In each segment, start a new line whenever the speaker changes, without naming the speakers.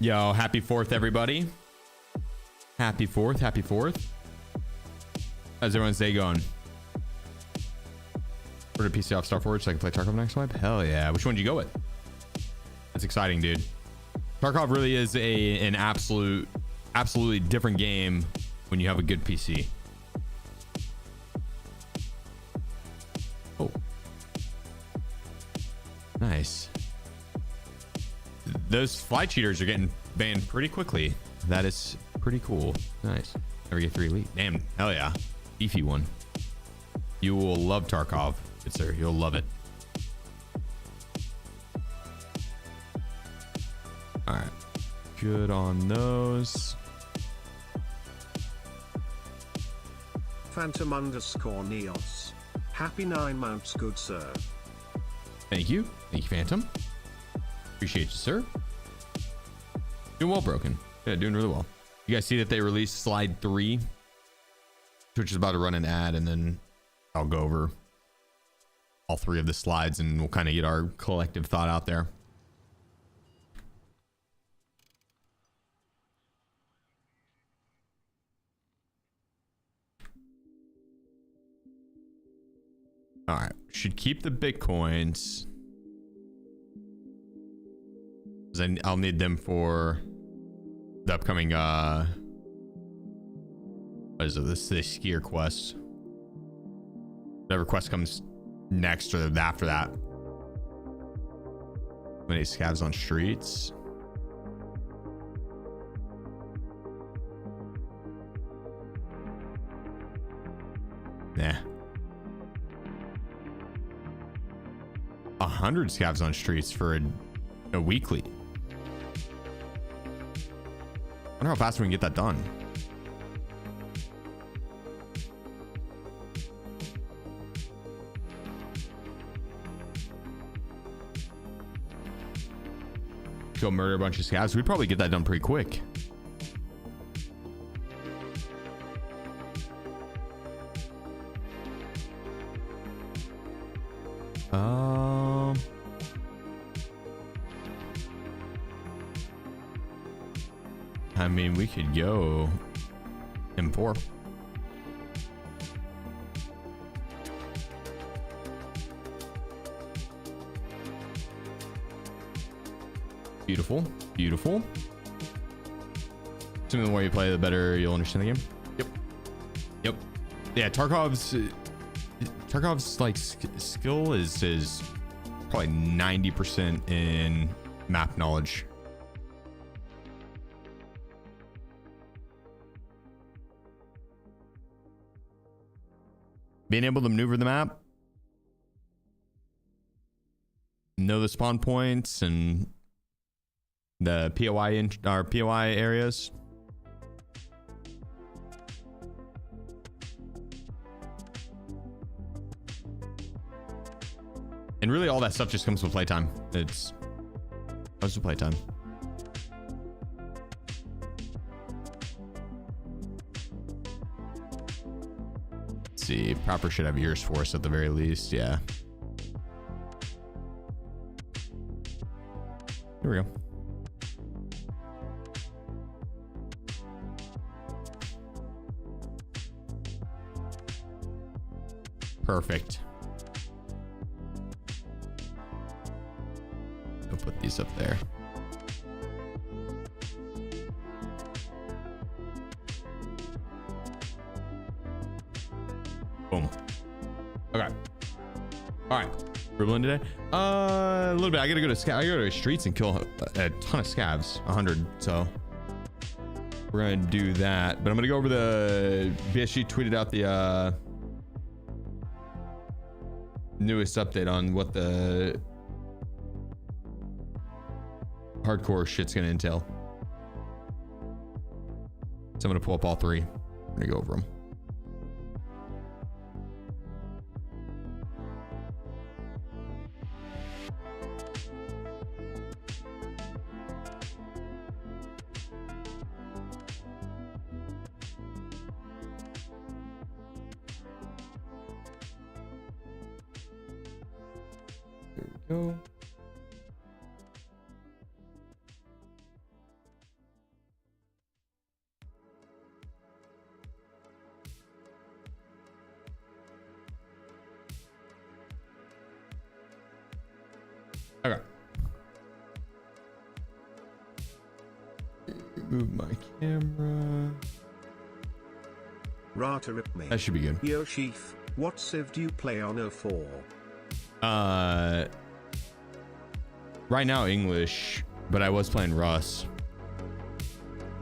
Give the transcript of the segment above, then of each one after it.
Yo, happy 4th, everybody. Happy 4th. Happy 4th. How's everyone's day going? Ordered PC off Starforge so I can play Tarkov next wipe? Hell yeah. Which one did you go with? That's exciting, dude. Tarkov really is an absolutely different game when you have a good PC. Oh. Nice. Those fly cheaters are getting banned pretty quickly. That is pretty cool. Nice. Never get 3 elite. Damn. Hell yeah. Beefy one. You will love Tarkov. Good sir. You'll love it. All right. Good on those.
Phantom_Neos. Happy 9 months, good sir.
Thank you. Thank you, Phantom. Appreciate you, sir. Doing well, Broken. Yeah, doing really well. You guys see that they released slide 3? Twitch is about to run an ad, and then I'll go over all 3 of the slides, and we'll kind of get our collective thought out there. All right, should keep the Bitcoins. I'll need them for the upcoming what is it, this skier quest, whatever quest comes next or after that. Many scavs on streets. Nah. 100 scavs on streets for a weekly. I wonder how fast we can get that done. Go murder a bunch of scavs. We'd probably get that done pretty quick. I mean, we could go M4. Beautiful, beautiful. Assuming the more you play, the better you'll understand the game. Yep. Yep. Yeah, Tarkov's like skill is probably 90% in map knowledge. Being able to maneuver the map, know the spawn points and the POI areas. And really all that stuff just comes with playtime. It's comes with playtime. See, proper should have ears for us at the very least. Yeah, here we go. Perfect. I'll put these up there. Boom. Okay. All right. Dribbling today? A little bit. I gotta go to streets and kill a ton of scavs. 100. So we're gonna do that. But I'm gonna go over the BSG tweeted out the newest update on what the hardcore shit's gonna entail. So I'm gonna pull up all 3. I'm gonna go over them. There we go. Move my camera.
Rata rip me.
That should be good.
Yo Sheef, what civ do you play on 04?
Right now English, but I was playing Russ.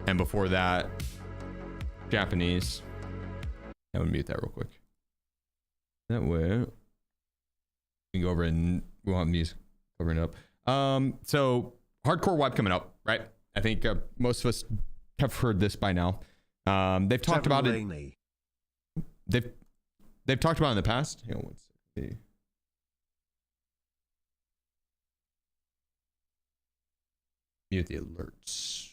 And before that, Japanese. I'm gonna mute that real quick. That way, we can go over and we won't have music covering it up. So hardcore wipe coming up, right? I think most of us have heard this by now. They've talked about it. They've talked about it in the past. Hang on one second. Mute the alerts.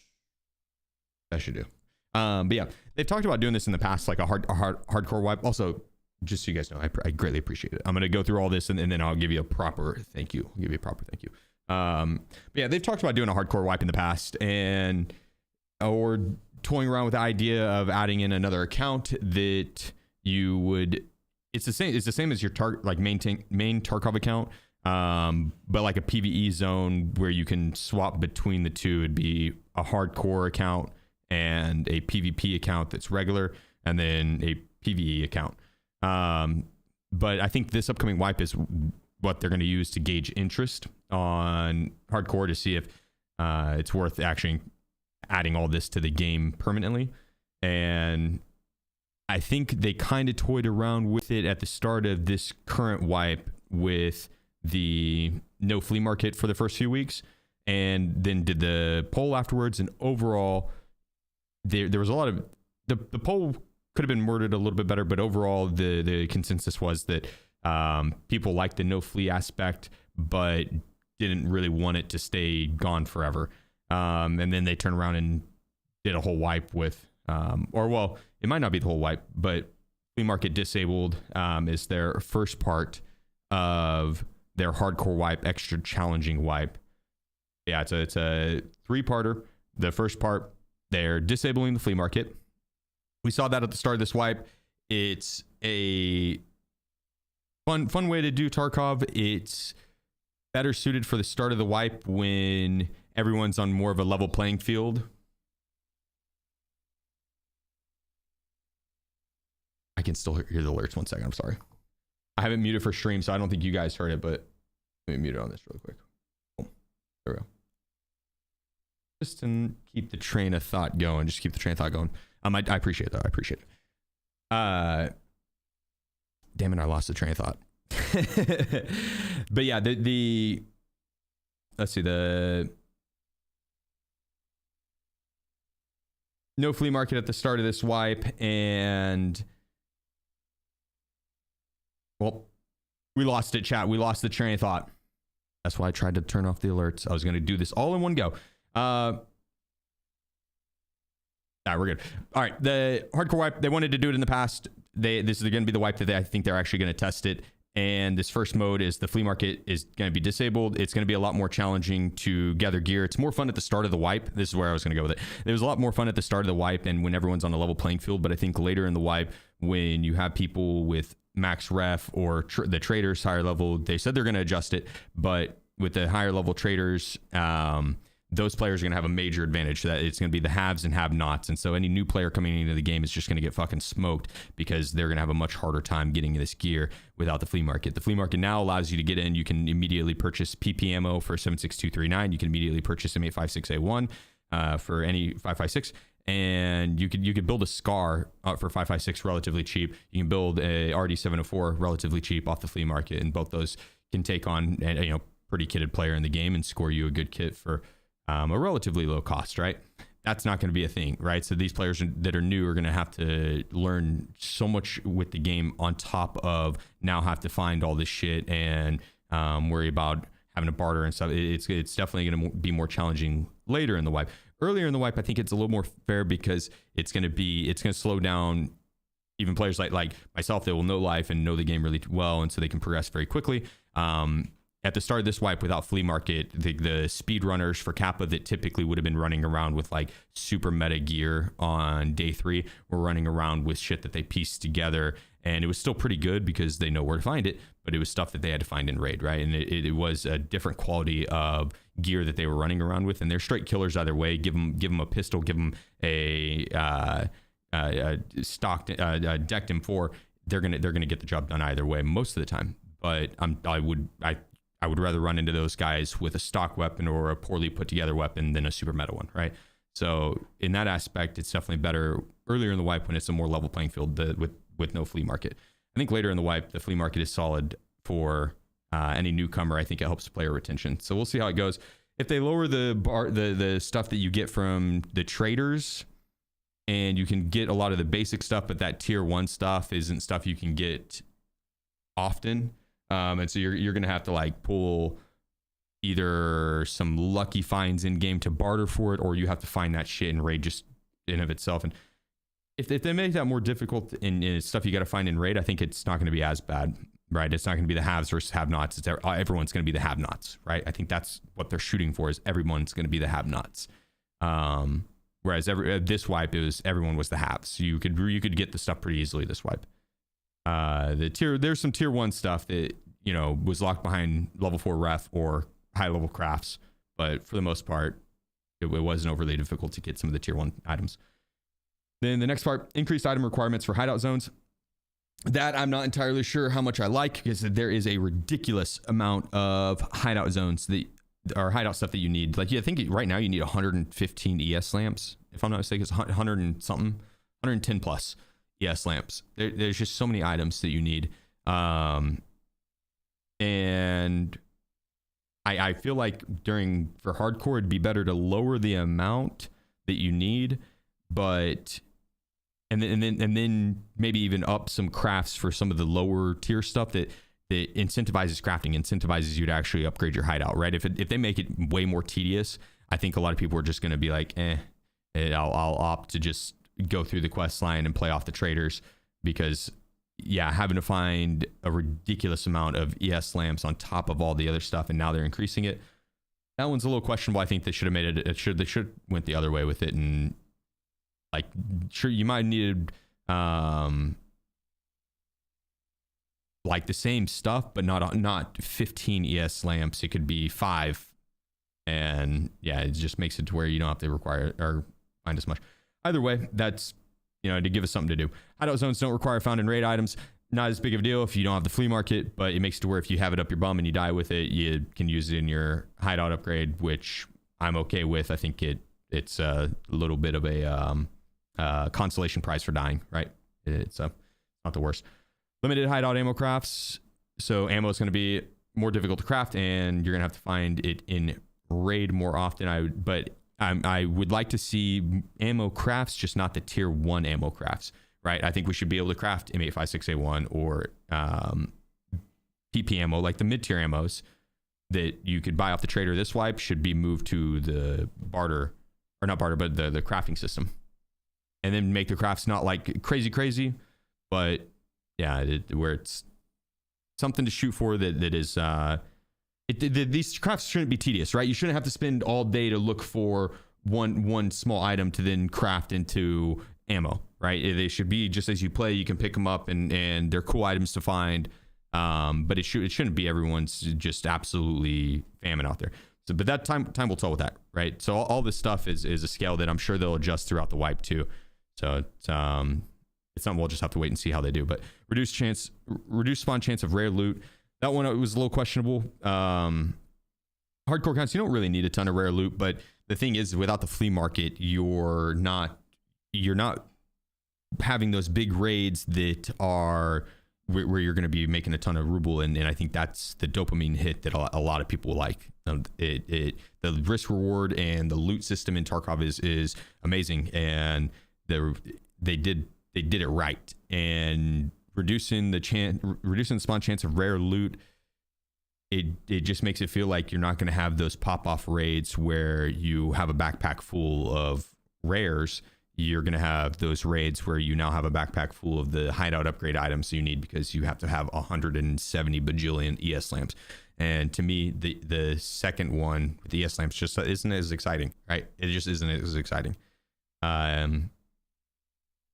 I should do. But yeah, they've talked about doing this in the past, like a hardcore wipe. Also, just so you guys know, I greatly appreciate it. I'm going to go through all this and then I'll give you a proper thank you. I'll give you a proper thank you. But yeah, they've talked about doing a hardcore wipe in the past or toying around with the idea of adding in another account that you would, it's the same as your main Tarkov account. But like a PvE zone where you can swap between the two. It'd be a hardcore account and a PvP account that's regular, and then a PvE account. But I think this upcoming wipe is what they're going to use to gauge interest on hardcore to see if it's worth actually adding all this to the game permanently. And I think they kind of toyed around with it at the start of this current wipe with the no flea market for the first few weeks, and then did the poll afterwards. And overall, there was a lot of the poll could have been worded a little bit better, but overall the consensus was that people liked the no flea aspect, but didn't really want it to stay gone forever. And then they turned around and did a whole wipe with, it might not be the whole wipe, but flea market disabled is their first part of their hardcore wipe, extra challenging wipe. Yeah, it's a 3-parter. The first part, they're disabling the flea market. We saw that at the start of this wipe. It's a fun way to do Tarkov. It's better suited for the start of the wipe when everyone's on more of a level playing field. I can still hear the alerts. 1 second. I'm sorry. I haven't muted for stream, so I don't think you guys heard it, but let me mute it on this really quick. Boom. There we go. Just to keep the train of thought going. I appreciate that. I appreciate it. Damn it, I lost the train of thought. But yeah, let's see, the no flea market at the start of this wipe, and well, we lost it, chat. We lost the train of thought. That's why I tried to turn off the alerts. I was going to do this all in one go. All right, we're good. All right, the hardcore wipe, they wanted to do it in the past. This is going to be the wipe that I think they're actually going to test it. And this first mode is the flea market is going to be disabled. It's going to be a lot more challenging to gather gear. It's more fun at the start of the wipe. This is where I was going to go with it. There was a lot more fun at the start of the wipe and when everyone's on a level playing field. But I think later in the wipe, when you have people with max ref or the traders higher level, they said they're going to adjust it. But with the higher level traders, those players are going to have a major advantage. That it's going to be the haves and have-nots. And so any new player coming into the game is just going to get fucking smoked because they're going to have a much harder time getting this gear without the flea market. The flea market now allows you to get in. You can immediately purchase PPMO for 76239. You can immediately purchase M856A1 for any 556. And you could build a SCAR for 556 relatively cheap. You can build a RD704 relatively cheap off the flea market. And both those can take on a pretty kitted player in the game and score you a good kit for a relatively low cost, right? That's not going to be a thing, right? So these players that are new are going to have to learn so much with the game on top of now have to find all this shit and worry about having to barter and stuff. It's definitely going to be more challenging later in the wipe. Earlier in the wipe, I think it's a little more fair because it's going to slow down even players like myself that will know life and know the game really well, and so they can progress very quickly. At the start of this wipe without flea market, the speed runners for Kappa that typically would have been running around with like super meta gear on day 3 were running around with shit that they pieced together and it was still pretty good because they know where to find it, but it was stuff that they had to find in raid, right? And it was a different quality of gear that they were running around with, and they're straight killers either way. Give them a pistol, give them a stocked decked M4. They're gonna get the job done either way most of the time. But I would rather run into those guys with a stock weapon or a poorly put together weapon than a super meta one, right? So in that aspect, it's definitely better earlier in the wipe when it's a more level playing field with no flea market. I think later in the wipe, the flea market is solid for any newcomer. I think it helps player retention. So we'll see how it goes. If they lower the stuff that you get from the traders, and you can get a lot of the basic stuff, but that tier 1 stuff isn't stuff you can get often. And so you're going to have to like pull either some lucky finds in game to barter for it, or you have to find that shit in raid just in of itself. And if they make that more difficult in stuff you got to find in raid, I think it's not going to be as bad, right? It's not going to be the haves versus have-nots. Everyone's going to be the have-nots, right? I think that's what they're shooting for, is everyone's going to be the have-nots. Whereas this wipe, everyone was the haves. So you could get the stuff pretty easily this wipe. There's some tier 1 stuff that, you know, was locked behind level 4 ref or high level crafts, but for the most part, it wasn't overly difficult to get some of the tier 1 items. Then the next part, increased item requirements for hideout zones. That I'm not entirely sure how much I like, because there is a ridiculous amount of hideout zones that are hideout stuff that you need. Like, I think right now you need 115 ES lamps. If I'm not mistaken, it's 100 and something, 110 plus ES lamps. There's just so many items that you need. And I feel like for hardcore, it'd be better to lower the amount that you need, but and then maybe even up some crafts for some of the lower tier stuff that incentivizes crafting, incentivizes you to actually upgrade your hideout, right? If they make it way more tedious, I think a lot of people are just going to be like, I'll opt to just go through the quest line and play off the traders, because having to find a ridiculous amount of ES lamps on top of all the other stuff, and now they're increasing it. That one's a little questionable. I think they should have made it. They should went the other way with it, and like, sure, you might need like the same stuff, but not 15 ES lamps. It could be 5, and it just makes it to where you don't have to require or find as much. Either way, that's, to give us something to do. Hideout zones don't require found in raid items. Not as big of a deal if you don't have the flea market, but it makes it to where if you have it up your bum and you die with it, you can use it in your hideout upgrade, which I'm okay with. I think it's a little bit of a consolation prize for dying, right? It's not the worst. Limited hideout ammo crafts. So ammo is going to be more difficult to craft, and you're going to have to find it in raid more often. I would like to see ammo crafts, just not the tier 1 ammo crafts, right? I think we should be able to craft M856A1 or PP ammo, like the mid-tier ammos that you could buy off the trader. This wipe should be moved to the barter, or not barter, but the crafting system, and then make the crafts not like crazy, but where it's something to shoot for that is these crafts shouldn't be tedious, right? You shouldn't have to spend all day to look for one small item to then craft into ammo, right? They should be just as you play. You can pick them up, and they're cool items to find. But it shouldn't be everyone's just absolutely famine out there. So, but that time will tell with that, right? So all this stuff is a scale that I'm sure they'll adjust throughout the wipe too. So it's something we'll just have to wait and see how they do. But reduced spawn chance of rare loot. That one, it was a little questionable. Hardcore counts, you don't really need a ton of rare loot, but the thing is, without the flea market, you're not having those big raids that are where you're going to be making a ton of ruble, and I think that's the dopamine hit that a lot of people like. The risk reward and the loot system in Tarkov is amazing, and they did it right, and reducing the spawn chance of rare loot, it just makes it feel like you're not going to have those pop-off raids where you have a backpack full of rares. You're going to have those raids where you now have a backpack full of the hideout upgrade items you need, because you have to have 170 bajillion ES lamps. And to me, the second one with the ES lamps just isn't as exciting, right? It just isn't as exciting.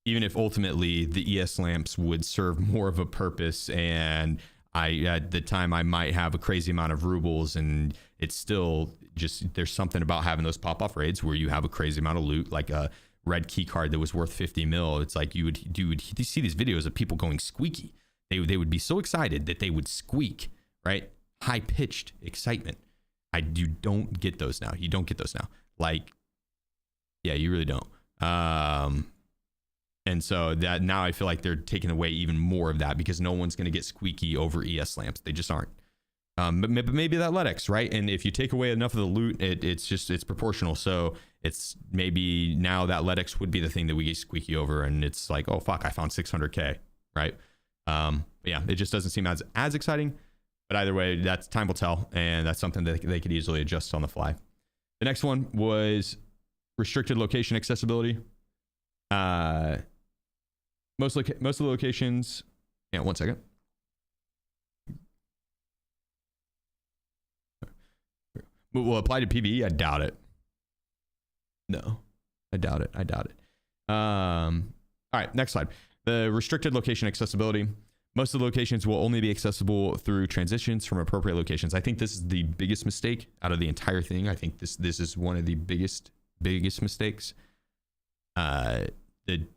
even if ultimately the ES lamps would serve more of a purpose, and at the time I might have a crazy amount of rubles, and it's still just, there's something about having those pop-off raids where you have a crazy amount of loot, like a red key card that was worth 50 mil. It's like you would see these videos of people going squeaky. They would be so excited that they would squeak, right? High-pitched excitement. You don't get those now. You don't get those now. Like, yeah, you really don't. And so that now I feel like they're taking away even more of that, because no one's going to get squeaky over ES lamps. They just aren't. But maybe that LEDX, right? And if you take away enough of the loot, it's proportional. So it's maybe now that LEDX would be the thing that we get squeaky over, and it's like, oh fuck, I found 600k, right? Yeah, it just doesn't seem as exciting. But either way, that's time will tell, and that's something that they could easily adjust on the fly. The next one was restricted location accessibility. Most of the locations. Yeah, 1 second. Will apply to PvE? I doubt it. No, I doubt it. All right, next slide. The restricted location accessibility. Most of the locations will only be accessible through transitions from appropriate locations. I think this is the biggest mistake out of the entire thing. I think this is one of the biggest mistakes. The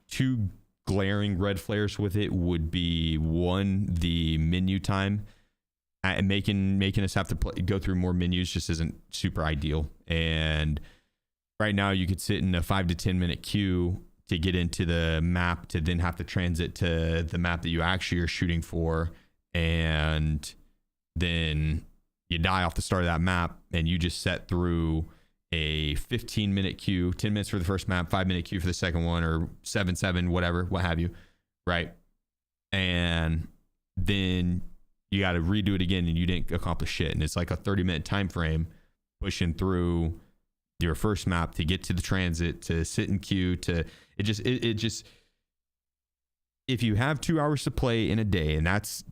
two glaring red flares with it would be, one, the menu time. And making us have to go through more menus just isn't super ideal. And right now you could sit in a 5 to 10 minute queue to get into the map, to then have to transit to the map that you actually are shooting for, and then you die off the start of that map, and you just set through a 15-minute queue, 10 minutes for the first map, 5-minute queue for the second one, or 7, whatever, what have you, right? And then you got to redo it again, and you didn't accomplish shit. And it's like a 30-minute time frame pushing through your first map to get to the transit, to sit in queue, to it just if you have 2 hours to play in a day, and that's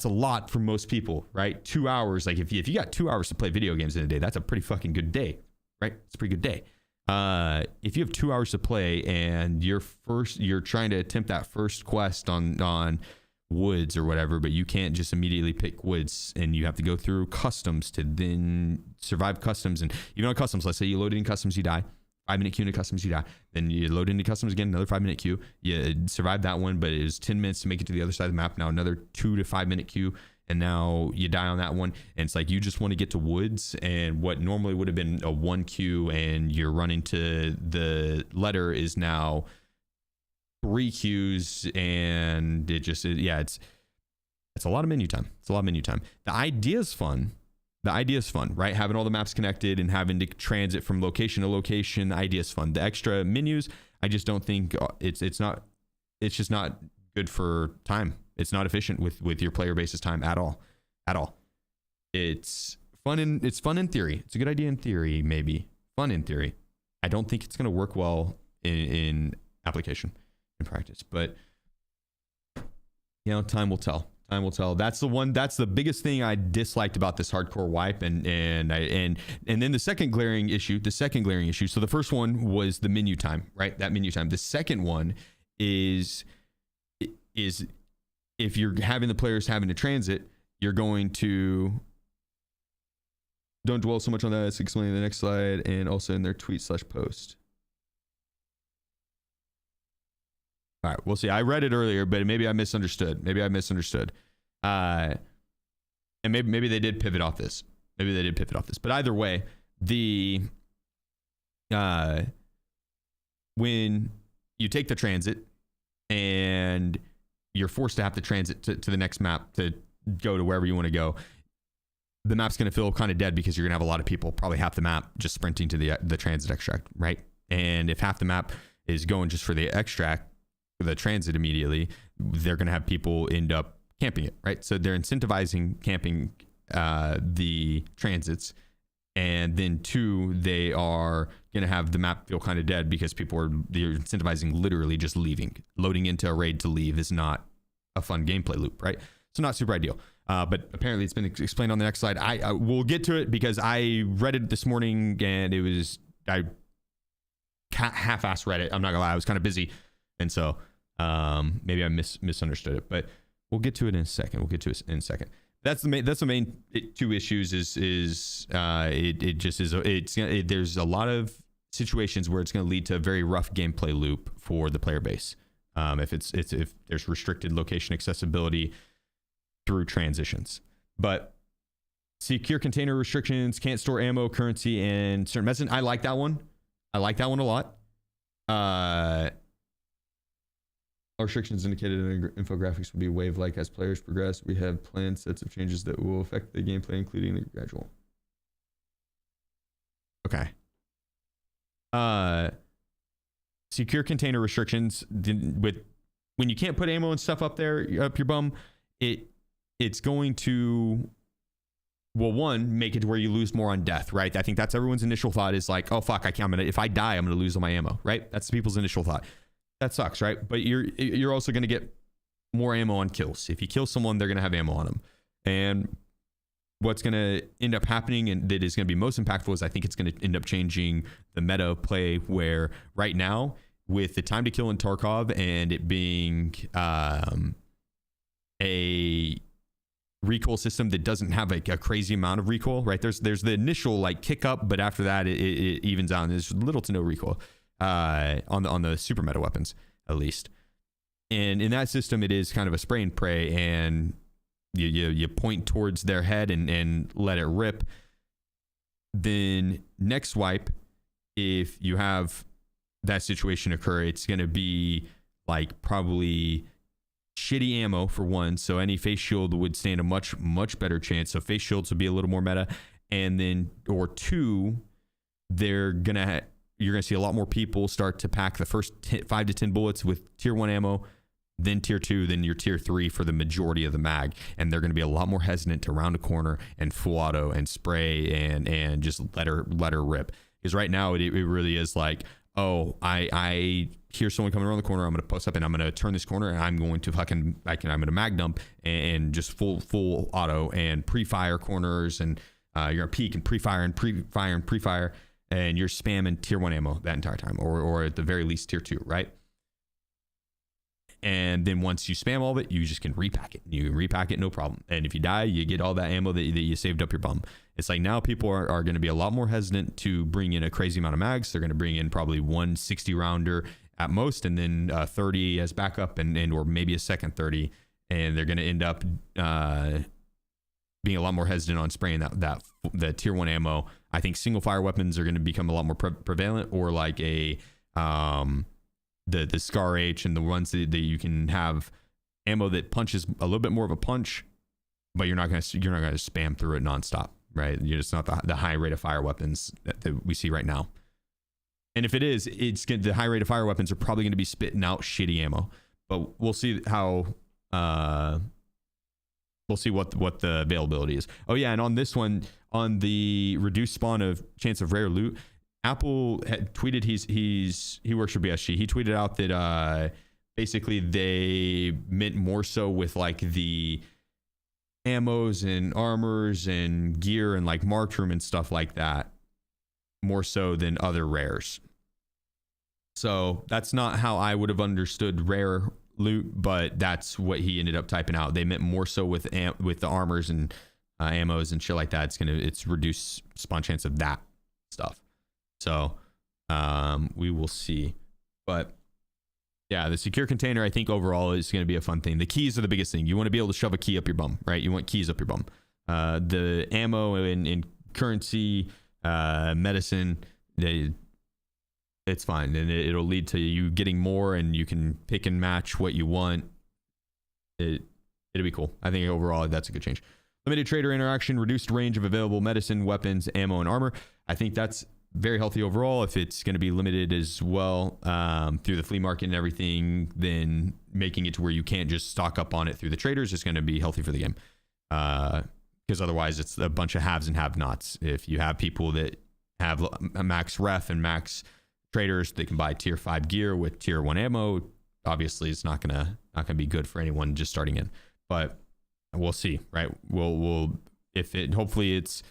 a lot for most people, right? 2 hours, like if you got 2 hours to play video games in a day, that's a pretty fucking good day, right? It's a pretty good day. If you have 2 hours to play and you're trying to attempt that first quest on woods or whatever, but you can't just immediately pick woods, and you have to go through customs to then survive customs. And even on customs, let's say you load in customs, you die. 5-minute queue into customs, you die. Then you load into customs again, another 5-minute queue. You survive that one, but it was 10 minutes to make it to the other side of the map. Now another 2 to 5 minute queue, and now you die on that one. And it's like you just want to get to woods, and what normally would have been a 1 queue and you're running to the letter is now 3 queues, and it's a lot of menu time. It's a lot of menu time. The idea is fun, right? Having all the maps connected and having to transit from location to location, the idea is fun. The extra menus, I just don't think it's just not good for time. It's not efficient with your player base's time at all. It's fun in theory. It's a good idea in theory, maybe. Fun in theory. I don't think it's going to work well in application, in practice, but time will tell. That's the biggest thing I disliked about this hardcore wipe, and then the second glaring issue. So the first one was the menu time, right? That menu time. The second one is if you're having the players having to transit, you're going to, don't dwell so much on that. It's explained in the next slide, and also in their tweet/post. All right, we'll see. I read it earlier, but maybe I misunderstood. And maybe they did pivot off this. But either way, when you take the transit and you're forced to have to transit to the next map to go to wherever you want to go, the map's going to feel kind of dead, because you're going to have a lot of people, probably half the map, just sprinting to the transit extract, right? And if half the map is going just for the extract, the transit immediately, they're going to have people end up camping it, right? So they're incentivizing camping the transits, and then 2, they are going to have the map feel kind of dead, because they're incentivizing literally just leaving. Loading into a raid to leave is not a fun gameplay loop, right? So not super ideal. But apparently it's been explained on the next slide. I will get to it, because I read it this morning, and I half-assed read it. I'm not gonna lie, I was kind of busy. And so maybe I misunderstood it, but we'll get to it in a second. That's the main two issues is it just is, there's a lot of situations where it's going to lead to a very rough gameplay loop for the player base. If there's restricted location accessibility through transitions. But secure container restrictions, can't store ammo, currency, and certain medicine. I like that one. a lot. Restrictions indicated in the infographics will be wave-like as players progress. We have planned sets of changes that will affect the gameplay, including the gradual. Okay. Secure container restrictions with when you can't put ammo and stuff up there up your bum, it's going to, well, one, make it to where you lose more on death, right? I think that's everyone's initial thought is like, oh fuck, if I die, I'm gonna lose all my ammo, right? That's people's initial thought. That sucks, right? But you're also gonna get more ammo on kills. If you kill someone, they're gonna have ammo on them. And what's gonna end up happening and that is gonna be most impactful is I think it's gonna end up changing the meta play where right now, with the time to kill in Tarkov and it being a recoil system that doesn't have a crazy amount of recoil, right? There's the initial like kick up, but after that it evens out and there's little to no recoil on the super meta weapons at least. And in that system it is kind of a spray and pray, and you point towards their head and let it rip. Then next wipe, if you have that situation occur, it's going to be like probably shitty ammo for one, so any face shield would stand a much better chance. So face shields would be a little more meta, and then or two, you're gonna see a lot more people start to pack the first 5 to 10 bullets with tier 1 ammo, then tier 2, then your tier 3 for the majority of the mag, and they're going to be a lot more hesitant to round a corner and full auto and spray and just let her rip. Because right now it really is like, oh, I hear someone coming around the corner, I'm going to post up and I'm going to turn this corner and I'm going to I'm going to mag dump and just full auto and pre-fire corners, and you're going to peek and pre-fire and pre-fire and pre-fire, and you're spamming tier 1 ammo that entire time, or at the very least tier 2, right? And then once you spam all of it, you just can repack it. You can repack it, no problem. And if you die, you get all that ammo that you saved up your bum. It's like now people are going to be a lot more hesitant to bring in a crazy amount of mags. They're going to bring in probably 160 rounder at most, and then 30 as backup, and or maybe a second 30. And they're going to end up being a lot more hesitant on spraying the tier 1 ammo. I think single fire weapons are going to become a lot more prevalent, or like a the Scar H and the ones that you can have ammo that punches a little bit more of a punch, but you're not gonna spam through it nonstop, right? You're just not the high rate of fire weapons that we see right now. And if it is, the high rate of fire weapons are probably going to be spitting out shitty ammo. But we'll see how we'll see what the availability is. Oh yeah, and on this one, on the reduced spawn of chance of rare loot, Apple had tweeted he works for BSG. He tweeted out that basically they meant more so with like the ammos and armors and gear and like marked room and stuff like that, more so than other rares. So that's not how I would have understood rare loot, but that's what he ended up typing out. They meant more so with the armors and ammos and shit like that. It's reduced spawn chance of that stuff. So we will see. But yeah, the secure container I think overall is going to be a fun thing. The keys are the biggest thing. You want to be able to shove a key up your bum, right? You want keys up your bum. The ammo and currency, medicine, it's fine, and it'll lead to you getting more, and you can pick and match what you want. It'll be cool. I think overall that's a good change. Limited trader interaction, reduced range of available medicine, weapons, ammo, and armor. I think that's very healthy overall. If it's going to be limited as well through the flea market and everything, then making it to where you can't just stock up on it through the traders is going to be healthy for the game. Because otherwise it's a bunch of haves and have-nots. If you have people that have a max ref and max traders, they can buy tier 5 gear with tier 1 ammo. Obviously it's not gonna be good for anyone just starting in, but we'll see, right? We'll if it, hopefully it's,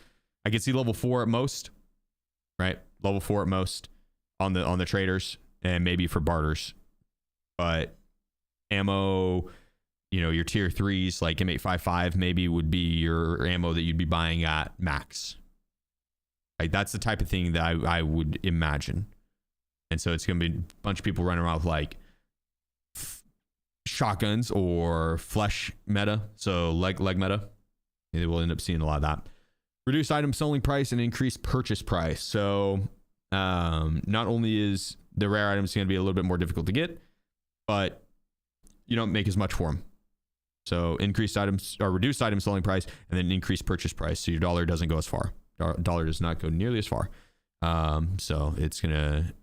I can see level 4 at most, right? Level 4 at most on the traders, and maybe for barters but ammo, you know, your tier 3s like M855 maybe would be your ammo that you'd be buying at max. Like that's the type of thing that I would imagine. And so it's going to be a bunch of people running around with like shotguns or flesh meta, so leg meta. They will end up seeing a lot of that. Reduce item selling price and increase purchase price. So not only is the rare items going to be a little bit more difficult to get, but you don't make as much for them. So increased items or reduced item selling price and then increased purchase price. So your dollar doesn't go as far. Dollar does not go nearly as far. So it's gonna,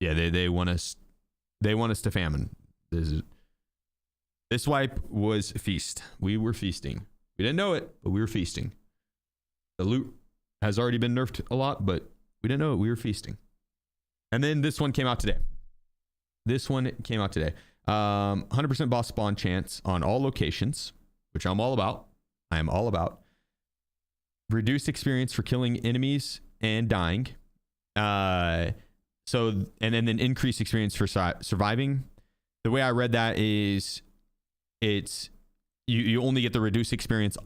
yeah, they want us to famine. This wipe was feast. We were feasting. We didn't know it, but we were feasting. The loot has already been nerfed a lot, but we didn't know it. We were feasting. And then this one came out today. 100% boss spawn chance on all locations, which I'm all about. I am all about. Reduced experience for killing enemies and dying. And then increased experience for surviving. The way I read that is it's you only get the reduced experience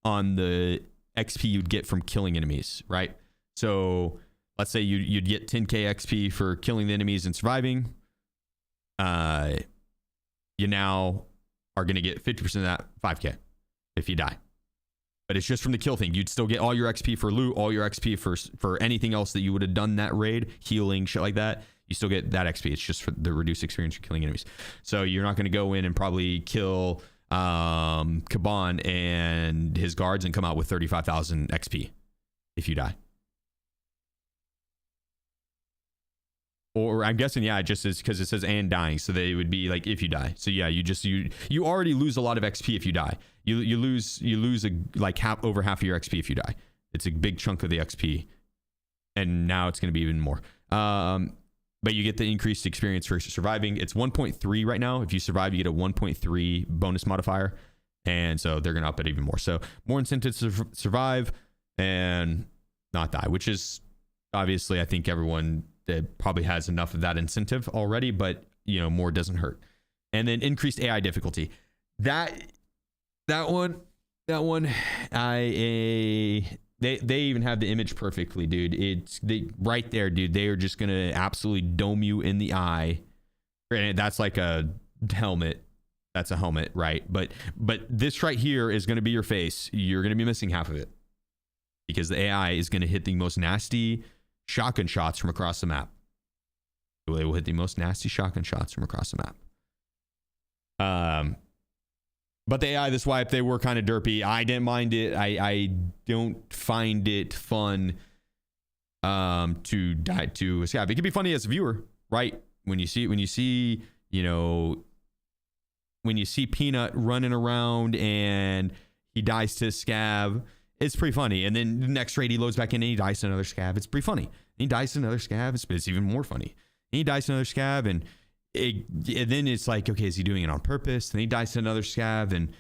on the XP you'd get from killing enemies, right? So let's say you'd get 10k XP for killing the enemies and surviving. You now are going to get 50% of that 5k if you die. But it's just from the kill thing. You'd still get all your XP for loot, all your XP for anything else that you would have done that raid, healing, shit like that. You still get that XP. It's just for the reduced experience for killing enemies. So you're not going to go in and probably kill Kaban and his guards and come out with 35,000 XP if you die. Or I'm guessing, yeah, it just is because it says and dying. So they would be like if you die. So yeah, you already lose a lot of XP if you die. You lose like over half of your XP if you die. It's a big chunk of the XP. And now it's going to be even more. But you get the increased experience for surviving. It's 1.3 right now. If you survive, you get a 1.3 bonus modifier. And so they're going to up it even more. So more incentives to survive and not die, which is obviously, I think everyone that probably has enough of that incentive already, but you know, more doesn't hurt. And then increased AI difficulty. That one, they even have the image perfectly, dude. Right there, dude. They are just gonna absolutely dome you in the eye. And that's like a helmet. That's a helmet, right? But this right here is gonna be your face. You're gonna be missing half of it because the AI is gonna hit the most nasty shotgun shots from across the map. They will hit the most nasty shotgun shots from across the map. But the AI this wipe, they were kind of derpy. I didn't mind it. I don't find it fun to die to a scav. It can be funny as a viewer, right? When you see Peanut running around and he dies to a scav, it's pretty funny. And then the next raid he loads back in and he dies to another scav. It's pretty funny. And he dies to another scav. It's even more funny. And he dies to another scav and then it's like, okay, is he doing it on purpose? And he dies to another scav and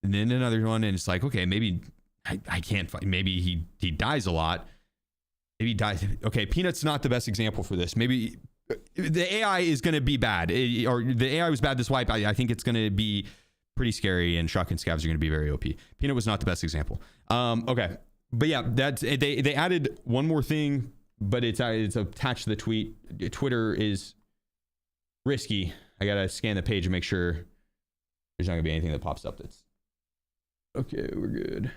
then another one. And it's like, okay, maybe I can't find, maybe he dies a lot. Maybe he dies. Okay. Peanut's not the best example for this. Maybe the AI is going to be bad or the AI was bad this wipe. I think it's going to be pretty scary and shotgun scavs are going to be very OP. Peanut was not the best example. Okay. But yeah, that's, they added one more thing, but it's attached to the tweet. Twitter is risky. I gotta scan the page and make sure there's not gonna be anything that pops up that's okay. We're good.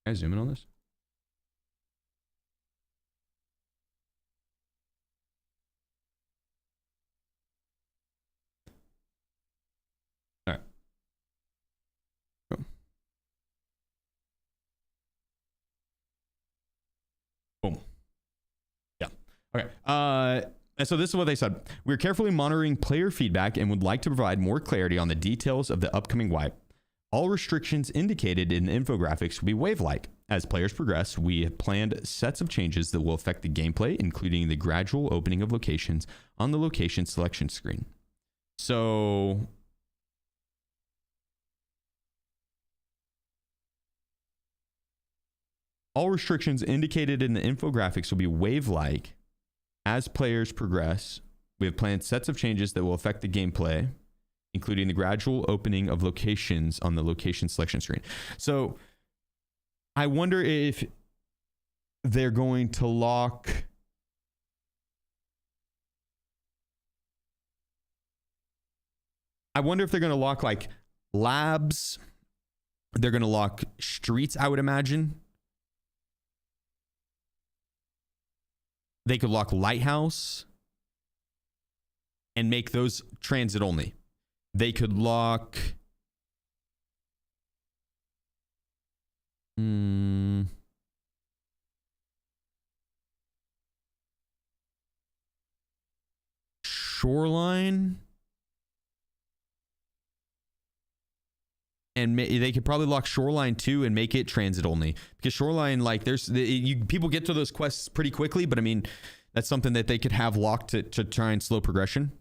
Can I zoom in on this? All right. Cool. Boom. Yeah. Okay. And so this is what they said. We're carefully monitoring player feedback and would like to provide more clarity on the details of the upcoming wipe. All restrictions indicated in the infographics will be wave-like. As players progress, we have planned sets of changes that will affect the gameplay, including the gradual opening of locations on the location selection screen. So All restrictions indicated in the infographics will be wave-like as players progress. We have planned sets of changes that will affect the gameplay, including the gradual opening of locations on the location selection screen. So I wonder if they're going to lock... I wonder if they're going to lock like labs. They're going to lock streets, I would imagine. They could lock Lighthouse and make those transit only. They could lock... Shoreline. And they could probably lock Shoreline too and make it transit only, because Shoreline, like, people get to those quests pretty quickly, but I mean, that's something that they could have locked to try and slow progression.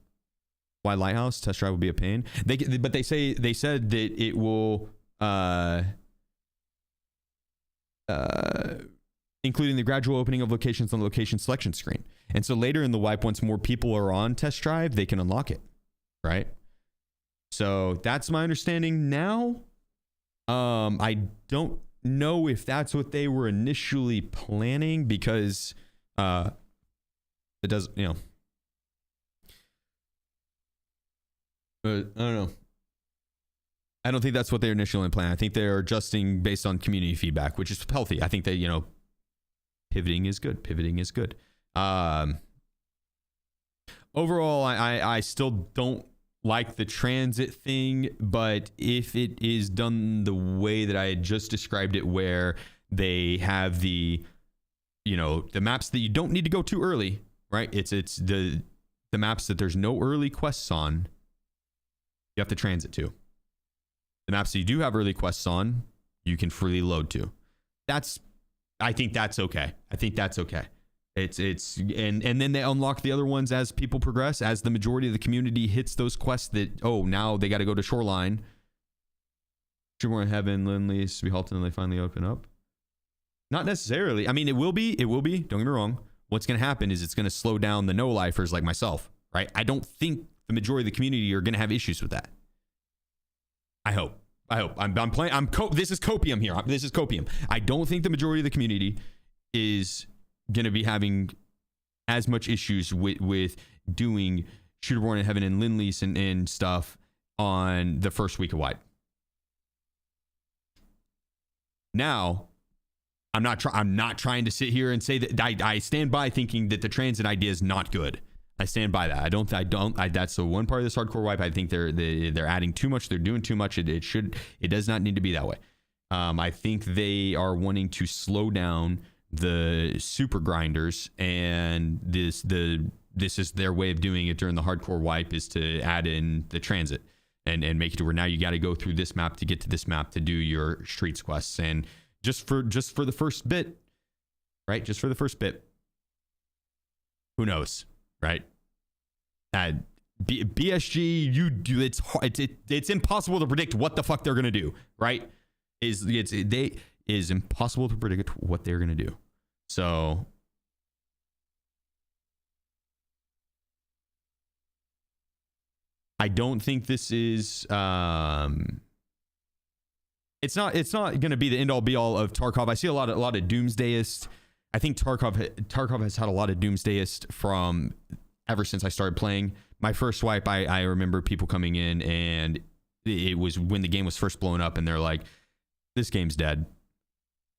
Why Lighthouse test drive would be a pain. But they said that it will, including the gradual opening of locations on the location selection screen. And so later in the wipe, once more people are on test drive, they can unlock it, right? So that's my understanding now. I don't know if that's what they were initially planning, because it does, you know. But I don't know. I don't think that's what they initially planned. I think they're adjusting based on community feedback, which is healthy. I think that, you know, pivoting is good. Pivoting is good. Overall, I still don't like the transit thing, but if it is done the way that I had just described it, where they have the, you know, the maps that you don't need to go too early, right? It's the maps that there's no early quests on, you have to transit to. The maps that you do have early quests on, you can freely load to. I think that's okay. I think that's okay. And then they unlock the other ones as people progress, as the majority of the community hits those quests that, oh, now they got to go to Shoreline. Shoreline Heaven, Lindley's to be halted and they finally open up. Not necessarily. I mean, it will be. Don't get me wrong. What's going to happen is it's going to slow down the no-lifers like myself, right? I don't think the majority of the community are going to have issues with that. I hope. I'm playing. This is copium here. This is copium. I don't think the majority of the community is going to be having as much issues with doing Shooterborn in Heaven and Lindley's and stuff on the first week of wipe. Now, I'm not trying to sit here and say that I stand by thinking that the transit idea is not good. I stand by that. I don't. That's the one part of this hardcore wipe. I think they're adding too much. They're doing too much. It does not need to be that way. I think they are wanting to slow down the super grinders, and this is their way of doing it during the hardcore wipe, is to add in the transit and make it to where now you got to go through this map to get to this map to do your streets quests. And just for the first bit, right? Just for the first bit, who knows, right? BSG, it's impossible to predict what the fuck they're gonna do, right? Is impossible to predict what they're gonna do. So I don't think this is it's not gonna be the end all be all of Tarkov. I see a lot of doomsdayist. I think Tarkov has had a lot of doomsdayist from ever since I started playing. My first wipe, I remember people coming in, and it was when the game was first blowing up, and they're like, this game's dead.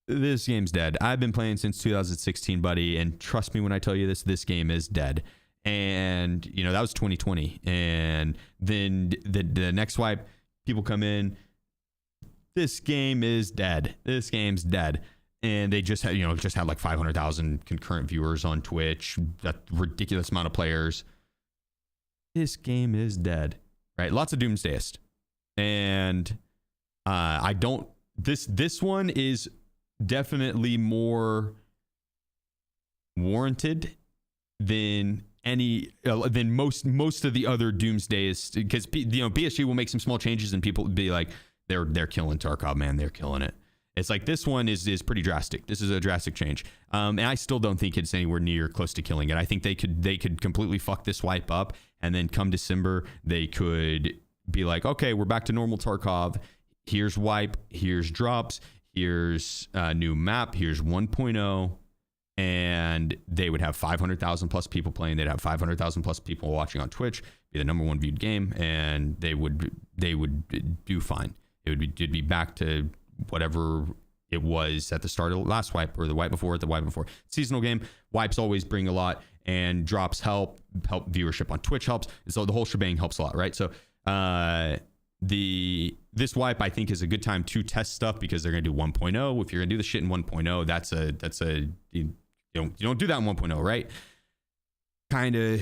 This game's dead. I've been playing since 2016, buddy, and trust me when I tell you this game is dead. And, you know, that was 2020. And then the next wipe, people come in, this game is dead. This game's dead. And they just had like 500,000 concurrent viewers on Twitch, that ridiculous amount of players. This game is dead, right? Lots of doomsdayist. And this one is definitely more warranted than most of the other doomsdayists, because, you know, BSG will make some small changes and people will be like, they're killing Tarkov, man, they're killing it. It's like this one is pretty drastic. This is a drastic change. And I still don't think it's anywhere near close to killing it. I think they could completely fuck this wipe up, and then come December, they could be like, okay, we're back to normal Tarkov. Here's wipe, here's drops, here's a new map, here's 1.0, and they would have 500,000 plus people playing. They'd have 500,000 plus people watching on Twitch, be the #1 viewed game, and they would do fine. It'd be back to whatever it was at the start of the last wipe, or the wipe before, seasonal game. Wipes always bring a lot, and drops help viewership on Twitch helps. So the whole shebang helps a lot, right? So this wipe, I think, is a good time to test stuff, because they're gonna do 1.0. If you're gonna do the shit in 1.0, that's a you don't do that in 1.0, right? Kind of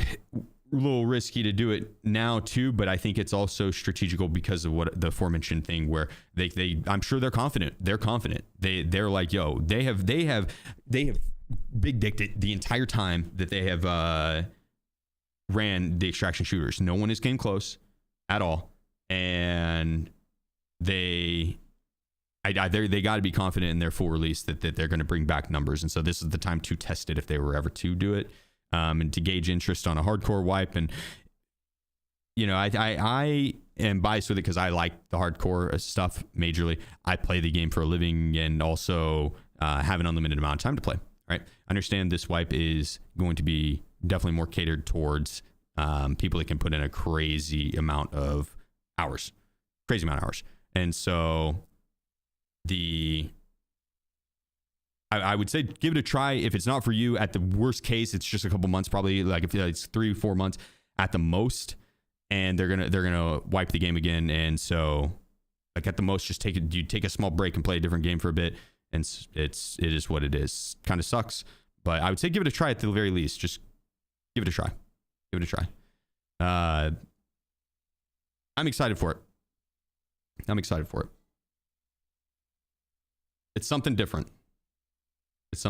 a little risky to do it now too, but I think it's also strategical because of what the aforementioned thing, where they I'm sure they're confident. They're like, yo, they have big dicked it the entire time that they have ran the extraction shooters. No one has came close at all, and they got to be confident in their full release that they're going to bring back numbers. And so this is the time to test it if they were ever to do it, and to gauge interest on a hardcore wipe. And you know, I am biased with it because I like the hardcore stuff majorly. I play the game for a living, and also have an unlimited amount of time to play, right? Understand this wipe is going to be definitely more catered towards people that can put in a crazy amount of hours. And so I would say give it a try. If it's not for you, at the worst case, it's just a couple months, probably, like if it's 3-4 months at the most, and they're gonna wipe the game again. And so, like, at the most, just take a small break and play a different game for a bit, and it is what it is. Kind of sucks, but I would say give it a try at the very least. Just give it a try. I'm excited for it. It's something different. Let's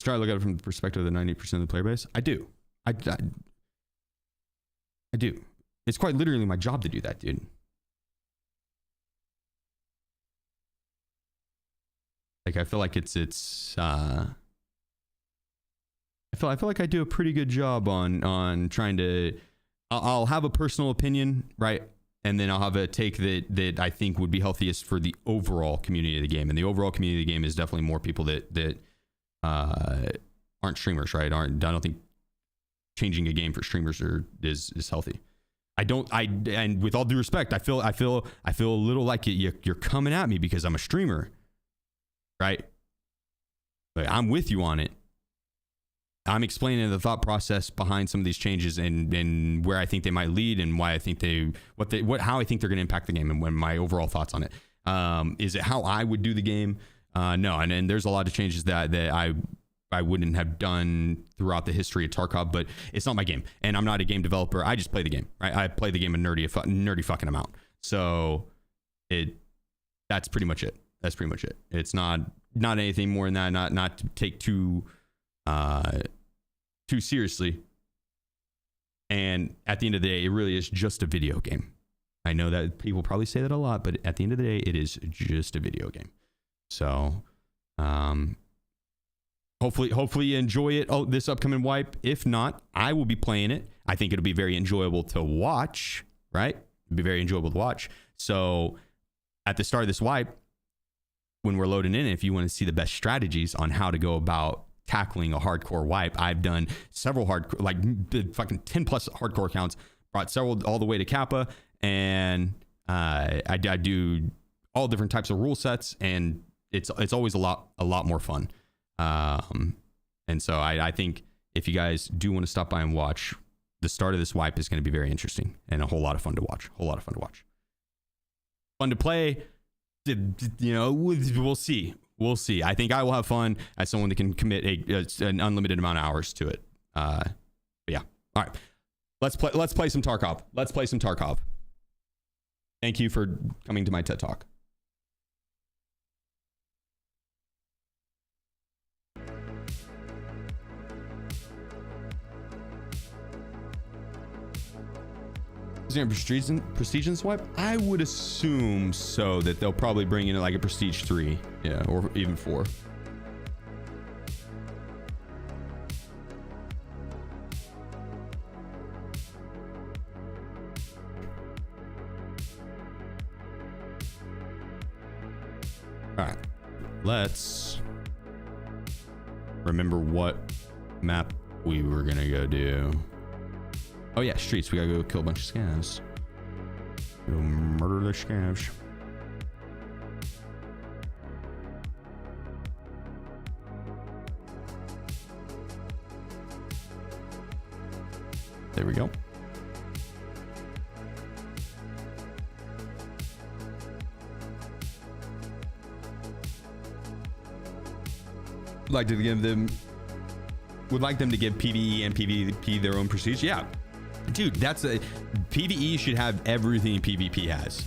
try to look at it from the perspective of the 90% of the player base. I do. I do. It's quite literally my job to do that, dude. Like, I feel like I feel like I do a pretty good job on trying to. I'll have a personal opinion, right? And then I'll have a take that I think would be healthiest for the overall community of the game. And the overall community of the game is definitely more people that aren't streamers, right? I don't think changing a game for streamers is healthy. And with all due respect, I feel a little like you're coming at me because I'm a streamer, right? But I'm with you on it. I'm explaining the thought process behind some of these changes, and where I think they might lead, and why I think how I think they're going to impact the game, and my overall thoughts on it. Is it how I would do the game? No, and there's a lot of changes that I wouldn't have done throughout the history of Tarkov, but it's not my game, and I'm not a game developer. I just play the game, right? I play the game a nerdy fucking amount. So that's pretty much it. It's not anything more than that. Not to take too seriously. And at the end of the day, it really is just a video game. I know that people probably say that a lot, but at the end of the day, it is just a video game. So hopefully you enjoy it. Oh, this upcoming wipe. If not, I will be playing it. I think it'll be very enjoyable to watch, right? It'll be very enjoyable to watch. So at the start of this wipe, when we're loading in, if you want to see the best strategies on how to go about tackling a hardcore wipe, I've done several hardcore, like fucking 10 plus hardcore accounts, brought several all the way to Kappa, and I do all different types of rule sets, and it's always a lot more fun. And so I think if you guys do want to stop by and watch, the start of this wipe is going to be very interesting and a whole lot of fun to watch. Fun to play. You know, we'll see. I think I will have fun as someone that can commit an unlimited amount of hours to it. But yeah. All right. Let's play some Tarkov. Thank you for coming to my TED Talk. Is there a prestige and swipe? I would assume so, that they'll probably bring in like a prestige 3, yeah, or even 4. All right, let's remember what map we were gonna go do. Oh yeah, streets. We gotta go kill a bunch of scavs. Go murder the scavs. There we go. Like to give them, would like them to give PvE and PvP their own prestige. Yeah, dude, that's a PvE should have everything PvP has.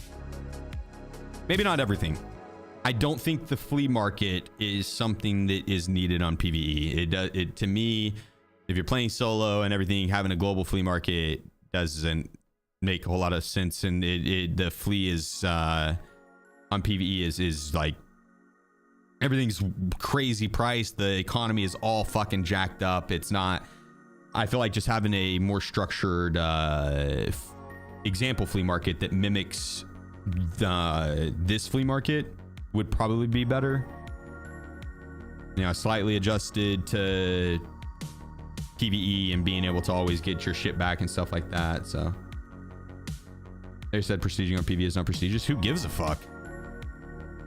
Maybe not everything. I don't think the flea market is something that is needed on PvE. It does. It, to me, if you're playing solo and everything, having a global flea market doesn't make a whole lot of sense. And the flea is on PvE is like, everything's crazy priced. The economy is all fucking jacked up. It's not. I feel like just having a more structured example flea market that mimics this flea market would probably be better. You know, slightly adjusted to PvE and being able to always get your shit back and stuff like that. So they said prestiging on PvE is not prestigious. Who gives a fuck?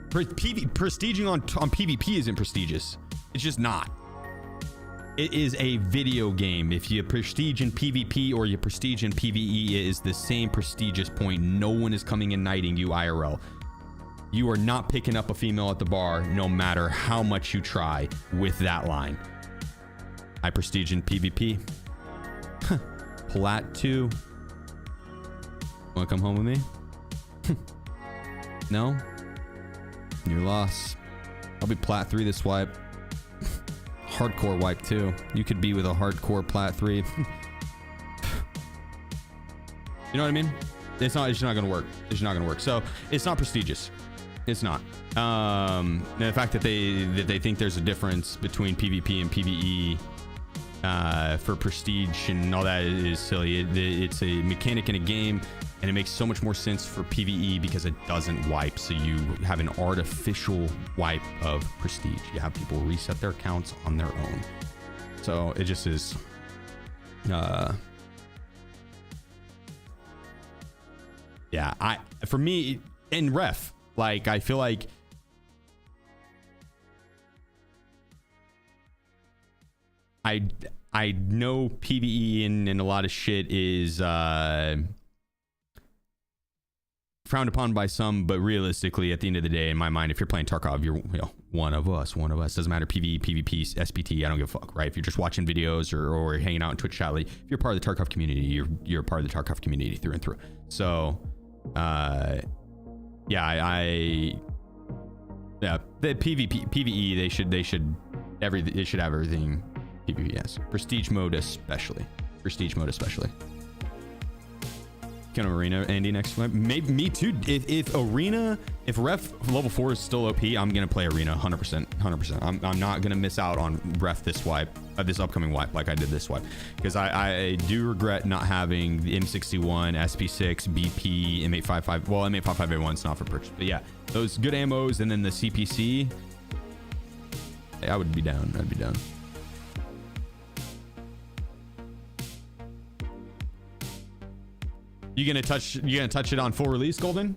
Prestiging on PvP isn't prestigious. It's just not. It is a video game. If you prestige in PvP or you prestige in PvE, it is the same prestigious point. No one is coming and knighting you IRL. You are not picking up a female at the bar, no matter how much you try with that line. I prestige in PvP. Plat 2. Wanna come home with me? No? Your loss. I'll be plat 3 this wipe. Hardcore wipe too. You could be with a hardcore plat 3. You know what I mean? It's not gonna work. It's not gonna work. So it's not prestigious. It's not. And the fact that they think there's a difference between PvP and PvE for prestige and all that is silly. It's a mechanic in a game, and it makes so much more sense for PvE because it doesn't wipe. So you have an artificial wipe of prestige. You have people reset their accounts on their own. So it just is. Yeah, for me in ref, like I feel like I know PvE and a lot of shit is frowned upon by some, but realistically, at the end of the day, in my mind, if you're playing Tarkov, you're one of us. Doesn't matter PvE, PvP, SPT. I don't give a fuck, right? If you're just watching videos or hanging out in Twitch chat, like, if you're part of the Tarkov community, you're part of the Tarkov community through and through. So, yeah, the PvE, they should have everything. PvP, yes. Prestige mode especially. Kind of arena, Andy, next one. Maybe me too. If ref level 4 is still OP, I'm gonna play arena 100%. I'm not gonna miss out on ref this upcoming wipe like I did this wipe, because I do regret not having the M61, SP6, BP, M855. Well, M855A1's not for purchase, but yeah, those good ammos, and then the CPC. I would be down. I'd be down. You gonna touch it on full release, Golden?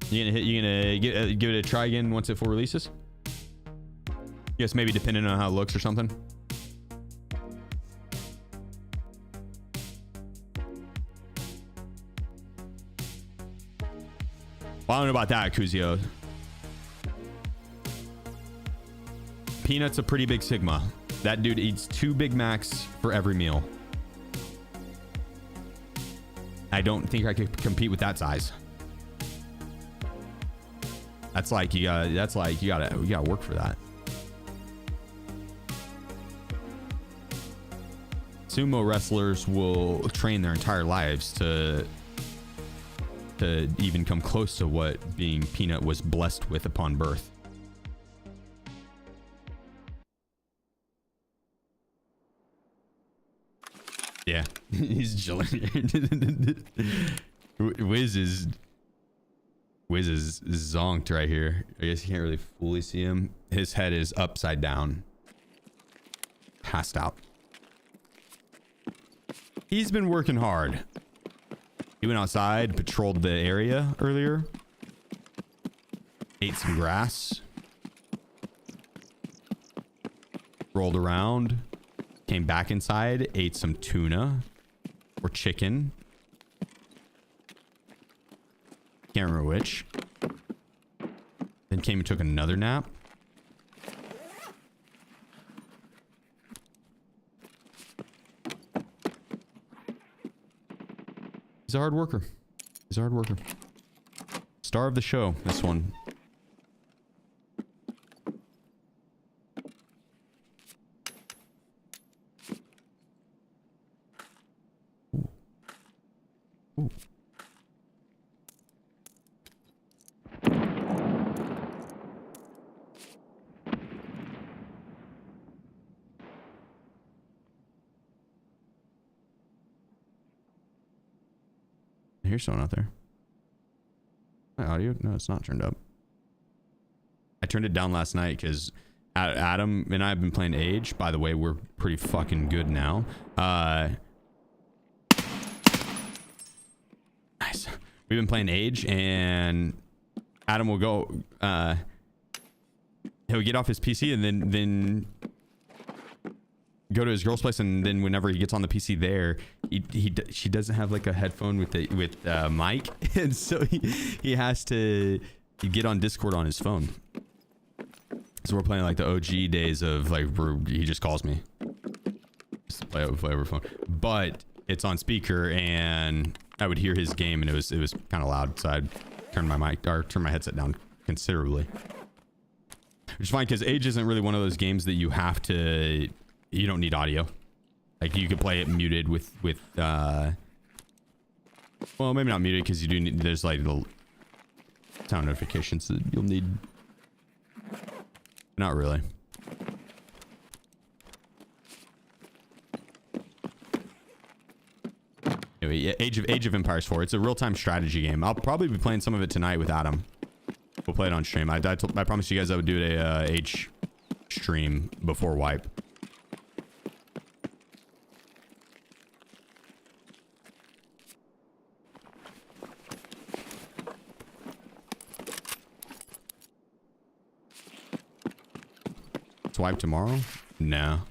You gonna give it a try again once it full releases? Yes, maybe depending on how it looks or something. Well, I don't know about that, Kuzio. Peanut's a pretty big Sigma. That dude eats 2 Big Macs for every meal. I don't think I could compete with that size. That's like you gotta work for that. sumo wrestlers will train their entire lives to even come close to what being Peanut was blessed with upon birth. Yeah, he's chilling. Wiz is zonked right here. I guess you can't really fully see him. His head is upside down, passed out. He's been working hard. He went outside, patrolled the area earlier, ate some grass, rolled around, came back inside, ate some tuna or chicken. Can't remember which. Then came and took another nap. He's a hard worker. He's a hard worker. Star of the show, this one. Ooh. Ooh. Here's someone out there. My audio? No, it's not turned up. I turned it down last night because Adam and I have been playing Age. By the way, we're pretty fucking good now. Nice. We've been playing Age, and Adam will go. He'll get off his PC and then go to his girl's place, and then whenever he gets on the PC there, she doesn't have like a headphone with mic, and so he has to get on Discord on his phone. So we're playing like the OG days of like where he just calls me, just play over phone, but it's on speaker, and I would hear his game, and it was kind of loud, so I'd turn my headset down considerably, which is fine because Age isn't really one of those games that you have to. You don't need audio. Like you could play it muted with well, maybe not muted because you do need, there's like little sound notifications that you'll need. Not really. Anyway, yeah, Age of Empires 4. It's a real-time strategy game. I'll probably be playing some of it tonight with Adam. We'll play it on stream. I promised you guys I would do a Age stream before wipe. Wipe tomorrow? No,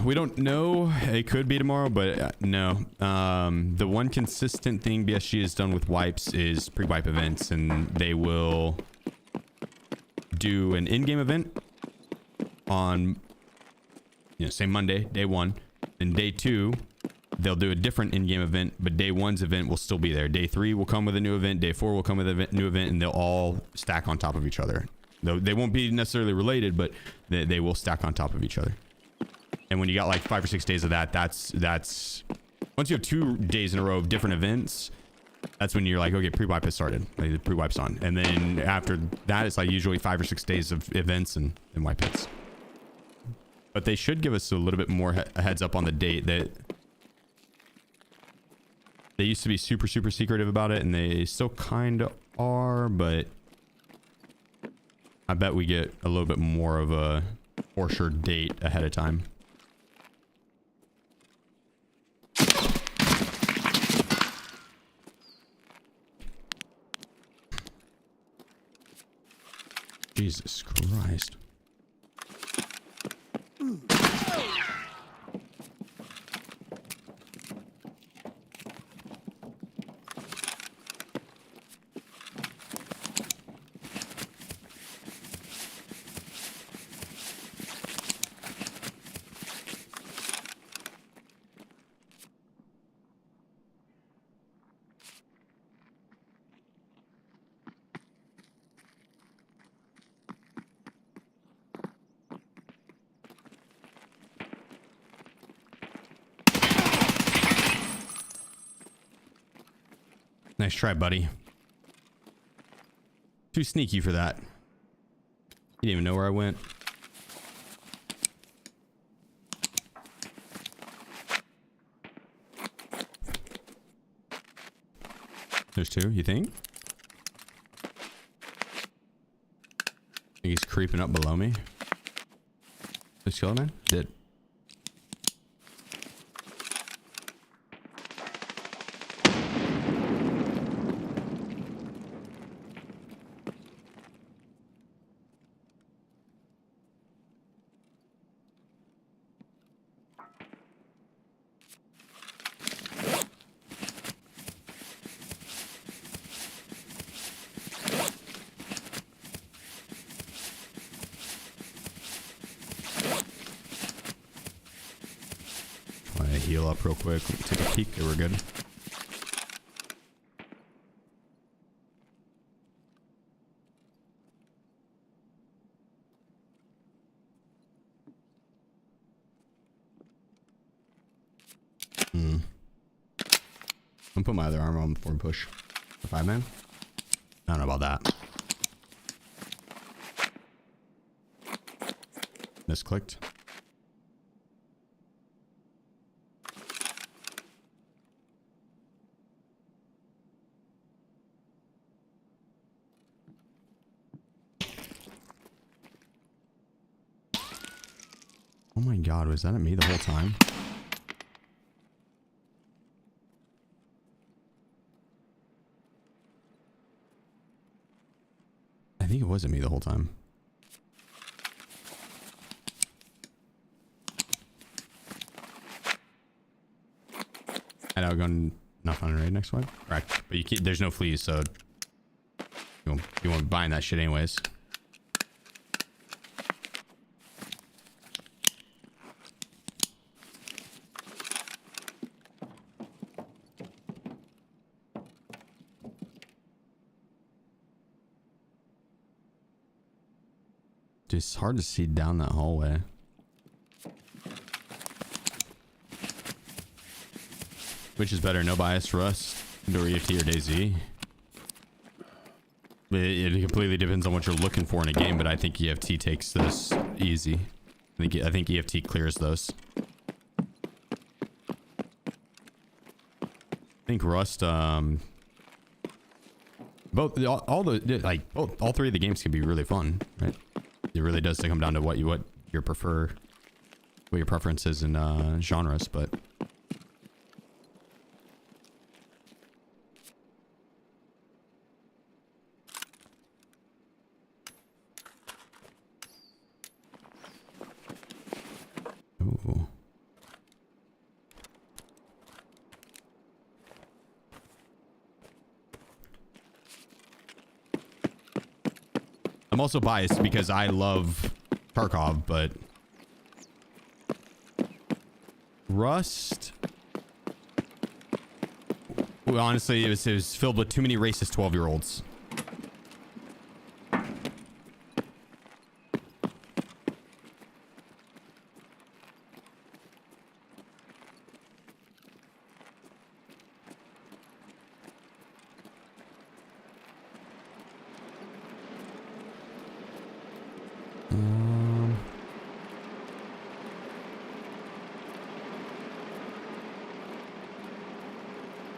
we don't know. It could be tomorrow, but no. The one consistent thing BSG has done with wipes is pre-wipe events, and they will do an in-game event on, say Monday, day 1, and day 2 they'll do a different in-game event, but day 1's event will still be there. Day 3 will come with a new event, day 4 will come with a new event, and they'll all stack on top of each other. They won't be necessarily related, but they will stack on top of each other. And when you got like 5 or 6 days of that's once you have 2 days in a row of different events, that's when you're like, okay, pre-wipe has started. Like the pre-wipe's on. And then after that, it's like usually 5 or 6 days of events and wipe hits. But they should give us a little bit more heads up on the date. That they used to be super secretive about it, and they still kind of are, but I bet we get a little bit more of a for sure date ahead of time. Jesus Christ. Nice try, buddy. Too sneaky for that. You didn't even know where I went. There's two, you think? He's creeping up below me. Let's kill him, man. Did. Heal up real quick. Take a peek. Okay, we're good. I'm gonna put my other armor on before we push. The 5-man? I don't know about that. Misclicked. Oh my god, was that at me the whole time? I think it was at me the whole time. And I'll go enough on raid next one. Correct. But you can't, there's no fleas, so you won't be buying that shit anyways. It's hard to see down that hallway. Which is better, no bias, Rust, or EFT, or DayZ? It completely depends on what you're looking for in a game, but I think EFT takes this easy. I think EFT clears those. I think Rust, all three of the games can be really fun, right? It really does come down to what your preferences and genres, but ooh. I'm also biased because I love Tarkov, but Rust, well, honestly, it was filled with too many racist 12-year-olds.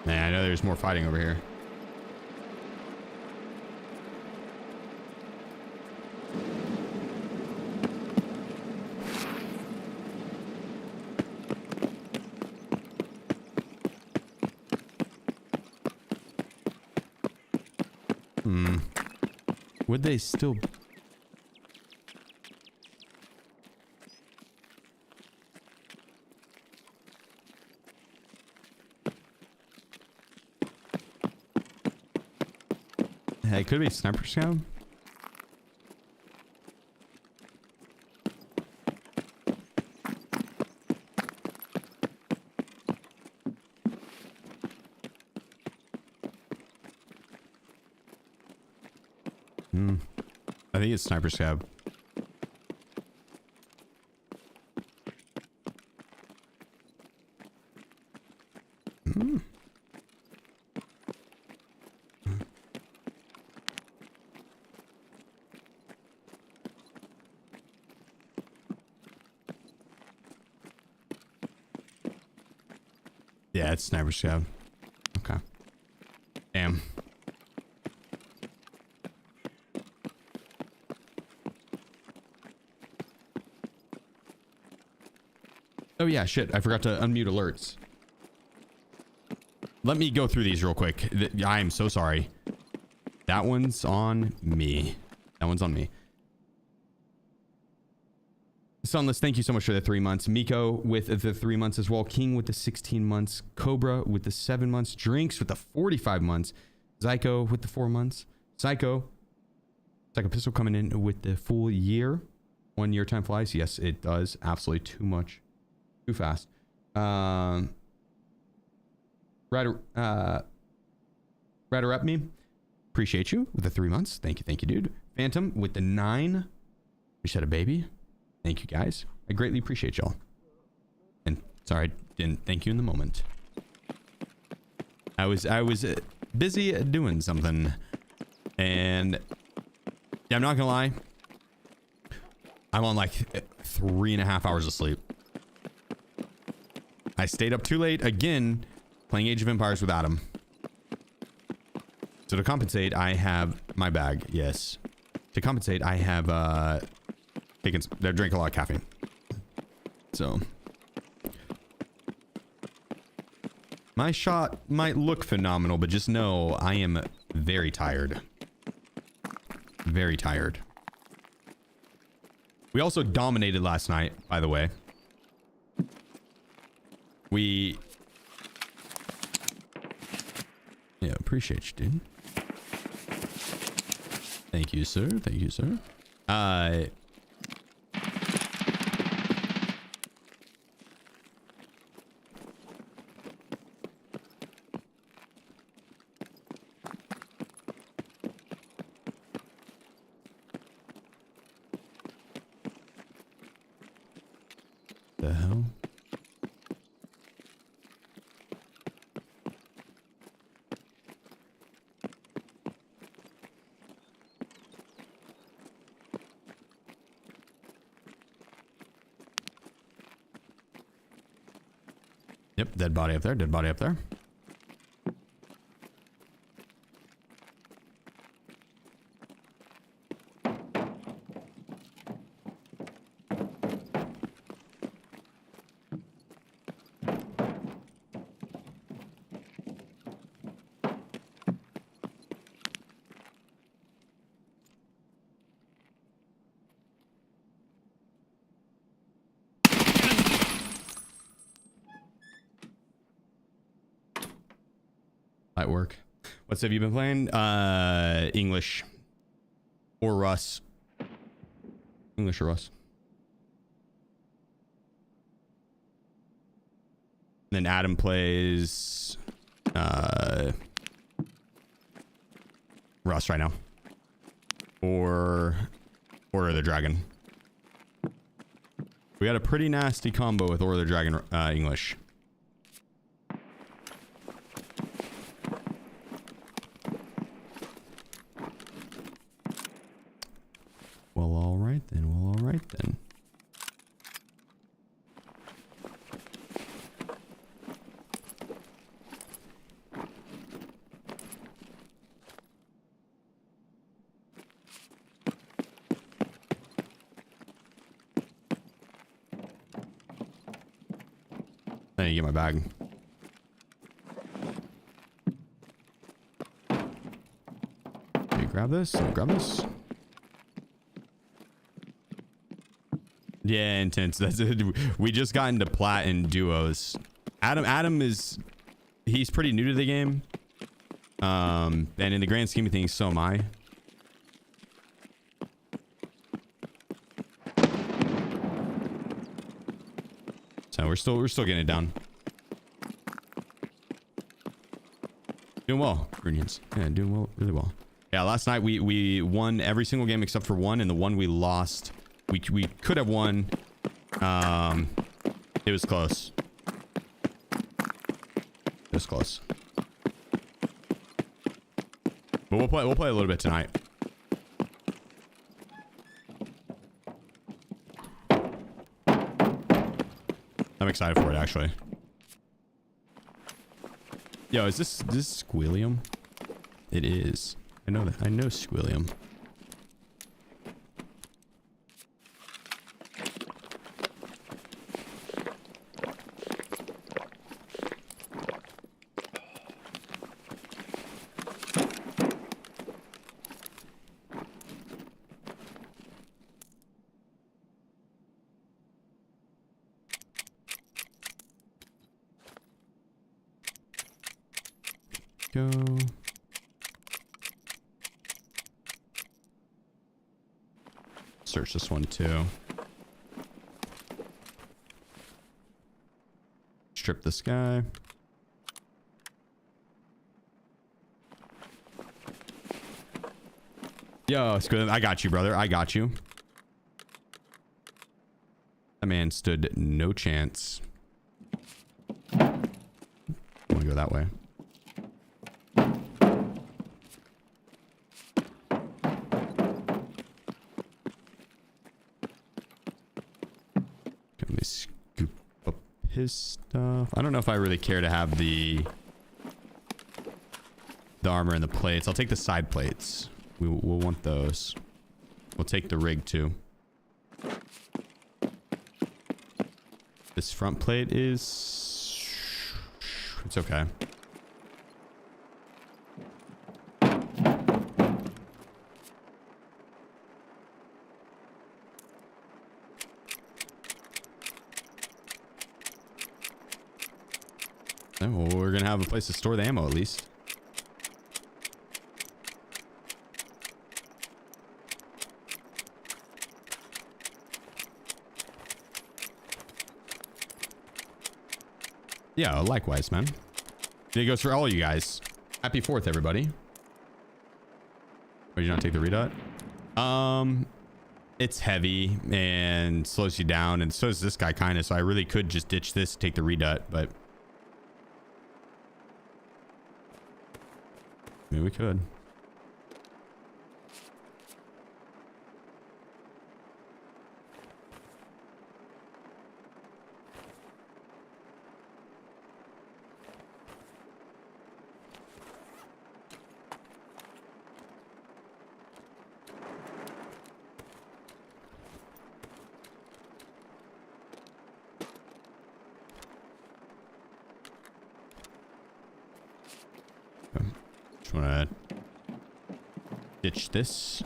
Man, I know there's more fighting over here. Would they still... Hey, it could be sniper scout. I think it's sniper scout. Yeah, it's sniper scout. Okay. Damn. Oh yeah, shit. I forgot to unmute alerts. Let me go through these real quick. I am so sorry. That one's on me. That one's on me. Sunless, thank you so much for the 3 months. Miko with the 3 months as well. King with the 16 months. Cobra with the 7 months. Drinks with the 45 months. Zyko with the 4 months. Psycho Pistol coming in with the full year. 1 year time flies. Yes, it does. Absolutely too much. Too fast. Rather up me. Appreciate you with the 3 months. Thank you, dude. Phantom with the 9. We said a baby. Thank you, guys. I greatly appreciate y'all. And sorry, I didn't thank you in the moment. I was busy doing something, and yeah, I'm not gonna lie. I'm on like 3.5 hours of sleep. I stayed up too late again, playing Age of Empires with Adam. So to compensate, I have my bag. Yes. To compensate, I have they drink a lot of caffeine. So my shot might look phenomenal, but just know I am very tired. Very tired. We also dominated last night, by the way. Yeah, appreciate you, dude. Thank you, sir. Thank you, sir. The hell? Yep, dead body up there, dead body up there. Light work. What's have you been playing? English or Russ. English or Russ. Then Adam plays Russ right now. Or Order of the Dragon. We got a pretty nasty combo with Order of the Dragon English. Well, all right then. Well, all right then. I need to get my bag. Okay, grab this. Grab this. Yeah, intense. That's it. We just got into plat and duos. Adam is, he's pretty new to the game. And in the grand scheme of things, so am I. So we're still getting it done. Doing well, Grunions. Yeah, doing well, really well. Yeah, last night we won every single game except for one, and the one we lost, we could have won. It was close. It was close. But we'll play a little bit tonight. I'm excited for it, actually. Yo, is this Squillium? It is. I know that. I know Squillium. Go. Search this one too. Strip this guy. Yo, Squid, I got you, brother. I got you. That man stood no chance. I'm gonna go that way. Let me scoop up his stuff. I don't know if I really care to have the armor and the plates. I'll take the side plates. We'll want those. We'll take the rig too. This front plate is... It's okay. Oh, well, we're gonna have a place to store the ammo at least. Yeah, likewise, man. It goes for all you guys. Happy 4th, everybody. Why did you not take the redot? It's heavy and slows you down, and so is this guy kind of, so I really could just ditch this, take the redot, but maybe we could. Just wanna ditch this.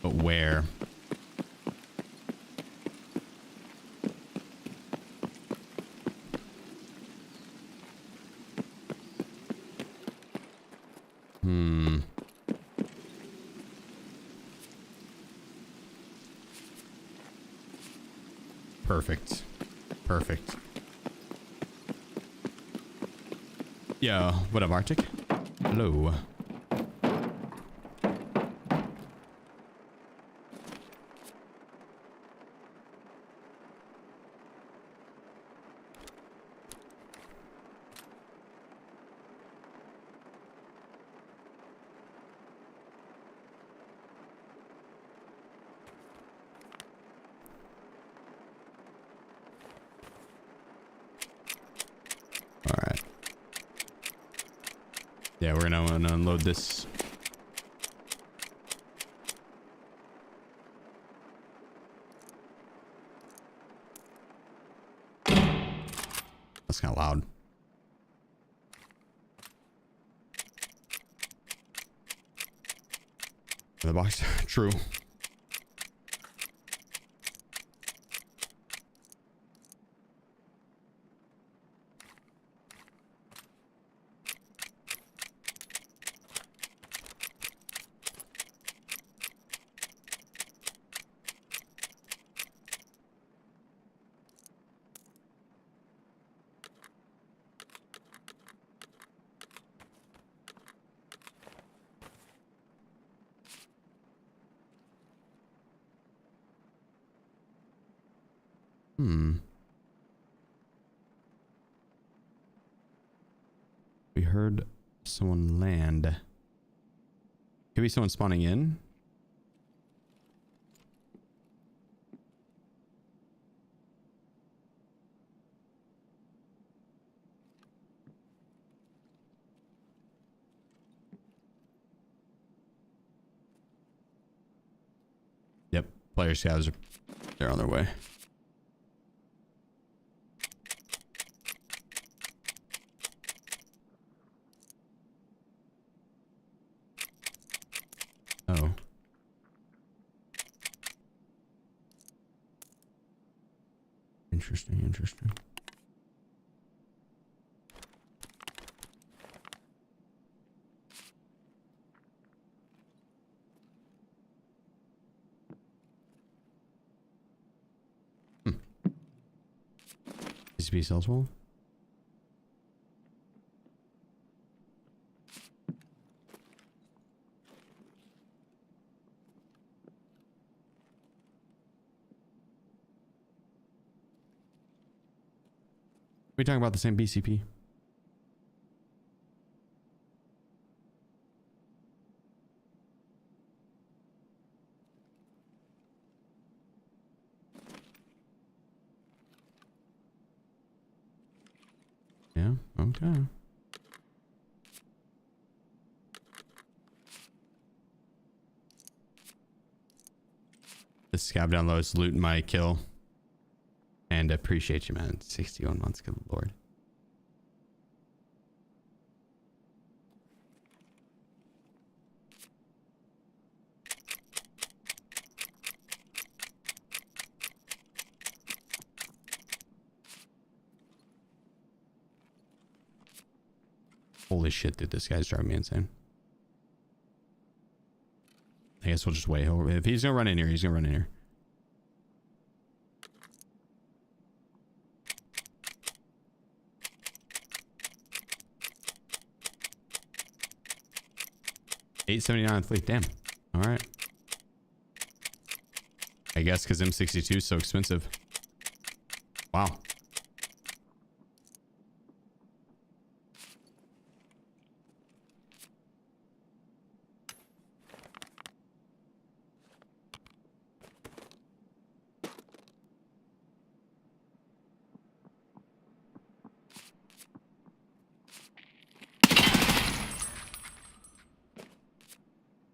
But where? Perfect. Perfect. Yo, what up, Arctic? Hello. Alright. Yeah, we're gonna unload this. That's kind of loud. The box. True. We heard someone land. Could be someone spawning in. Player scavs are they're on their way. Oh. Interesting, interesting. PCP sells well. We talking about the same BCP? Yeah, okay. This scav down low is looting my kill. And appreciate you, man. 61 months, good lord. Holy shit, dude, this guy's driving me insane. I guess we'll just wait. If he's gonna run in here, he's gonna run in here. $879 fleet, damn. All right. I guess because M62 is so expensive. Wow.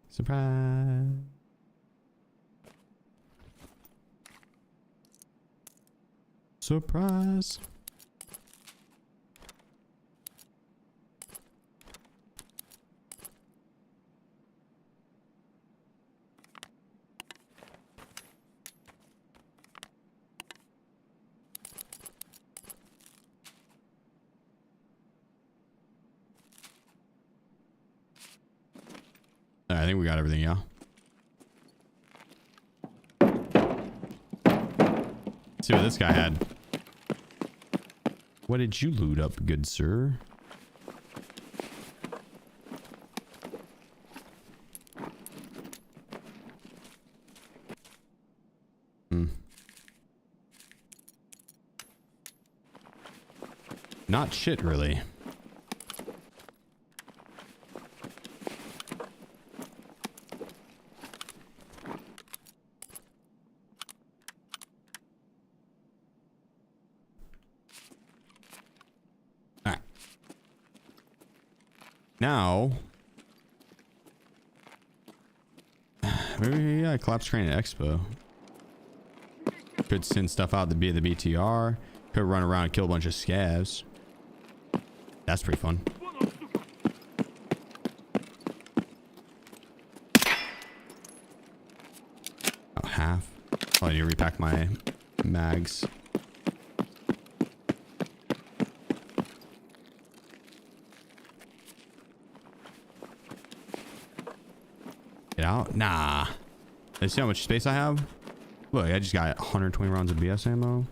Surprise. Surprise. I think we got everything, yeah. Let's see what this guy had. What did you loot up, good sir? Not shit, really. Now, maybe yeah, collapse crane at Expo. Could send stuff out to be the BTR. Could run around and kill a bunch of scavs. That's pretty fun. Oh, half. Oh, I need to repack my mags. Out? Nah. Let's see how much space I have. Look, I just got 120 rounds of BS ammo.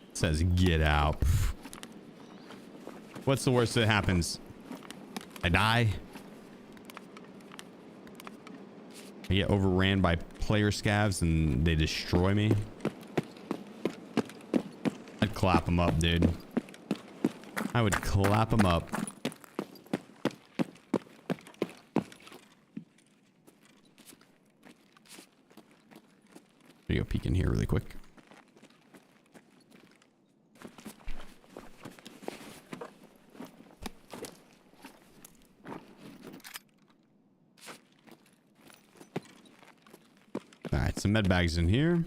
It says get out. What's the worst that happens? I die. I get overran by player scavs and they destroy me. I'd clap them up, dude. I would clap them up. Go peek in here really quick. right, some med bags in here.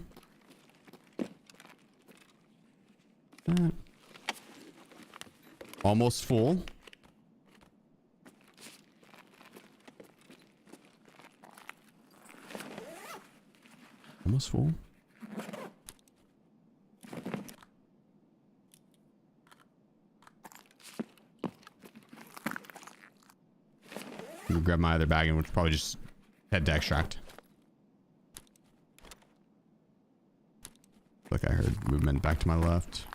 Almost full. Almost full. I'll grab my other bag and we'll probably just head to extract. Look, I heard movement back to my left.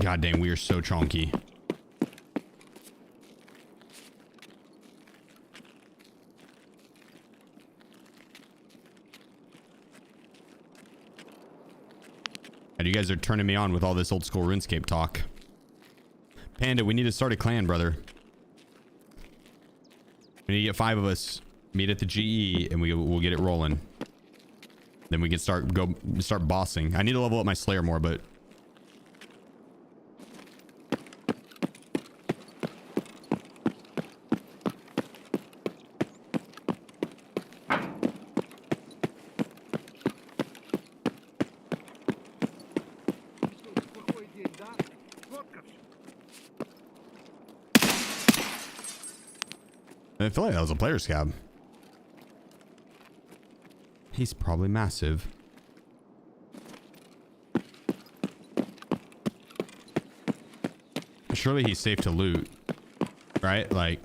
God dang, we are so chonky. And you guys are turning me on with all this old school RuneScape talk. Panda, we need to start a clan, brother. We need to get 5 of us, meet at the GE, and we'll get it rolling. Then we can start bossing. I need to level up my Slayer more, but I feel like that was a player scab. He's probably massive. Surely he's safe to loot, right? Like,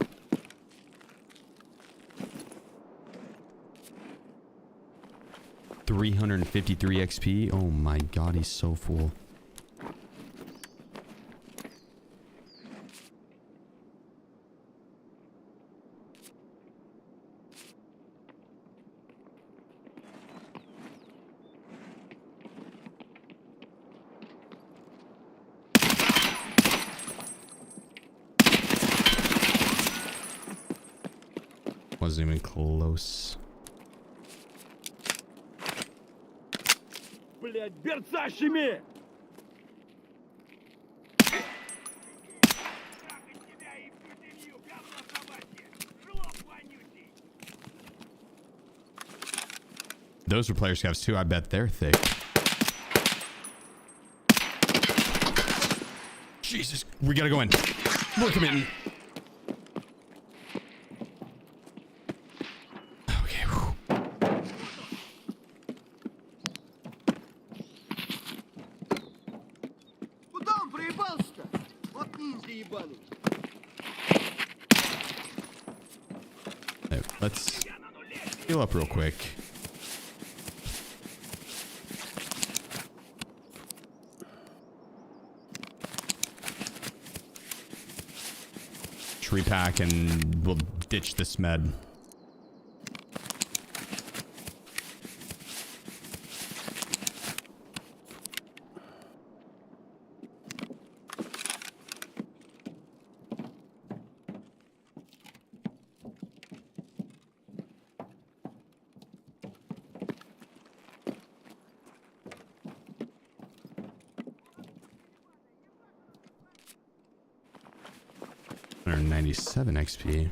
$353 XP. Oh my god, he's so full. Wasn't even close.
Блять, берца щеми!
Those were player scabs too. I bet they're thick. Jesus, we gotta go in. We're committing. Okay. Whew.
Куда он проебался-то? Вот ниндзя ебаный.
Hey, let's heal up real quick. Repack and we'll ditch this med. $197 XP.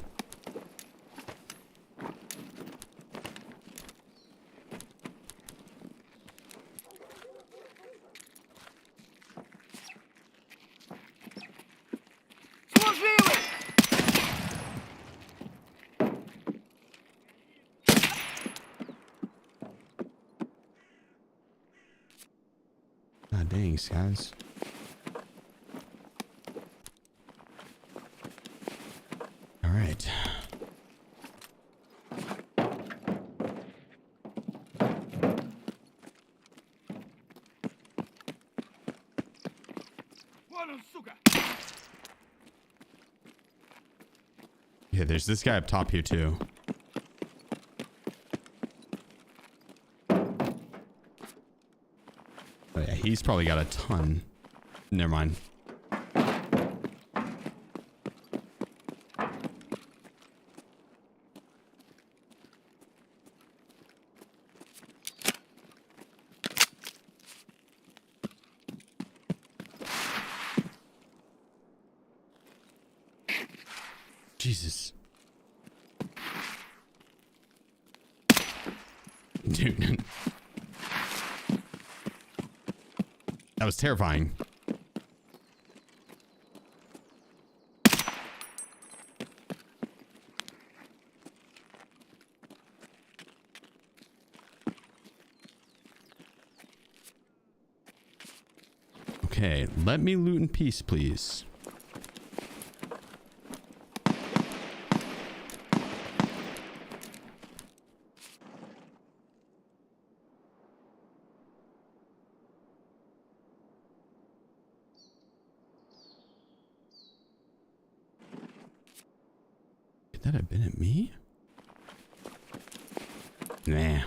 God dang, guys. All right. Yeah, there's this guy up top here too. Oh yeah, he's probably got a ton. Never mind. Jesus. Dude. That was terrifying. Okay, let me loot in peace, please. Could that have been at me? Nah.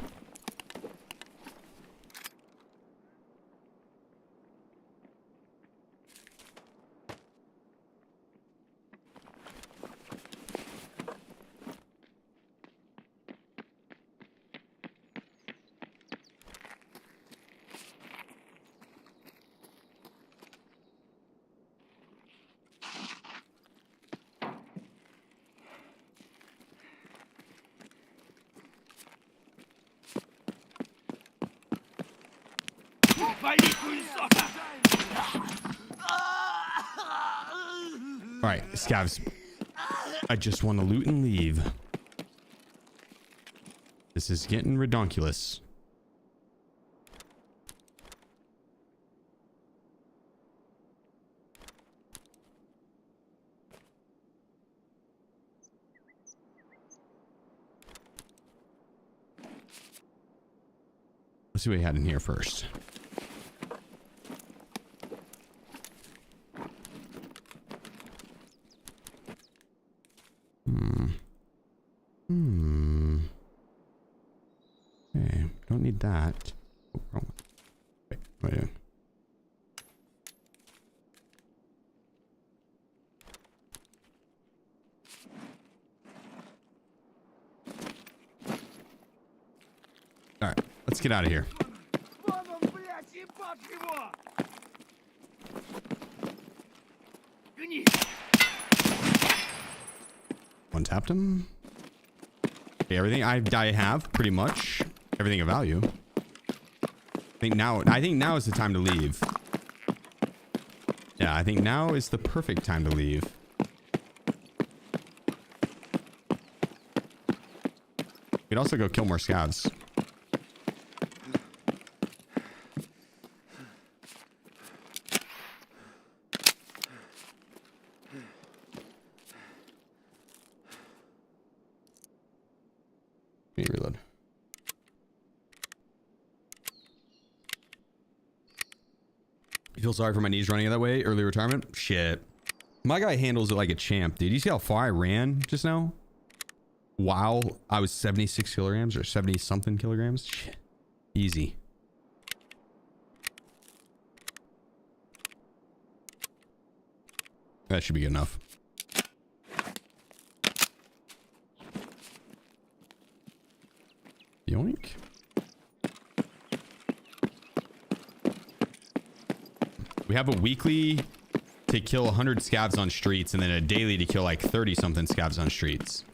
All right, scavs. I just want to loot and leave. This is getting redonkulous. Let's see what we had in here first. Okay, don't need that. Oh, wrong one. Wait, what am I doing? All right, let's get out of here. One tapped him. Okay, everything I have pretty much everything of value. I think now is the time to leave. Yeah, I think now is the perfect time to leave. We could also go kill more scavs. Let me reload. You feel sorry for my knees running that way? Early retirement? Shit. My guy handles it like a champ, dude. You see how far I ran just now? While I was 76 kilograms or 70 something kilograms? Shit. Easy. That should be good enough. Yoink. We have a weekly to kill 100 scavs on streets and then a daily to kill like 30 something scavs on streets.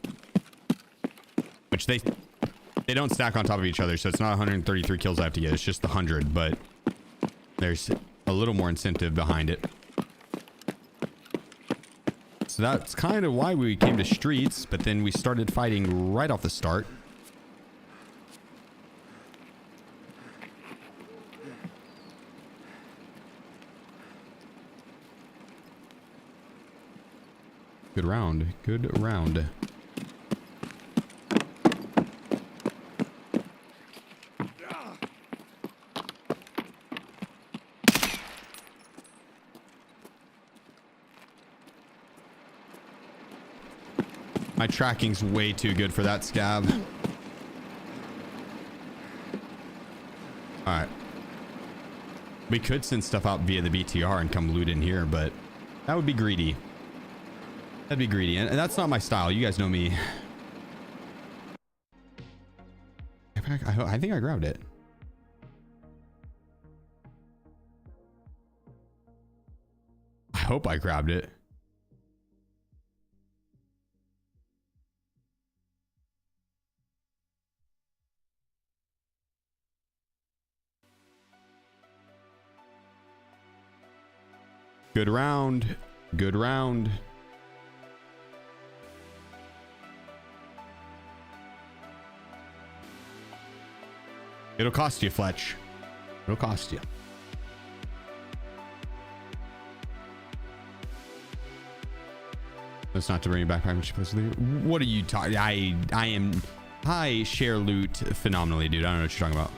Which they don't stack on top of each other, so it's not 133 kills I have to get. It's just the 100, but there's a little more incentive behind it. So that's kind of why we came to streets, but then we started fighting right off the start. Good round. Good round. My tracking's way too good for that scab. Alright. We could send stuff out via the BTR and come loot in here, but that would be greedy. That'd be greedy, and that's not my style. You guys know me. I think I grabbed it. I hope I grabbed it. Good round. Good round. It'll cost you, Fletch. It'll cost you. That's not to bring you back. What are you talking? I share loot phenomenally, dude. I don't know what you're talking about.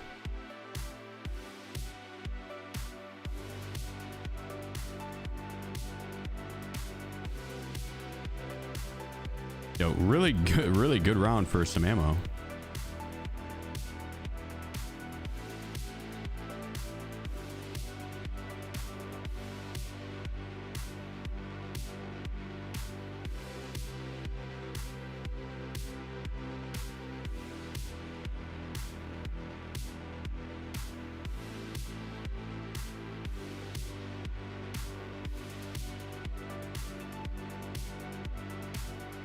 Yo, really good round for some ammo.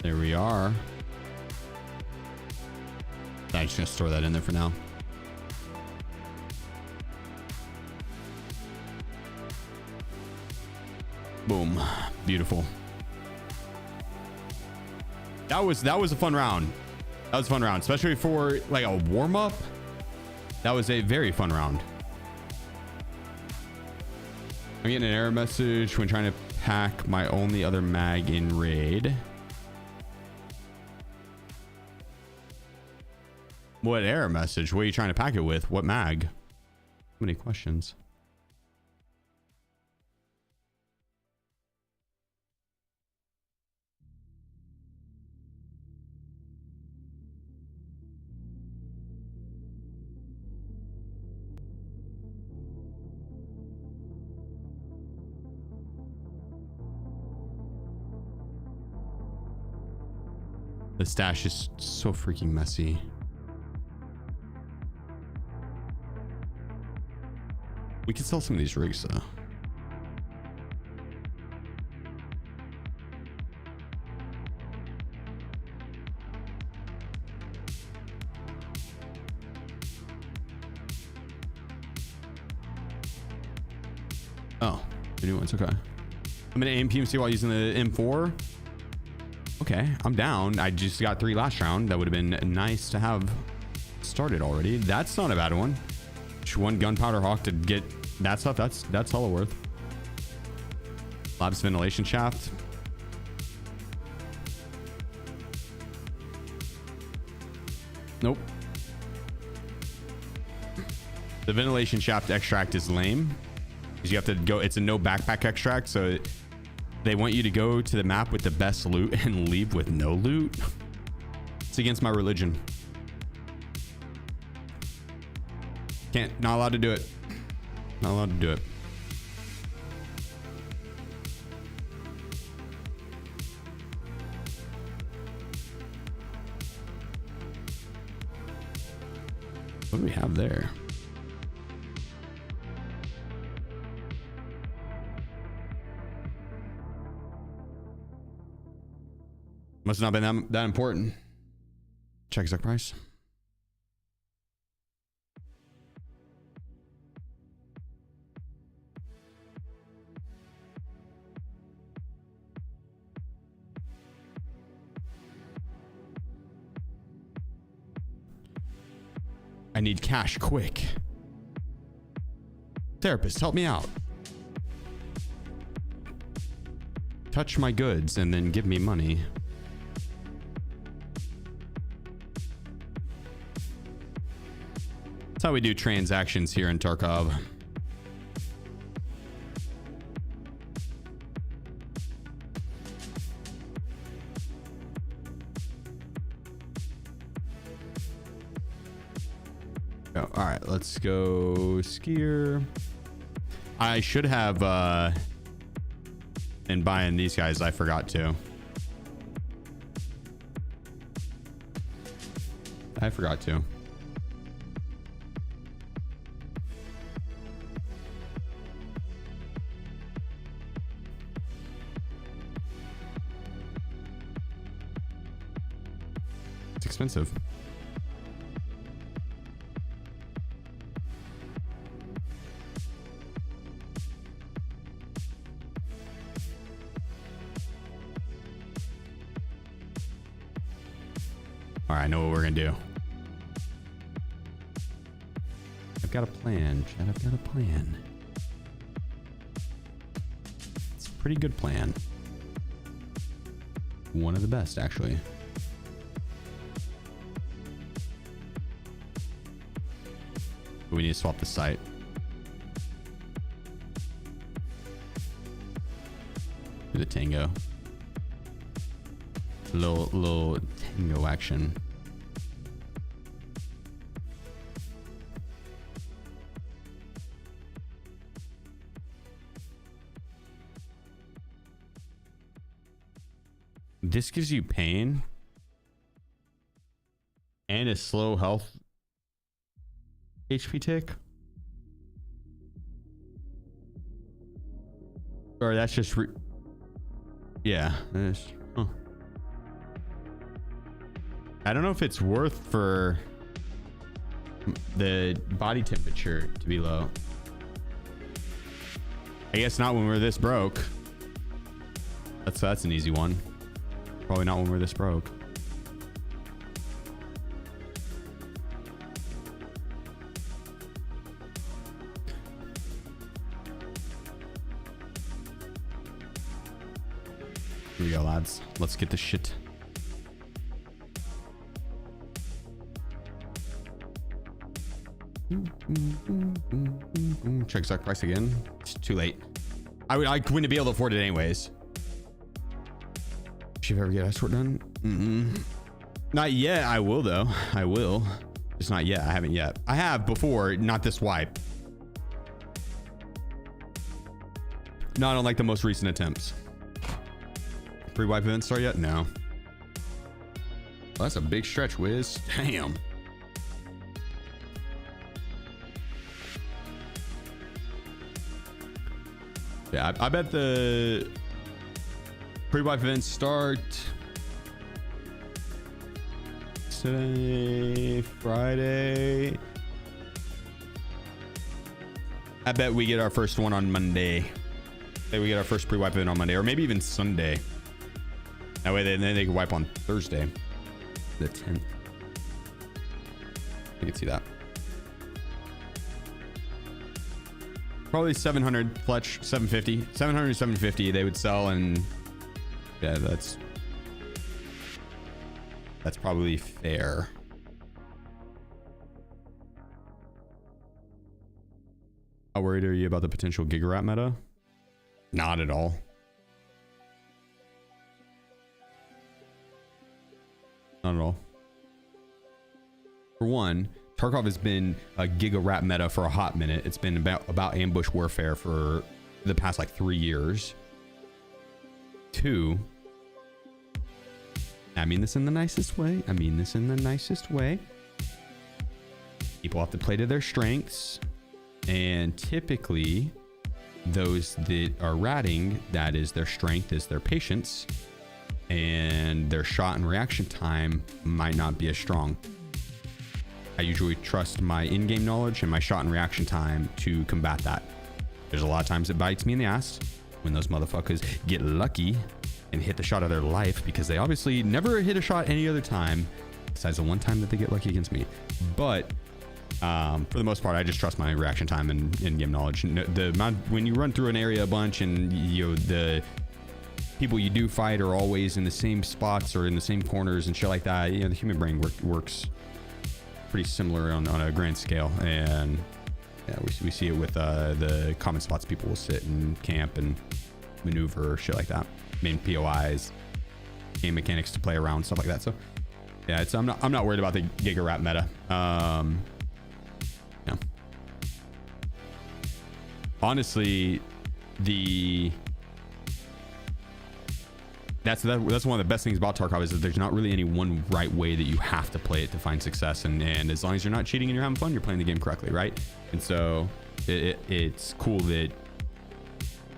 There we are. I'm just gonna store that in there for now. Boom. Beautiful. That was a fun round. That was a fun round, especially for like a warm-up. That was a very fun round. I'm getting an error message when trying to pack my only other mag in raid. What error message? What are you trying to pack it with? What mag? How many questions? The stash is so freaking messy. We could sell some of these rigs though. Oh, the new ones. Okay. I'm gonna aim PMC while using the M4. Okay, I'm down. I just got 3 last round. That would have been nice to have started already. That's not a bad one. Just 1 gunpowder hawk to get that stuff. That's hella worth. Labs ventilation shaft. Nope. The ventilation shaft extract is lame because you have to go. It's a no backpack extract, so they want you to go to the map with the best loot and leave with no loot. It's against my religion. Not allowed to do it. Not allowed to do it. What do we have there? Must not have been that important. Check Zuck price. I need cash quick. Therapist, help me out. Touch my goods and then give me money. That's how we do transactions here in Tarkov. Oh, all right, let's go skier. I should have been buying these guys. I forgot to. It's expensive. All right, I know what we're gonna do. I've got a plan, Chad. I've got a plan. It's a pretty good plan. One of the best, actually. But we need to swap the site. Do the tango. Little tango action. This gives you pain and a slow health HP tick. Or that's just yeah. Huh. I don't know if it's worth for the body temperature to be low. I guess not when we're this broke. That's an easy one. Probably not when we're this broke. Here we go, lads. Let's get this shit. Check stock price again. It's too late. I wouldn't be able to afford it anyways. Should you ever get escort done? Not yet. I will though. I will. Just not yet. I haven't yet. I have before, not this wipe. Not on like the most recent attempts. Pre-wipe event start yet? No. Well, that's a big stretch, Wiz. Damn. Yeah, I bet the pre-wipe events start today, Friday. I bet we get our first one on Monday. Say we get our first pre-wipe event on Monday, or maybe even Sunday. That way, then they can wipe on Thursday, the 10th. I can see that. Probably 700 Fletch, 750, 700 750 they would sell, and yeah, that's probably fair. How worried are you about the potential Gigarat meta? Not at all. Not at all. For one, Tarkov has been a Gigarat meta for a hot minute. It's been about ambush warfare for the past like 3 years. 2, I mean this in the nicest way. I mean this in the nicest way. People have to play to their strengths. And typically, those that are ratting, that is their strength, is their patience. And their shot and reaction time might not be as strong. I usually trust my in-game knowledge and my shot and reaction time to combat that. There's a lot of times it bites me in the ass when those motherfuckers get lucky and hit the shot of their life, because they obviously never hit a shot any other time besides the one time that they get lucky against me. But for the most part, I just trust my reaction time and in-game knowledge. The amount when you run through an area a bunch and the people you do fight are always in the same spots or in the same corners and shit like that, the human brain works pretty similar on a grand scale. And yeah, we see it with the common spots people will sit and camp and maneuver, shit like that. Main POIs, game mechanics to play around, stuff like that. So yeah, I'm not worried about the Gigarat meta. Yeah. Honestly, that's one of the best things about Tarkov, is that there's not really any one right way that you have to play it to find success, and as long as you're not cheating and you're having fun, you're playing the game correctly, right? And so it's cool that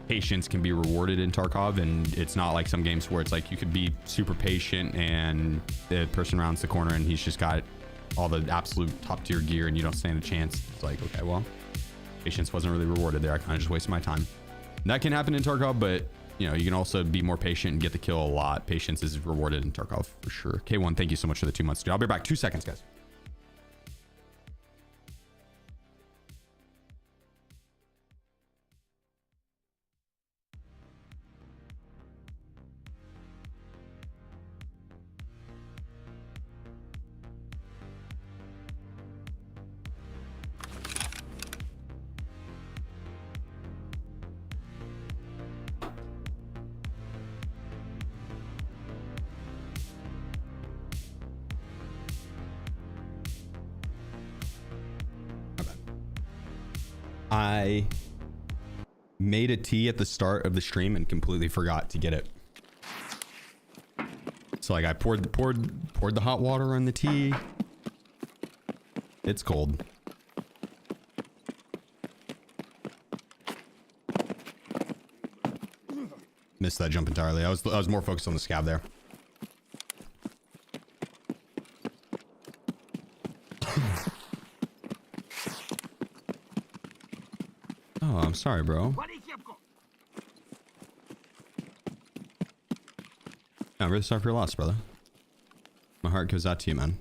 patience can be rewarded in Tarkov, and it's not like some games where it's like you could be super patient and the person rounds the corner and he's just got all the absolute top tier gear and you don't stand a chance. It's like, okay, well, patience wasn't really rewarded there. I kind of just wasted my time. And that can happen in Tarkov, but you know, you can also be more patient and get the kill a lot. Patience is rewarded in Tarkov for sure. K1, thank you so much for the 2 months, dude. I'll be back 2 seconds, guys. I made a tea at the start of the stream and completely forgot to get it. So like I poured the hot water on the tea. It's cold. Missed that jump entirely. I was more focused on the scab there. Oh, I'm sorry, bro. I'm really sorry for your loss, brother. My heart goes out to you, man.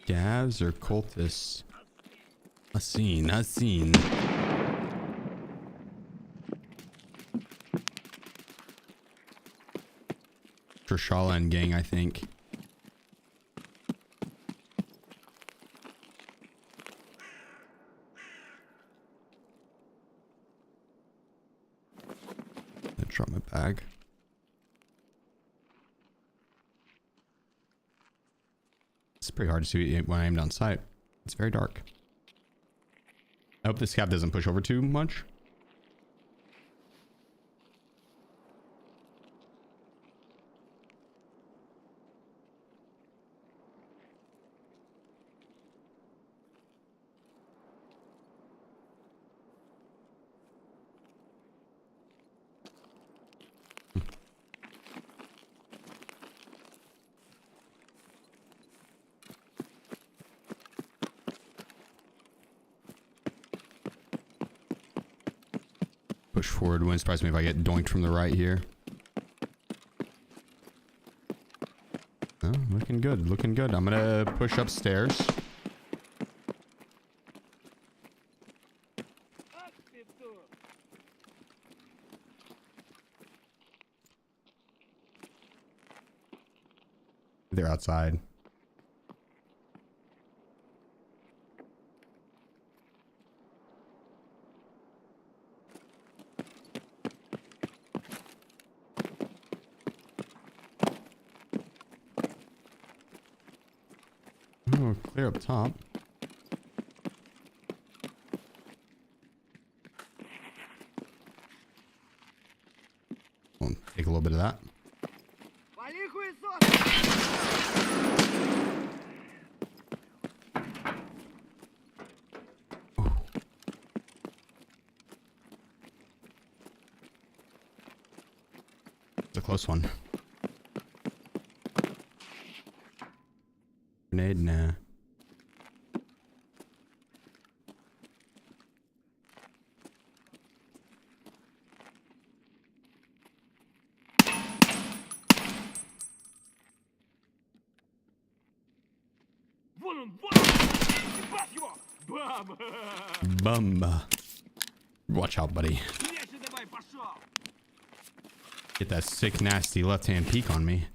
Scavs or cultists? I seen. Trishala and gang, I think. I drop my bag. It's pretty hard to see when I aimed on sight. It's very dark. I hope this scab doesn't push over too much. Push forward. Wouldn't surprise me if I get doinked from the right here. Oh, looking good. Looking good. I'm gonna push upstairs. They're outside. Oh, clear up top. I'll take a little bit of that. Oh. It's a close one. Grenade, nah. Bum. Watch out, buddy. Get that sick, nasty left-hand peek on me.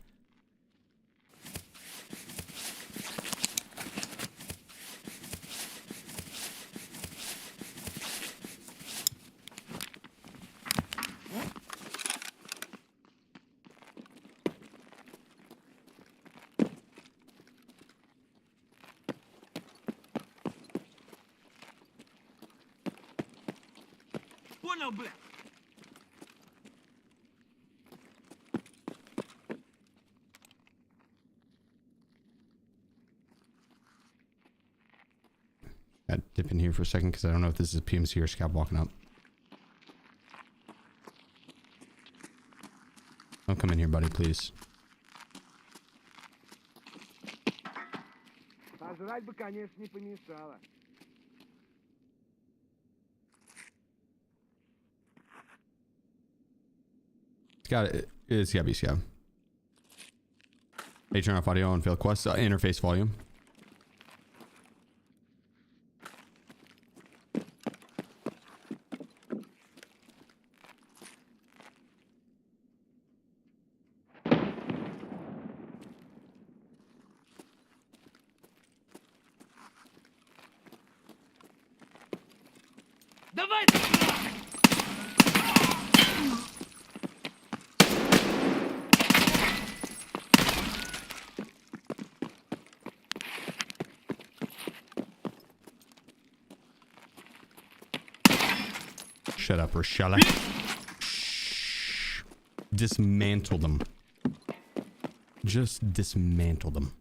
Gotta dip in here for a second because I don't know if this is PMC or Scout walking up. Don't come in here, buddy, please.
Пожрать бы, конечно, не помешало.
It's gotta be Scout. Hey, turn off audio and fail quest interface volume.
Давай!
Shut up, Rochella. Shh. Dismantle them. Just dismantle them.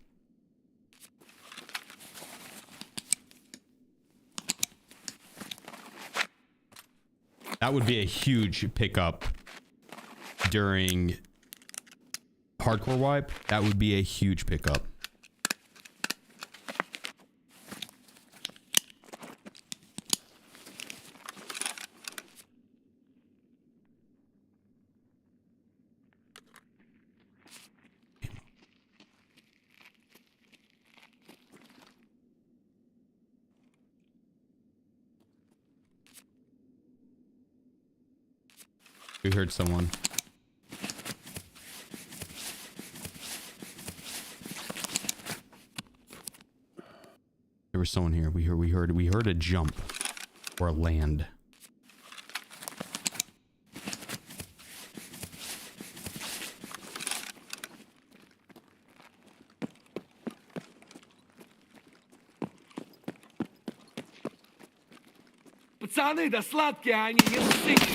That would be a huge pickup during hardcore wipe. That would be a huge pickup. We heard someone. There was someone here. We heard a jump or a land.
Пацаны, да сладкие они, не ссыки.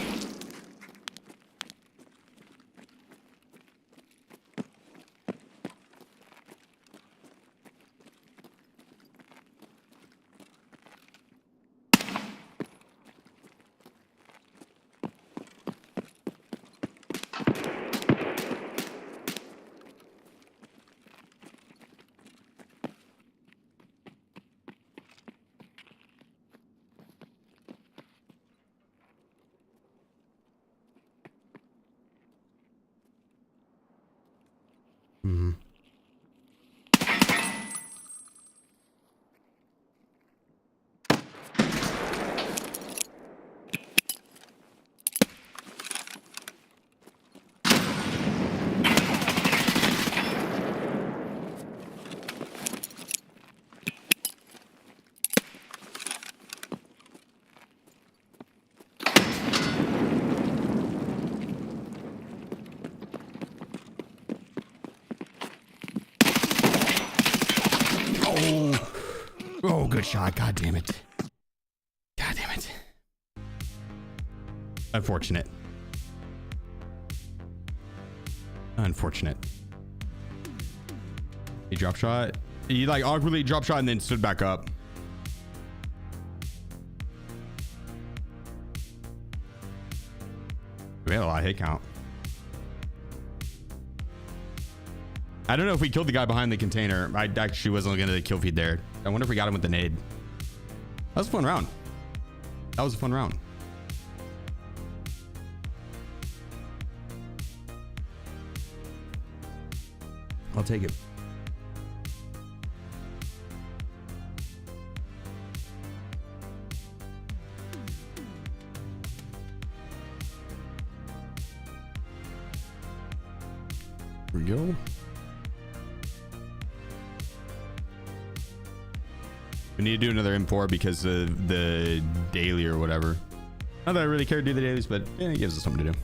Oh, good shot. God damn it. God damn it. Unfortunate. Unfortunate. He drop shot. He like awkwardly drop shot and then stood back up. We had a lot of hit count. I don't know if we killed the guy behind the container. I actually wasn't looking at the kill feed there. I wonder if we got him with the nade. That was a fun round. That was a fun round. I'll take it. Here we go. We need to do another M4 because of the daily or whatever. Not that I really care to do the dailies, but yeah, it gives us something to do.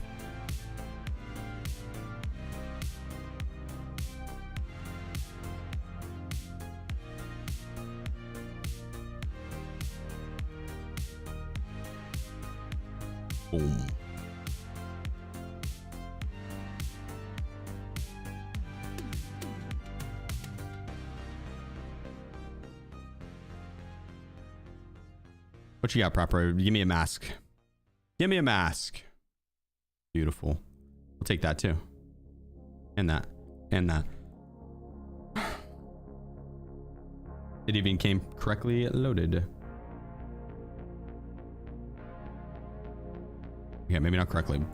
Boom. What you got, proper? Give me a mask. Give me a mask. Beautiful. I'll take that too. And that. And that. It even came correctly loaded. Okay, maybe not correctly.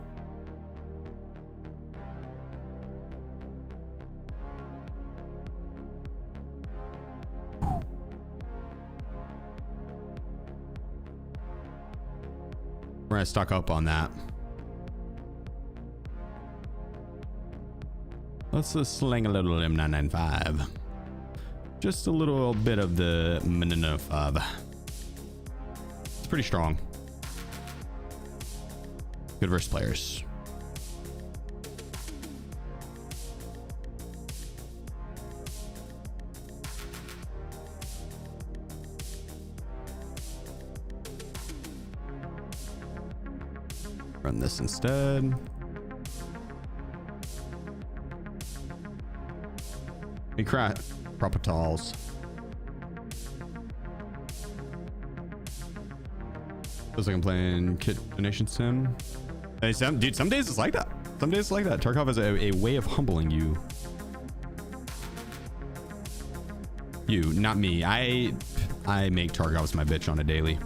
We're gonna stock up on that. Let's just sling a little M995. Just a little bit of the M995. It's pretty strong. Good versus players. Run this instead. We crack Propitals. Feels like I'm playing Kit Donation Sim. Hey, dude, some days it's like that. Some days it's like that. Tarkov is a way of humbling you. You, not me. I make Tarkovs my bitch on a daily.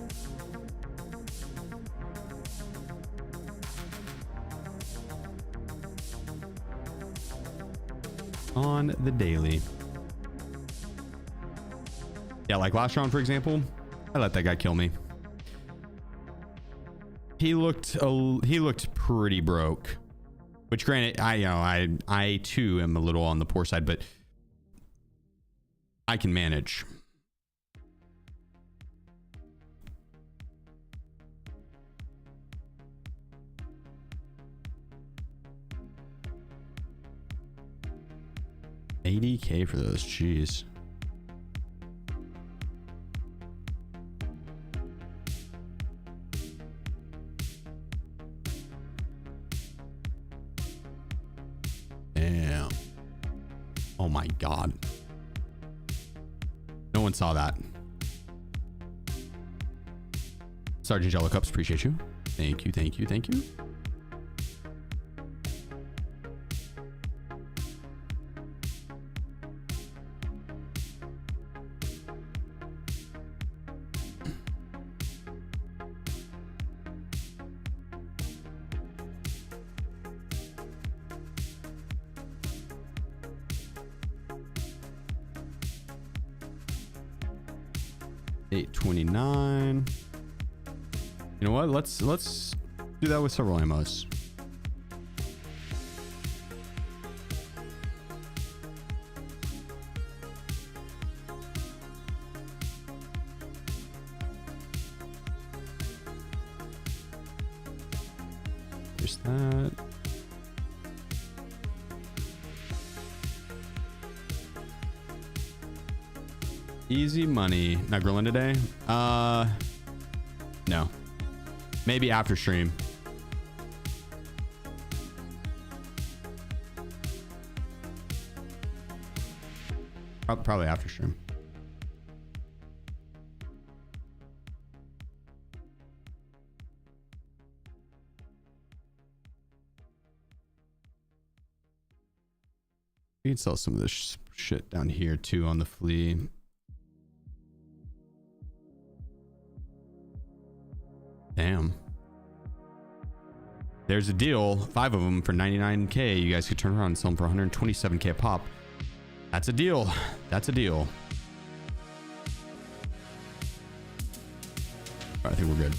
On the daily. Yeah, like last round, for example, I let that guy kill me. He looked pretty broke, which granted, I too am a little on the poor side, but I can manage. $80K for those, jeez. Damn. Oh my God. No one saw that. Sergeant Jello Cups, appreciate you. Thank you, thank you, thank you. $829. You know what? Let's do that with several ammos. There's that. Easy money. Not grilling today? No. Maybe after stream. Probably after stream. You can sell some of this shit down here too on the flea. Damn. There's a deal. 5 of them for 99K. You guys could turn around and sell them for 127K a pop. That's a deal. That's a deal. All right, I think we're good.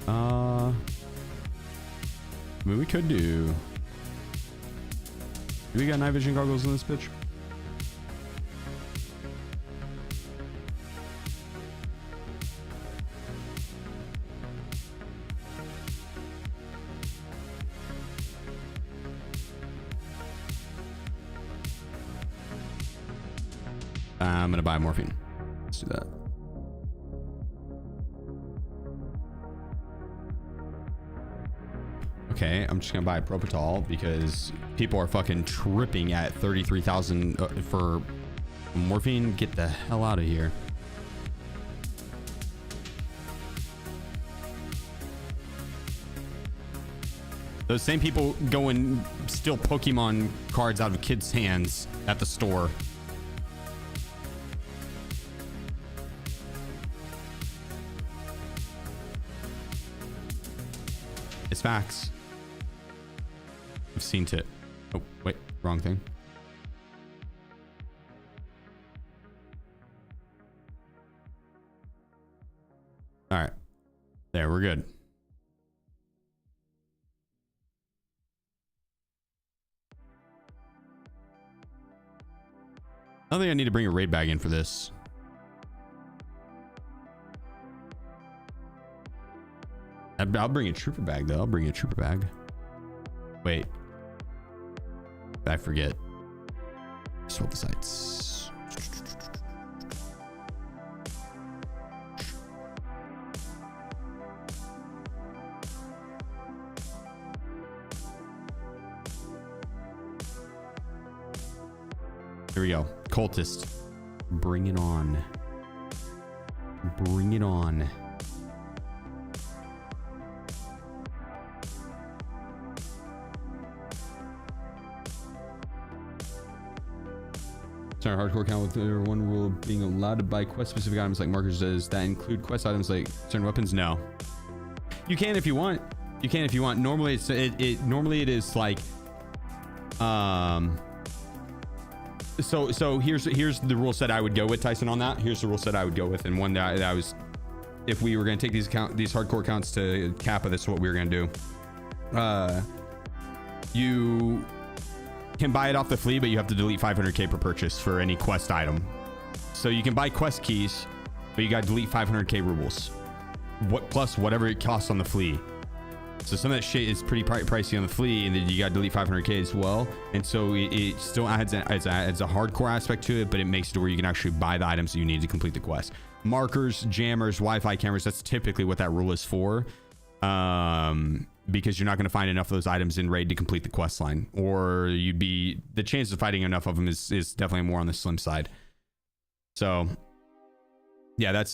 I mean, we could do we got night vision goggles in this bitch? I'm gonna buy morphine. Let's do that. okay, I'm just gonna buy a Propital because people are fucking tripping at 33,000 for morphine. Get the hell out of here. Those same people go and steal Pokemon cards out of kids' hands at the store. It's facts. I've seen it. Oh, wait, wrong thing. All right. There, we're good. I don't think I need to bring a raid bag in for this. I'll bring a trooper bag though. I'll bring a trooper bag. Wait. I forget. Swap the sights. Here we go. Cultist. Bring it on. Bring it on. Sorry, hardcore count with one rule of being allowed to buy quest specific items like markers. Does that include quest items like certain weapons? No. You can if you want. You can if you want. Normally normally it is like so here's the rule set I would go with, Tyson, on that. Here's the rule set I would go with, and one that I was, if we were going to take these hardcore counts to Kappa, this is what we were going to do. You can buy it off the flea, but you have to delete 500k per purchase for any quest item. So you can buy quest keys, but you got to delete 500k rubles, plus whatever it costs on the flea. So some of that shit is pretty pricey on the flea, and then you got to delete 500k as well. And so it still adds a hardcore aspect to it, but it makes it to where you can actually buy the items that you need to complete the quest. Markers, jammers, Wi-Fi cameras, that's typically what that rule is for. Because you're not going to find enough of those items in raid to complete the quest line, or the chance of finding enough of them is definitely more on the slim side. So yeah, that's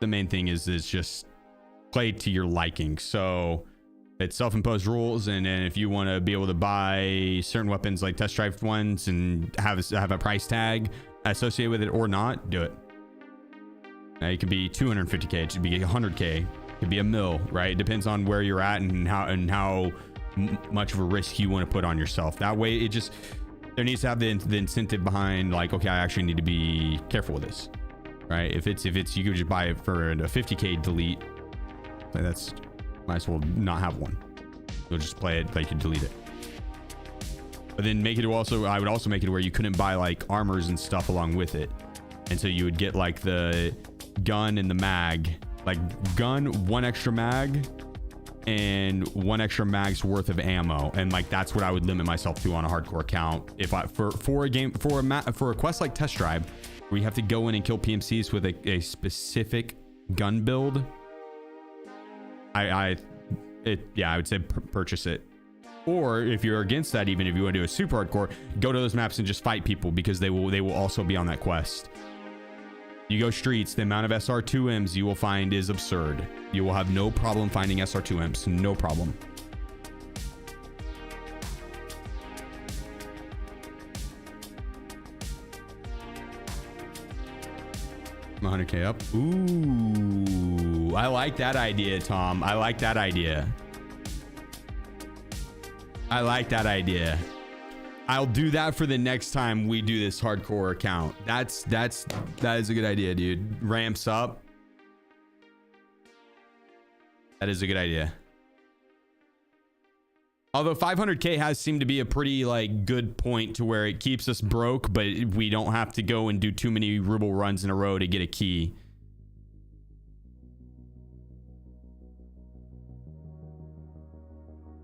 the main thing is just play to your liking. So it's self-imposed rules, and then if you want to be able to buy certain weapons like test drive ones and have a price tag associated with it or not, do it. Now, it could be 250k, it could be 100k, it could be a mil, right? It depends on where you're at and how much of a risk you want to put on yourself. That way, there needs to have the incentive behind, like, okay, I actually need to be careful with this, right? If it's you could just buy it for a 50k delete, like that's, might as well not have one. You'll just play it like you delete it. But then make it also, I would also make it where you couldn't buy like armors and stuff along with it, and so you would get like the gun and the mag, like gun, one extra mag and one extra mag's worth of ammo, and like that's what I would limit myself to on a hardcore account. If I for a quest like test drive, where you have to go in and kill PMCs with a specific gun build, I would say purchase it. Or if you're against that, even if you want to do a super hardcore, go to those maps and just fight people, because they will also be on that quest. You go streets, the amount of SR2Ms you will find is absurd. You will have no problem finding SR2Ms, no problem. I'm 100k up. Ooh, I like that idea, Tom. I like that idea. I like that idea. I'll do that for the next time we do this hardcore account. That is a good idea, dude. Ramps up. That is a good idea. Although 500k has seemed to be a pretty like good point to where it keeps us broke, but we don't have to go and do too many ruble runs in a row to get a key.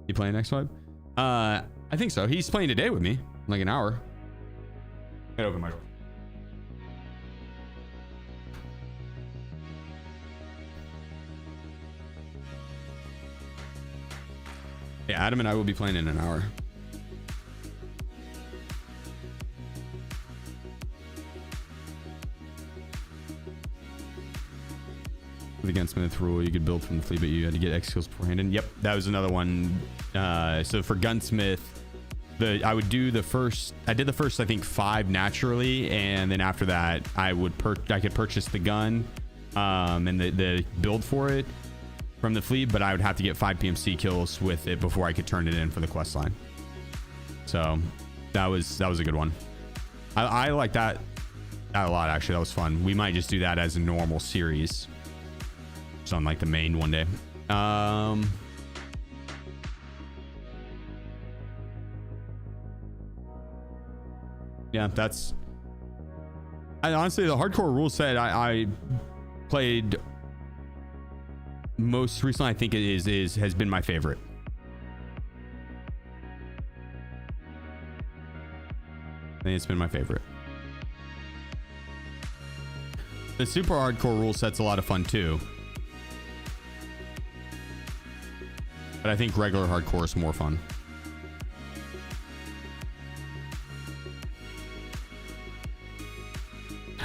You playing next vibe? I think so. He's playing today with me, like an hour. I'd open my door. Hey, Adam and I will be playing in an hour. The gunsmith rule, you could build from the fleet, but you had to get X skills beforehand. And yep, that was another one. So for gunsmith, I would do the first. I did the first, I think, 5 naturally, and then after that, I could purchase the gun, and the build for it from the fleet, but I would have to get 5 PMC kills with it before I could turn it in for the quest line. So that was a good one. I like that a lot, actually. That was fun. We might just do that as a normal series. So on like the main one day. Yeah, that's honestly the hardcore rule set I played most recently. I think it has been my favorite. I think it's been my favorite. The super hardcore rule set's a lot of fun too, but I think regular hardcore is more fun.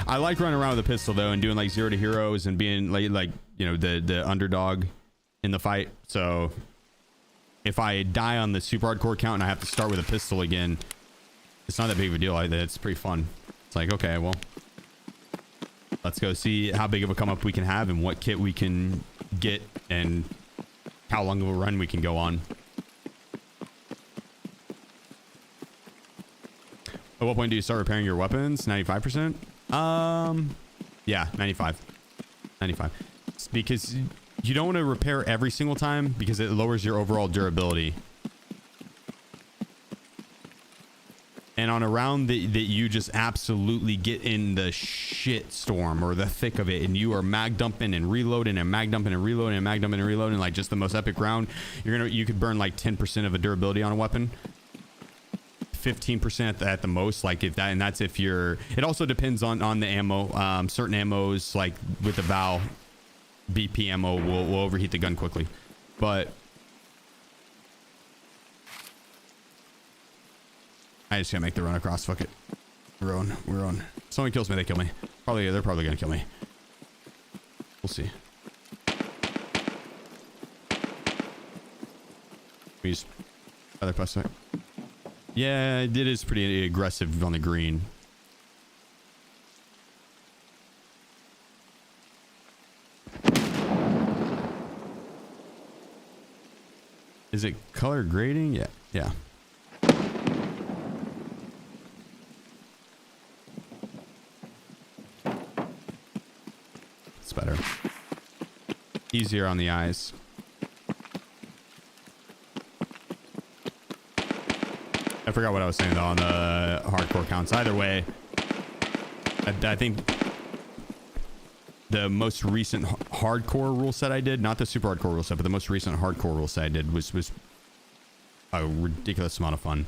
I like running around with a pistol though, and doing like 0 to heroes and being like you know, the underdog in the fight. So if I die on the super hardcore count and I have to start with a pistol again, it's not that big of a deal. It's pretty fun. It's like, okay, well, let's go see how big of a come up we can have and what kit we can get and how long of a run we can go on. At what point do you start repairing your weapons? 95%? Yeah, 95. It's because you don't want to repair every single time because it lowers your overall durability. And on a round that you just absolutely get in the shit storm or the thick of it, and you are mag dumping and reloading and mag dumping and reloading and mag dumping and reloading, like just the most epic round, you could burn like 10% of a durability on a weapon. 15% at the most, like if that, and that's if you're, it also depends on the ammo. Certain ammos, like with the Val BP ammo, will overheat the gun quickly, but I just gotta make the run across. Fuck it. We're on. If someone kills me, they kill me. They're probably gonna kill me. We'll see. We just other plus. Yeah, it is pretty aggressive on the green. Is it color grading? Yeah. It's better. Easier on the eyes. I forgot what I was saying though on the hardcore counts. Either way, I think the most recent hardcore rule set I did, not the super hardcore rule set, but the most recent hardcore rule set I did was a ridiculous amount of fun.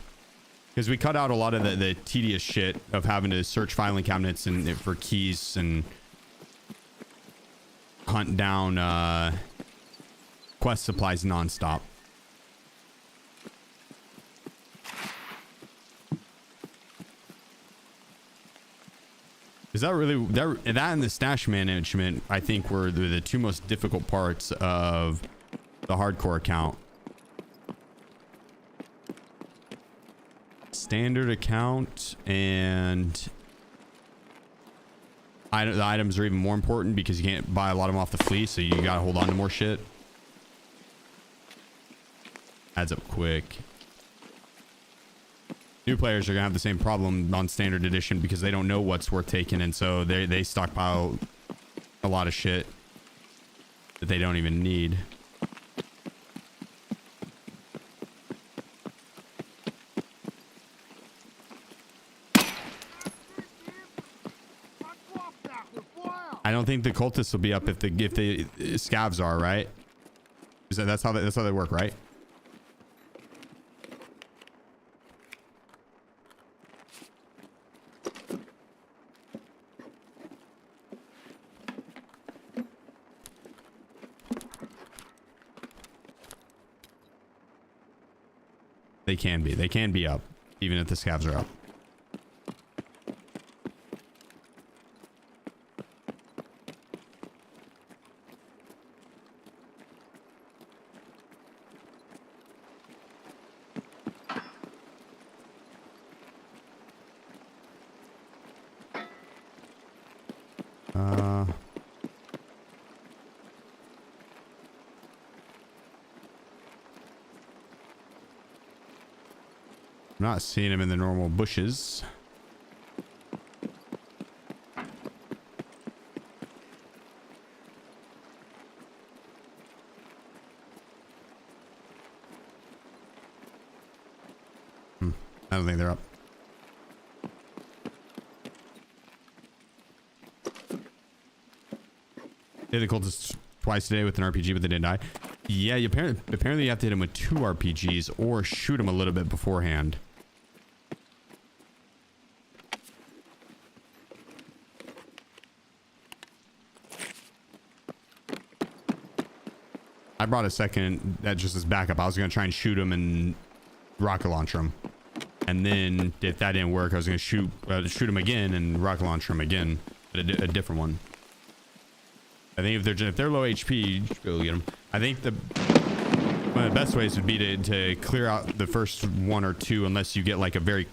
Because we cut out a lot of the tedious shit of having to search filing cabinets and for keys and hunt down quest supplies nonstop. Is that really that and the stash management, I think, were the two most difficult parts of the hardcore account. Standard account and the items are even more important because you can't buy a lot of them off the fleet, so you gotta hold on to more shit. Adds up quick. New players are gonna have the same problem on standard edition because they don't know what's worth taking, and so they stockpile a lot of shit that they don't even need. I don't think the cultists will be up if the scavs are, right? That's how they work, right? They can be up, even if the scavs are up. I'm not seeing him in the normal bushes. I don't think they're up. Hit the cultists twice today with an RPG, but they didn't die. Yeah, you apparently you have to hit him with 2 RPGs or shoot him a little bit beforehand. I brought a second that just as backup. I was going to try and shoot him and rocket launch him. And then if that didn't work, I was going to shoot him again and rocket launch him again. But a different one. I think if they're low HP, you should be able to get them. I think one of the best ways would be to clear out the first 1 or 2 unless you get like a very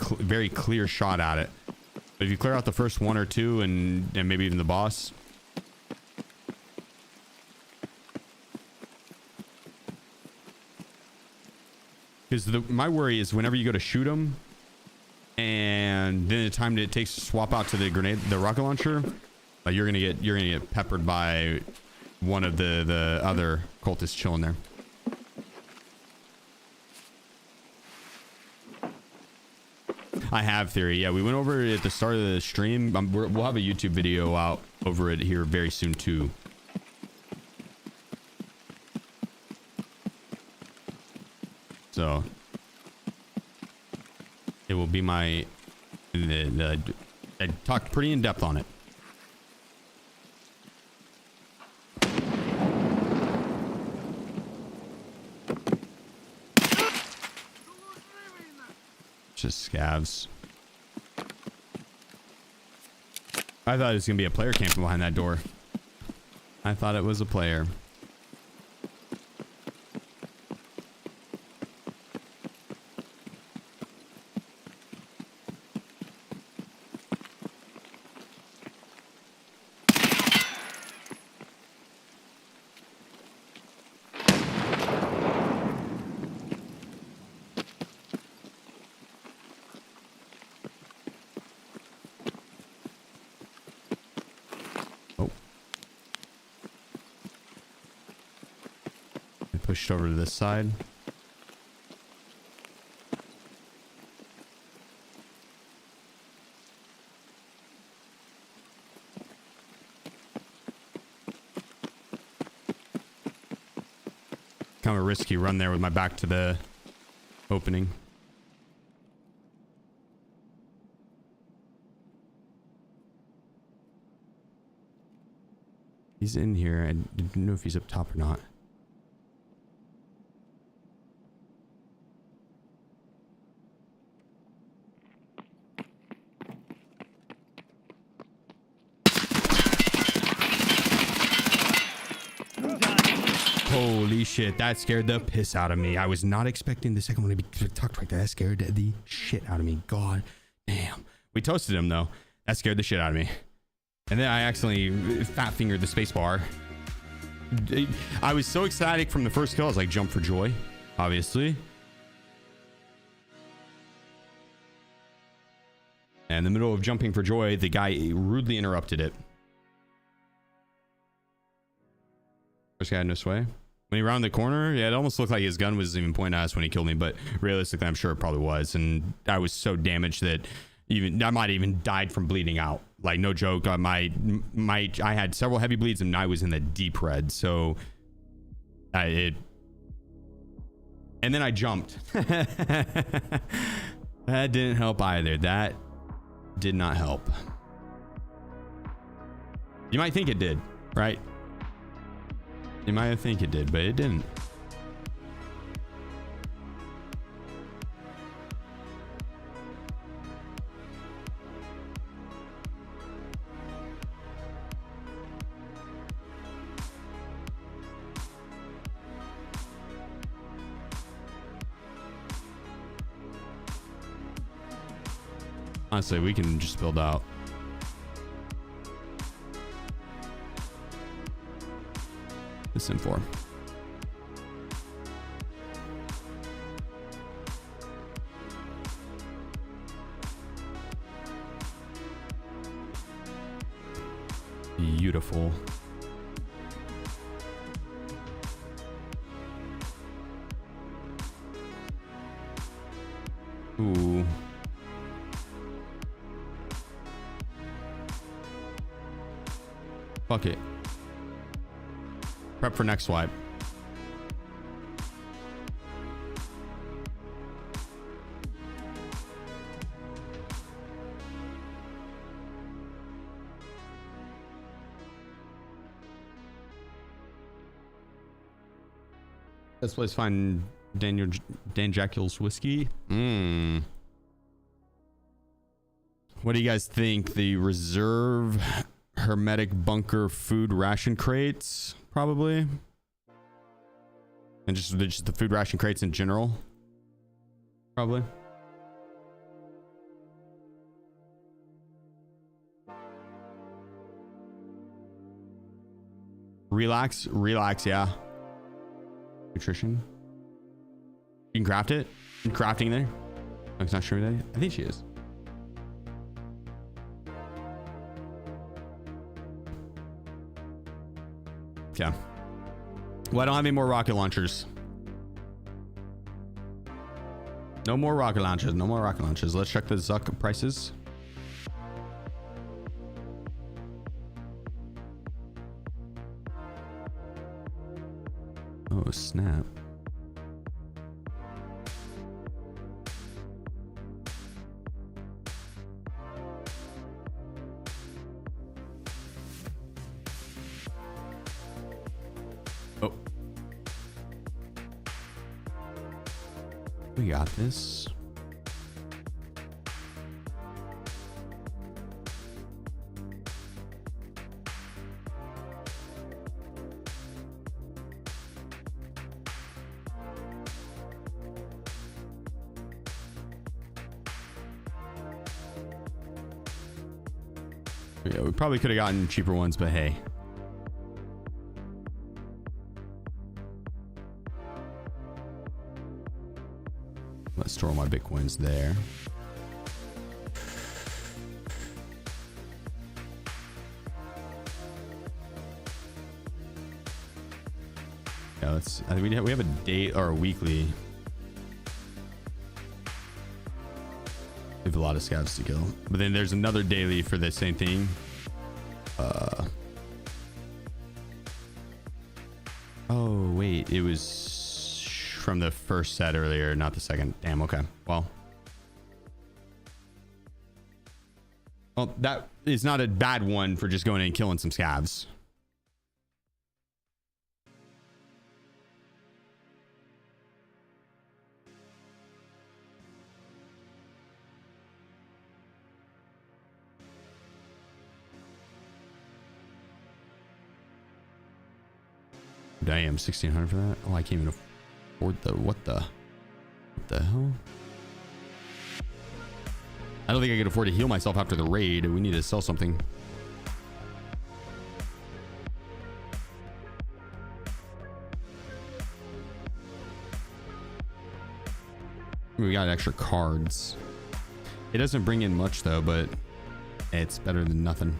clear shot at it. But if you clear out the first 1 or 2 and maybe even the boss. Because my worry is whenever you go to shoot them, and then the time that it takes to swap out to the rocket launcher, like you're gonna get peppered by one of the other cultists chilling there. I have theory. Yeah, we went over it at the start of the stream. We'll have a YouTube video out over it here very soon too. So it will be I talked pretty in depth on it. Just scavs. I thought it was gonna be a player camping behind that door. I thought it was a player. Pushed over to this side. Kind of a risky run there with my back to the opening. He's in here. I didn't know if he's up top or not. Holy shit, that scared the piss out of me. I was not expecting the second one to be tucked right there. That scared the shit out of me. God damn. We toasted him though. That scared the shit out of me. And then I accidentally fat fingered the space bar. I was so ecstatic from the first kill. I was like, jump for joy, obviously. And in the middle of jumping for joy, the guy rudely interrupted it. First guy had no sway. When he rounded the corner, yeah, it almost looked like his gun was even pointing at us when he killed me, but realistically, I'm sure it probably was. And I was so damaged that I might have even died from bleeding out. Like, no joke. I had several heavy bleeds and I was in the deep red. So and then I jumped. That didn't help either. That did not help. You might think it did, right? You might think it did, but it didn't. Honestly, we can just build out. This in 4. Beautiful. Ooh. Fuck it. Prep for next swipe. This place find Dan Jekyll's whiskey. What do you guys think? The reserve hermetic bunker food ration crates, probably, and just the food ration crates in general, probably. Relax, yeah. Nutrition. You can craft it. Crafting there. I'm not sure that. I think she is. Yeah. Well, I don't have any more rocket launchers. No more rocket launchers. No more rocket launchers. Let's check the Zuck prices. Oh, snap. Oh. We got this. Yeah, we probably could have gotten cheaper ones, but hey. Let's store my Bitcoins there. Yeah, let's. I think we have a date or a weekly. We have a lot of scavs to kill, but then there's another daily for the same thing. Oh wait, it was from the first set earlier, not the second. Damn. Okay. Well, that is not a bad one for just going in and killing some scavs. Damn, 1,600 for that. Oh, I can't even afford the what the hell? I don't think I can afford to heal myself after the raid. We need to sell something. We got extra cards. It doesn't bring in much though, but it's better than nothing.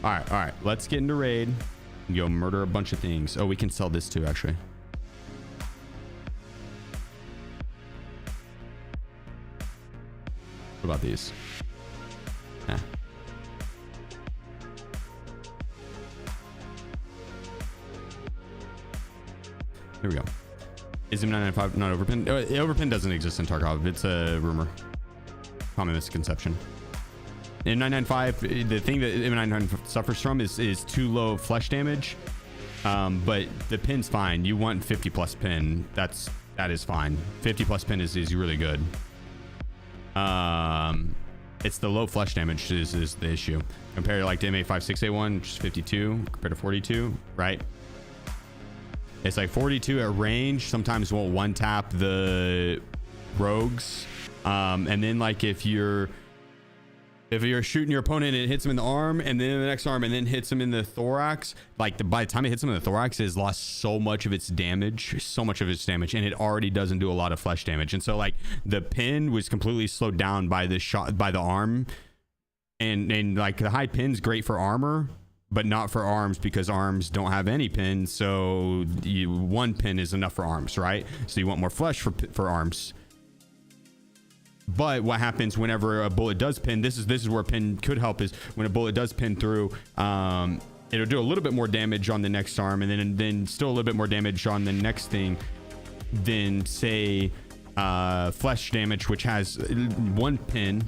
All right. Let's get into raid and go murder a bunch of things. Oh, we can sell this too, actually. What about these? Here we go. Is M995 not overpin? Overpin doesn't exist in Tarkov. It's a rumor. Common misconception. In 995, the thing that M995 suffers from is too low flesh damage, but the pin's fine. You want 50 plus pin. That is fine. 50 plus pin is really good. It's the low flesh damage is the issue. Compared to like the MA56A1, which is 52 compared to 42, right? It's like 42 at range. Sometimes won't one tap the rogues. And then like if you're shooting your opponent and it hits him in the arm and then in the next arm and then hits him in the thorax, like by the time it hits him in the thorax, it has lost so much of its damage, and it already doesn't do a lot of flesh damage. And so like the pin was completely slowed down by the shot, by the arm, and like the high pin's great for armor, but not for arms because arms don't have any pin. So one pin is enough for arms, right? So you want more flesh for arms. But what happens whenever a bullet does pin, this is where pin could help, is when a bullet does pin through, it'll do a little bit more damage on the next arm, and then still a little bit more damage on the next thing than say flesh damage, which has one pin,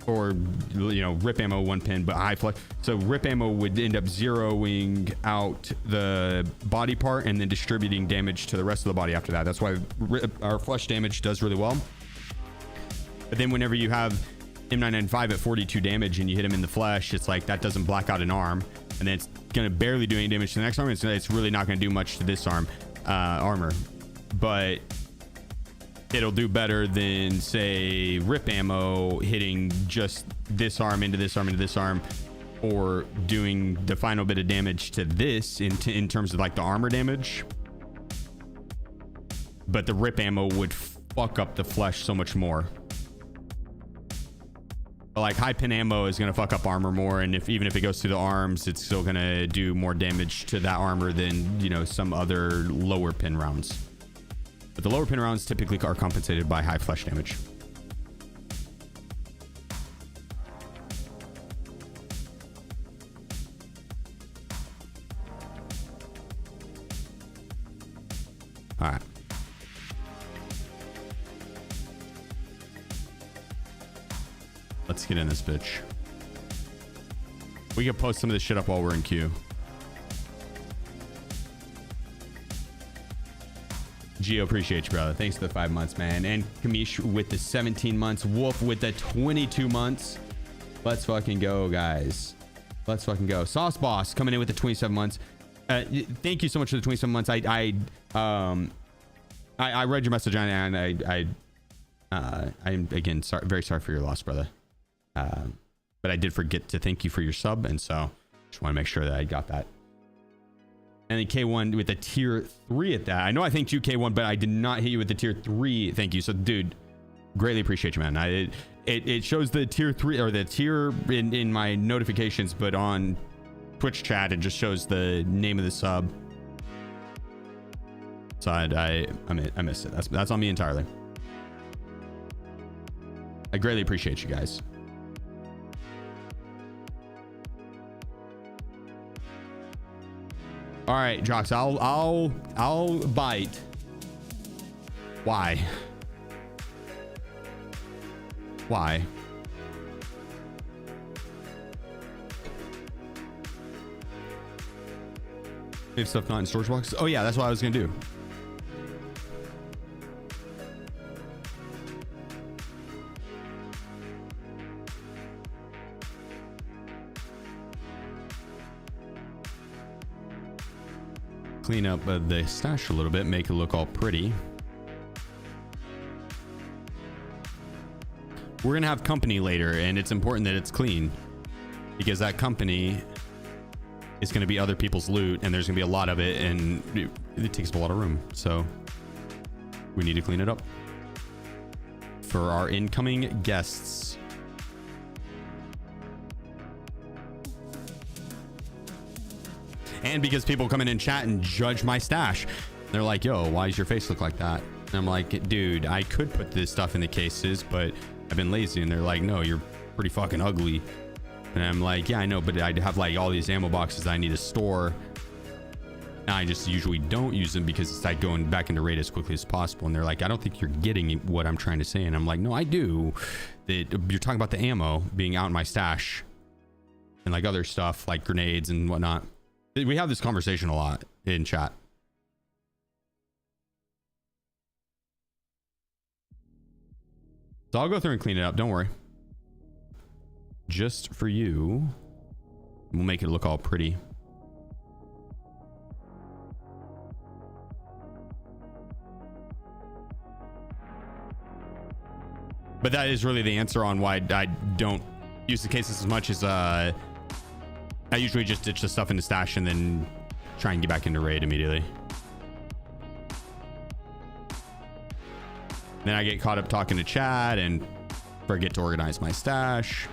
or you know, rip ammo one pin but high flesh. So rip ammo would end up zeroing out the body part and then distributing damage to the rest of the body after that. That's why our flesh damage does really well. But then whenever you have M995 at 42 damage and you hit him in the flesh, it's like that doesn't black out an arm, and then it's gonna barely do any damage to the next arm. It's really not gonna do much to this arm armor, but it'll do better than say rip ammo hitting just this arm into this arm into this arm, or doing the final bit of damage to this in terms of like the armor damage. But the rip ammo would fuck up the flesh so much more. Like high pin ammo is going to fuck up armor more, and even if it goes through the arms, it's still going to do more damage to that armor than, you know, some other lower pin rounds. But the lower pin rounds typically are compensated by high flesh damage. All right. Let's get in this bitch. We can post some of this shit up while we're in queue. Gio, appreciate you, brother. Thanks for the 5 months, man. And Kamish with the 17 months. Wolf with the 22 months. Let's fucking go, guys. Let's fucking go. Sauce Boss coming in with the 27 months. Thank you so much for the 27 months. I read your message and I'm again very sorry for your loss, brother. But I did forget to thank you for your sub, and so just want to make sure that I got that. And then K1 with a tier 3 at that. I know I thanked you, K1, but I did not hit you with the tier 3 thank you. So dude, greatly appreciate you, man. It shows the tier 3 or the tier in my notifications, but on Twitch chat it just shows the name of the sub. So I missed it. That's on me entirely. I greatly appreciate you guys. All right, Jocks, I'll bite. Why? Why? If stuff not in storage boxes? Oh yeah, that's what I was gonna do. Clean up the stash a little bit, make it look all pretty. We're gonna have company later, and it's important that it's clean because that company is gonna be other people's loot, and there's gonna be a lot of it, and it takes up a lot of room. So we need to clean it up for our incoming guests. And because people come in and chat and judge my stash. They're like, yo, why does your face look like that? And I'm like, dude, I could put this stuff in the cases, but I've been lazy. And they're like, no, you're pretty fucking ugly. And I'm like, yeah, I know, but I have like all these ammo boxes I need to store. And I just usually don't use them because it's like going back into raid as quickly as possible. And they're like, I don't think you're getting what I'm trying to say. And I'm like, no, I do. You're talking about the ammo being out in my stash and like other stuff like grenades and whatnot. We have this conversation a lot in chat. So I'll go through and clean it up. Don't worry. just for you. We'll make it look all pretty. But that is really the answer on why I don't use the cases as much as I usually just ditch the stuff in the stash and then try and get back into raid immediately. Then I get caught up talking to chat and forget to organize my stash.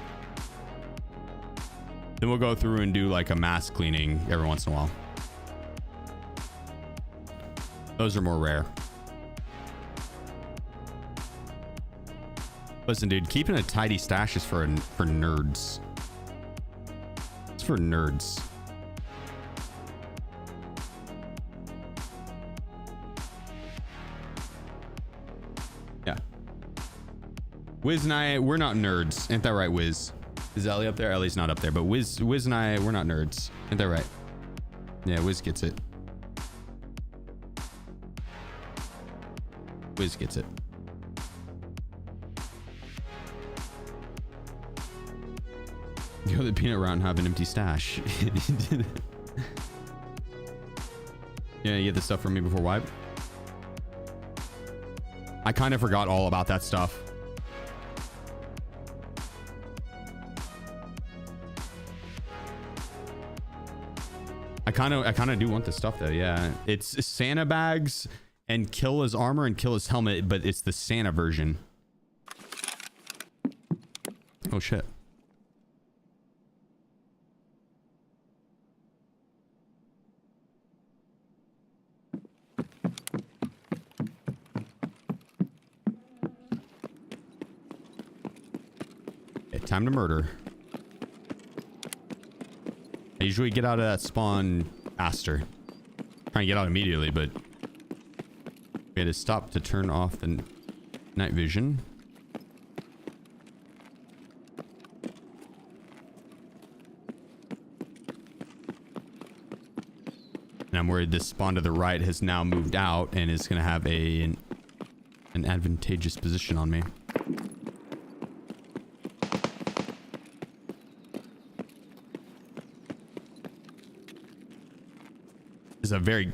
Then we'll go through and do like a mass cleaning every once in a while. Those are more rare. Listen, dude, keeping a tidy stash is for nerds. It's for nerds. Yeah. Wiz and I, we're not nerds. Ain't that right, Wiz? Is Ellie up there? Ellie's not up there, but Wiz and I, we're not nerds. Ain't that right? Yeah, Wiz gets it. Wiz gets it. Go to the peanut route and have an empty stash. Yeah, you get the stuff from me before wipe. I kind of forgot all about that stuff. I kind of do want the stuff though. Yeah, it's Santa bags and kill his armor and kill his helmet, but it's the Santa version. Oh shit. Time to murder. I usually get out of that spawn faster. Trying to get out immediately, but we had to stop to turn off the night vision. And I'm worried this spawn to the right has now moved out and is going to have an advantageous position on me. Is a very,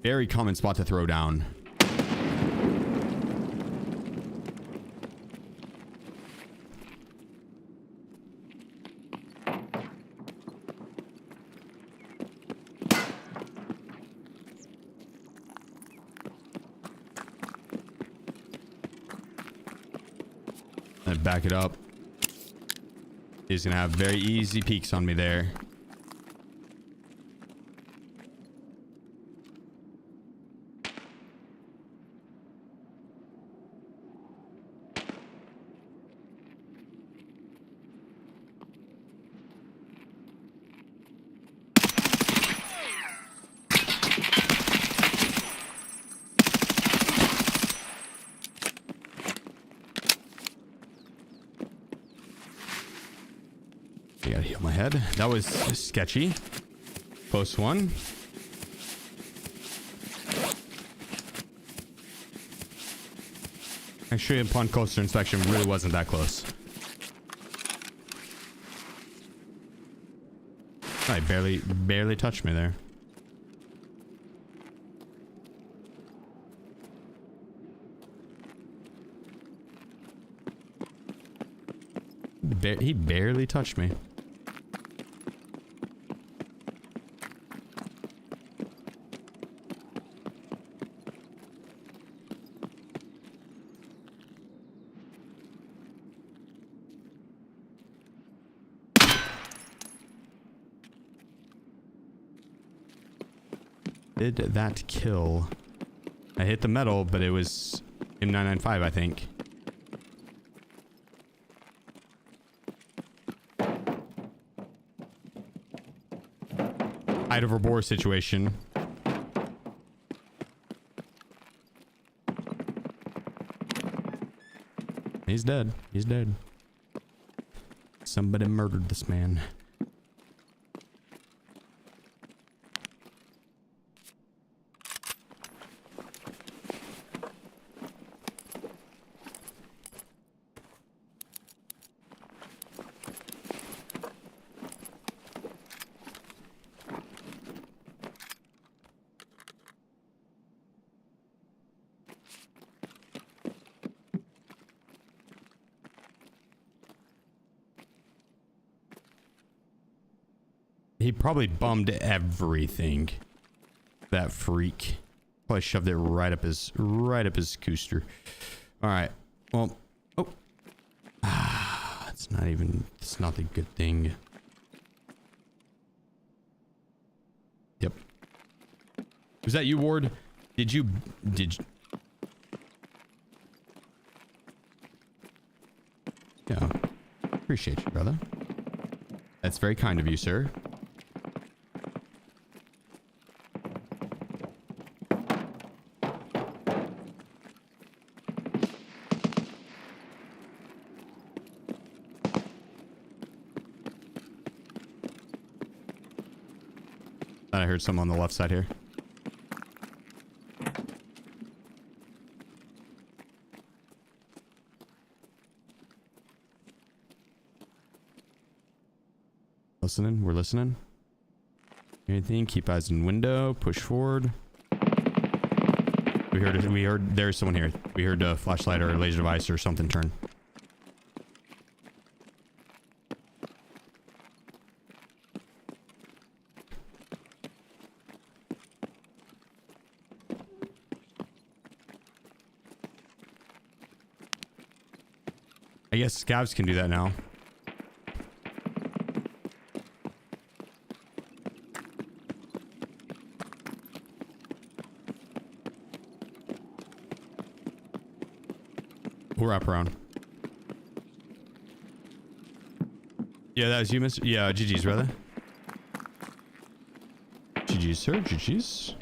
very common spot to throw down. And back it up. He's gonna have very easy peeks on me there. I gotta heal my head. That was sketchy. Close one. Actually, upon closer inspection, really wasn't that close. I barely touched me there. He barely touched me. Did that kill? I hit the metal, but it was M995, I think. Height over bore situation. He's dead. He's dead. Somebody murdered this man. He probably bummed everything. That freak. Probably shoved it right up his cooster. All right. Well, oh. It's not the good thing. Yep. Was that you, Ward? Did you Yeah. Appreciate you, brother. That's very kind of you, sir. I heard some on the left side here. Listening, we're listening. Anything? Keep eyes in window. Push forward. We heard. There's someone here. We heard a flashlight or a laser device or something turn. I guess scavs can do that now. We'll wrap around. Yeah, that was you, Mr. Yeah, GG's, brother. GG's, sir. GG's.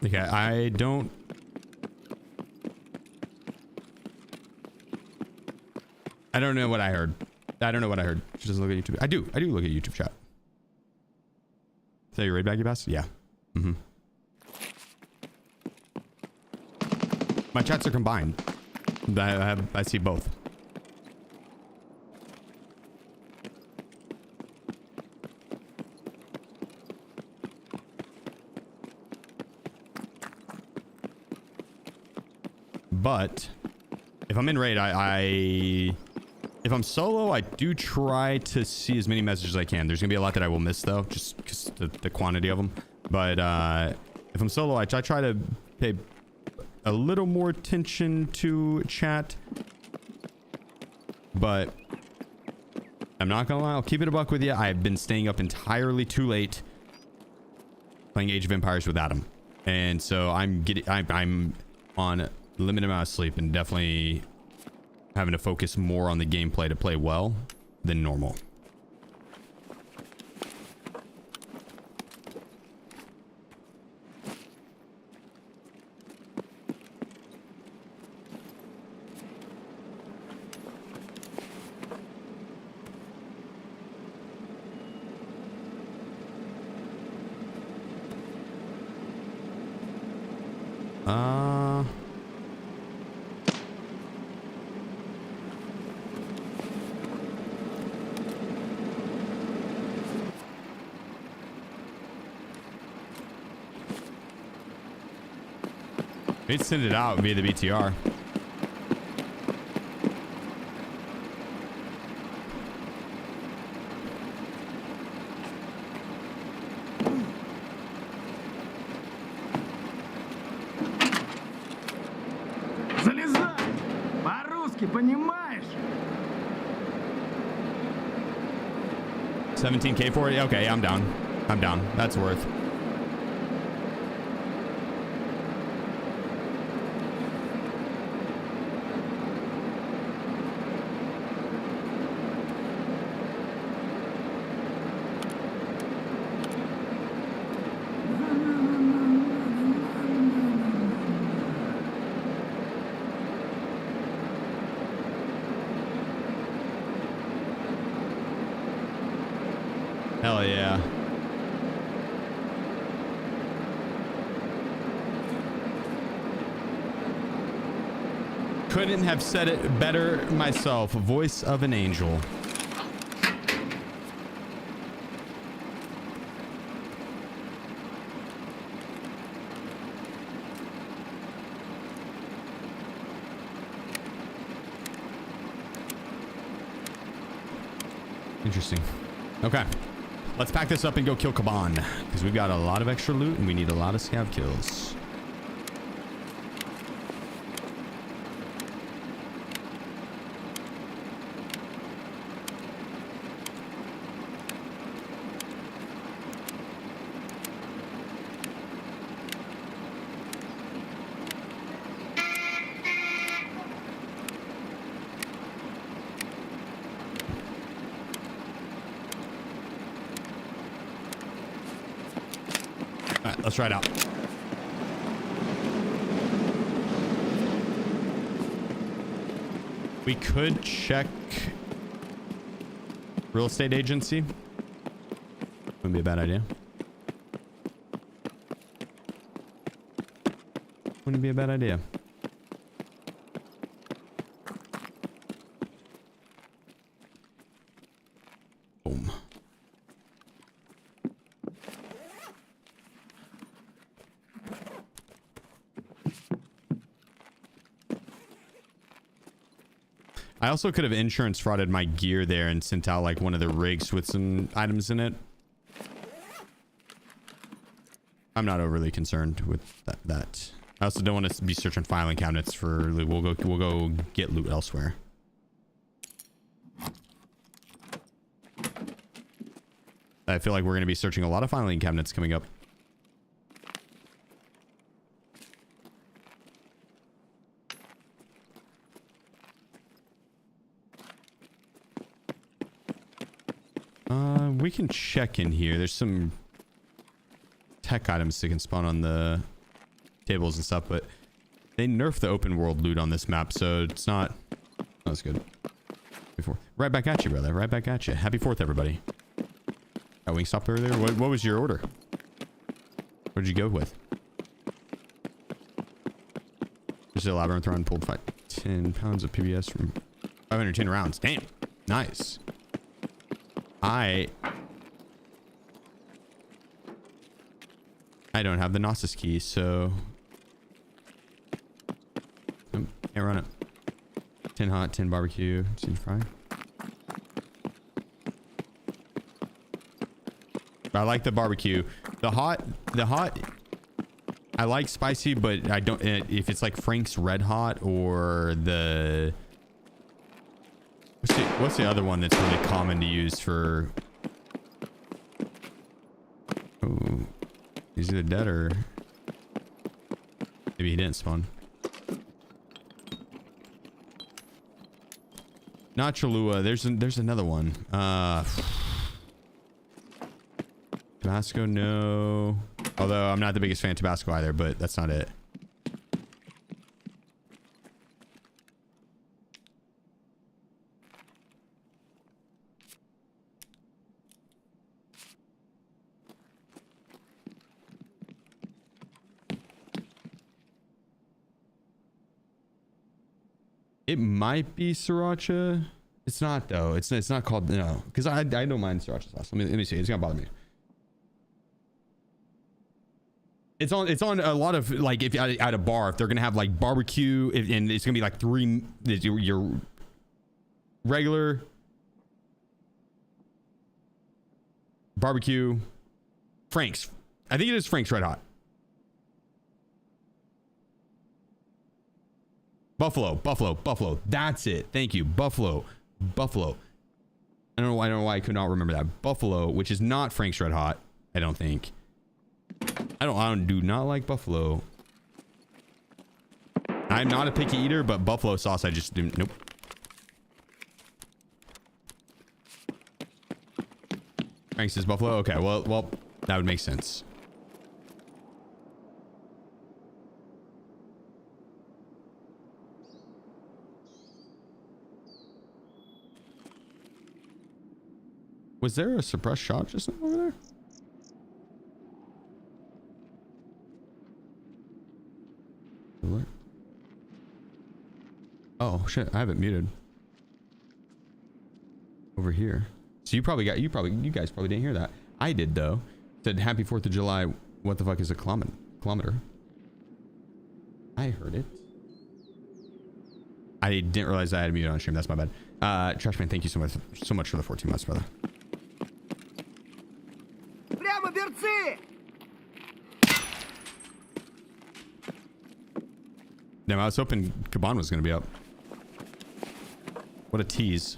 Okay, I don't know what I heard. I don't know what I heard. She doesn't look at YouTube. I do look at YouTube chat. Is that your raid bag, you bastard? Yeah. Mm-hmm. My chats are combined. I see both. But if I'm in raid, if I'm solo, I do try to see as many messages as I can. There's gonna be a lot that I will miss though, just because the quantity of them. But if I'm solo, I try to pay a little more attention to chat. But I'm not gonna lie, I'll keep it a buck with you. I've been staying up entirely too late playing Age of Empires with Adam, and so I'm on limited amount of sleep and definitely having to focus more on the gameplay to play well than normal. They'd send it out via the BTR.
Залезай! По-русски понимаешь?
17K for it? Okay, I'm down. I'm down. That's worth. Hell yeah. Couldn't have said it better myself. Voice of an angel. Interesting. Okay. Let's pack this up and go kill Kaban, because we've got a lot of extra loot and we need a lot of scav kills. All right, let's ride out. We could check real estate agency. Wouldn't be a bad idea. Wouldn't be a bad idea. Boom. I also could have insurance frauded my gear there and sent out like one of the rigs with some items in it. I'm not overly concerned with that. I also don't want to be searching filing cabinets for loot. We'll go get loot elsewhere. I feel like we're going to be searching a lot of filing cabinets coming up. We can check in here. There's some tech items that can spawn on the tables and stuff, but they nerfed the open world loot on this map, so it's not as good. Before, right back at you, brother. Right back at you. Happy 4th, everybody. Got Wingstop earlier. What was your order? What did you go with? There's a labyrinth run pulled 10 pounds of PBS from 510 rounds. Damn. Nice. I don't have the Gnosis key, so can't run it. 10 hot, 10 barbecue, 10 fry. I like the barbecue. The hot. I like spicy, but I don't. If it's like Frank's Red Hot or the what's the other one that's really common to use for? Oh, he's either dead or maybe he didn't spawn. Not Cholula. There's another one. Tabasco, no. Although I'm not the biggest fan of Tabasco either, but that's not it. It might be sriracha. It's not though. It's not called, no, because I don't mind sriracha sauce. Let me see. It's gonna bother me. It's on a lot of, like, if at a bar, if they're gonna have like barbecue, and it's gonna be like your regular barbecue, Frank's. I think it is Frank's Red Hot. Buffalo. That's it. Thank you. Buffalo. I don't know why I could not remember that. Buffalo, which is not Frank's Red Hot, I don't think. I do not like buffalo. I'm not a picky eater, but buffalo sauce I just didn't. Nope. Frank's is buffalo. Okay, well, that would make sense. Was there a suppressed shot just now over there? What? Oh shit, I have it muted. Over here. So you guys probably didn't hear that. I did though. It said happy 4th of July. What the fuck is a kilometer? I heard it. I didn't realize I had it muted on stream. That's my bad. Trashman, thank you so much for the 14 months, brother.
Прямо берцы!
Damn, I was hoping Kaban was gonna be up. What a tease.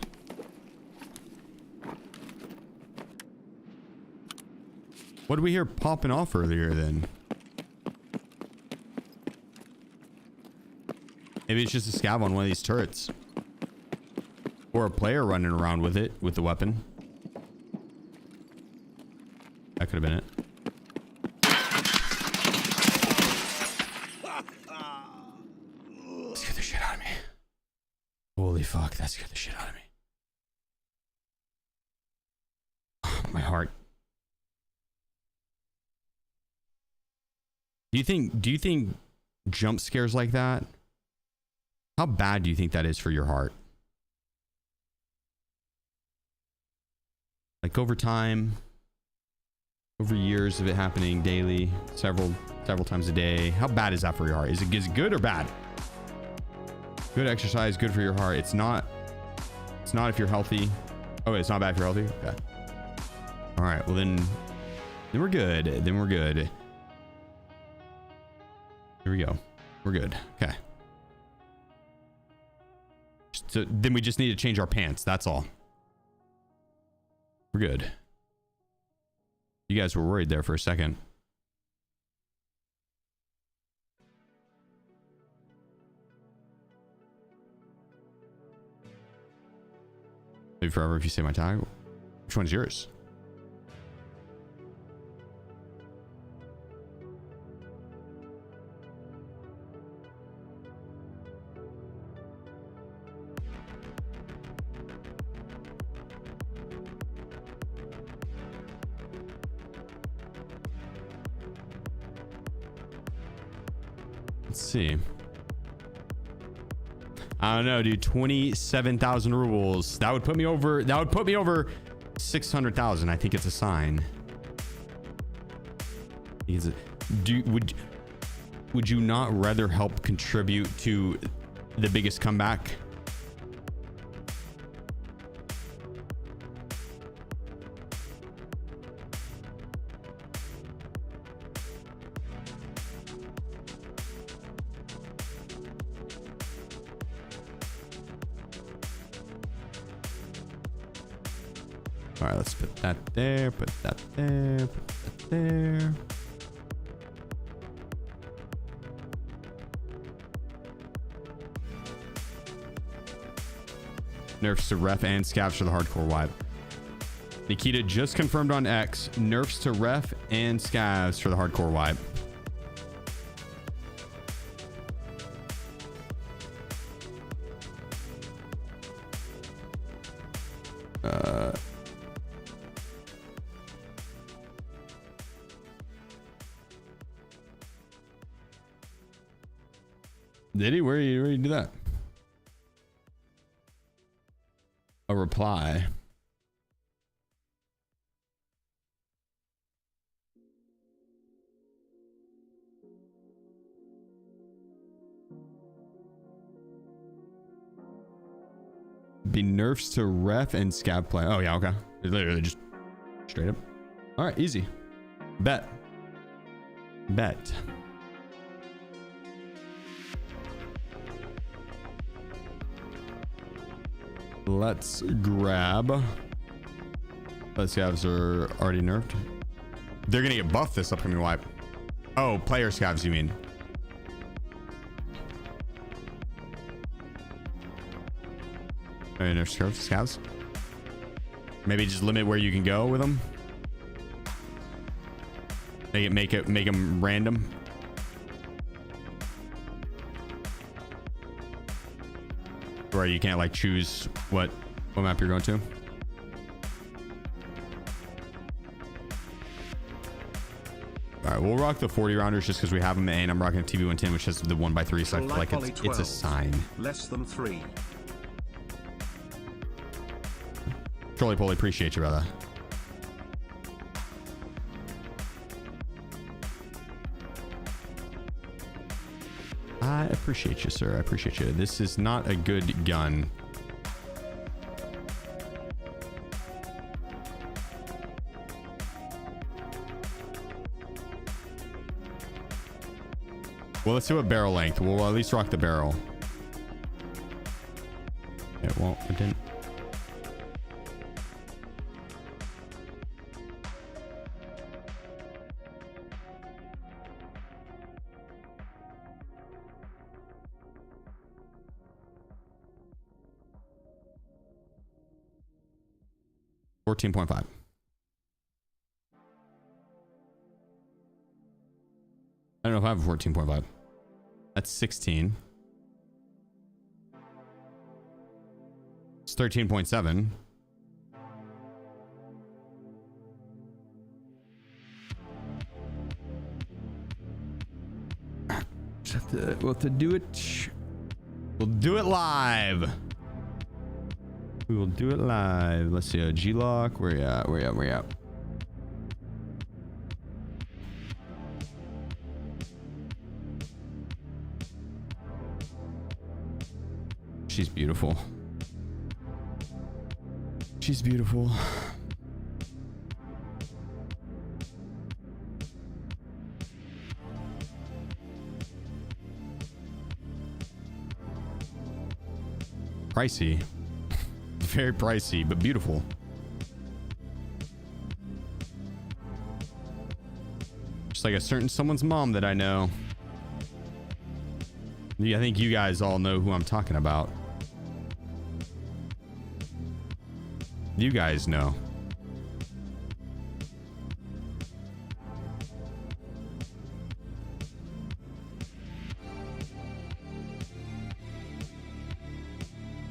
What did we hear popping off earlier then? Maybe it's just a scav on one of these turrets. Or a player running around with it, with the weapon. That could have been it. That scared the shit out of me. Holy fuck, that scared the shit out of me. My heart. Do you think jump scares like that? How bad do you think that is for your heart? Like over time, over years of it happening daily, several times a day. How bad is that for your heart? Is it good or bad? Good exercise, good for your heart. It's not if you're healthy. Oh, it's not bad if you're healthy. Okay. All right. Well then we're good. Then we're good. Here we go. We're good. Okay. So then we just need to change our pants. That's all. We're good. You guys were worried there for a second. Maybe forever if you say my tag. Which one's yours? Let's see. I don't know, dude. 27,000 rubles. That would put me over. That would put me over 600,000. I think it's a sign. Would you not rather help contribute to the biggest comeback? All right, let's put that there, put that there, put that there. Nerfs to ref and scavs for the hardcore wipe. Nikita just confirmed on X, nerfs to ref and scavs for the hardcore wipe. Did he? Where you do that? A reply. Be nerfs to ref and scav play. Oh yeah, okay. It's literally just straight up. All right, easy. Bet. Let's grab. Let's scavs are already nerfed. They're gonna get buffed this upcoming wipe. Oh, player scavs, you mean? Nerf scavs. Maybe just limit where you can go with them. Make them random. Where you can't like choose what map you're going to. right, we'll rock the 40 rounders just because we have them, and I'm rocking a TV 110, which has the 1x3, so I feel like it's a sign.
Less than 3.
Trolley Poly, appreciate you, brother. I appreciate you, sir. I appreciate you. This is not a good gun. Well, let's do a barrel length. We'll at least rock the barrel. It won't. It didn't. $14.5. I don't know if I have a 14.5. That's 16. It's 13.7. We'll have to do it. We'll do it live. We will do it live. Let's see. G-Lock. Where you at? Where you at? Where you at? She's beautiful. She's beautiful. Pricey. Very pricey, but beautiful. Just like a certain someone's mom that I know. Yeah, I think you guys all know who I'm talking about. You guys know.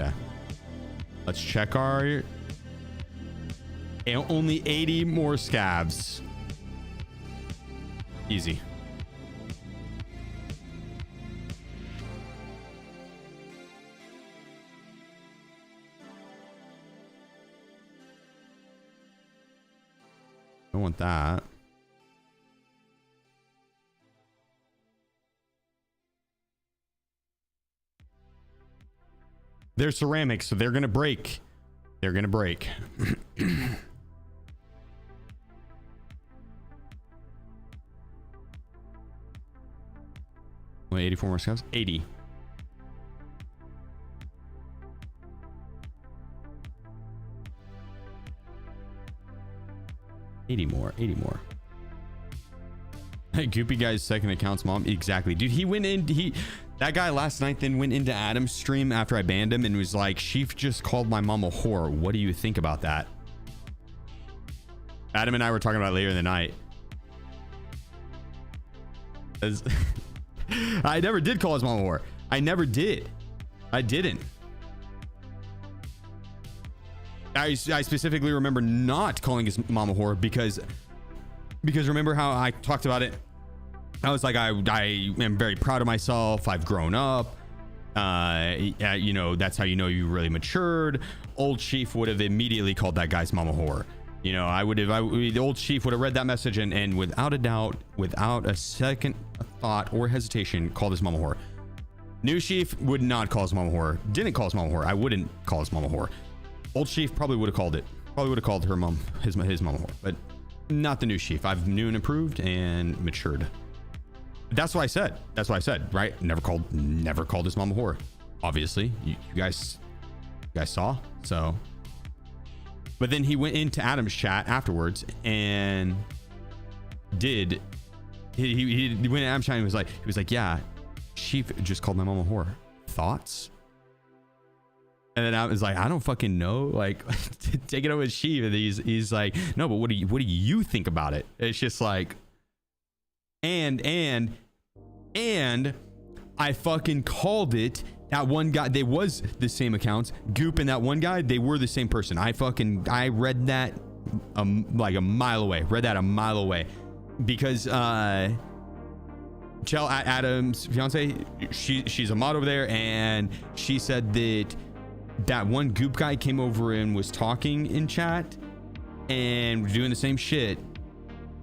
Yeah. Let's check our... And only 80 more scabs. Easy. I want that. They're ceramic, so they're gonna break. They're gonna break. Only 84 more scabs? 80. $80 more. Hey, Goopy guy's second account's mom. Exactly, dude. He went in. That guy last night then went into Adam's stream after I banned him and was like, "Sheef just called my mom a whore. What do you think about that?" Adam and I were talking about it later in the night. I never did call his mom a whore. I never did. I didn't. I specifically remember not calling his mom a whore because remember how I talked about it? I was like, I am very proud of myself. I've grown up. You know, that's how you know you really matured. Old Sheef would have immediately called that guy's mom a whore. You know, the old Sheef would have read that message and without a doubt, without a second thought or hesitation, called his mom a whore. New Sheef would not call his mom a whore. Didn't call his mom a whore. I wouldn't call his mom a whore. Old Sheef probably would have called it. Probably would have called her mom, his mom a whore, but not the new Sheef. I've new and improved and matured. That's what I said. That's what I said, right? Never called his mom a whore. Obviously, you guys saw. So, but then he went into Adam's chat afterwards and he went to Adam's chat and he was like, yeah, Sheef just called my mom a whore. Thoughts? And then I was like, I don't fucking know. Like, take it over with Sheef. And he's like, no, but what do you think about it? It's just like, and I fucking called it. That one guy, they was the same accounts. Goop and that one guy, they were the same person. I read that like a mile away. Read that a mile away. because Chell Adams' fiance, she's a mod over there, and she said that one goop guy came over and was talking in chat and doing the same shit,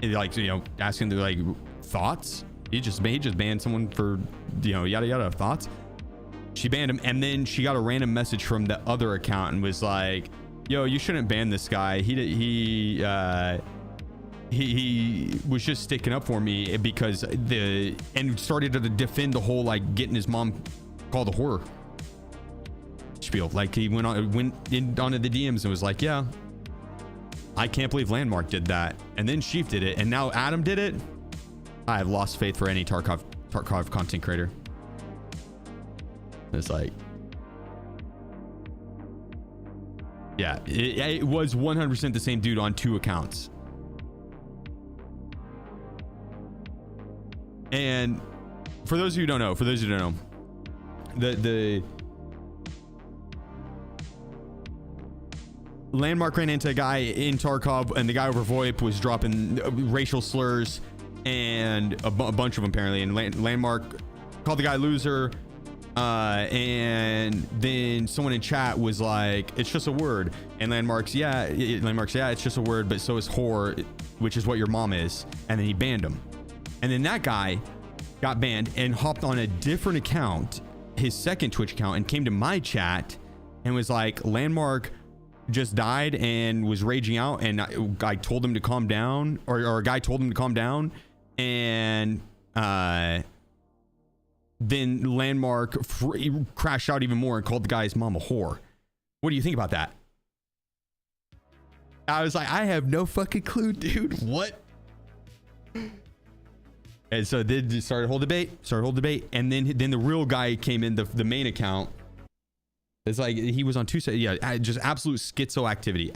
and like, you know, asking their like thoughts. He just banned someone for, you know, yada yada thoughts. She banned him, and then she got a random message from the other account and was like, yo, you shouldn't ban this guy. He was just sticking up for me because and started to defend the whole like getting his mom called a whore spiel. Like he went in onto the DMs and was like, yeah, I can't believe Landmark did that, and then Sheef did it, and now Adam did it. I have lost faith for any Tarkov content creator. It's like, yeah, it was 100% the same dude on 2 accounts. And for those of you who don't know, the Landmark ran into a guy in Tarkov, and the guy over VoIP was dropping racial slurs and a bunch of them apparently, and Landmark called the guy loser. And then someone in chat was like, it's just a word, and Landmark's yeah, it's just a word, but so is whore, which is what your mom is. And then he banned him, and then that guy got banned and hopped on a different account, his second Twitch account, and came to my chat and was like, Landmark just died and was raging out, and I told him to calm down, or a guy told him to calm down, and then Landmark crashed out even more and called the guy's mom a whore. What do you think about that? I was like, I have no fucking clue, dude. What? And so they started a whole debate, and then the real guy came in, the main account. It's like he was on 2 sides. Yeah, just absolute schizo activity.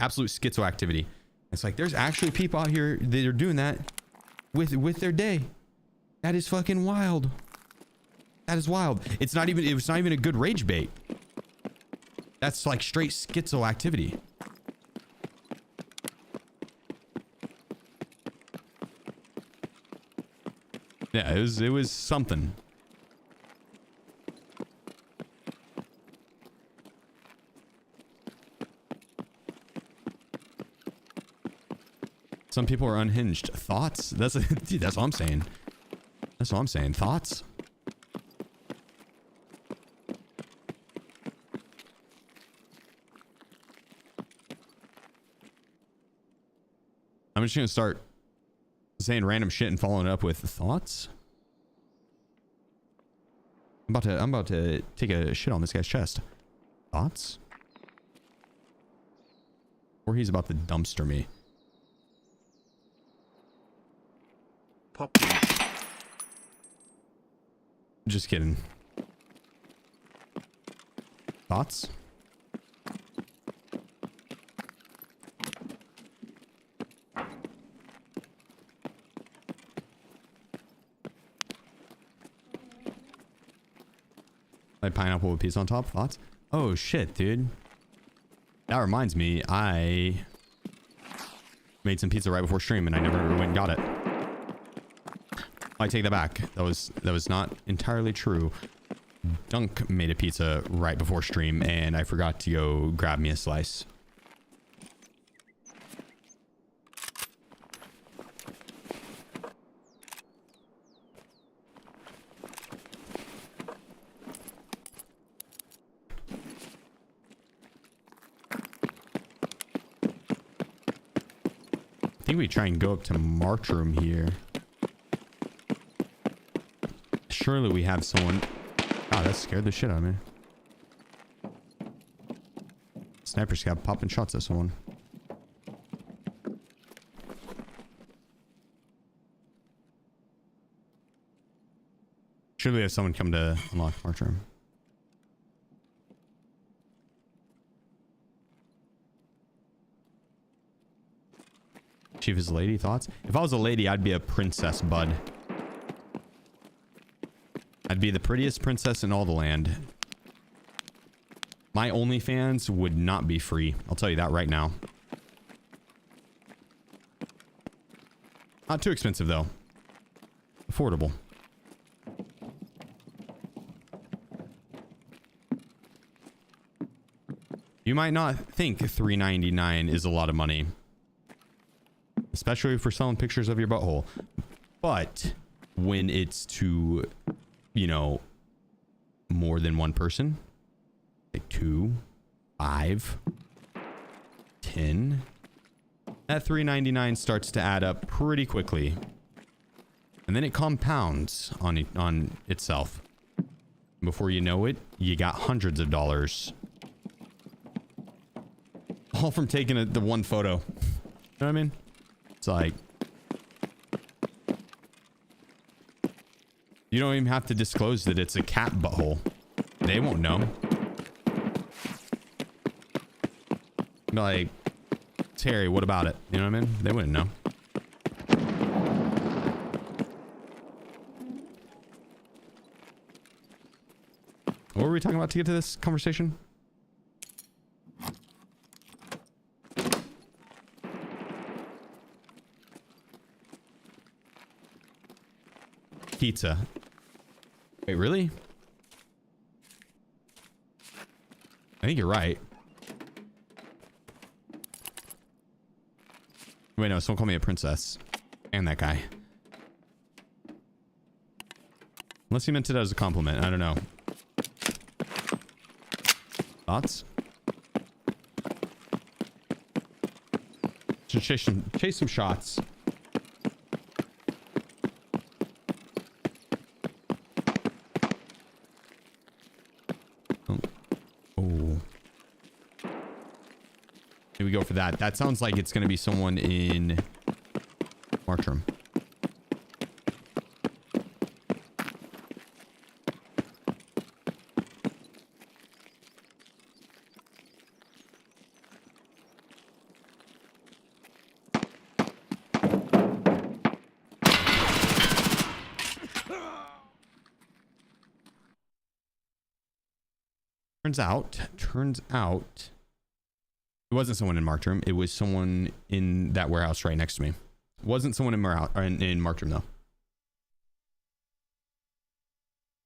It's like there's actually people out here that are doing that with their day. That is fucking wild. That is wild. It was not even a good rage bait. That's like straight schizo activity. Yeah, it was something. Some people are unhinged. Thoughts? Dude, that's what I'm saying. Thoughts? I'm just gonna start saying random shit and following it up with thoughts. I'm about to take a shit on this guy's chest. Thoughts? Or he's about to dumpster me.
Pop.
Just kidding. Thoughts? Like pineapple with pizza on top. Thoughts? Oh shit, dude. That reminds me, I made some pizza right before stream and I never went and got it. I take that back. That was not entirely true. Dunk made a pizza right before stream and I forgot to go grab me a slice. I think we try and go up to March room here. Surely we have someone. Oh, that scared the shit out of me. Sniper's got popping shots at someone. Should we have someone come to unlock March room? Chief is a lady. Thoughts? If I was a lady, I'd be a princess, bud. I'd be the prettiest princess in all the land. My OnlyFans would not be free. I'll tell you that right now. Not too expensive though. Affordable. You might not think $3.99 is a lot of money, especially for selling pictures of your butthole. But when it's to, you know, more than one person, like 2, 5, 10, that $3.99 starts to add up pretty quickly. And then it compounds on itself. Before you know it, you got hundreds of dollars. All from taking the one photo. You know what I mean? It's like, you don't even have to disclose that it's a cat butthole. They won't know. Like, Terry, what about it? You know what I mean? They wouldn't know. What were we talking about to get to this conversation? Pizza. Wait, really? I think you're right. Wait, no, someone called me a princess. And that guy. Unless he meant it as a compliment. I don't know. Thoughts? Should chase some shots. Oh. Here we go for that. That sounds like it's going to be someone in Markstrom. Turns out, it wasn't someone in Markstrom. It was someone in that warehouse right next to me. It wasn't someone in Markstrom though.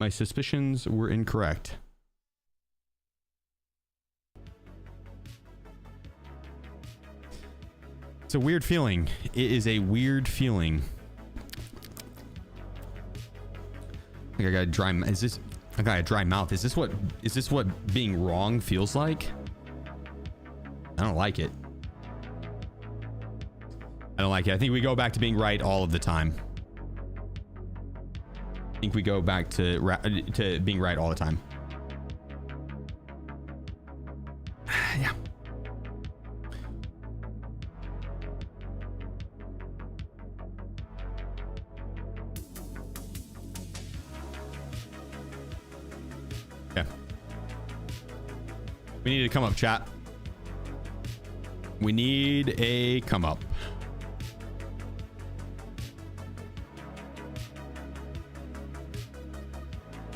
My suspicions were incorrect. It's a weird feeling. It is a weird feeling. I think I got a dry. Is this? I got a dry mouth. Is this what being wrong feels like? I don't like it. I don't like it. I think we go back to being right all of the time. I think we go back to being right all the time. Yeah. Yeah. We need to come up, chat. We need a come up.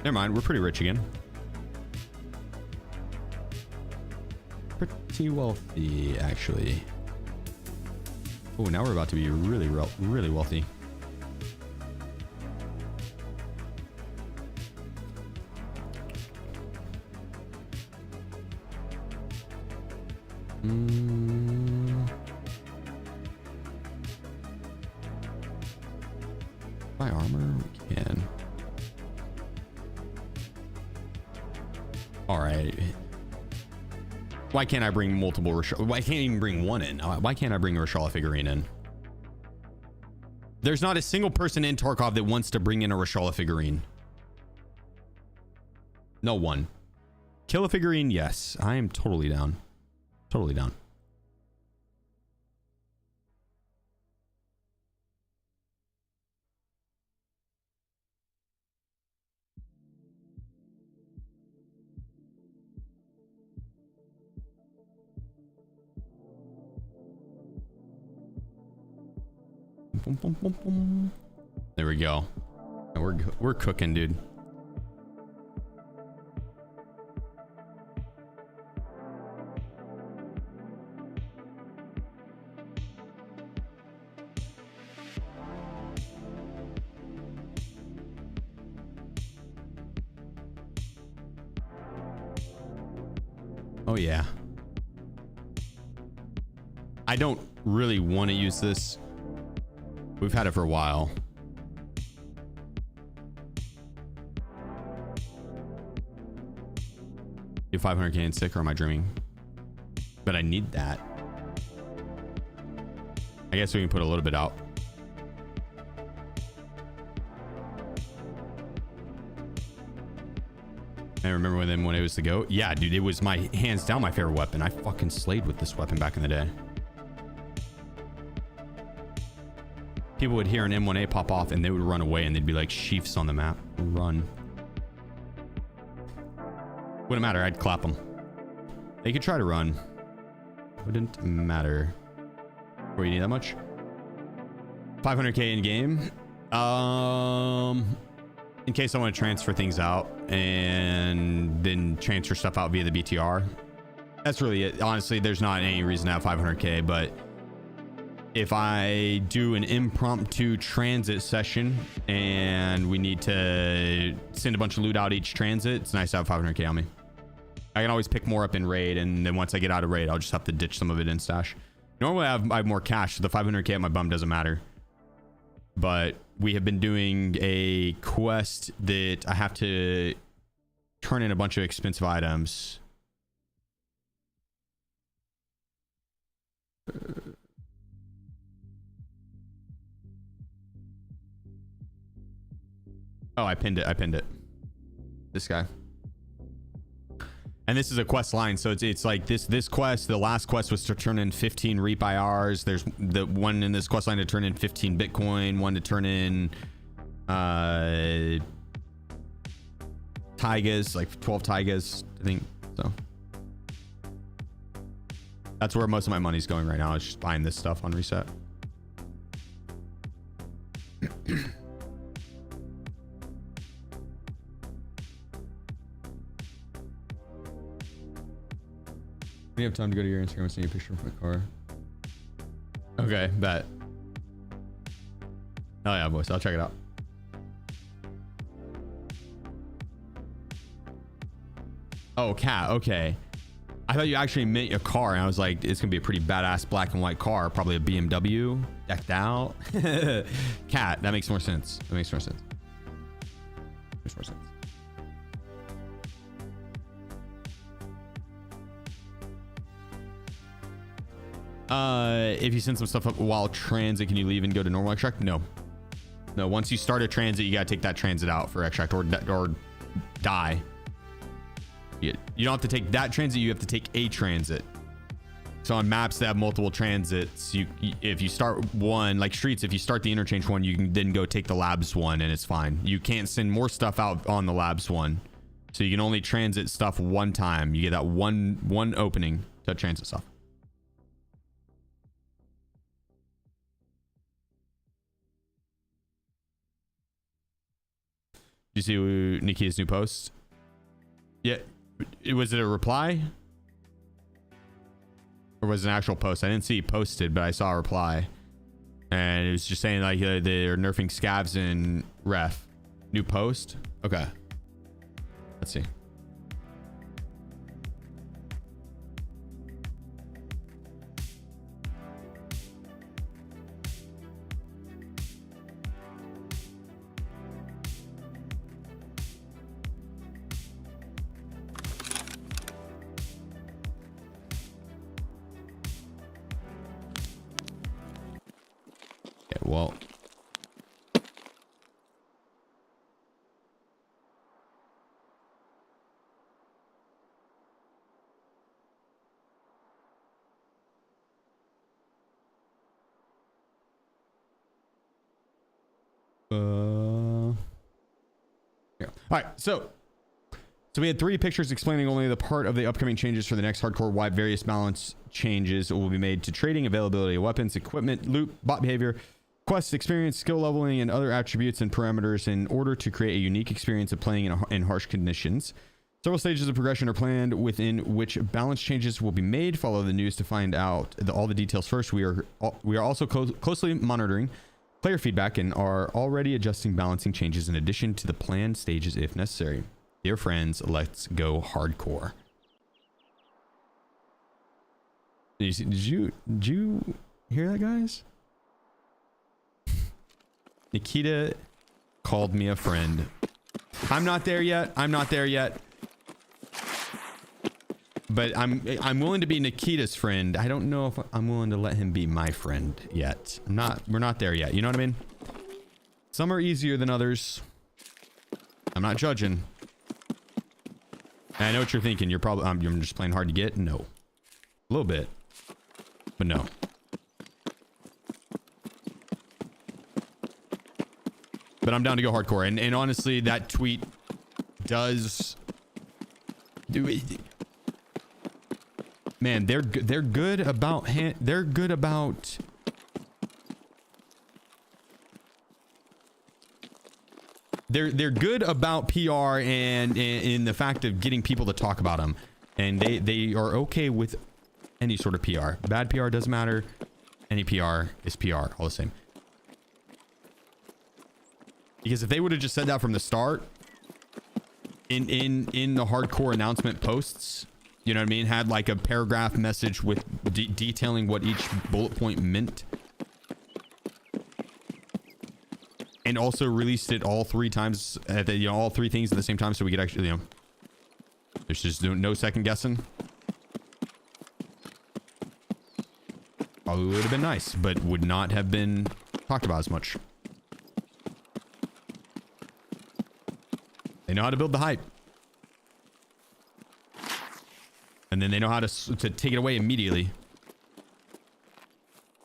Never mind, we're pretty rich again. Pretty wealthy, actually. Oh, now we're about to be really wealthy. Buy armor, we can. All right. Why can't I bring multiple Rashala? Why can't I even bring one in? Why can't I bring a Rashala figurine in? There's not a single person in Tarkov that wants to bring in a Rashala figurine. No one. Kill a figurine, yes. I am totally down. Totally down. There we go. We're cooking, dude. Oh yeah. I don't really want to use this. We've had it for a while. You 500k and sick, or am I dreaming? But I need that. I guess we can put a little bit out. I remember when it was the GOAT. Yeah, dude, it was my hands down my favorite weapon. I fucking slayed with this weapon back in the day. People would hear an M1A pop off and they would run away and they'd be like Sheefs on the map. Run. Wouldn't matter. I'd clap them. They could try to run. Wouldn't matter. Where you need that much? 500k in game. In case I want to transfer things out and then transfer stuff out via the BTR. That's really it. Honestly, there's not any reason to have 500k, but if I do an impromptu transit session and we need to send a bunch of loot out each transit, it's nice to have 500k on me. I can always pick more up in raid, and then once I get out of raid, I'll just have to ditch some of it in stash. Normally I have more cash, so the 500k at my bum doesn't matter. But we have been doing a quest that I have to turn in a bunch of expensive items. Oh, I pinned it. This guy. And this is a quest line, so it's like this quest, the last quest was to turn in 15 Reap IRs. There's the one in this quest line to turn in 15 Bitcoin, one to turn in Taigas, like 12 Taigas, I think. So that's where most of my money's going right now. Is just buying this stuff on reset. We have time to go to your Instagram and send you a picture of my car. Okay, bet. Oh yeah, boys, I'll check it out. Oh, cat. Okay. I thought you actually meant a car, and I was like, it's gonna be a pretty badass black and white car, probably a BMW, decked out. Cat. That makes more sense. That makes more sense. Makes more sense. If you send some stuff up while transit, can you leave and go to normal extract? No. Once you start a transit, you gotta take that transit out for extract or die. You don't have to take that transit, you have to take a transit. So on maps that have multiple transits, if you start one, like streets, if you start the interchange one, you can then go take the labs one and it's fine. You can't send more stuff out on the labs one. So you can only transit stuff one time. You get that one opening to transit stuff. You see Niki's new post? Yeah. Was it a reply? Or was it an actual post? I didn't see it posted, but I saw a reply. And it was just saying like they're nerfing scavs in ref. New post? Okay. Let's see. Well, yeah. All right, so we had 3 pictures explaining only the part of the upcoming changes for the next hardcore wipe. Various balance changes will be made to trading, availability of weapons, equipment, loot, bot behavior, quest experience, skill leveling, and other attributes and parameters in order to create a unique experience of playing in harsh conditions. Several stages of progression are planned within which balance changes will be made. Follow the news to find out all the details first. We are also closely monitoring player feedback and are already adjusting balancing changes in addition to the planned stages if necessary. Dear friends, let's go hardcore. Did you hear that, guys? Nikita called me a friend. I'm not there yet. I'm not there yet. But I'm willing to be Nikita's friend. I don't know if I'm willing to let him be my friend yet. We're not there yet. You know what I mean? Some are easier than others. I'm not judging. And I know what you're thinking. You're probably you're just playing hard to get. No, a little bit, but no. But I'm down to go hardcore. And honestly, that tweet does do it. Man, they're good about they're good about they're good about PR and in the fact of getting people to talk about them, and they are okay with any sort of PR. Bad PR doesn't matter. Any PR is PR, all the same. Because if they would have just said that from the start in the hardcore announcement posts, you know what I mean? Had like a paragraph message with detailing what each bullet point meant. And also released it all 3 times at the, all 3 things at the same time, so we could actually, there's just no second guessing. Probably would have been nice, but would not have been talked about as much. They know how to build the hype. And then they know how to take it away immediately.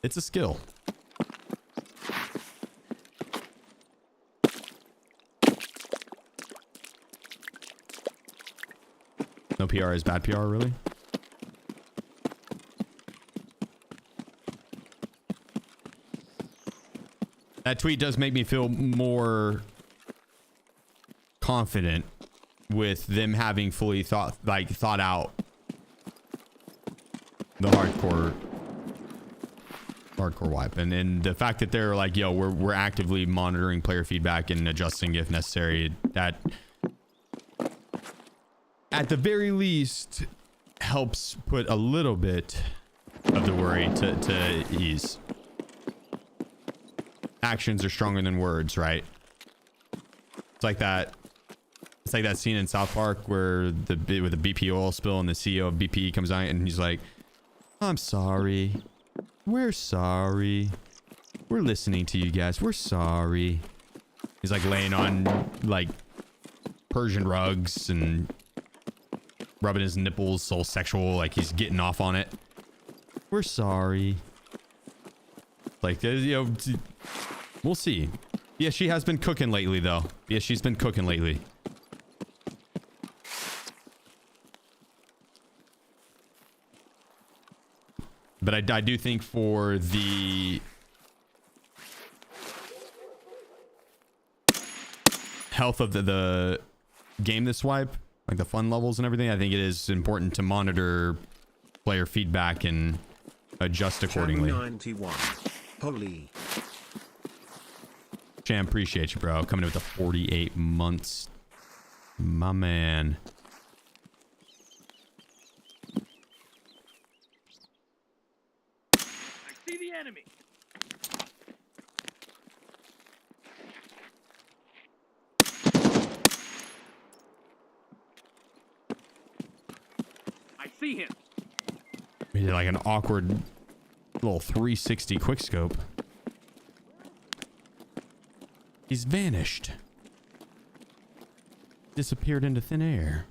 It's a skill. No PR is bad PR, really? That tweet does make me feel more confident with them having fully thought out the hardcore wipe, and the fact that they're like, yo, we're actively monitoring player feedback and adjusting if necessary. That at the very least helps put a little bit of the worry to ease. Actions are stronger than words, right? It's like that scene in South Park where with the BP oil spill and the CEO of BP comes out and he's like, I'm sorry. We're sorry. We're listening to you guys. We're sorry. He's like laying on like Persian rugs and rubbing his nipples, all sexual, like he's getting off on it. We're sorry. Like, we'll see. Yeah, she has been cooking lately, though. Yeah, she's been cooking lately. But I do think for the health of the game this swipe, like the fun levels and everything, I think it is important to monitor player feedback and adjust accordingly.
91. Holy.
Cham, appreciate you, bro. Coming in with the 48 months. My man.
See the enemy. I see him.
We did like an awkward little 360 quickscope. He's vanished. Disappeared into thin air.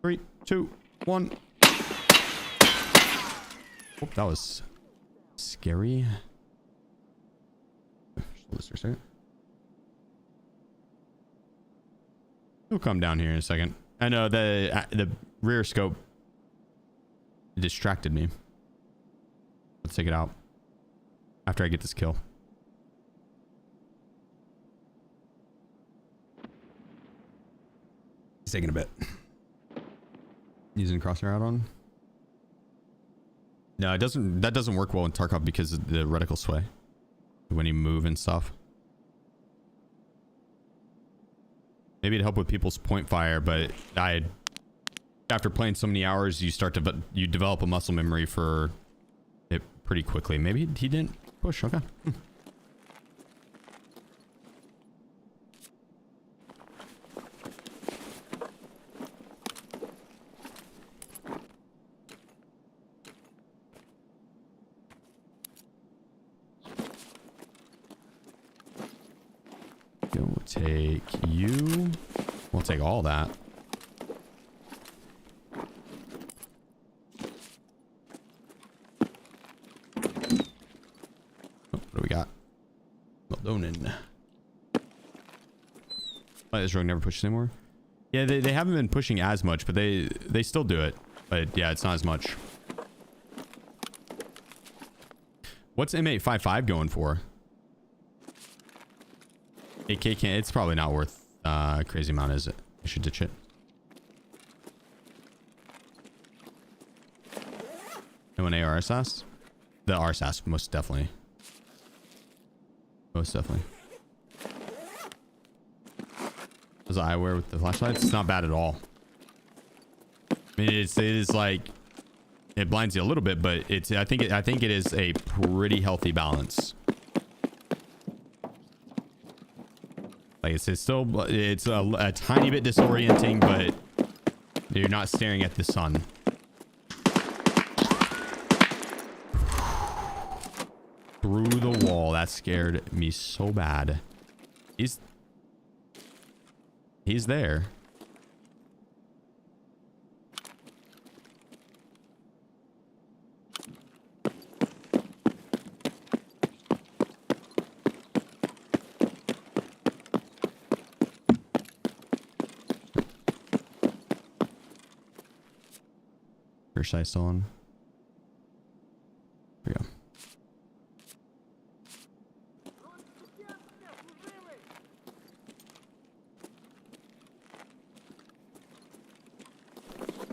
Three, two, one. Oh, that was scary. Just a second. He'll come down here in a second. I know the rear scope distracted me. Let's take it out after I get this kill. It's taking a bit. Using crosshair out on. No, it doesn't. That doesn't work well in Tarkov because of the reticle sway. when you move and stuff. Maybe it'd help with people's point fire, but after playing so many hours, you develop a muscle memory for it pretty quickly. Maybe he didn't push. Okay. We'll take you. We'll take all that. What do we got? Meldonin. Oh, this rogue never pushes anymore. Yeah, they haven't been pushing as much, but they still do it. But yeah, it's not as much. What's M855 going for? 8K can't. It's probably not worth a crazy amount, is it? I should ditch it. No, an AR SAS? The RSAS, most definitely. Most definitely. Does eyewear with the flashlights? It's not bad at all. I mean, it is like it blinds you a little bit, but it's I think it is a pretty healthy balance. Like it's still a tiny bit disorienting, but you're not staring at the sun. Through the wall. That scared me so bad. He's there. First sight still on. There we go.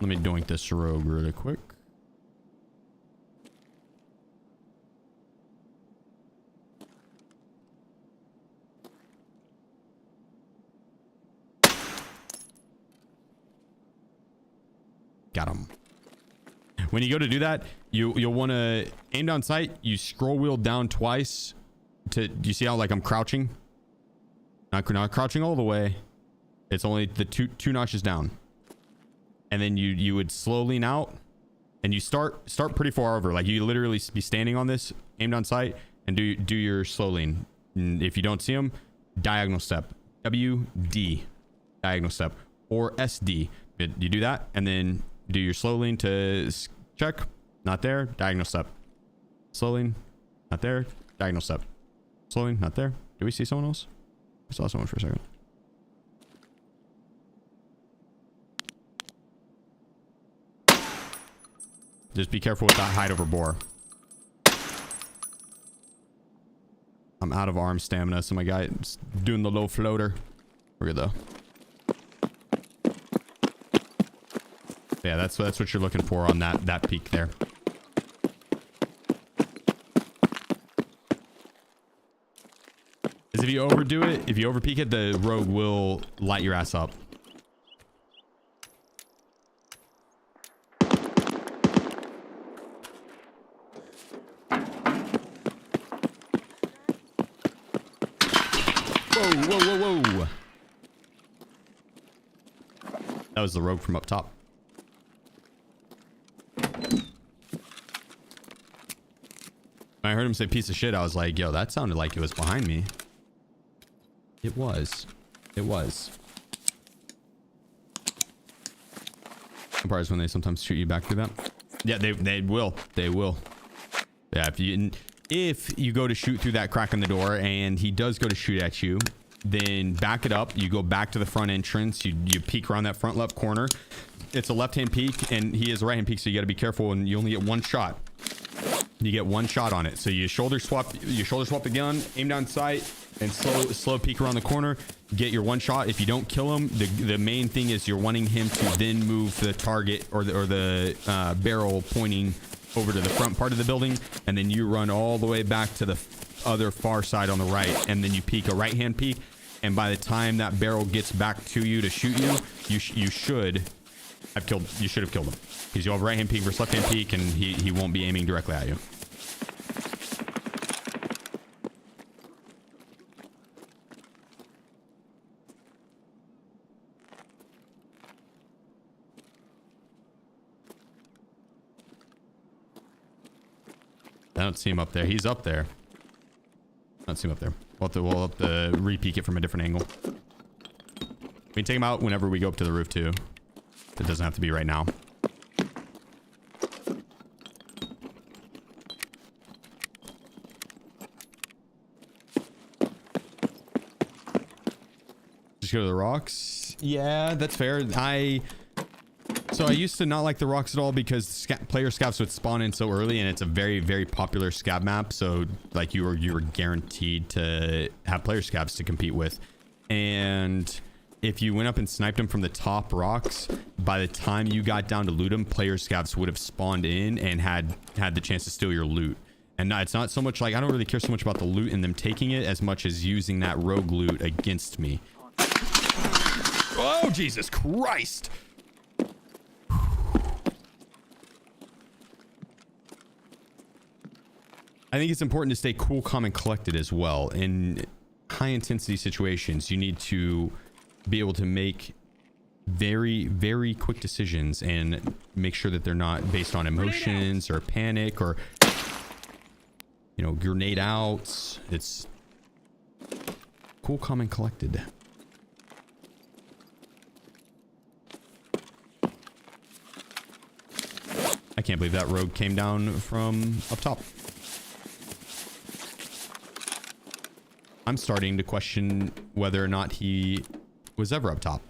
Let me doink this rogue really quick. Got him. When you go to do that, you'll want to aim down sight. You scroll wheel down twice. Do you see how like I'm crouching? Not crouching all the way. It's only the two notches down. And then you would slow lean out, and you start pretty far over. Like you literally be standing on this, aim down sight, and do your slow lean. And if you don't see them, diagonal step. WD, diagonal step, or SD. You do that, and then do your slow lean to check. Not there. Diagonal step. Slow lean. Not there. Diagonal step. Slow lean. Not there. Do we see someone else? I saw someone for a second. Just be careful with that hide over bore. I'm out of arm stamina, so my guy's doing the low floater. We're good though. Yeah, that's what you're looking for on that peak there. Because if you overdo it, if you overpeak it, the rogue will light your ass up. Whoa. That was the rogue from up top. When I heard him say piece of shit, I was like, yo, that sounded like it was behind me. It was. It was. The part is when they sometimes shoot you back through that. Yeah, they will. They will. Yeah, if you go to shoot through that crack in the door and he does go to shoot at you, then back it up. You go back to the front entrance. You peek around that front left corner. It's a left-hand peek and he is a right-hand peek, so you got to be careful, and you only get one shot. You get one shot on it. So you shoulder swap the gun, aim down sight, and slow peek around the corner. Get your one shot. If you don't kill him, the main thing is you're wanting him to then move the target or the barrel pointing over to the front part of the building, and then you run all the way back to the other far side on the right, and then you peek a right-hand peek, and by the time that barrel gets back to you to shoot you, you should have killed him, because you'll have right-hand peek versus left-hand peek, and he won't be aiming directly at you. I don't see him up there. He's up there. I don't see him up there. We'll have to re-peek it from a different angle. We can take him out whenever we go up to the roof too. It doesn't have to be right now. Just go to the rocks. Yeah, that's fair. So I used to not like the rocks at all because player scavs would spawn in so early, and it's a very, very popular scav map. So like you were guaranteed to have player scavs to compete with. And if you went up and sniped them from the top rocks, by the time you got down to loot them, player scavs would have spawned in and had the chance to steal your loot. And it's not so much like, I don't really care so much about the loot and them taking it as much as using that rogue loot against me. Oh, Jesus Christ. I think it's important to stay cool, calm, and collected as well. In high intensity situations, you need to be able to make very, very quick decisions and make sure that they're not based on emotions or panic or, you know, grenade outs. It's cool, calm, and collected. I can't believe that rogue came down from up top. I'm starting to question whether or not he was ever up top.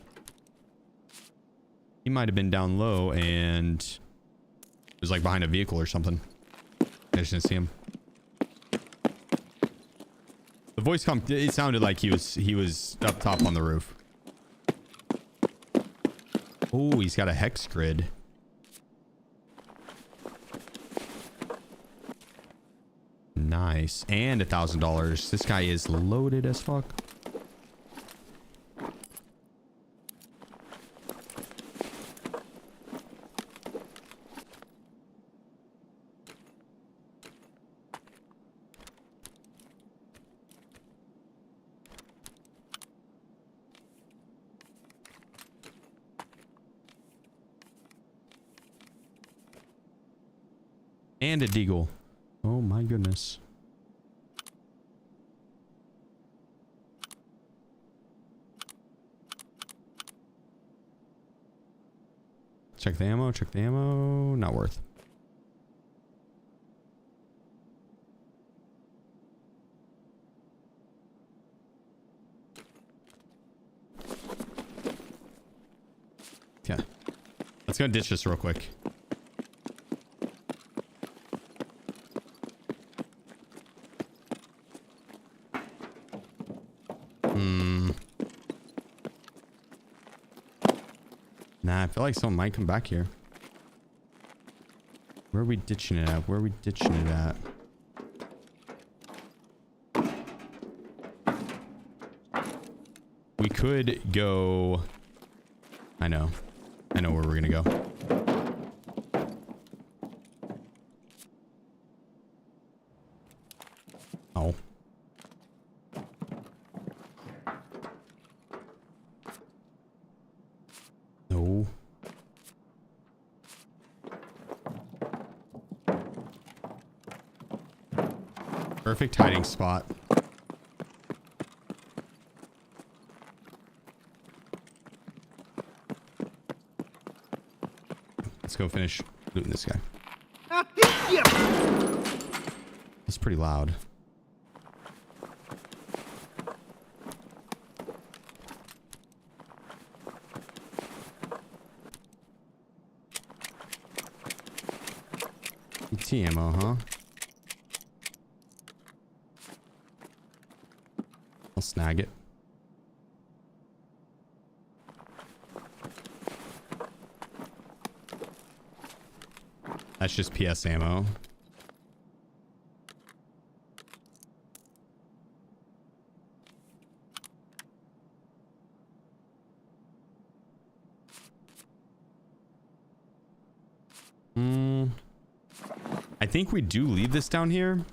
He might have been down low and it was like behind a vehicle or something. I just didn't see him. The voice it sounded like he was up top on the roof. Oh, he's got a hex grid. Nice. And $1,000. This guy is loaded as fuck. And a deagle. Oh my goodness. Check the ammo, check the ammo. Not worth. Okay. Let's go ditch this real quick. Nah, I feel like someone might come back here. Where are we ditching it at? Where are we ditching it at? We could go... I know where we're gonna go. Oh. No. Perfect hiding spot. Let's go finish looting this guy. That's pretty loud. ET ammo, huh? I'll snag it. That's just PS ammo. I think we do leave this down here.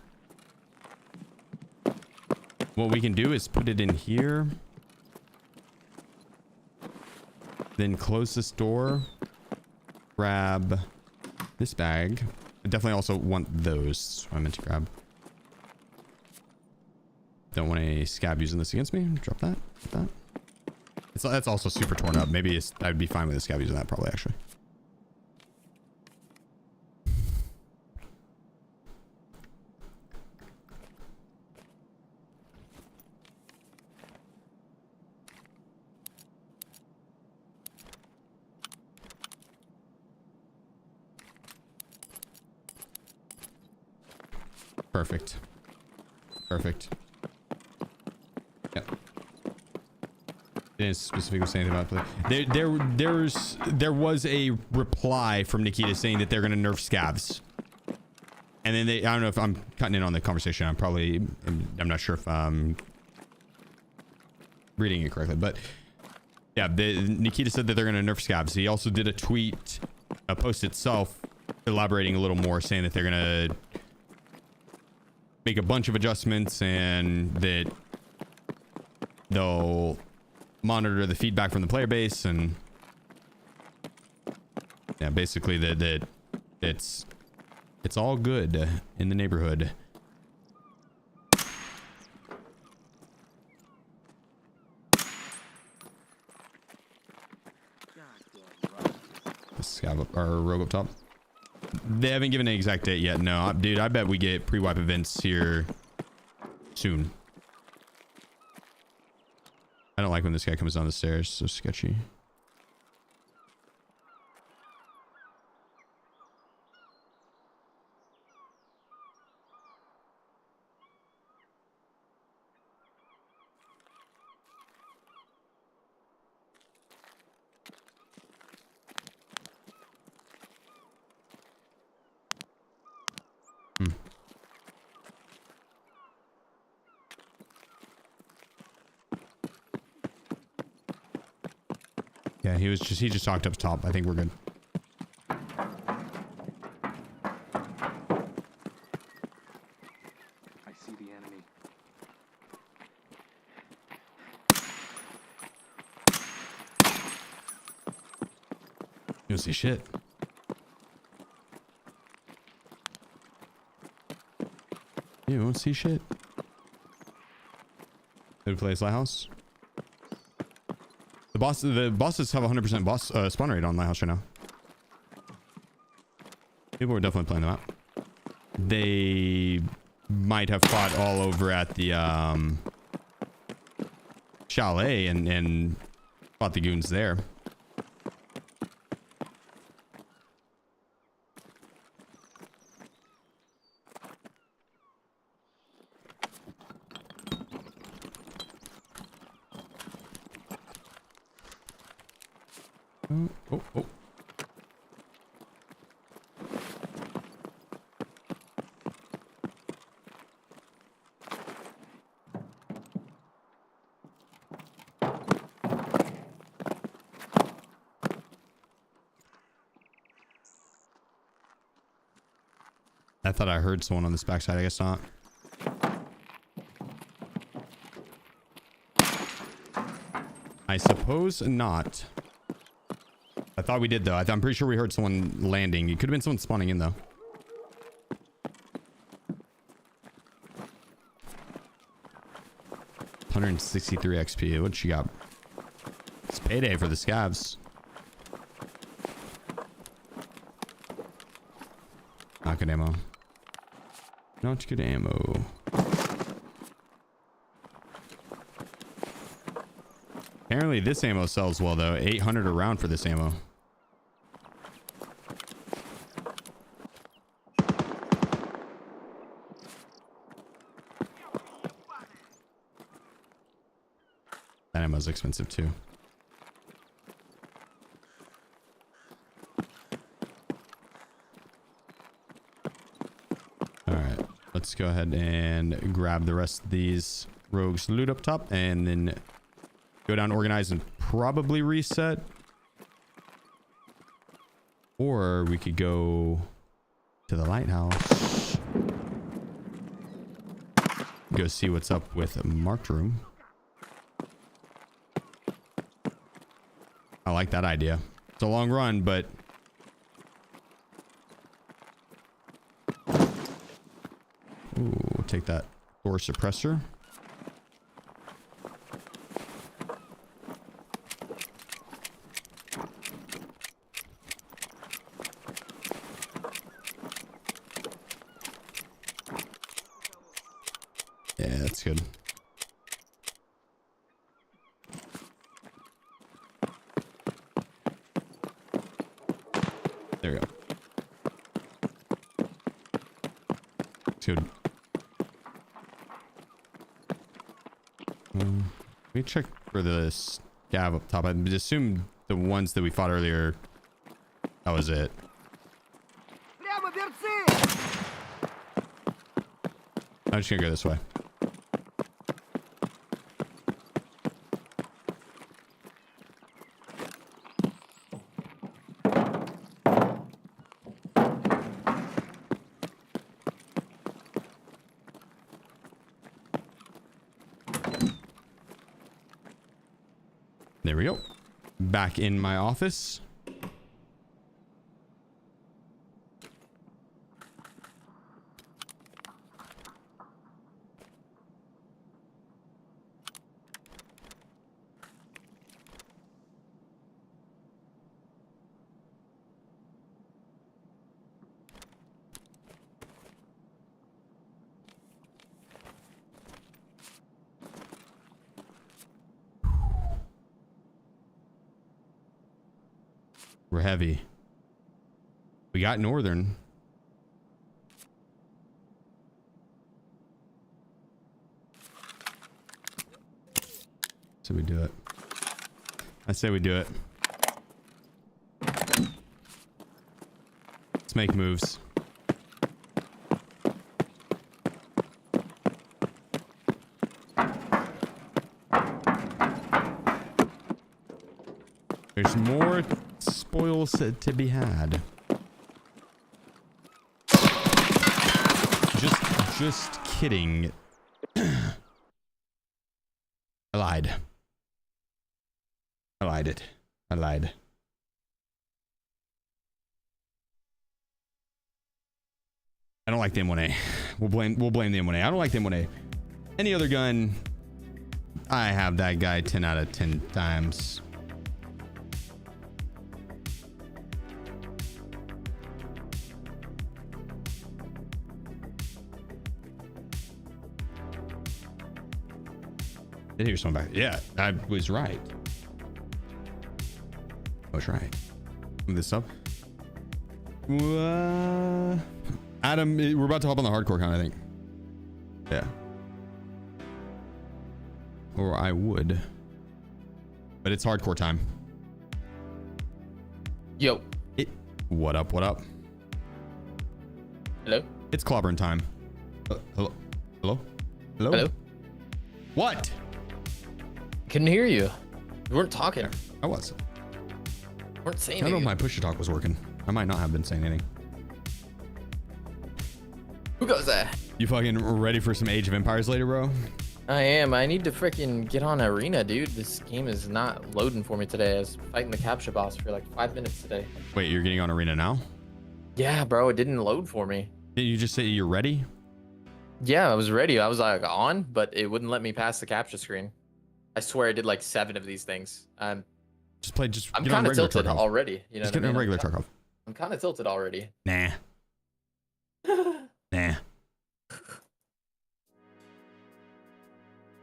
What we can do is put it in here. Then close this door. Grab this bag. I definitely also want those. I meant to grab. Don't want a scab using this against me. Drop that. Drop that. That's also super torn up. Maybe I'd be fine with a scab using that probably actually. Perfect. Perfect. Yep. Didn't specifically say anything about there was a reply from Nikita saying that they're gonna nerf scavs. And then I don't know if I'm cutting in on the conversation. I'm not sure if I'm reading it correctly, but yeah, Nikita said that they're gonna nerf scavs. He also did a tweet, a post itself, elaborating a little more, saying that they're gonna make a bunch of adjustments and that they'll monitor the feedback from the player base, and yeah, basically that it's all good in the neighborhood. The scav up, or rogue up top. They haven't given an exact date yet. No, dude, I bet we get pre-wipe events here soon. I don't like when this guy comes down the stairs. So sketchy. Yeah, he just talked up top. I think we're good.
I see the enemy.
You don't see shit. You won't see shit. Good place, Lighthouse. The bosses have 100% boss spawn rate on Lighthouse right now. People are definitely playing them out. They might have fought all over at the chalet and fought the goons there. Oh. I thought I heard someone on this backside. I guess not. I suppose not. I thought we did though. I'm pretty sure we heard someone landing. It could have been someone spawning in though. $163 XP. What you got? It's payday for the scavs. Not good ammo. Not good ammo. Apparently this ammo sells well though. 800 a round for this ammo. That ammo's expensive too. let's go ahead and grab the rest of these rogues loot up top and then go down, organize, and probably reset. Or we could go to the lighthouse. Go see what's up with marked room. I like that idea. It's a long run, but ooh, take that door suppressor. Yeah, that's good. There we go. It's good. Let me check for the scav up top. I assume the ones that we fought earlier, that was it.
Прямо берцы!
I'm just gonna go this way. There we go. Back in my office. We're heavy. We got northern. So we do it. I say we do it. Let's make moves. There's more spoils to be had. Just kidding. I lied. I lied. I don't like the M1A. We'll blame the M1A. I don't like the M1A. Any other gun, I have that guy 10 out of 10 times. Did hear someone back? Yeah, I was right. I was right. Move this up. Adam, we're about to hop on the hardcore count, I think. Yeah. Or I would. But it's hardcore time.
Yo.
What up?
Hello?
It's clobbering time. Hello? What?
Couldn't hear you. You weren't talking.
I was.
You weren't saying
I don't know if
anything.
my push to talk was working. I might not have been saying anything.
Who goes there?
You fucking ready for some Age of Empires later, bro?
I am. I need to freaking get on arena, dude. This game is not loading for me today. I was fighting the capture boss for like 5 minutes today.
Wait, you're getting on arena now?
Yeah, bro. It didn't load for me.
Did you just say you're ready?
Yeah, I was ready. I was like on, but it wouldn't let me pass the capture screen. I swear I did like 7 of these things.
Just play. Just
I'm
get on
kind of
regular
tilted
Tarkov.
already. You know
Just
what
get
I
on
mean?
regular Tarkov.
I'm kind of tilted already.
Nah. Nah.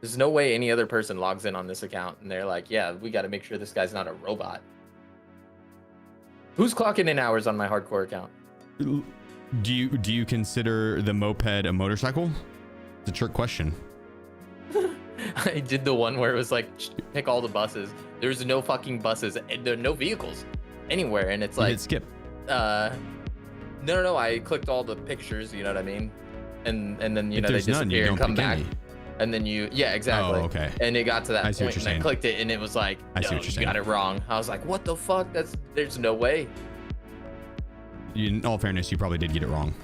There's no way any other person logs in on this account and they're like, yeah, we got to make sure this guy's not a robot. Who's clocking in hours on my hardcore account?
Do you consider the moped a motorcycle? It's a trick question.
I did the one where it was like, pick all the buses. There's no fucking buses. And there are no vehicles anywhere. And it's
You
like,
hit skip.
no. I clicked all the pictures, you know what I mean? and then you
If
know they
there's none, you
disappear and
don't
come
pick
back.
any.
And then yeah, exactly.
Oh, okay.
And it got to that
I see what
point,
you're
and I
saying.
clicked it, and it was like,
I see
no,
what you're
you got
saying.
it wrong. I was like, what the fuck? There's no way.
In all fairness, you probably did get it wrong.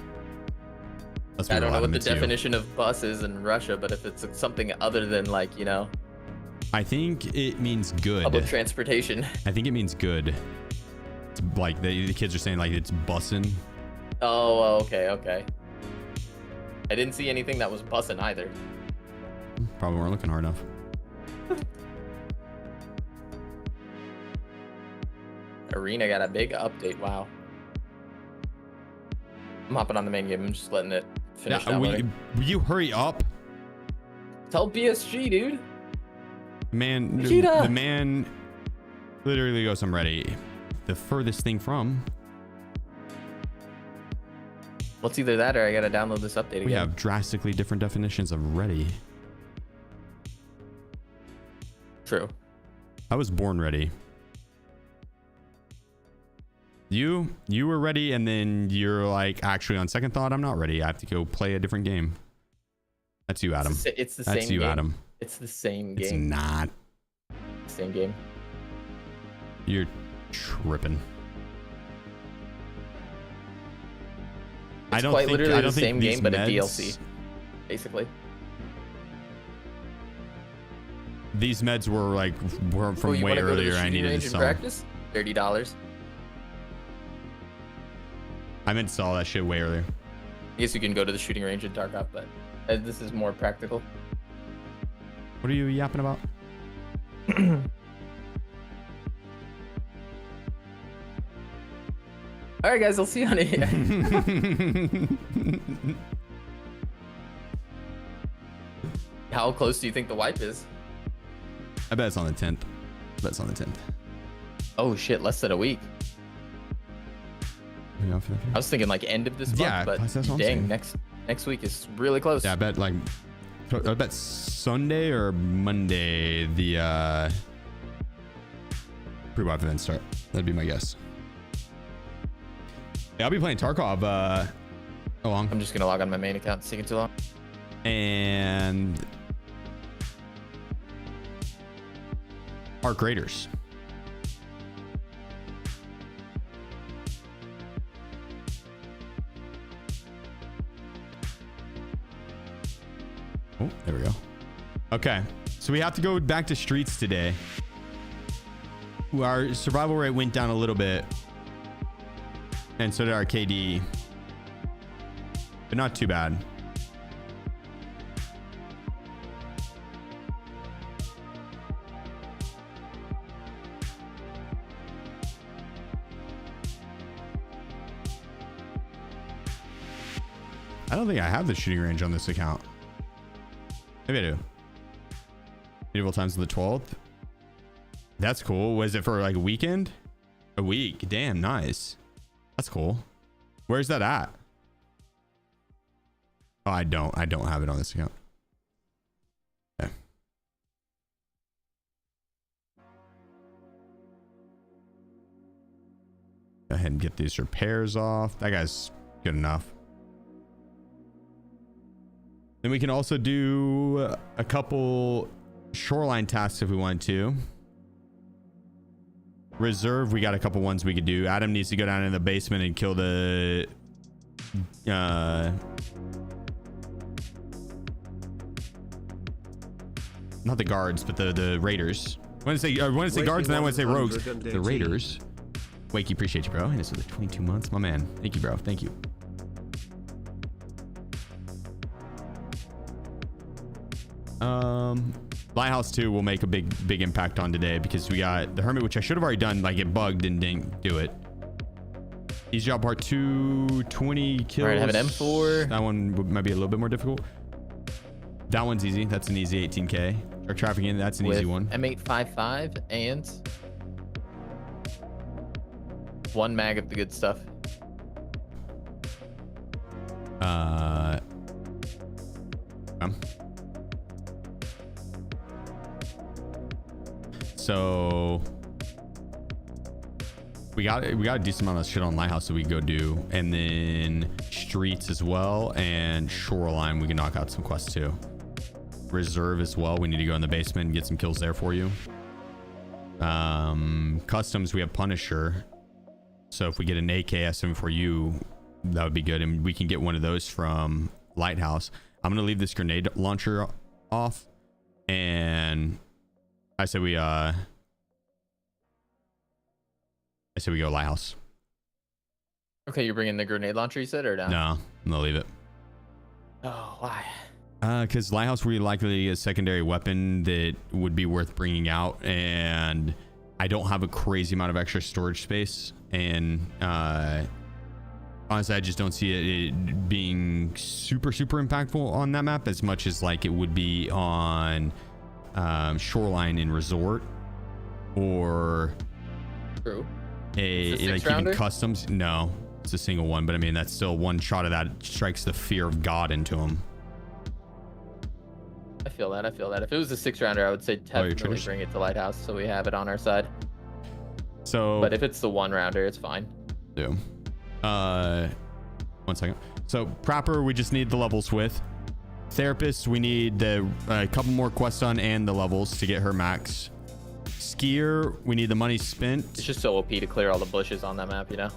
Let's be
I don't
real,
know what
Adam,
the
it's you.
definition of bus is in Russia, but if it's something other than like, you know,
I think it means good.
public transportation.
I think it means good. It's like the kids are saying like it's bussin'.
Oh, okay. I didn't see anything that was bussing either.
Probably weren't looking hard enough.
Arena got a big update. Wow. I'm hopping on the main game. I'm just letting it finish downloading.
Will you hurry up?
Tell BSG, dude.
Man,
Vegeta.
the man literally goes, I'm ready. The furthest thing from.
Well, it's either that or I gotta download this update again.
We have drastically different definitions of ready.
True.
I was born ready. You were ready, and then you're like, actually, on second thought, I'm not ready. I have to go play a different game. That's you, Adam.
It's the
That's
same
you,
game.
Adam.
It's the same
It's
game.
not.
Same game.
You're tripping.
It's quite literally
I
the
don't think
same
these
game, but a
meds-
DLC, basically.
These meds were from
you
way
wanna go to the
earlier. I
shooting
needed
range
to
and
sell.
practice? $30.
I meant to sell that shit way earlier.
I guess you can go to the shooting range in Tarkov, but this is more practical.
What are you yapping about?
All right, guys, I'll see you on it. How close do you think the wipe is?
I bet it's on the 10th.
Oh shit, less than a week.
Yeah,
I was thinking like end of this month,
Yeah,
but
that's what I'm
dang,
saying.
next week is really close.
I bet Sunday or Monday the pre-wipe events start. That'd be my guess. Yeah, I'll be playing Tarkov along.
I'm just gonna log on my main account. It's taking too long.
And Arc Raiders. Oh, there we go. Okay, so we have to go back to streets today. Our survival rate went down a little bit, and so did our KD, but not too bad. I don't think I have the shooting range on this account. Maybe I do. Medieval times on the 12th. That's cool. Was it for like a weekend? A week. Damn, nice. That's cool. Where's that at? Oh, I don't have it on this account. Okay. Go ahead and get these repairs off. That guy's good enough. Then we can also do a couple shoreline tasks if we want to. Reserve, we got a couple ones we could do. Adam needs to go down in the basement and kill the not the guards, but the raiders. I want to say guards, and then I want to say rogues. The raiders. Wakey, appreciate you, bro. And this was 22 months, my man. Thank you, bro. Thank you. Lighthouse 2 will make a big impact on today because we got the Hermit, which I should have already done. Like it bugged and didn't do it. Easy job part 2, 20 kills.
All right, I have an M4.
That one might be a little bit more difficult. That one's easy. That's an easy 18k. Drug trafficking, that's an easy one.
M855 and 1 mag of the good stuff. So
We got a decent amount of shit on Lighthouse that we go do, and then streets as well, and shoreline we can knock out some quests too. Reserve as well. We need to go in the basement and get some kills there for you. Customs, we have Punisher. So if we get an AKSM for you, that would be good, and we can get one of those from Lighthouse. I'm gonna leave this grenade launcher off, and I said we go Lighthouse.
Okay, you're bringing the grenade launcher, you said, or no?
No, I'm gonna leave it.
Oh, why?
Because Lighthouse would be likely a secondary weapon that would be worth bringing out, and I don't have a crazy amount of extra storage space, and honestly, I just don't see it being super impactful on that map as much as like it would be on Shoreline and Resort, or
True.
like even Customs. No, it's a single one, but I mean that's still one shot of that strikes the fear of God into him.
I feel that. If it was a 6-rounder, I would say definitely bring it to Lighthouse so we have it on our side.
So,
but if it's the 1-rounder, it's fine.
Yeah. 1 second. So proper, we just need the levels with. Therapist, we need a couple more quests on and the levels to get her max. Skier, we need the money spent.
It's just so OP to clear all the bushes on that map, you know?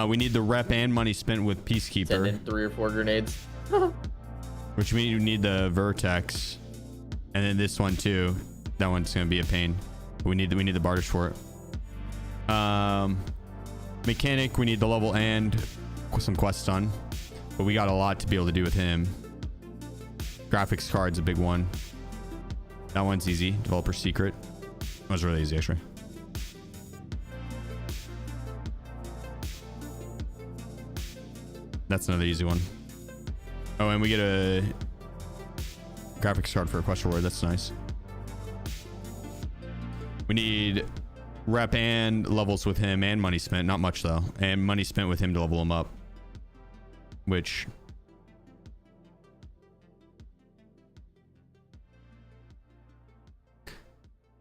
We need the rep and money spent with Peacekeeper.
Send in 3 or 4 grenades.
Which means you need the Vertex. And then this one too. That one's gonna be a pain. We need the barters for it. Mechanic, we need the level and some quests done. But we got a lot to be able to do with him. Graphics card's a big one. That one's easy. Developer secret. That was really easy actually. That's another easy one. Oh, and we get a graphics card for a quest reward. That's nice. We need rep and levels with him and money spent. Not much though. And money spent with him to level him up. Which... I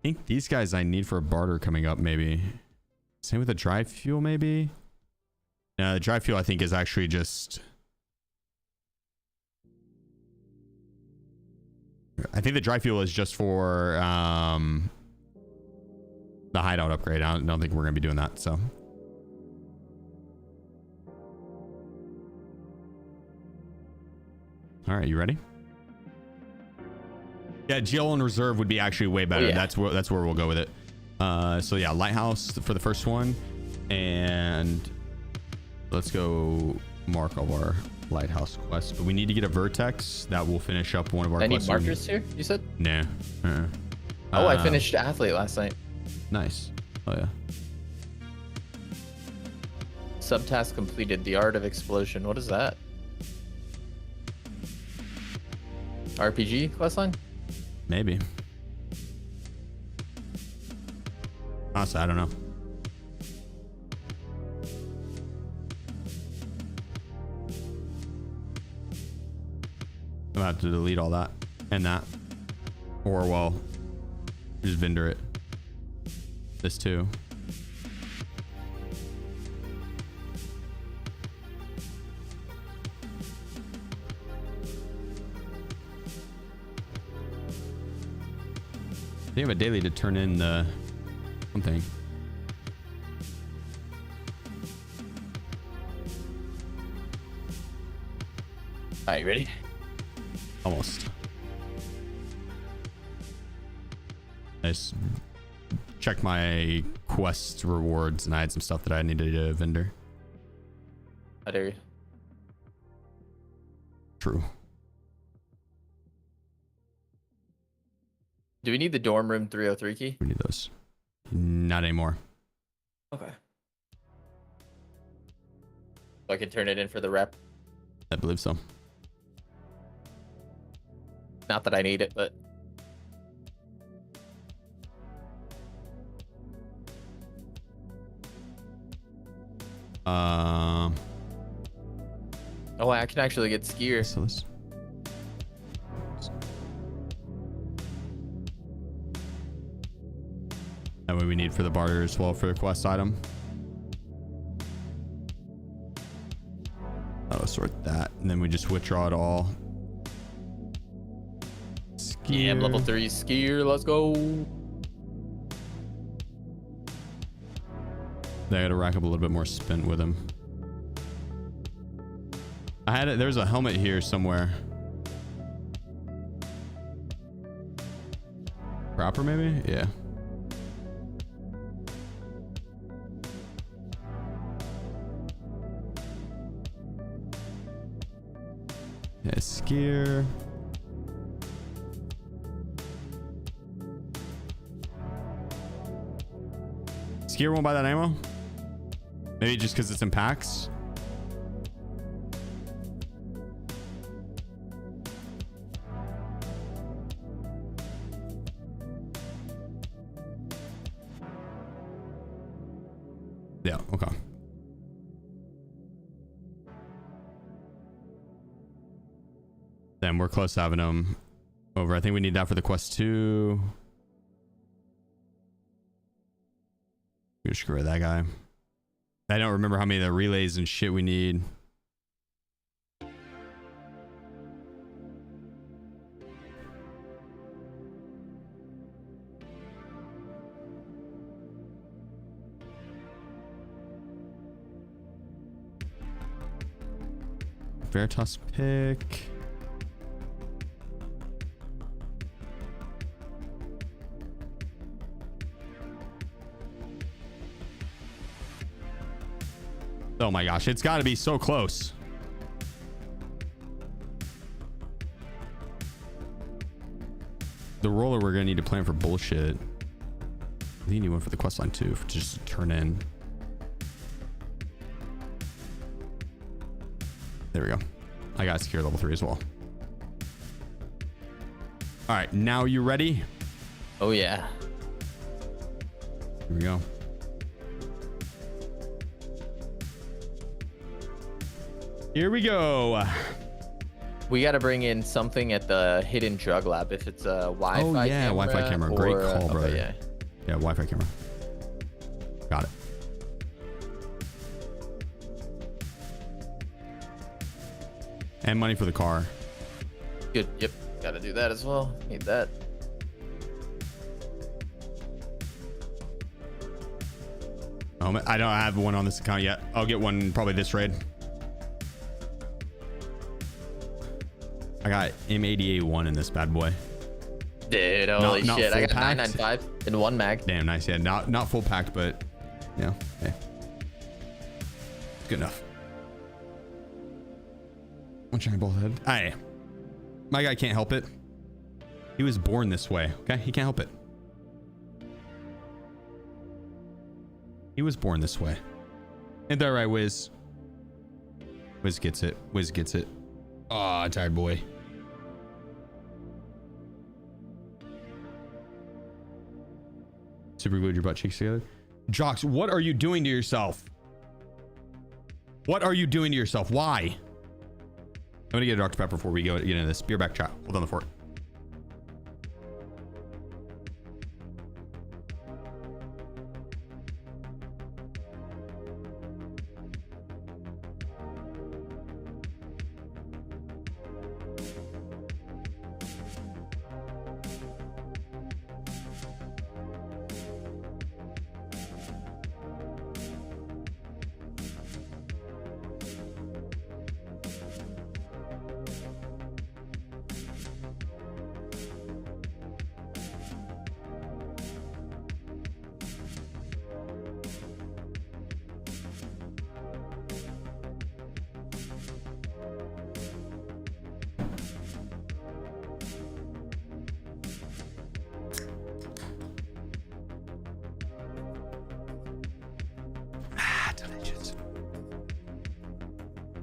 think these guys I need for a barter coming up maybe. Same with the dry fuel maybe? No, the dry fuel I think is actually just... I think the dry fuel is just for the hideout upgrade. I don't think we're going to be doing that, so. All right, you ready? Yeah, GL and Reserve would be actually way better.
Oh, yeah.
That's where we'll go with it. So yeah, Lighthouse for the first one, and let's go mark all our Lighthouse quests. But we need to get a Vertex that will finish up one of our quests.
Any markers here, you said?
No.
Oh, I finished Athlete last night.
Nice. Oh yeah.
Subtask completed. The Art of Explosion. What is that? RPG questline?
Maybe. Honestly, I don't know. I'm about to delete all that and that, or well, just vendor it. This too. They have a daily to turn in the something.
All right, you ready?
Almost. I just checked my quest rewards and I had some stuff that I needed to vendor.
I dare you.
True.
Do we need the dorm room 303 key?
We need those. Not anymore.
Okay. So I can turn it in for the rep.
I believe so.
Not that I need it, but oh, I can actually get skier.
So this. what we need for the barter as well for the quest item. I'll sort that, and then we just withdraw it all.
Yeah, I'm level 3 skier. Let's go.
They got to rack up a little bit more spent with him. I had it. There's a helmet here somewhere. Proper, maybe? Yeah. Yeah, skier. Skier won't buy that ammo? Maybe just because it's in packs? Yeah, okay. Then we're close to having them over. I think we need that for the quest 2. Just screw with that guy. I don't remember how many of the relays and shit we need. Veritas pick. Oh my gosh, it's got to be so close. The roller we're going to need to plan for bullshit. I think you need one for the quest line too, for just to turn in. There we go. I got secure level 3 as well. All right, now you ready?
Oh yeah.
Here we go. Here we go.
We got to bring in something at the hidden drug lab if it's a Wi-Fi camera.
Oh yeah, Wi-Fi camera. Great call, brother.
Okay, yeah.
Yeah, Wi-Fi camera. Got it. And money for the car.
Good. Yep. Got to do that as well. Need that.
I don't have one on this account yet. I'll get one probably this raid. I got M80A1 in this bad boy.
Dude, holy
Not
shit. I got
full packed.
995 in one mag.
Damn, nice. Yeah, not full packed, but you know, hey, it's good enough. One shiny ball head. Hey, my guy can't help it. He was born this way. Okay, he can't help it. He was born this way. Ain't that right, Wiz? Wiz gets it. Wiz gets it. Aw, tired boy. Super glued your butt cheeks together. Jocks, what are you doing to yourself? What are you doing to yourself? Why? I'm gonna get a Dr. Pepper before we get into this. Beer back chat. Hold on the fort.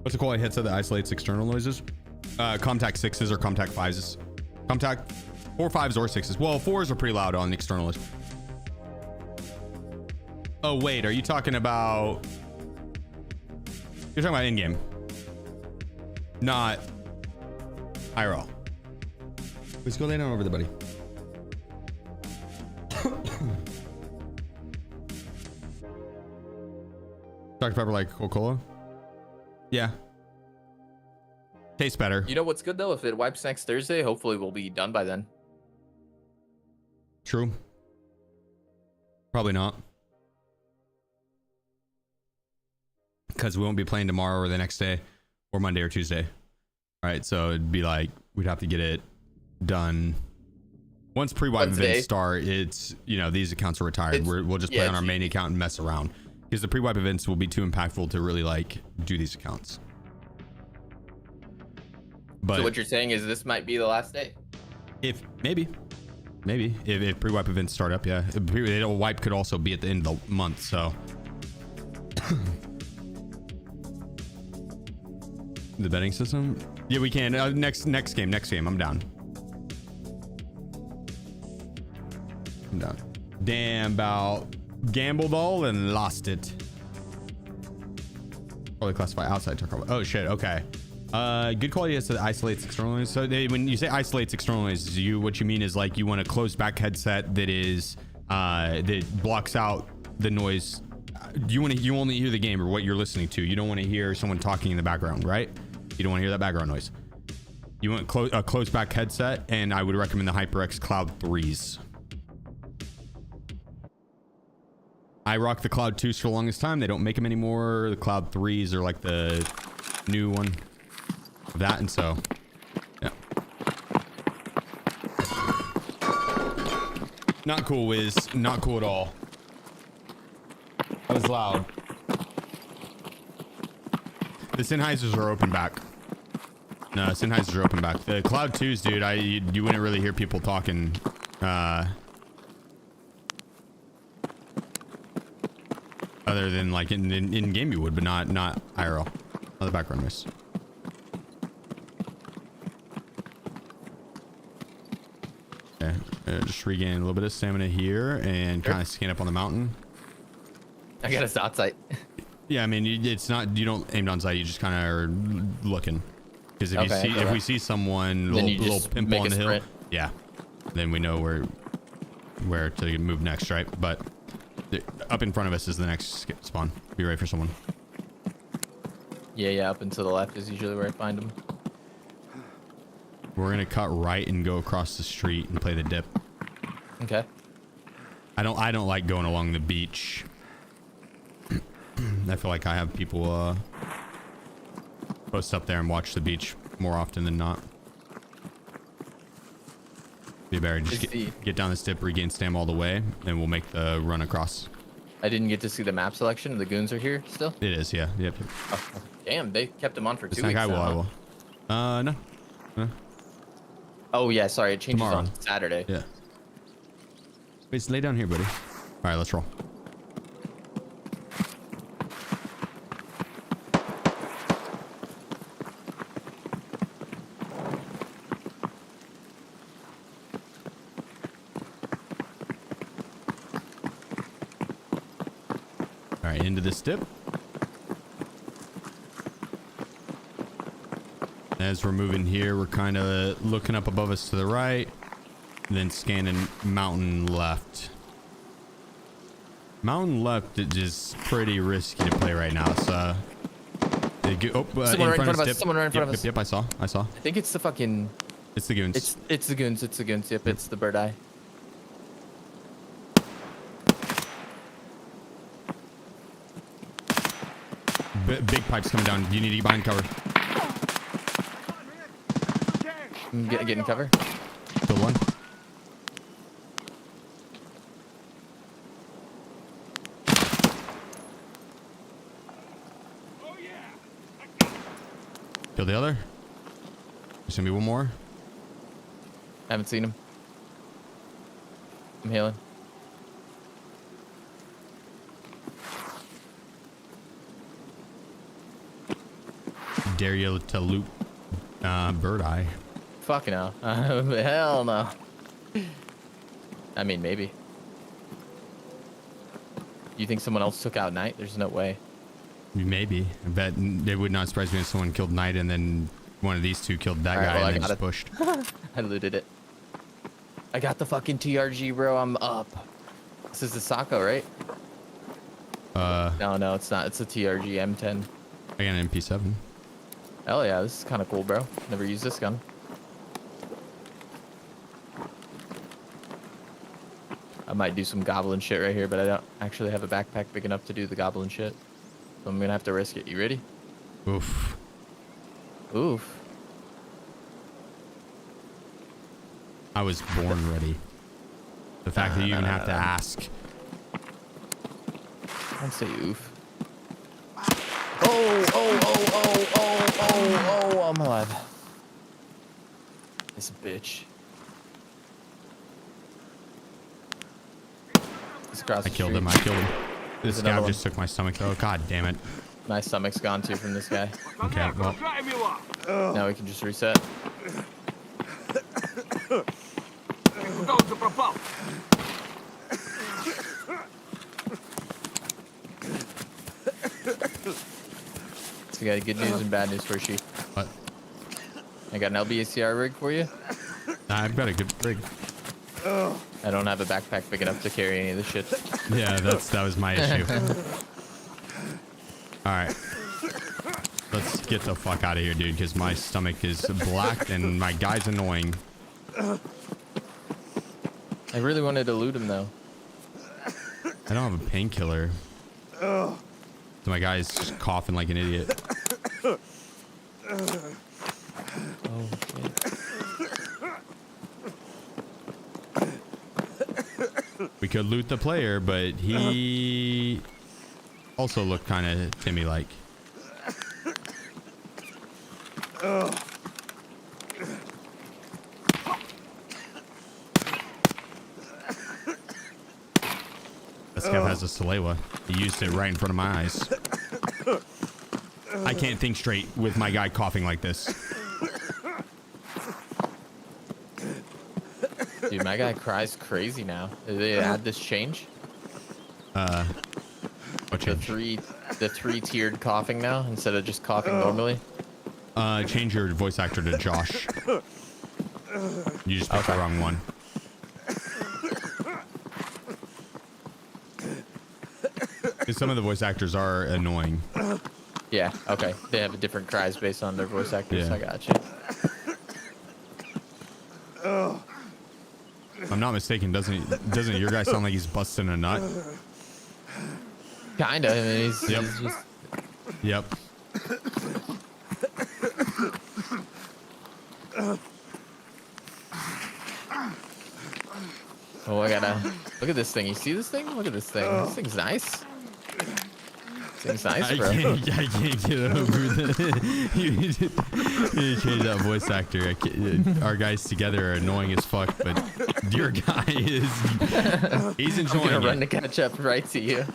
What's the quality headset that isolates external noises? Comtac 6s or Comtac 5s. Comtac 4, 5s or 6s. Well, 4s are pretty loud on external noise. Oh, wait. Are you talking about... You're talking about in-game. Not IRL. Let's go lay down over there, buddy. Dr. Pepper like Coca-Cola? Yeah. Tastes better.
You know what's good though? If it wipes next Thursday, hopefully we'll be done by then.
True. Probably not. Because we won't be playing tomorrow or the next day or Monday or Tuesday. All right, so it'd be like we'd have to get it done. Once pre-wipe events start, it's, you know, these accounts are retired. We'll just play on our main account and mess around. Because the pre-wipe events will be too impactful to really like do these accounts. But
so what you're saying is this might be the last day?
If maybe if pre-wipe events start up, yeah. Wipe could also be at the end of the month, so. The betting system? Yeah, we can. Next game. I'm down. Damn, about gambled all and lost it. Probably classify outside Tarkov. Oh shit. Okay. Good quality is that isolates external noise. So when you say isolates external noise, what you mean is like you want a closed back headset that is that blocks out the noise. You only hear the game or what you're listening to. You don't want to hear someone talking in the background, right? You don't want to hear that background noise. You want a closed back headset, and I would recommend the HyperX Cloud 3s. I rocked the Cloud 2s for the longest time. They don't make them anymore. The Cloud 3s are like the new one of that, and so yeah. Not cool, Wiz. Not cool at all. That was loud. The Sennheisers are open back. No, Sennheisers are open back. The Cloud 2s, dude, you wouldn't really hear people talking. Other than like in game you would, but not IRL. Other background noise. Okay, just regain a little bit of stamina here and kind of scan up on the mountain.
I got a dot sight.
Yeah, I mean, it's not, you don't aim down sight, you just kind of are looking. Because if we see someone, little pimple on the hill, yeah, then we know where to move next, right? But up in front of us is the next spawn. Be ready for someone.
Yeah, up and to the left is usually where I find them.
We're gonna cut right and go across the street and play the dip.
Okay.
I don't like going along the beach. I feel like I have people post up there and watch the beach more often than not. Be better just get down this dip, regain stam all the way, and we'll make the run across.
I didn't get to see the map selection. The goons are here still?
It is, yeah. Yep.
Oh, damn, they kept them on for 2 weeks.
I will. No.
Oh yeah, sorry, it changes on Saturday.
Yeah. Wait, lay down here, buddy. All right, let's roll. All right, into this dip. As we're moving here, we're kind of looking up above us to the right, and then scanning mountain left. Mountain left is just pretty risky to play right now. So,
someone right in front of us. Someone right in front of us.
Yep, I saw.
I think it's the fucking.
It's the goons.
It's the goons. It's the goons. Yep, it's the bird eye.
Big pipes coming down. You need to get behind cover.
Getting cover.
Still one. Kill the other. There's gonna be one more.
I haven't seen him. I'm healing.
Dare you to loot bird eye.
Fucking hell. Hell no. I mean, maybe. You think someone else took out Knight? There's no way.
Maybe. I bet it would not surprise me if someone killed Knight and then one of these two killed that guy and then just pushed.
I looted it. I got the fucking TRG, bro. I'm up. This is the Sako, right? No, it's not. It's a TRG M10.
I got an MP7.
Hell yeah, this is kind of cool, bro. Never used this gun. I might do some goblin shit right here, but I don't actually have a backpack big enough to do the goblin shit. So I'm gonna have to risk it. You ready?
Oof.
Oof.
I was born ready. The fact that you even have to ask.
Don't say oof. Oh, I'm alive. This bitch. He's across
I
the
killed
street.
him. I killed him. This
another
guy
one.
just took my stomach though. God damn it.
My stomach's gone too from this guy.
Okay, well,
Now we can just reset. So we got good news and bad news for you.
what?
I got an LBACR rig for you.
I've got a good rig.
I don't have a backpack big enough to carry any of this shit.
Yeah, that was my issue. All right. Let's get the fuck out of here, dude, because my stomach is black and my guy's annoying.
I really wanted to loot him though.
I don't have a painkiller. So my guy's just coughing like an idiot.
Oh shit.
We could loot the player, but he also looked kind of Timmy-like. This guy has a Salewa. He used it right in front of my eyes. I can't think straight with my guy coughing like this.
Dude, my guy cries crazy now. Did they add this change?
What
The
change?
three tiered coughing now instead of just coughing normally.
Change your voice actor to Josh. You just picked the wrong one. Because some of the voice actors are annoying.
Yeah, okay. They have different cries based on their voice actors.
Yeah.
I got you.
If I'm not mistaken, doesn't your guy sound like he's busting a nut?
Kinda. I mean, he's just.
Yep.
Oh, I gotta look at this thing. You see this thing? Look at this thing. This thing's nice. This thing's nice, bro.
I can't get over the. you need to change that voice actor. Our guys together are annoying as fuck, but your guy is. He's enjoying
I'm gonna run
it.
to catch up right to you.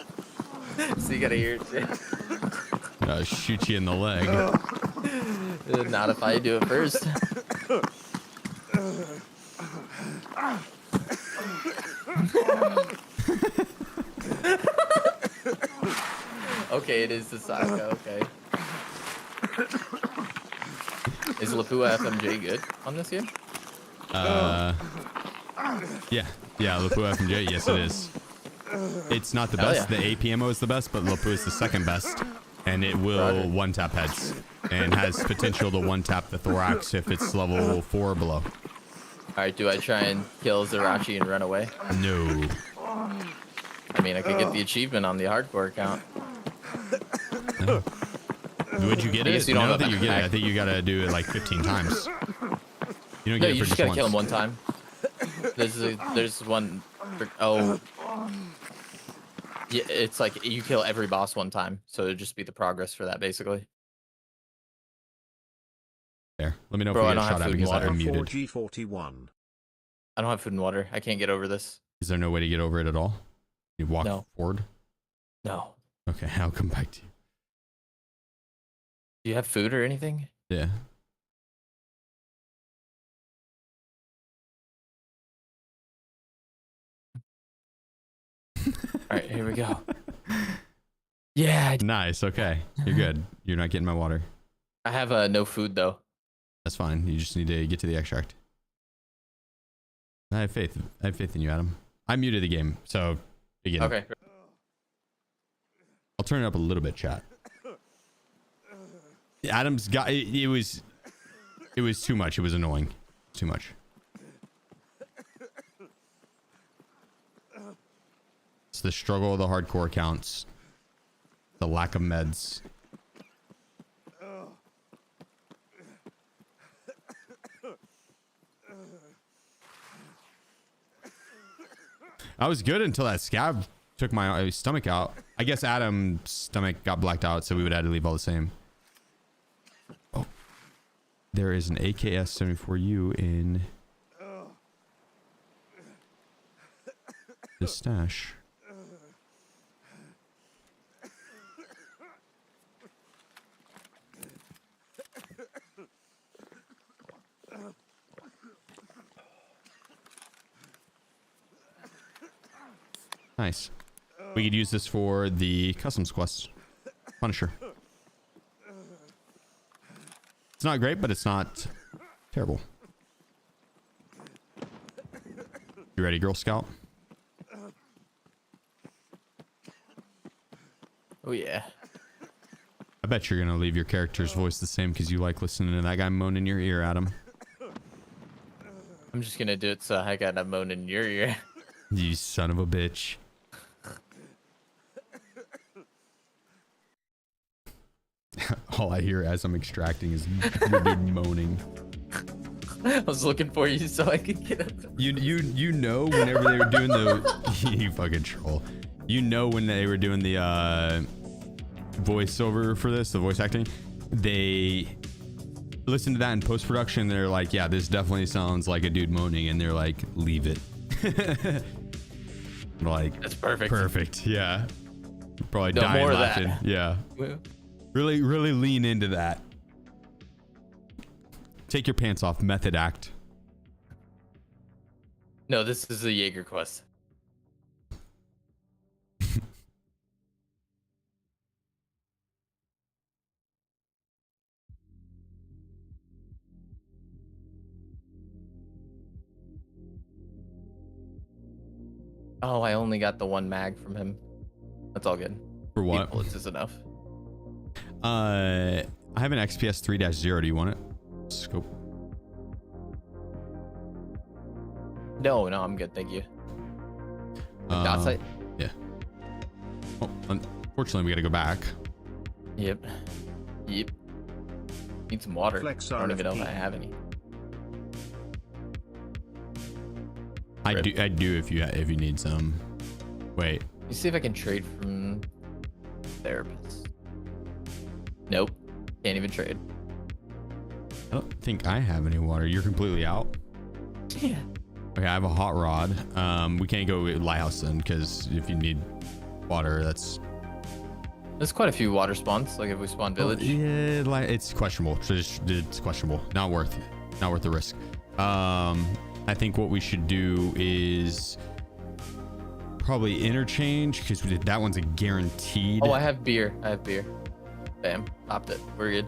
So you gotta hear it too.
Shoot you in the leg.
Not if I do it first. Okay, it is the Saka, okay. Is Lapua FMJ good on this game?
Yeah, Lapua FMJ. Yes, it is. It's not the
Hell
best.
yeah.
The APMO is the best, but Lapua is the second best, and it will
Roger.
one-tap heads, and has potential to one-tap the thorax if it's level 4 or below.
Alright, do I try and kill Zerachi and run away?
No.
I mean, I could get the achievement on the hardcore account.
Would you get
I
it?
guess you don't
I don't
have
think you
a
get it. I
backpack.
think you gotta do it like 15 times. You don't
No,
get it
you
for
just
just
gotta kill him
once.
one time. There's one. Oh. Yeah, it's like you kill every boss one time, so it'd just be the progress for that, basically.
There. Let me know
Bro, I
if we
don't
get
have
shot at
food and
because
water.
I'm muted.
4G41.
I don't have food and water. I can't get over this.
Is there no way to get over it at all? You walk
No.
forward?
No.
Okay, I'll come back to you.
Do you have food or anything?
Yeah.
All right, here we go. Yeah,
Nice. Okay. You're good. You're not getting my water.
I have no food though.
That's fine. You just need to get to the extract. I have faith. I have faith in you, Adam. I muted the game, so begin.
Okay.
I'll turn it up a little bit, chat. Adam's got it was too much. It was annoying. Too much. It's the struggle of the hardcore accounts. The lack of meds. I was good until that scab took my stomach out. I guess Adam's stomach got blacked out, so we would have to leave all the same. Oh, there is an AKS-74U in the stash. Nice. We could use this for the customs quest. Punisher. It's not great, but it's not terrible. You ready, Girl Scout?
Oh yeah.
I bet you're gonna leave your character's voice the same because you like listening to that guy moan in your ear, Adam.
I'm just gonna do it so I got a moan in your ear.
You son of a bitch. All I hear as I'm extracting is your dude moaning.
I was looking for you so I could get up.
You know whenever they were doing the you fucking troll. You know when they were doing the voiceover for this, the voice acting, they listen to that in post-production. They're like, yeah, this definitely sounds like a dude moaning, and they're like, leave it. Like,
that's perfect.
Perfect. Yeah. Probably
No
dying
more of
laughing.
that.
Yeah. Really lean into that. Take your pants off. Method act.
No, this is the Jaeger quest. Oh, I only got the one mag from him. That's all good.
For what?
8 bullets is enough.
I have an XPS 3-0. Do you want it? Scope.
No, I'm good. Thank you. Dot sight?
Yeah. Oh, unfortunately, we got to go back.
Yep. Need some water.
Flex
I don't even know if
RFP.
I have any.
I do if you need some. Wait.
Let me see if I can trade from therapist. Nope. Can't even trade.
I don't think I have any water. You're completely out.
Yeah.
Okay, I have a hot rod. We can't go with Lighthouse then, because if you need water, that's
There's quite a few water spawns. Like if we spawn village.
yeah, it's questionable. It's questionable. Not worth the risk. I think what we should do is probably interchange, because that one's a guaranteed.
Oh, I have beer. Bam. Popped it. We're good.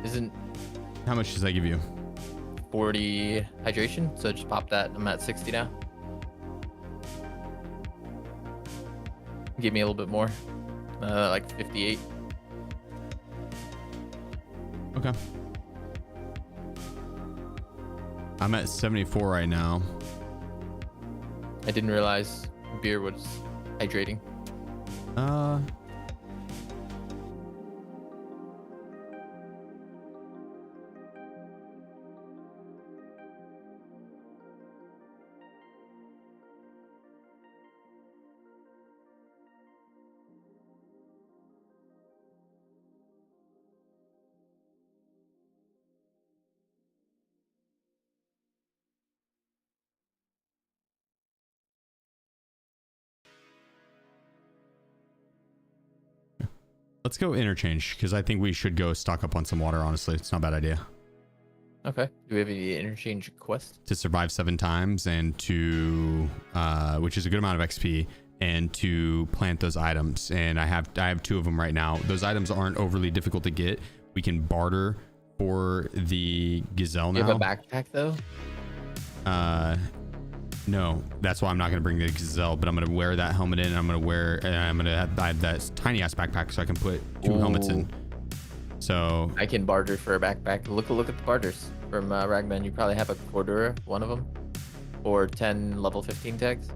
Isn't
How much does that give you?
40 hydration? So just pop that. I'm at 60 now. Give me a little bit more. Like 58.
Okay. I'm at 74 right now.
I didn't realize beer was hydrating.
Let's go interchange, because I think we should go stock up on some water. Honestly, it's not a bad idea.
Okay. Do we have any interchange quest?
To survive 7 times and to, which is a good amount of XP, and to plant those items. And I have 2 of them right now. Those items aren't overly difficult to get. We can barter for the gazelle now.
You have a backpack though?
No, that's why I'm not gonna bring the gazelle, but I'm gonna wear that helmet in, and I'm gonna have that tiny ass backpack so I can put 2 helmets in. So
I can barter for a backpack. Look at the barters from Ragman. You probably have a quarter, one of them, or 10 level 15 tags.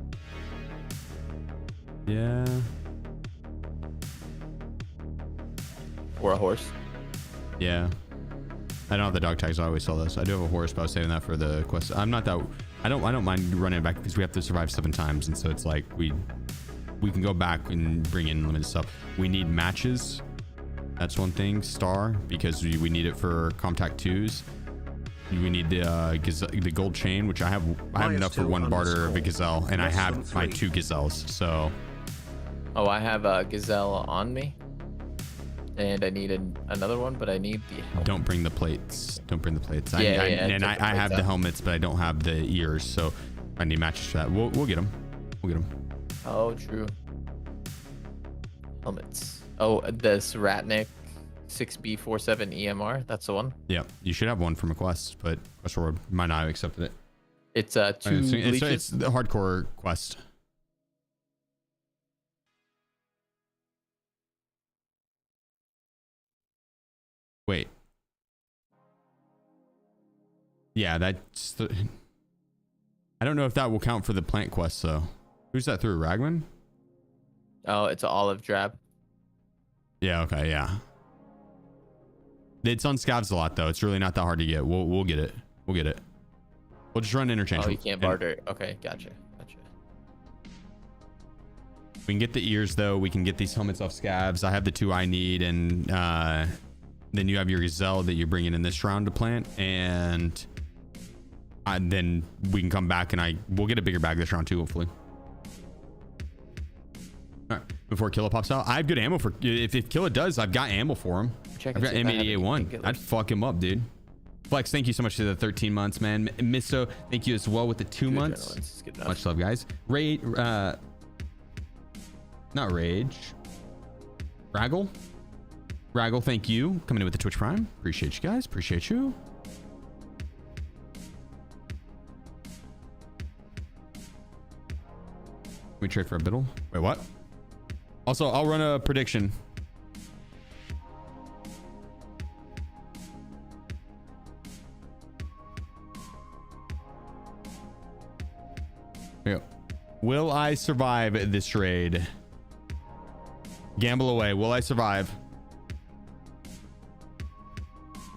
yeah,
Or a horse.
yeah. I don't have the dog tags. I always sell those. I do have a horse, but I was saving that for the quest. I'm not that. I don't mind running it back because we have to survive 7 times, and so it's like we can go back and bring in limited stuff. We need matches. That's one thing. Star, because we need it for contact 2s. We need the gold chain, which I have enough for 1 barter of a gazelle, and I have my 2 gazelles. So
Oh, I have a gazelle on me, and I need another one, but I need the helmet.
don't bring the plates. Don't bring the plates.
Yeah,
I have the helmets, but I don't have the ears, so I need matches for that. We'll get them. We'll get them.
Oh, true. Helmets. Oh, this Ratnik 6B47 EMR. That's the one.
Yeah, you should have one from a quest, but Quest Reward might not have accepted it.
It's 2 bleaches.
It's the hardcore quest. Wait. Yeah, that's the... I don't know if that will count for the plant quest though. Who's that through? Ragman?
Oh, it's an olive drab.
Yeah, okay, yeah. It's on scavs a lot though. It's really not that hard to get. We'll get it. We'll get it. We'll just run interchange.
Oh, you can't barter. Okay, gotcha.
We can get the ears though. We can get these helmets off scavs. I have the 2 I need, and then you have your gazelle that you're bringing in this round to plant, and then we can come back and we'll get a bigger bag this round too, hopefully. All right, before Killa pops out, I have good ammo for if Killa does. I've got ammo for him. I've got M88-1. I'd fuck him up, dude. Flex, thank you so much for the 13 months, man. Misto, thank you as well with the 2 months. Much love, guys. Raid, not Rage. Raggle, thank you. Coming in with the Twitch Prime. Appreciate you guys. Appreciate you. We trade for a biddle. Wait, what? Also, I'll run a prediction. Here we go. Will I survive this raid? Gamble away. Will I survive?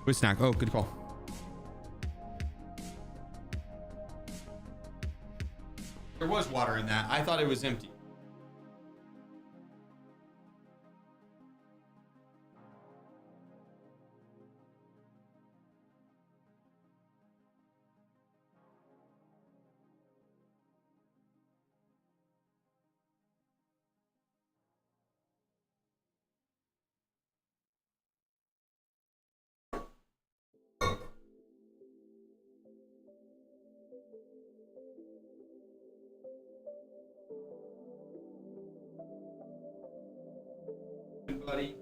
With snack. Oh, good call. There was water in that. I thought it was empty. Buddy.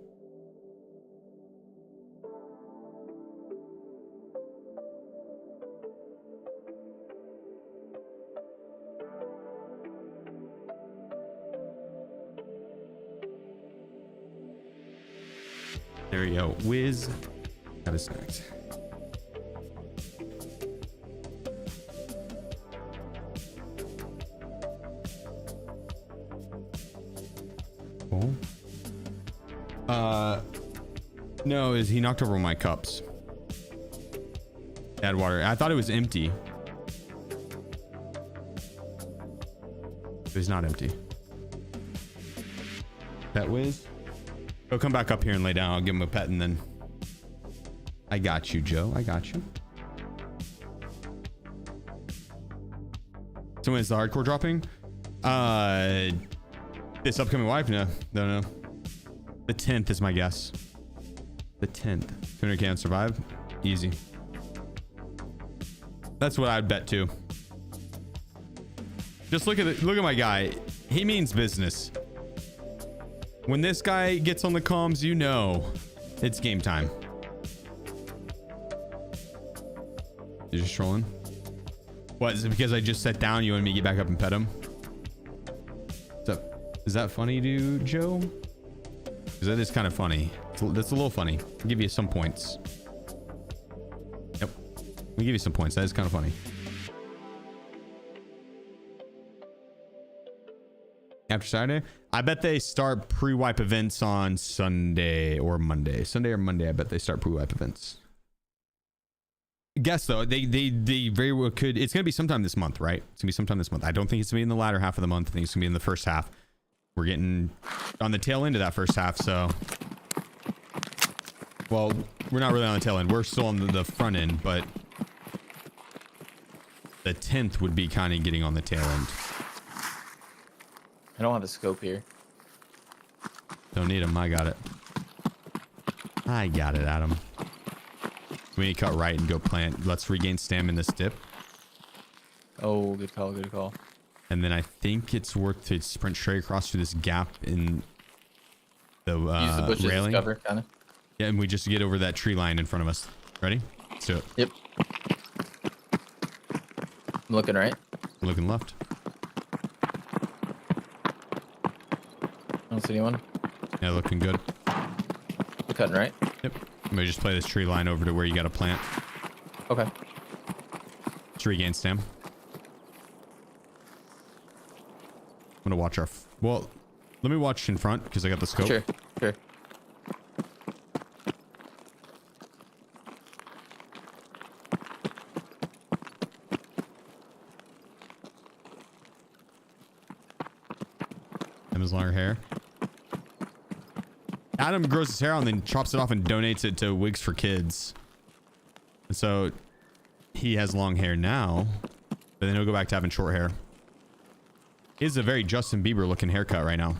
There you go. Whiz. Got a snack. Cool. No, he knocked over my cups. Add water. I thought it was empty. It's not empty. Pet whiz. Go come back up here and lay down. I'll give him a pet and then. I got you, Joe. I got you. So when is the hardcore dropping? This upcoming wipe? No. The 10th is my guess. The 10th. 200 can survive. Easy. That's what I'd bet too. Just look at my guy. He means business. When this guy gets on the comms, you know it's game time. You're just trolling. What, is it because I just sat down? You want me to get back up and pet him? Is that funny, dude, Joe? Because that is kind of funny. That's a little funny. I'll give you some points. Yep. I'll give you some points. That is kind of funny. After Saturday? I bet they start pre-wipe events on Sunday or Monday. Sunday or Monday, I bet they start pre-wipe events. Guess though, they very well could. It's gonna be sometime this month, right? It's gonna be sometime this month. I don't think it's gonna be in the latter half of the month. I think it's gonna be in the first half. We're getting on the tail end of that first half, so. Well, we're not really on the tail end. We're still on the front end, but the 10th would be kind of getting on the tail end.
I don't have a scope here.
Don't need them. I got it. I got it, Adam. We need to cut right and go plant. Let's regain stamina in this dip.
Oh, good call, good call.
And then I think it's worth to sprint straight across through this gap in the,
Use the bushes
railing.
as cover, kind of.
Yeah, and we just get over that tree line in front of us. Ready? Let's do it.
Yep. I'm looking right.
Looking left.
I don't see anyone.
Yeah, looking good.
We're cutting right.
Yep. I'm gonna just play this tree line over to where you got to plant.
Okay.
Let's regain stam. I'm gonna watch our. Well, let me watch in front because I got the scope.
Sure. Sure.
Emma's longer hair. Adam grows his hair out and then chops it off and donates it to Wigs for Kids. And so he has long hair now, but then he'll go back to having short hair. He has a very Justin Bieber looking haircut right now.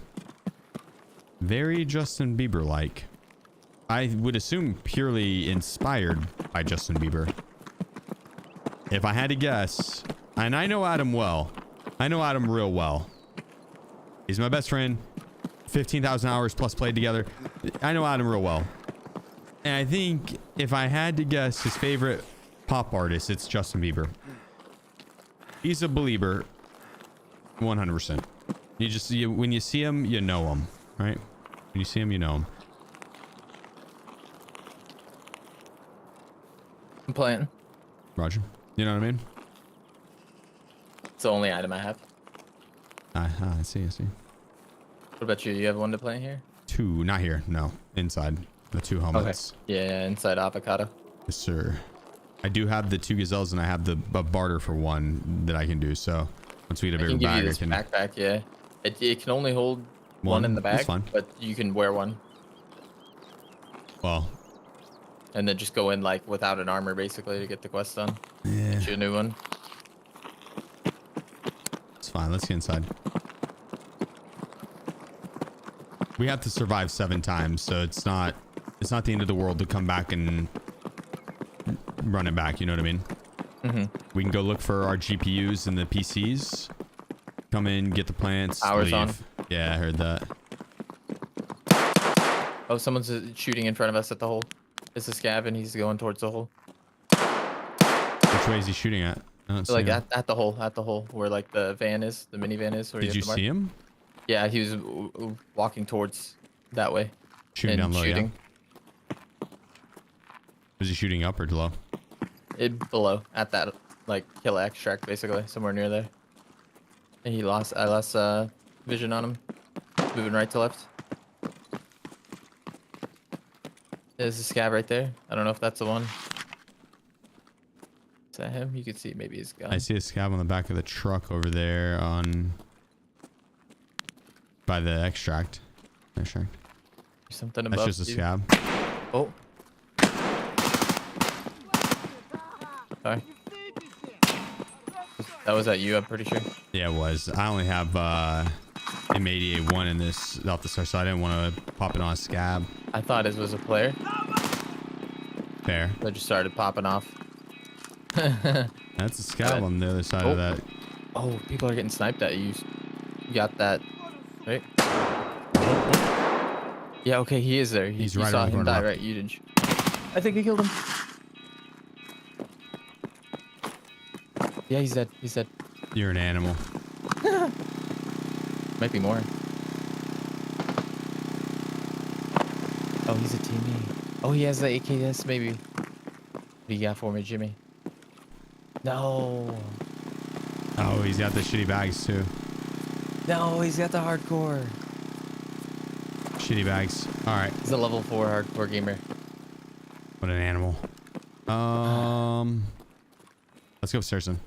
Very Justin Bieber like. I would assume purely inspired by Justin Bieber. If I had to guess, and I know Adam well. I know Adam real well. He's my best friend. 15,000 hours plus played together. I know Adam real well. And I think if I had to guess his favorite pop artist, it's Justin Bieber. He's a believer. 100%. When you see him, you know him, right? When you see him, you know him.
I'm playing.
Roger. You know what I mean?
It's the only item I have.
I see.
What about you? You have one to play here?
Two, not here. No, inside. The two helmets.
Okay. Yeah, inside avocado.
Yes, sir. I do have the two gazelles, and I have the barter for one that I can do. So once we get a bigger bag, I can.
Backpack, yeah. It can only hold one in the
That's
bag,
fine.
but you can wear one.
Well,
And then just go in like without an armor basically to get the quest done.
yeah,
Get you a new one.
it's fine. Let's get inside. We have to survive 7 times, so it's not the end of the world to come back and run it back. You know what I mean?
Mm-hmm.
We can go look for our GPUs and the PCs. Come in, get the plants.
Hours
leave.
on.
Yeah, I heard that.
Oh, someone's shooting in front of us at the hole. It's a scav and he's going towards the hole.
Which way is he shooting at? I don't see
Like
him.
at the hole where like the van is, the minivan is. Where
Did you
have to mark.
see him?
Yeah, he was walking towards that way.
Shooting
and
down low,
shooting.
yeah? Was he shooting up or low?
Below at that like kill extract basically somewhere near there. And I lost vision on him. Moving right to left. There's a scav right there. I don't know if that's the one. Is that him? You can see maybe his gun.
I see a scab on the back of the truck over there by the extract.
Something above.
That's just a
you.
scab.
Oh. Sorry. That was at you, I'm pretty sure.
Yeah, it was. I only have M88-1 in this off the start, so I didn't want to pop it on a scab.
I thought it was a player.
Fair.
I just started popping off.
That's a scab on the other side of that.
Oh, people are getting sniped at you. You got that, right? Yeah, okay, he is there.
He's
you
right
saw
around the
him
corner.
die, right? You didn't. I think we killed him. Yeah, he's dead. He's dead.
You're an animal.
Might be more. Oh, he's a teammate. Oh, he has the AKS maybe. What do you got for me, Jimmy? No.
Oh, he's got the shitty bags too.
No, he's got the hardcore.
Shitty bags. All right.
He's a level 4 hardcore gamer.
What an animal. Let's go upstairs then.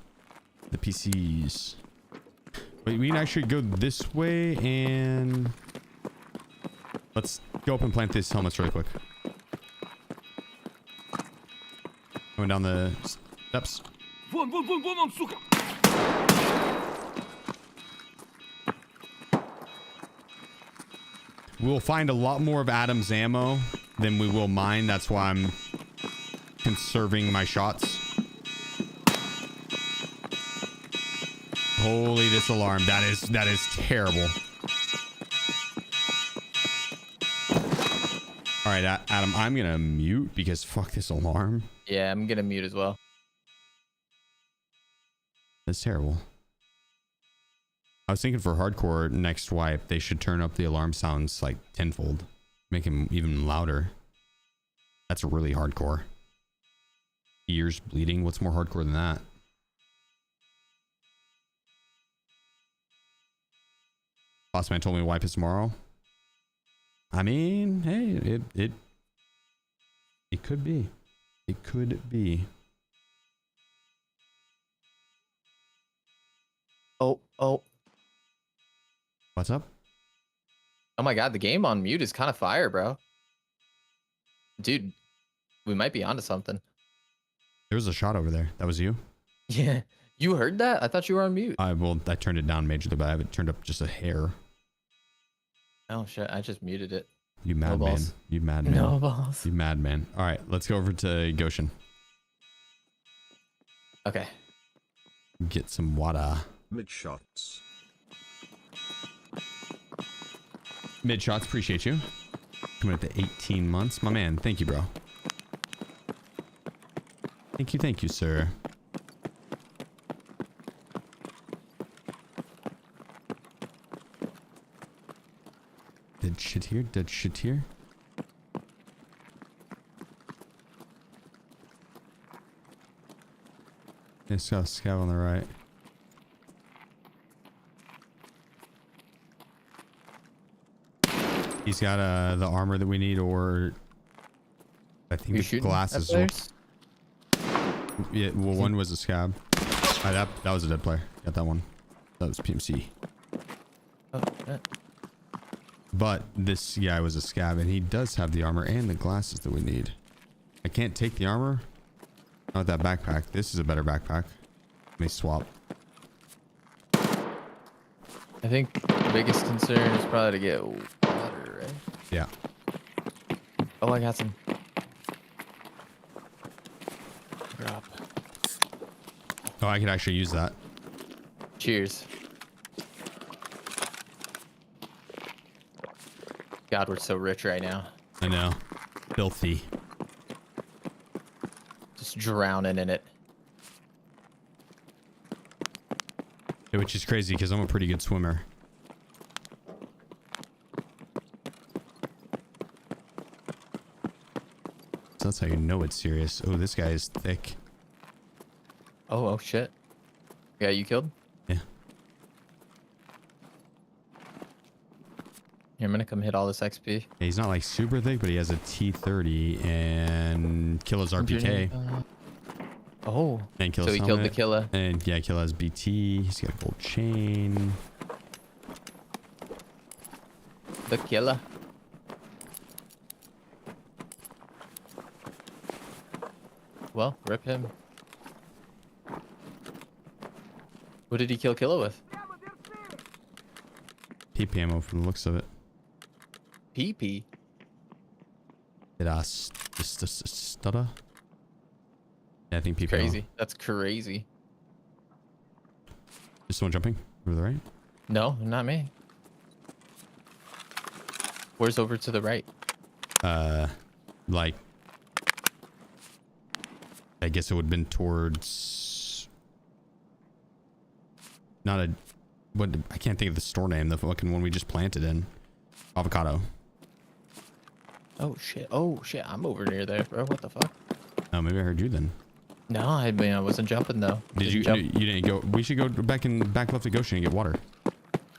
The PCs. Wait, we can actually go this way and let's go up and plant these helmets really quick. Going down the steps.
Вон, вон, вон, вон он, сука!
We'll find a lot more of Adam's ammo than we will mine. That's why I'm conserving my shots. Holy, this alarm. That is terrible. All right, Adam, I'm going to mute because fuck this alarm.
Yeah, I'm gonna mute as well.
That's terrible. I was thinking for hardcore next wipe, they should turn up the alarm sounds like tenfold. Make them even louder. That's really hardcore. Ears bleeding. What's more hardcore than that? Boss man told me to wipe it tomorrow. I mean, hey, it could be. It could be.
Oh.
What's up?
Oh my god, the game on mute is kind of fire, bro. Dude, we might be onto something.
There was a shot over there. That was you?
Yeah. You heard that? I thought you were on mute.
I turned it down majorly, but I have it turned up just a hair.
Oh shit, I just muted it.
You madman.
balls.
You madman.
No balls.
You madman. All right, let's go over to Goshen.
Okay.
Get some water.
Mid shots.
Mid shots, appreciate you. Coming up to 18 months. My man, thank you, bro. Thank you, sir. Dead shit here, dead shit here. It's got a scav on the right. He's got the armor that we need, or I think the glasses. Yeah, well, one was a scab. That was a dead player. Got that one. That was PMC.
Oh, yeah.
But this guy was a scab, and he does have the armor and the glasses that we need. I can't take the armor. Not that backpack. This is a better backpack. Let me swap.
I think the biggest concern is probably to get water, right?
Yeah.
Oh, I got some. Drop.
Oh, I could actually use that.
Cheers. God, we're so rich right now.
I know. Filthy.
Just drowning in it.
Yeah, which is crazy because I'm a pretty good swimmer. So that's how you know it's serious. Oh, this guy is thick.
Oh shit. Yeah, you killed?
Yeah.
Here, I'm gonna come hit all this XP.
Yeah, he's not like super thick, but he has a T30 and Killa's RPK.
Oh.
And Killa's
So he killed the
helmet.
killer.
And yeah, Killa has BT. He's got a gold chain.
The killer. Well, rip him. What did he kill Killa with?
PP ammo from the looks of it.
PP.
Did I just stutter? Yeah, I think PP
Crazy.
ammo.
That's crazy.
Just someone jumping over the right?
No, not me. Where's over to the right?
Like, I guess it would have been towards not a, what, I can't think of the store name, the fucking one we just planted in. Avocado.
Oh shit. Oh shit. I'm over near there, bro. What the fuck?
Oh, maybe I heard you then.
No, I mean I wasn't jumping though.
Did you?
jump.
You didn't go. We should go back left to Goshen and get water.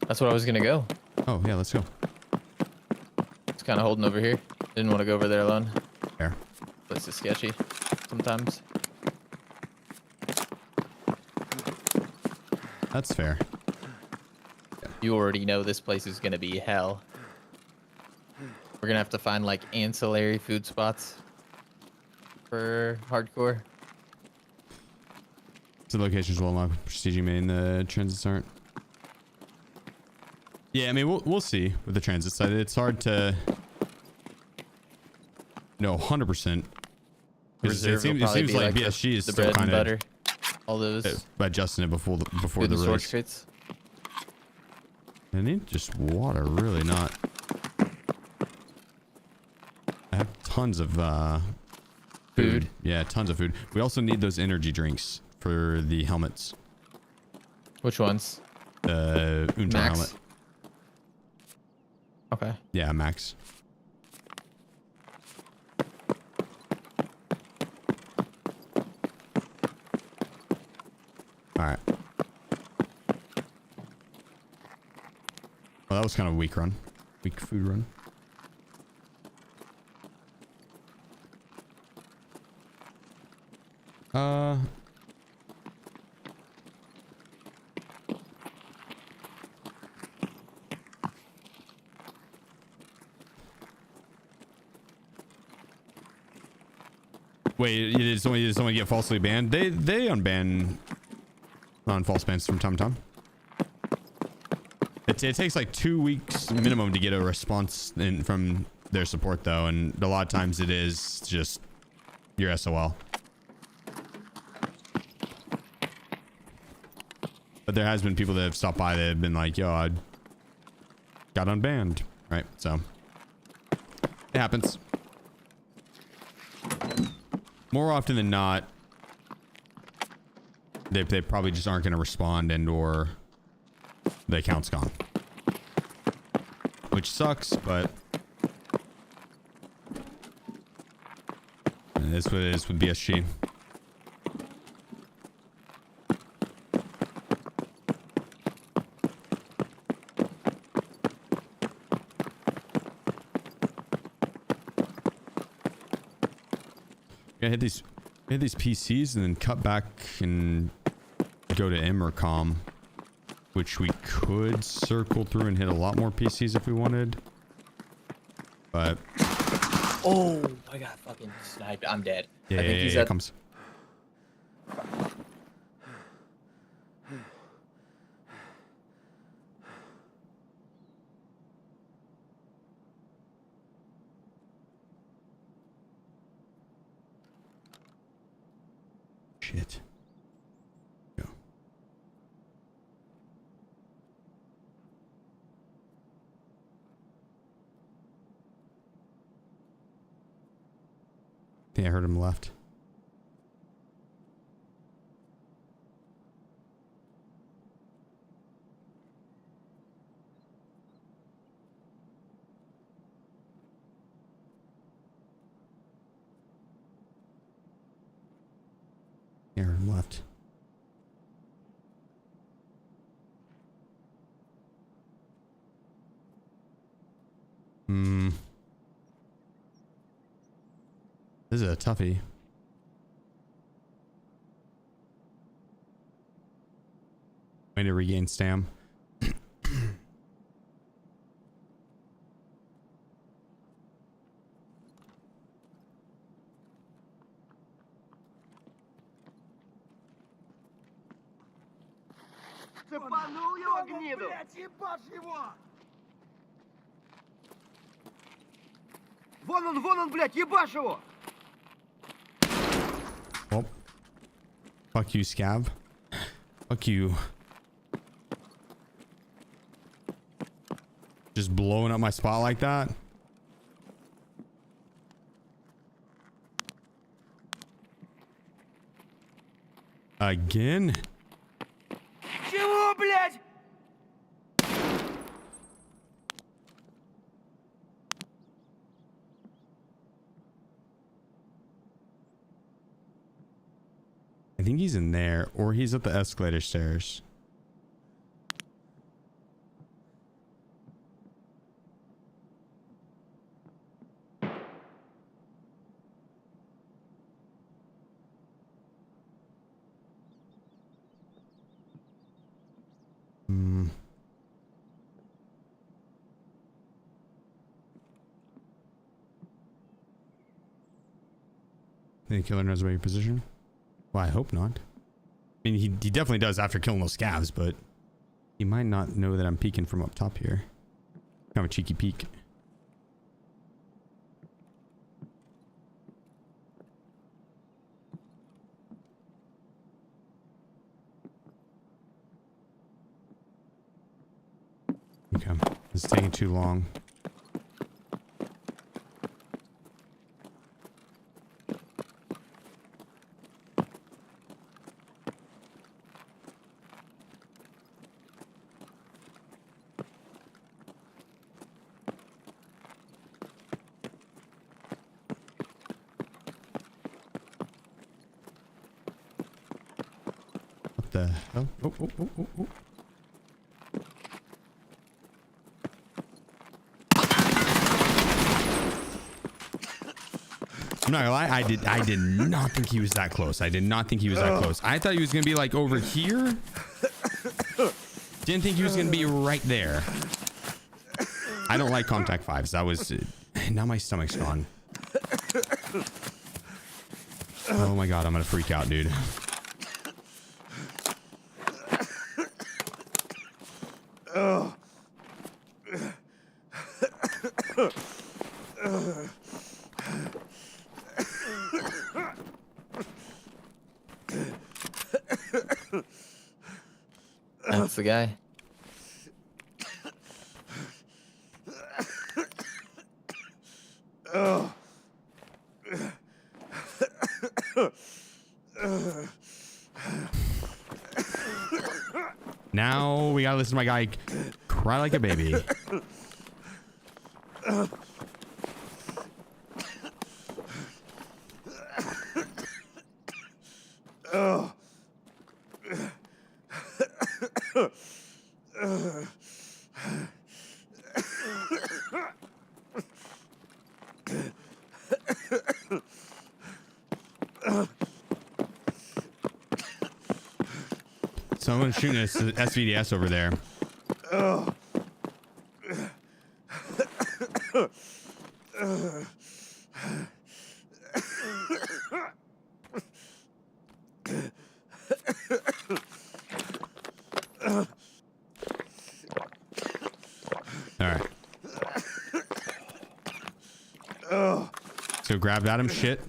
That's what I was gonna go.
Oh yeah, let's go.
It's kind of holding over here. Didn't want to go over there alone.
There.
This is sketchy sometimes.
That's fair.
You already know this place is gonna be hell. We're gonna have to find like ancillary food spots for hardcore.
So the locations will unlock prestige main. The transits aren't. Yeah, I mean we'll see with the transit side. It's hard to know 100%. It
Reserve will
seems
probably be
like
the-
BSG is
the
still
bread
kind
and
of
butter. All those
adjusting it before the
food and storage
release.
crates.
I need just water, really not. I have tons of
Food.
Yeah, tons of food. We also need those energy drinks for the helmets.
Which ones?
The Untar
Max?
helmet.
Okay.
Yeah, Max. All right. Well, that was kind of a weak run. Weak food run. Wait, did someone get falsely banned? They unban non-false bans from time to time. It takes like 2 weeks minimum to get a response from their support though, and a lot of times it is just your SOL. But there has been people that have stopped by that have been like, yo, I got unbanned, right? So it happens. More often than not, they probably just aren't going to respond, and or the account's gone, which sucks, but that's what it is with BSG. Hit these PCs and then cut back and go to Emercom, which we could circle through and hit a lot more PCs if we wanted. But
Oh, I got fucking sniped. I'm dead.
yeah,
I think he's
here
at
comes. Shit. Go. I think I heard him left. I heard him left. This is a toughie. Way to regain stam.
Цепанул его гниду! Блядь, ебашь его! Вон он, блядь, ебашь его!
Well, fuck you, Scav. Fuck you. Just blowing up my spot like that. Again?
Чего, блядь?
think he's in there, or he's at the escalator stairs. The killer knows about your position? Well, I hope not. I mean, he definitely does after killing those scavs, but he might not know that I'm peeking from up top here. Kind of a cheeky peek. Okay, this is taking too long. What the hell? Oh. I'm not gonna lie, I did not think he was that close. I did not think he was that close. I thought he was gonna be like over here. Didn't think he was gonna be right there. I don't like contact fives. That was now my stomach's gone. Oh my god, I'm gonna freak out, dude.
That's the guy.
Now we gotta listen to my guy cry like a baby. Someone's shooting a SVDS over there. All right. So grab Adam's shit.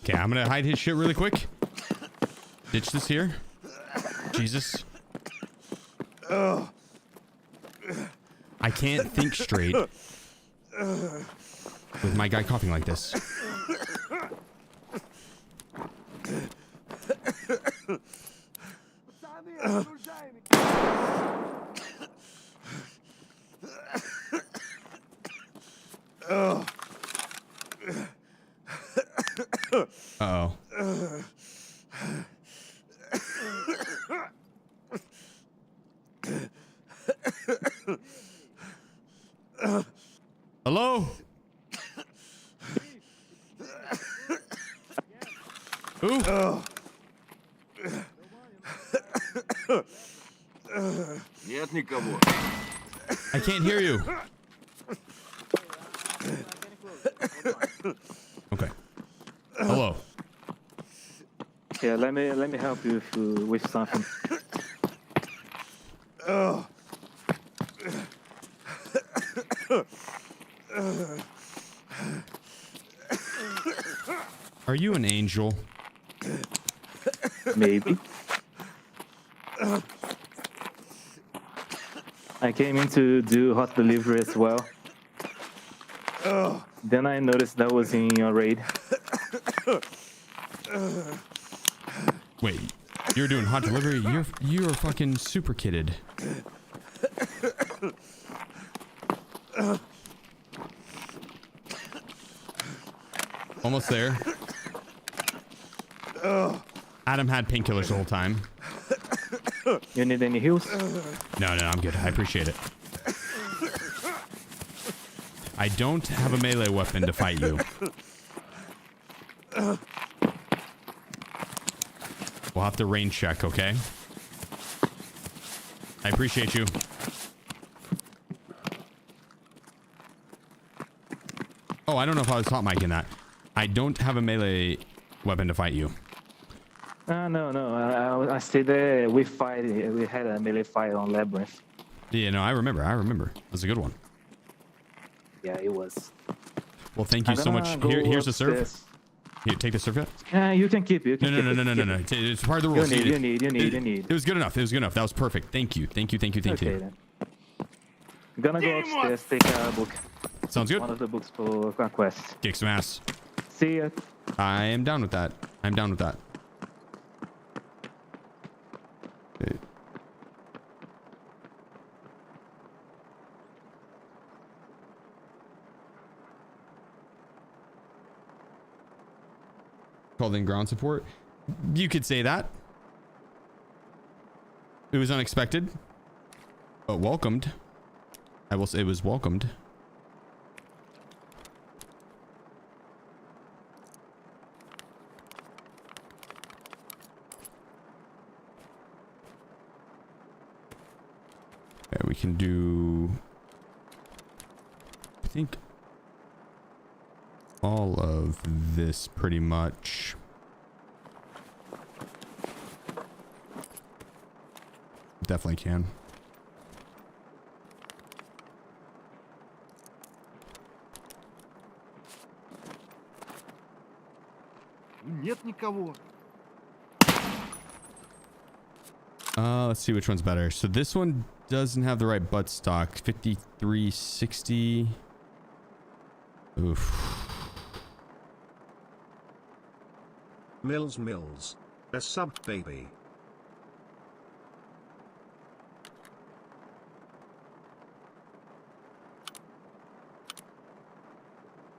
Okay, I'm gonna hide his shit really quick. Ditch this here. Jesus. I can't think straight with my guy coughing like this. Uh-oh. Hello? Who?
Нет никого.
I can't hear you. Okay. Hello.
Yeah, let me help you with something.
Are you an angel?
Maybe. I came in to do hot delivery as well. Then I noticed that was in your raid.
Wait, you're doing hot delivery? You're fucking super kitted. Almost there. Adam had painkillers the whole time.
You need any heals?
No, I'm good. I appreciate it. I don't have a melee weapon to fight you. We'll have to range check, okay? I appreciate you. Oh, I don't know if I was hot micing that. I don't have a melee weapon to fight you.
No. I stayed there. We had a melee fight on Labyrinth.
Yeah, no, I remember. It was a good one.
Yeah, it was.
Well, thank you so much. Here's the surf. Here, take the surf cut.
You can keep it.
No. It's part of the rules.
You need.
It was good enough. That was perfect. Thank you.
Okay, then. I'm gonna go upstairs, take a book.
Sounds good.
One of the books for a quest.
Kick some ass.
See ya.
I am down with that. Okay. Called in ground support. You could say that. It was unexpected, but welcomed. I will say it was welcomed. Okay, we can do, I think, all of this pretty much. Definitely can.
Нет никого.
Let's see which one's better. So this one doesn't have the right butt stock. 5360. Oof.
Mills. A sub baby.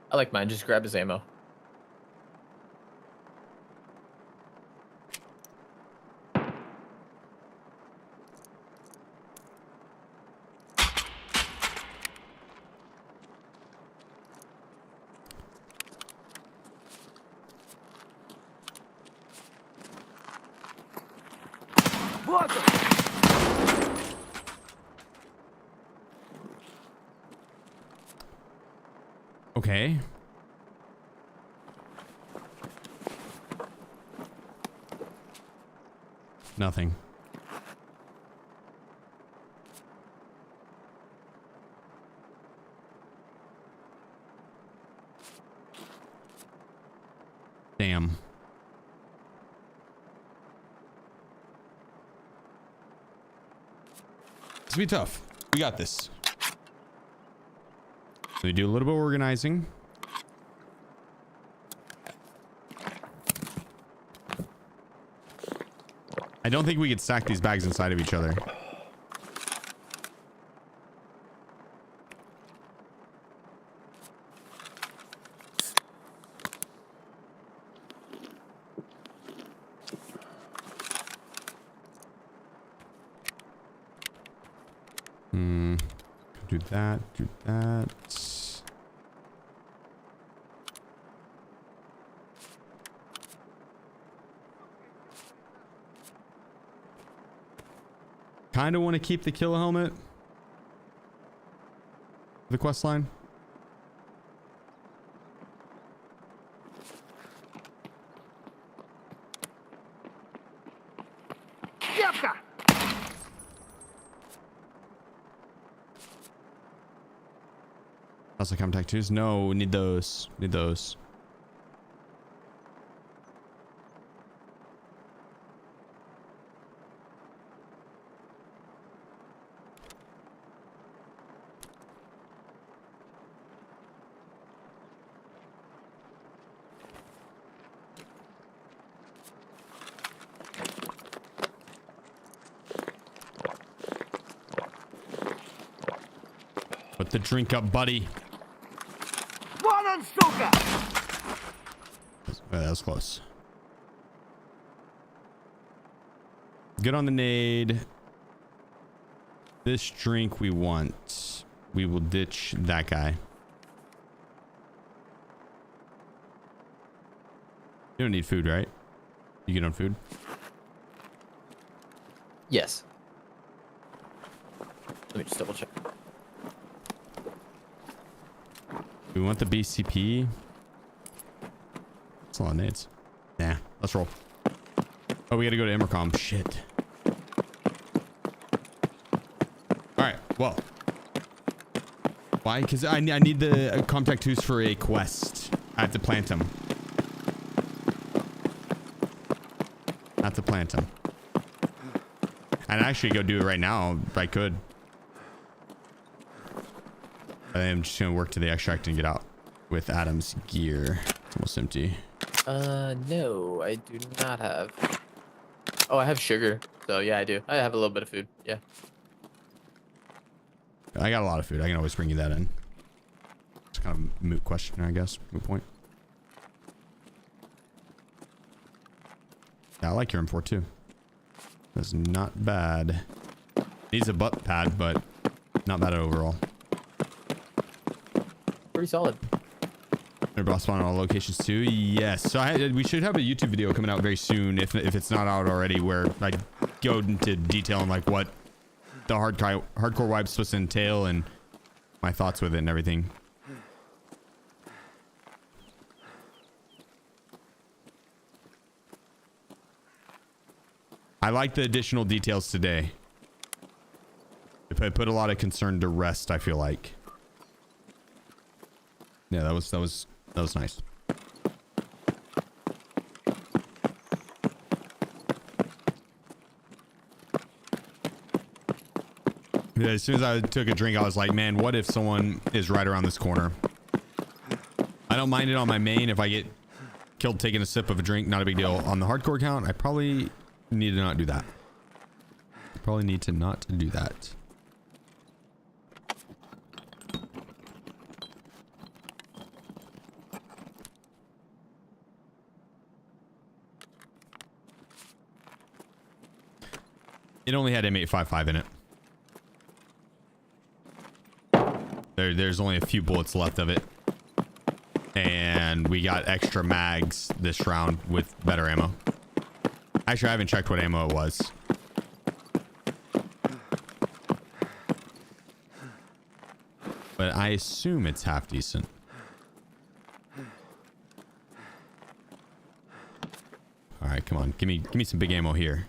I like mine. Just grab his ammo.
Вот он!
Okay. Nothing. Damn. This will be tough. We got this. So we do a little bit of organizing. I don't think we could stack these bags inside of each other. Do that, do that. Kind of want to keep the kill helmet. The quest line. Also contact twos. No, we need those. Need those. Put the drink up, buddy.
One on sugar.
That was close. Good on the nade. This drink we want. We will ditch that guy. You don't need food, right? You get on food?
Yes. Let me just double check.
We want the BCP. That's a lot of nades. Nah, let's roll. Oh, we gotta go to Intercom. Shit. Alright, well. Why? Because I need the contact twos for a quest. I have to plant them. I have to plant them. I'd actually go do it right now if I could. I'm just gonna work to the extract and get out with Adam's gear. It's almost empty.
No, I do not have. Oh, I have sugar. So yeah, I do. I have a little bit of food. Yeah.
I got a lot of food. I can always bring you that in. It's kind of a moot question, I guess. Moot point. Yeah, I like your M4 too. That's not bad. Needs a butt pad, but not bad overall.
Pretty solid.
They're both spawn on all locations too. Yes. So we should have a YouTube video coming out very soon, if it's not out already, where I go into detail on like what the hardcore wipe's supposed to entail and my thoughts with it and everything. I like the additional details today. It put a lot of concern to rest, I feel like. Yeah, that was nice. Yeah, as soon as I took a drink, I was like, man, what if someone is right around this corner? I don't mind it on my main. If I get killed taking a sip of a drink, not a big deal. On the hardcore count, I probably need to not do that. Probably need to not do that. It only had M855 in it. There's only a few bullets left of it. And we got extra mags this round with better ammo. Actually, I haven't checked what ammo it was. But I assume it's half decent. All right, come on. Give me some big ammo here.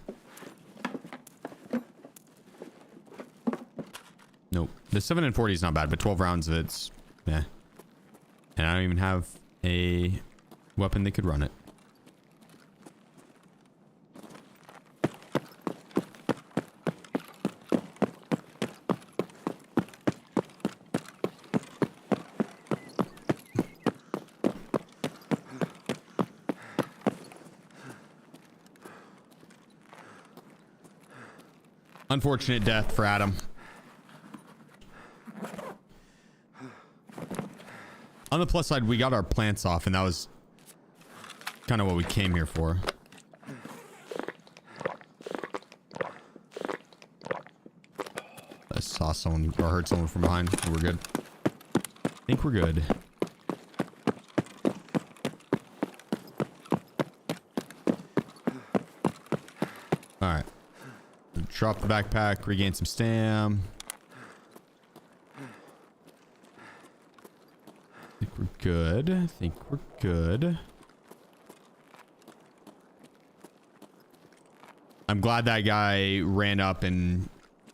Nope. The 7 and 40 is not bad, but 12 rounds of it's, yeah. And I don't even have a weapon that could run it. Unfortunate death for Adam. On the plus side, we got our plants off, and that was kind of what we came here for. I saw someone or heard someone from behind. We're good. I think we're good. All right. Drop the backpack, regain some stam. I think we're good. I think we're good. I'm glad that guy ran up and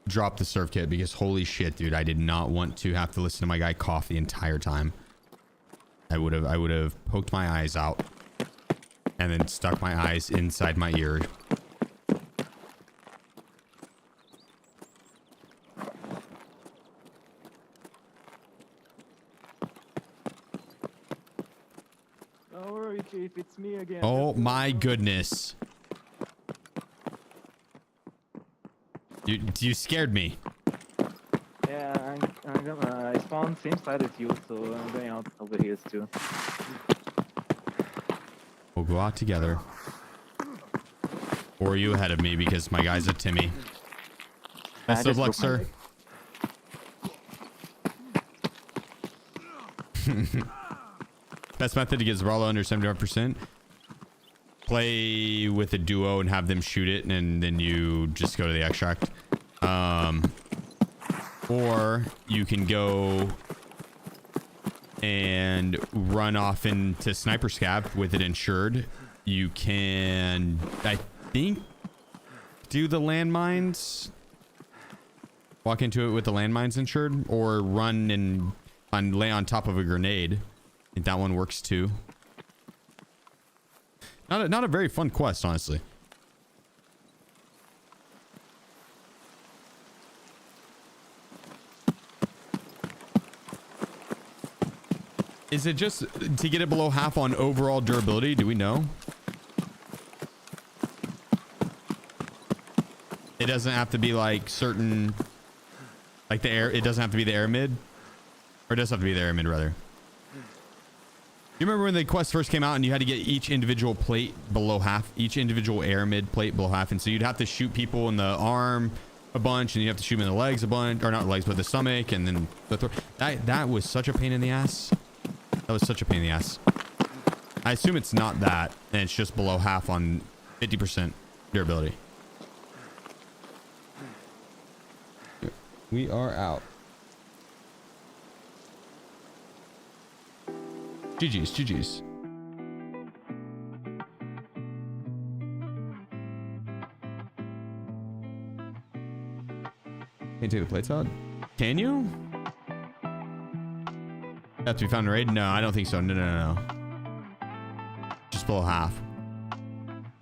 drop the surf kit because holy shit, dude, I did not want to have to listen to my guy cough the entire time. I would have poked my eyes out and then stuck my eyes inside my ear.
Don't worry, Chief, it's me again.
Oh my goodness. You scared me.
Yeah, I'm gonna. I spawned same side as you, so I'm going out over here too.
We'll go out together. Or are you ahead of me because my guy's a Timmy? Best of luck, sir. Best method to get Zralo under 75%. Play with a duo and have them shoot it, and then you just go to the extract. Or you can go and run off into sniper scav with it insured. You can, I think, do the landmines. Walk into it with the landmines insured, or run and lay on top of a grenade. I think that one works too. Not a very fun quest, honestly. Is it just to get it below half on overall durability? Do we know? It doesn't have to be like certain, like the air. It doesn't have to be the air mid, or it does have to be the air mid rather. You remember when the quest first came out and you had to get each individual plate below half, each individual air mid plate below half, and so you'd have to shoot people in the arm a bunch, and you have to shoot them in the legs a bunch, or not legs, but the stomach, and then the throat. That was such a pain in the ass. That was such a pain in the ass. I assume it's not that, and it's just below half on 50% durability. We are out. GG's, GG's. Can you take the plates out? Can you? Have to be found in raid? No, I don't think so. No. Just below half.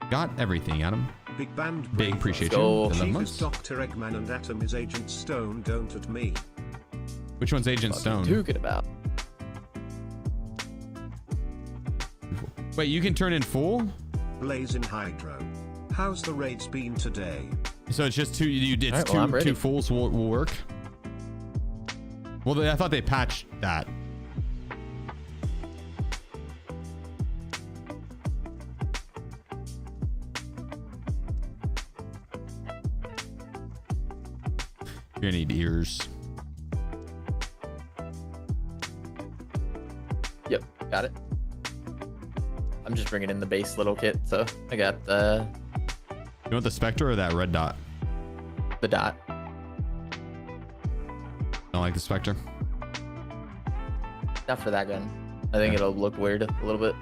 Got everything, Adam.
Big band.
Big appreciate you.
Go.
11
Chief is
months.
Dr. Eggman and Atom is Agent Stone. Don't at me.
Which one's Agent Stone?
Too good about.
Wait, you can turn in full?
Blazing Hydro. How's the raids been today?
So it's just two. It's
Alright, well, I'm ready.
two fulls will work. Well, I thought they patched that. You're gonna need ears.
Yep, got it. I'm just bringing in the base little kit, so I got
You want the Spectre or that red dot?
the dot.
Don't like the Spectre.
Not for that gun. I think it'll look weird a little bit.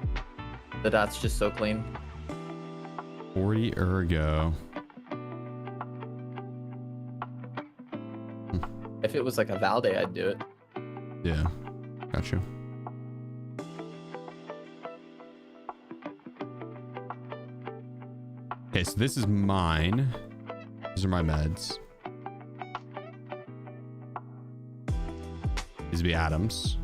The dot's just so clean.
40 ergo.
If it was like a Valde, I'd do it.
Yeah, got you. Okay, so this is mine. These are my meds. These would be Adam's.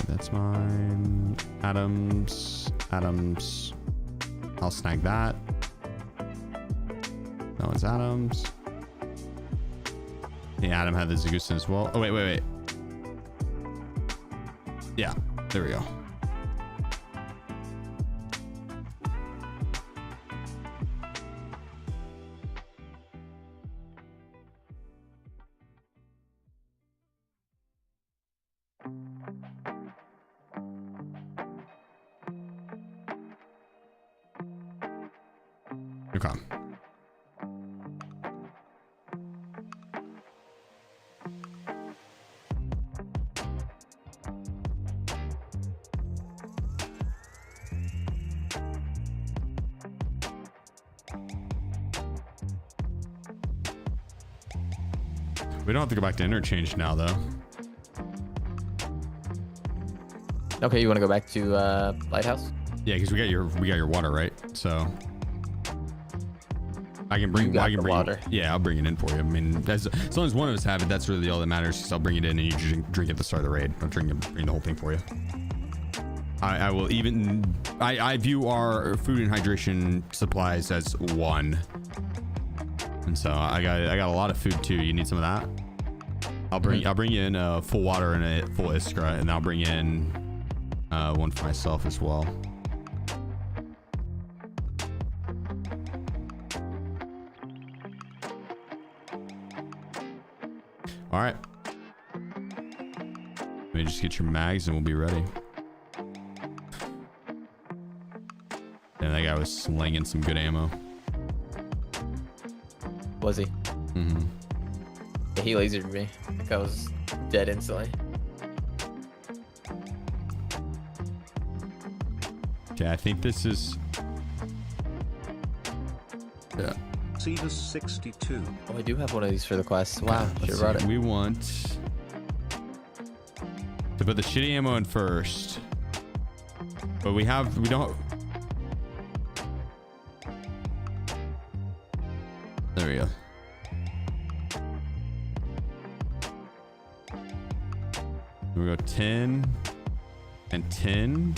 That's mine. Adam's. I'll snag that. That one's Adam's. Yeah, Adam had the Zagusin as well. Oh, wait. Yeah, there we go. Okay. We don't have to go back to interchange now, though.
Okay, you want to go back to Lighthouse?
Yeah, because we got your water, right? So I can bring. I can bring
water.
Yeah, I'll bring it in for you. I mean, as long as one of us have it, that's really all that matters. Because I'll bring it in and you drink at the start of the raid. I'll bring the whole thing for you. I will even. I view our food and hydration supplies as one. And so I got a lot of food too. You need some of that? I'll bring you in full water and a full Iskra, and I'll bring in one for myself as well. All right. Let me just get your mags and we'll be ready. And that guy was slinging some good ammo.
Was he?
Mm-hmm.
Yeah, he lasered me. I was dead instantly.
Okay, I think this is... Yeah.
Cedars 62.
Oh, I do have one of these for the quest. Wow, should have brought it.
We want to put the shitty ammo in first. But we don't... There we go. We go 10 and 10.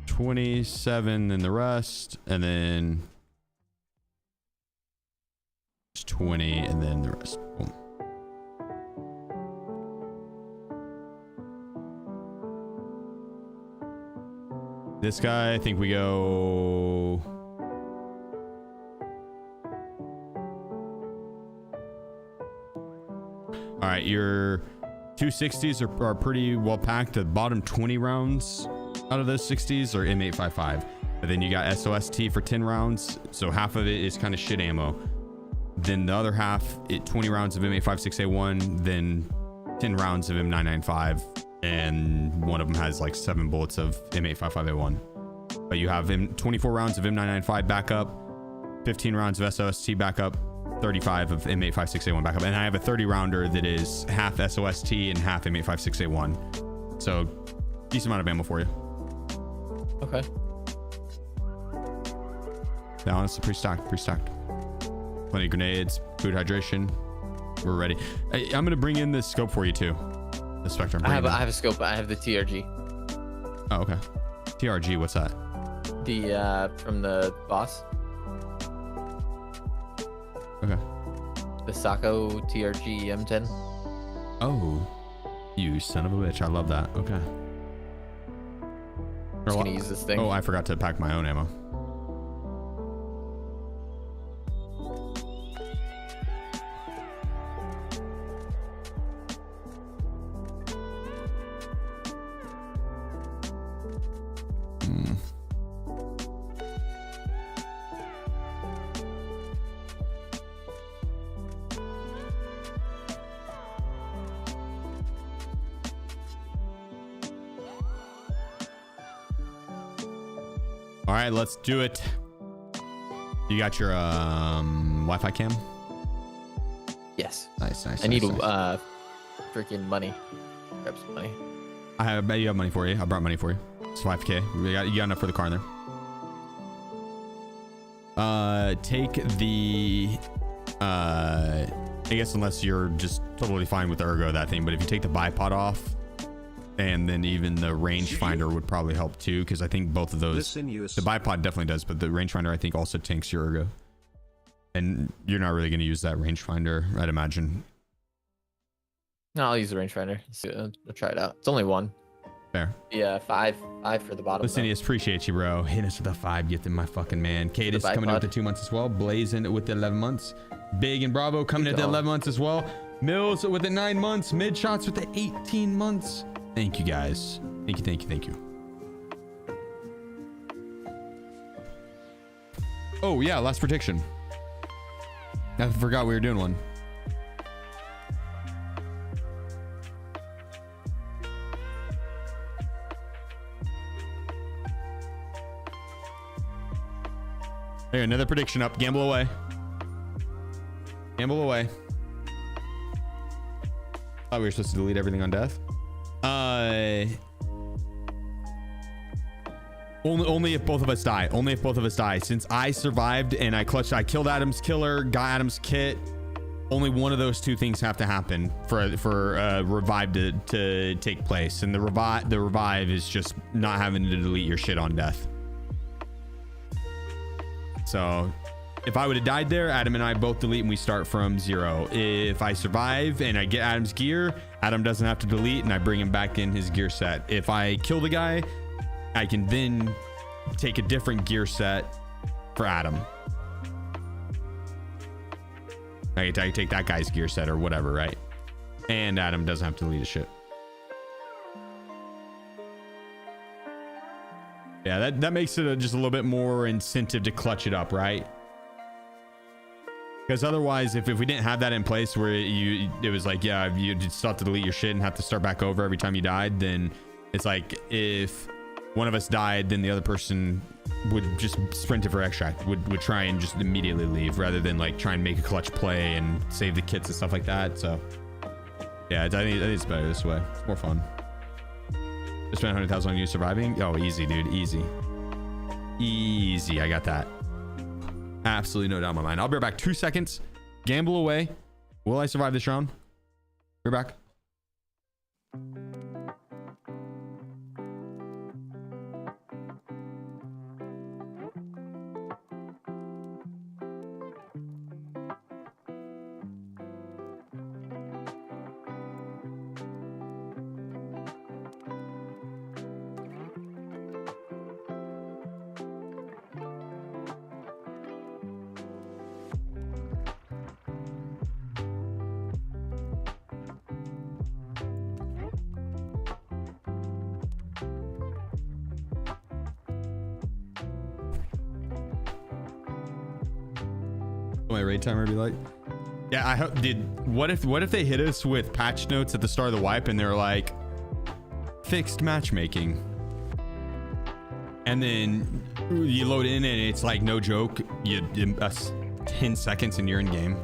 $27 and the rest, and then it's 20 and then the rest. Boom. This guy, I think we go... All right, your 260s are pretty well packed. The bottom 20 rounds out of those 60s are M855. And then you got SOST for 10 rounds. So half of it is kind of shit ammo. Then the other half, 20 rounds of M856A1, then 10 rounds of M995. And one of them has like 7 bullets of M855A1. But you have 24 rounds of M995 backup, 15 rounds of SOST backup, 35 of M856A1 backup. And I have a 30 rounder that is half SOST and half M856A1. So decent amount of ammo for you.
Okay.
Yeah, honestly, pre-stocked. Plenty of grenades, food, hydration. We're ready. I'm gonna bring in this scope for you too. The Spectrum.
I have a scope. I have the TRG.
Oh, okay. TRG, what's that?
The from the boss.
Okay.
The Sako TRG M10.
Oh, you son of a bitch! I love that. Okay.
I'm just gonna use this thing.
Oh, I forgot to pack my own ammo. All right, let's do it. You got your Wi-Fi cam?
Yes.
Nice.
I need
nice.
freaking money. Grab some money.
I have money for you. I brought money for you. It's 5K. You got enough for the car in there. Take the I guess unless you're just totally fine with the ergo that thing, but if you take the bipod off, and then even the rangefinder would probably help too, because I think both of those, the bipod definitely does, but the rangefinder I think also tanks your ergo. And you're not really going to use that rangefinder, I'd imagine.
No, I'll use the rangefinder. I'll try it out. It's only one.
Fair.
Yeah, five for the bottom.
Listen, appreciate you, bro. Hit us with a 5, get them, my fucking man. Kate is coming in with the 2 months as well. Blazing with the 11 months. Big and Bravo coming at the 11 months as well. Mills with the 9 months. Mid shots with the 18 months. Thank you, guys. Thank you. Oh, yeah, last prediction. I forgot we were doing one. There, another prediction up. Gamble away. Gamble away. Thought we were supposed to delete everything on death. Only if both of us die. Only if both of us die. Since I survived and I killed Adam's killer, got Adam's kit. Only one of those two things have to happen for revive to take place, and the revive is just not having to delete your shit on death. So, if I would have died there, Adam and I both delete and we start from 0. If I survive and I get Adam's gear, Adam doesn't have to delete and I bring him back in his gear set. If I kill the guy, I can then take a different gear set for Adam. I take that guy's gear set or whatever, right? And Adam doesn't have to delete his shit. Yeah, that makes it just a little bit more incentive to clutch it up, right? Because otherwise, if we didn't have that in place where it was like, yeah, you still have to delete your shit and have to start back over every time you died, then it's like if one of us died, then the other person would just sprint it for extract, would try and just immediately leave rather than like try and make a clutch play and save the kits and stuff like that. So yeah, I think it's better this way. It's more fun. Just spent 100,000 on you surviving. Oh, easy, dude. Easy. I got that. Absolutely no doubt in my mind. I'll be right back. 2 seconds. Gamble away. Will I survive this round? Be right back. My raid timer be like, yeah, I hope, dude. What if they hit us with patch notes at the start of the wipe and they're like fixed matchmaking, and then you load in and it's like no joke, you 10 seconds and you're in game.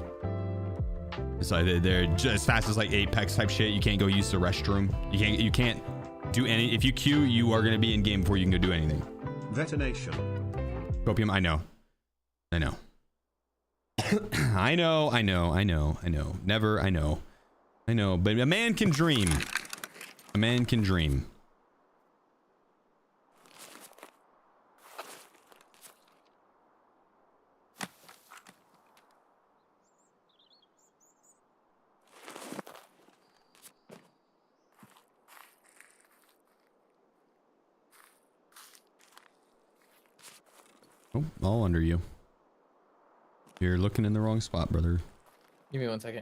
It's like they're just as fast as like Apex type shit. You can't go use the restroom. You can't do any. If you queue, you are gonna be in game before you can go do anything.
Detonation.
4Pm, I know. I know. Never, I know. But a man can dream. A man can dream. Oh, all under you. You're looking in the wrong spot, brother.
Give me 1 second.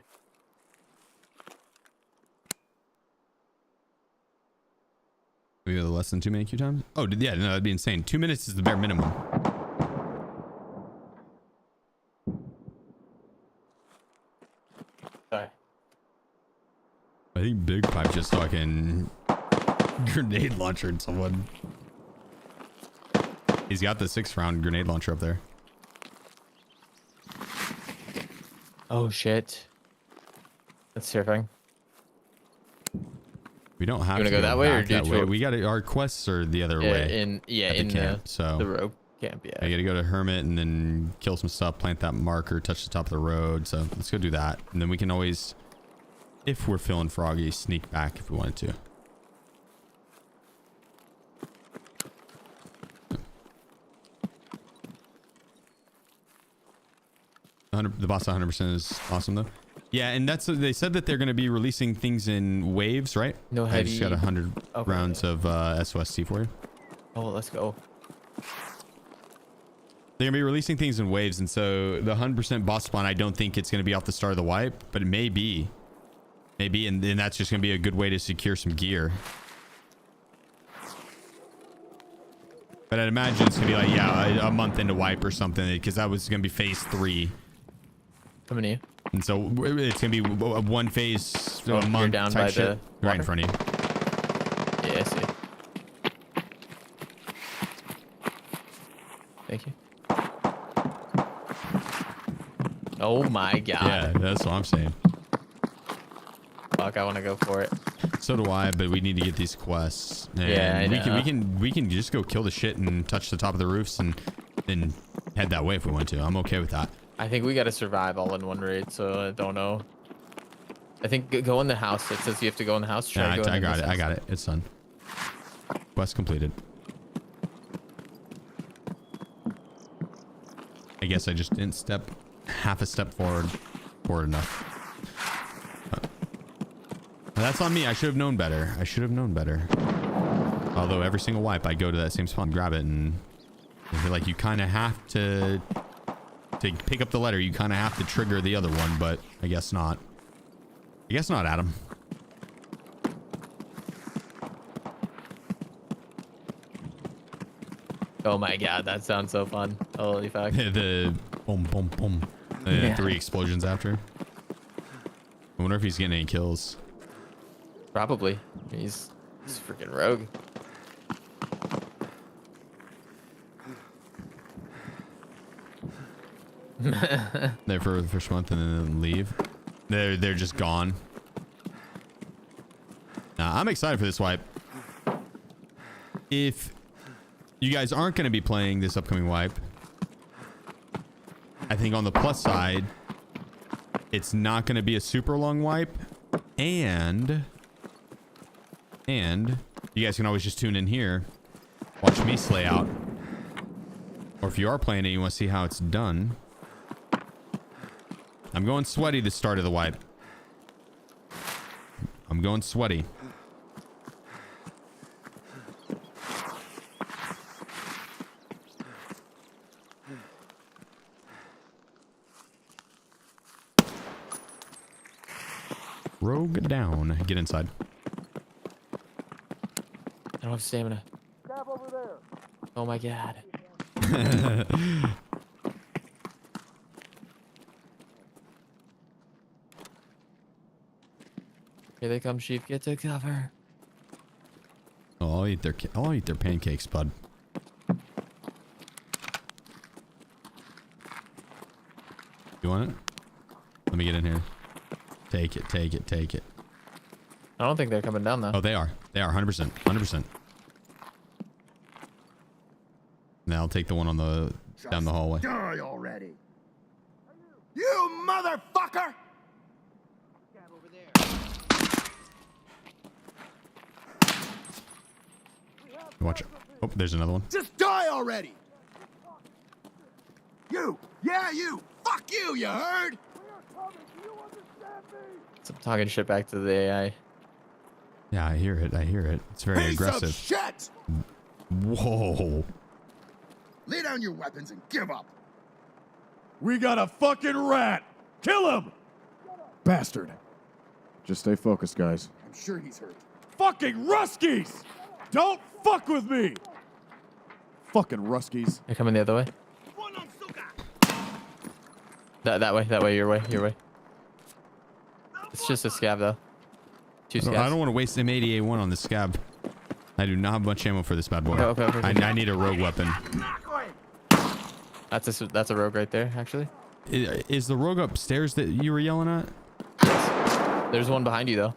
We have less than 2 minute queue times? Oh, yeah, no, that'd be insane. 2 minutes is the bare minimum.
Sorry.
I think Big Pipe just fucking grenade launchered someone. He's got the 6-round grenade launcher up there.
Oh shit. That's terrifying.
We don't have
to go that way or do
way. We got our quests are the other way.
In
the camp, so
the rope camp. Yeah.
I got to go to Hermit and then kill some stuff, plant that marker, touch the top of the road. So let's go do that, and then we can always, if we're feeling froggy, sneak back if we wanted to. The boss 100% is awesome though. Yeah, and that's they said that they're going to be releasing things in waves, right?
No heavy.
I just got 100 rounds of SOST for you.
Oh, let's go.
They're going to be releasing things in waves, and so the 100% boss spawn, I don't think it's going to be off the start of the wipe, but it may be. Maybe, and then that's just going to be a good way to secure some gear. But I'd imagine it's going to be like, yeah, a month into wipe or something, because that was going to be phase 3.
Coming to you.
And so it's going to be one phase, a month
down
type
by
shit.
the
Right in front of you.
Yeah, I see. Thank you. Oh my god.
Yeah, that's what I'm saying.
Fuck, I want to go for it.
So do I, but we need to get these quests. And
Yeah, I know.
we can just go kill the shit and touch the top of the roofs and then head that way if we want to. I'm okay with that.
I think we got to survive all in one raid, so I don't know. I think go in the house. It says you have to go in the house. Try
Yeah,
going
I
in
got
this
it. I
house.
got it. It's done. Quest completed. I guess I just didn't step half a step forward enough. That's on me. I should have known better. I should have known better. Although every single wipe, I go to that same spot and grab it, and I feel like you kind of have to pick up the letter. You kind of have to trigger the other one, but I guess not. I guess not, Adam.
Oh my god, that sounds so fun. Holy fuck.
The boom, boom, boom.
Yeah.
3 explosions after. I wonder if he's getting any kills.
Probably. He's freaking rogue.
There for the first month and then leave. They're just gone. Nah, I'm excited for this wipe. If you guys aren't going to be playing this upcoming wipe, I think on the plus side, it's not going to be a super long wipe, and you guys can always just tune in here, watch me slay out, or if you are playing it, you want to see how it's done. I'm going sweaty the start of the wipe. I'm going sweaty. Rogue down. Get inside.
I don't have stamina. Oh my god. Here they come, Sheep. Get to cover.
Oh, I'll eat their pancakes, bud. You want it? Let me get in here. Take it, take it, take it.
I don't think they're coming down though.
Oh, they are. They are 100%. 100%. Now I'll take the one on the down the hallway.
Die already. You motherfucker!
Watch it. Oh, there's another one.
Just die already! You! Yeah, you! Fuck you, you heard?
I'm talking shit back to the AI.
Yeah, I hear it. I hear it. It's very
Piece
aggressive.
of shit!
Whoa.
Lay down your weapons and give up.
We got a fucking rat! Kill him! Bastard. Just stay focused, guys.
I'm sure he's hurt.
Fucking Ruskies! Don't fuck with me! Fucking Ruskies.
They're coming the other way. That way, your way. It's just a scab though. 2 scabs.
I don't want to waste M80A1 on this scab. I do not have much ammo for this bad boy.
Okay.
I need a rogue weapon.
That's a rogue right there, actually.
Is the rogue upstairs that you were yelling at?
There's one behind you though.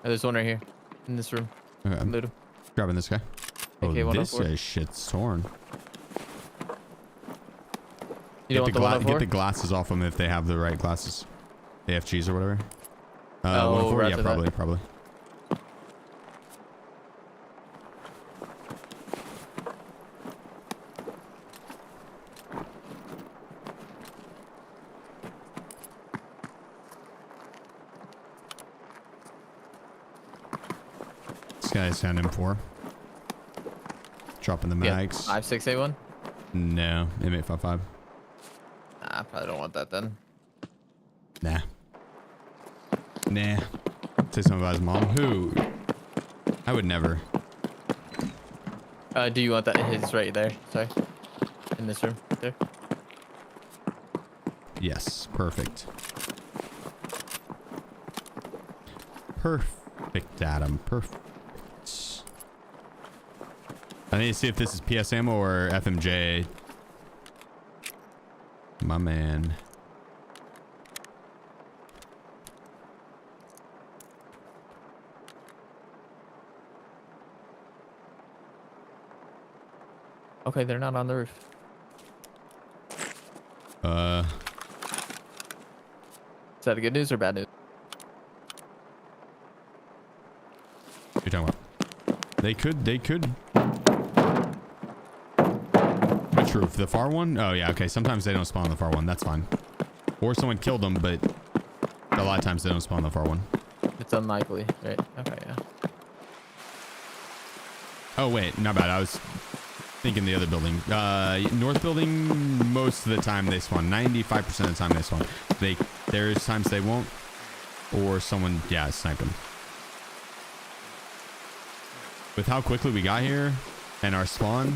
Oh, there's one right here in this room.
Okay,
Loot him.
grabbing this guy. Oh,
AK-104.
this guy's shit's torn.
You don't want the 104?
Get the glasses off them if they have the right glasses. AFGs or whatever.
Oh,
104? Yeah,
roger
probably. This guy's down M4. Dropping the mags.
5681?
No, M855.
I probably don't want that then.
Nah. Say something about his mom. Who? I would never.
Do you want that? It's right there. Sorry. In this room. Right there.
Yes, perfect. Perfect, Adam. Perfect. I need to see if this is PS ammo or FMJ. My man.
Okay, they're not on the roof. Is that a good news or bad news?
What are you talking about? They could. Which roof? The far one? Oh yeah, okay. Sometimes they don't spawn on the far one. That's fine. Or someone killed them, but a lot of times they don't spawn on the far one.
It's unlikely, right? Okay, yeah.
Oh wait, not bad. I was thinking the other building. North building, most of the time they spawn. 95% of the time they spawn. There's times they won't. Or someone, yeah, sniped them. With how quickly we got here and our spawn,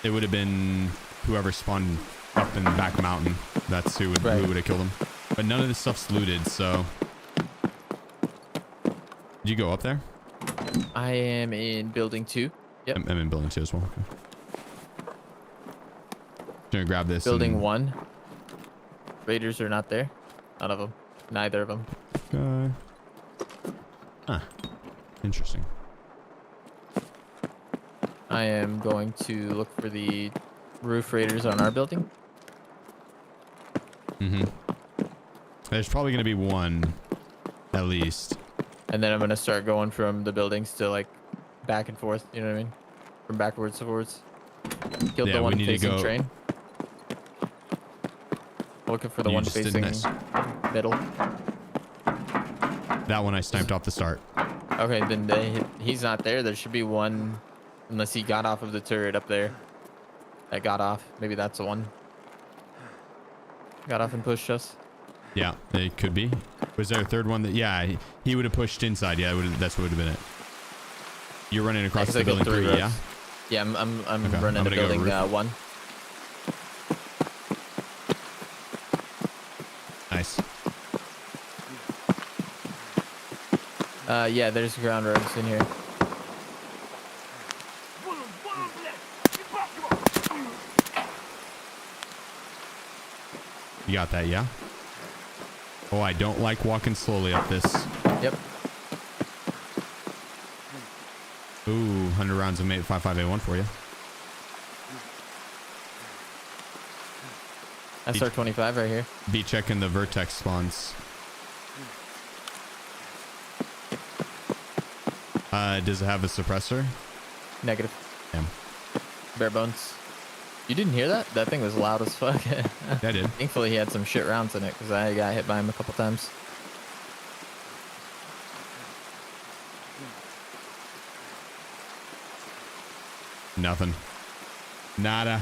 it would have been whoever spawned up in the back mountain. That's who would have killed them. But none of this stuff's looted, so. Did you go up there?
I am in building 2. Yep.
I'm in building 2 as well. Okay. Gonna grab this.
Building 1. Raiders are not there. None of them. Neither of them.
Okay. Huh. Interesting.
I am going to look for the roof raiders on our building.
Mm-hmm. There's probably gonna be one, at least.
And then I'm going to start going from the buildings to like back and forth. You know what I mean? From backwards to forwards. Killed the one facing train. Looking for the one facing middle.
That one I sniped off the start.
Okay, then he's not there. There should be one, unless he got off of the turret up there. That got off. Maybe that's the one. Got off and pushed us.
Yeah, it could be. Was there a third one that? Yeah, he would have pushed inside. Yeah, that's what would have been it. You're running across the building 3, yeah?
Yeah, I'm
Okay,
running to building 1.
Nice.
Yeah, there's ground roads in here.
You got that, yeah? Oh, I don't like walking slowly up this.
Yep.
Ooh, 100 rounds of 855A1 for you.
SR25 right here.
Be checking the vertex spawns. Does it have a suppressor?
Negative.
Damn.
Bare bones. You didn't hear that? That thing was loud as fuck.
I did.
Thankfully, he had some shit rounds in it because I got hit by him a couple times.
Nothing. Nada.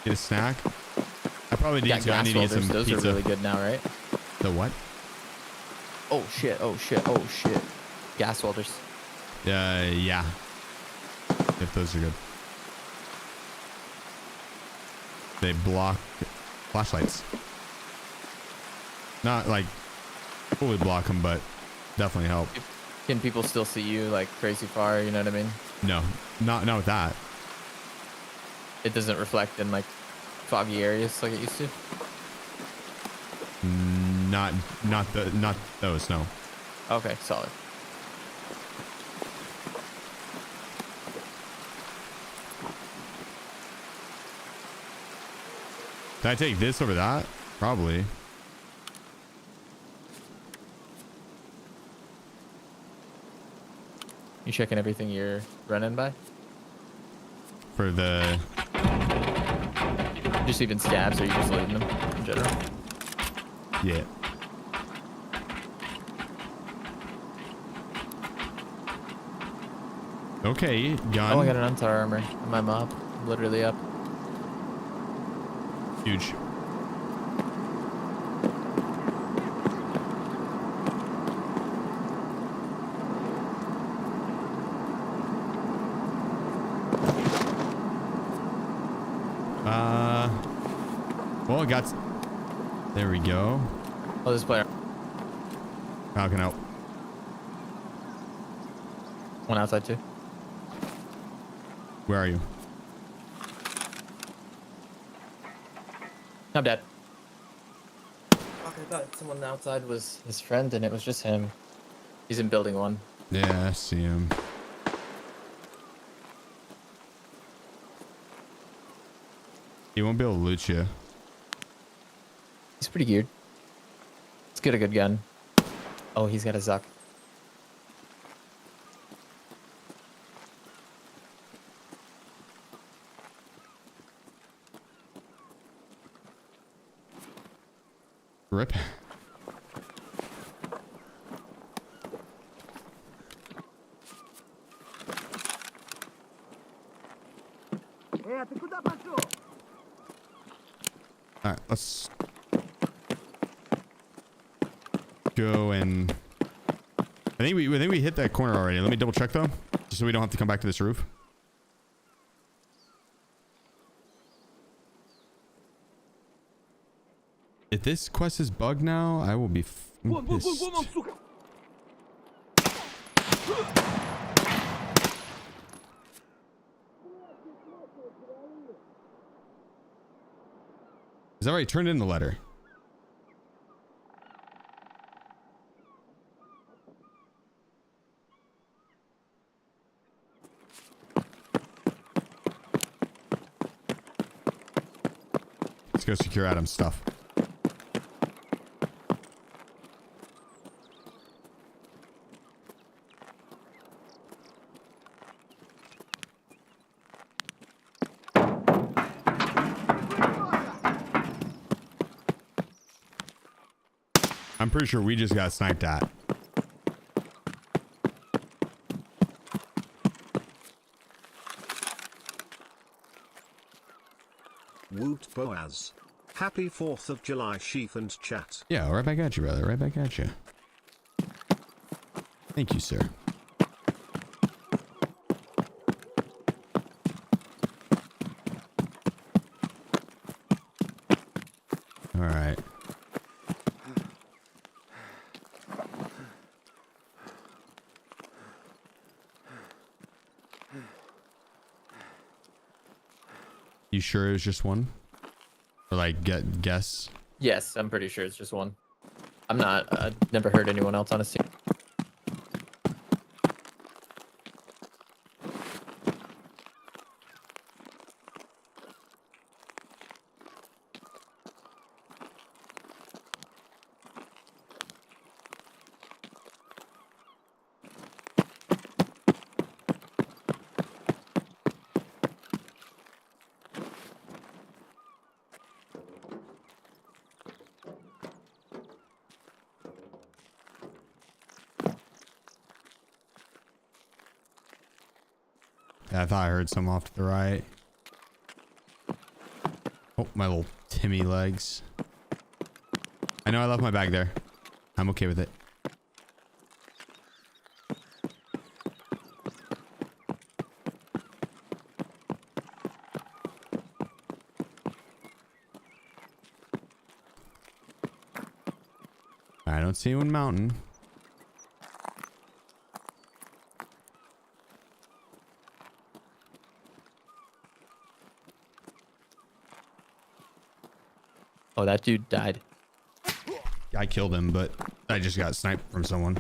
Get a snack? I probably need to. I need to get some
Those
pizza.
are really good now, right?
The what?
Oh shit! Oh shit! Oh shit! Gas welders.
Yeah. If those are good. They block flashlights. Not like fully block them, but definitely help.
Can people still see you like crazy far? You know what I mean?
No, not with that.
It doesn't reflect in like foggy areas like it used to.
Not those. No.
Okay, solid.
Did I take this over that? Probably.
You checking everything you're running by?
For the.
Just even scabs, or you just looting them in general?
Yeah. Okay, gun.
Oh, I got an untar armor on my mob. I'm literally up.
Huge. Well, I got. There we go.
Oh, this player.
How can I help?
One outside too.
Where are you?
I'm dead. Fuck, I thought someone outside was his friend and it was just him. He's in building 1.
Yeah, I see him. He won't be able to loot you.
He's pretty geared. Let's get a good gun. Oh, he's got a Zuck.
Rip.
Ты куда пошел?
All right, let's go and I think we hit that corner already. Let me double check though, just so we don't have to come back to this roof. If this quest is bugged now, I will be pissed.
сука!
Is that right? Turned in the letter. Let's go secure Adam's stuff. I'm pretty sure we just got sniped at.
Woot Boaz. Happy 4th of July, Sheef and chat.
Yeah, right back at you, brother. Right back at you. Thank you, sir. All right. You sure it was just one? Or like guess?
Yes, I'm pretty sure it's just one. I'm not. Never heard anyone else on a scene.
Yeah, I thought I heard some off to the right. Oh, my little Timmy legs. I know I left my bag there. I'm okay with it. I don't see one mountain.
Oh, that dude died.
I killed him, but I just got sniped from someone.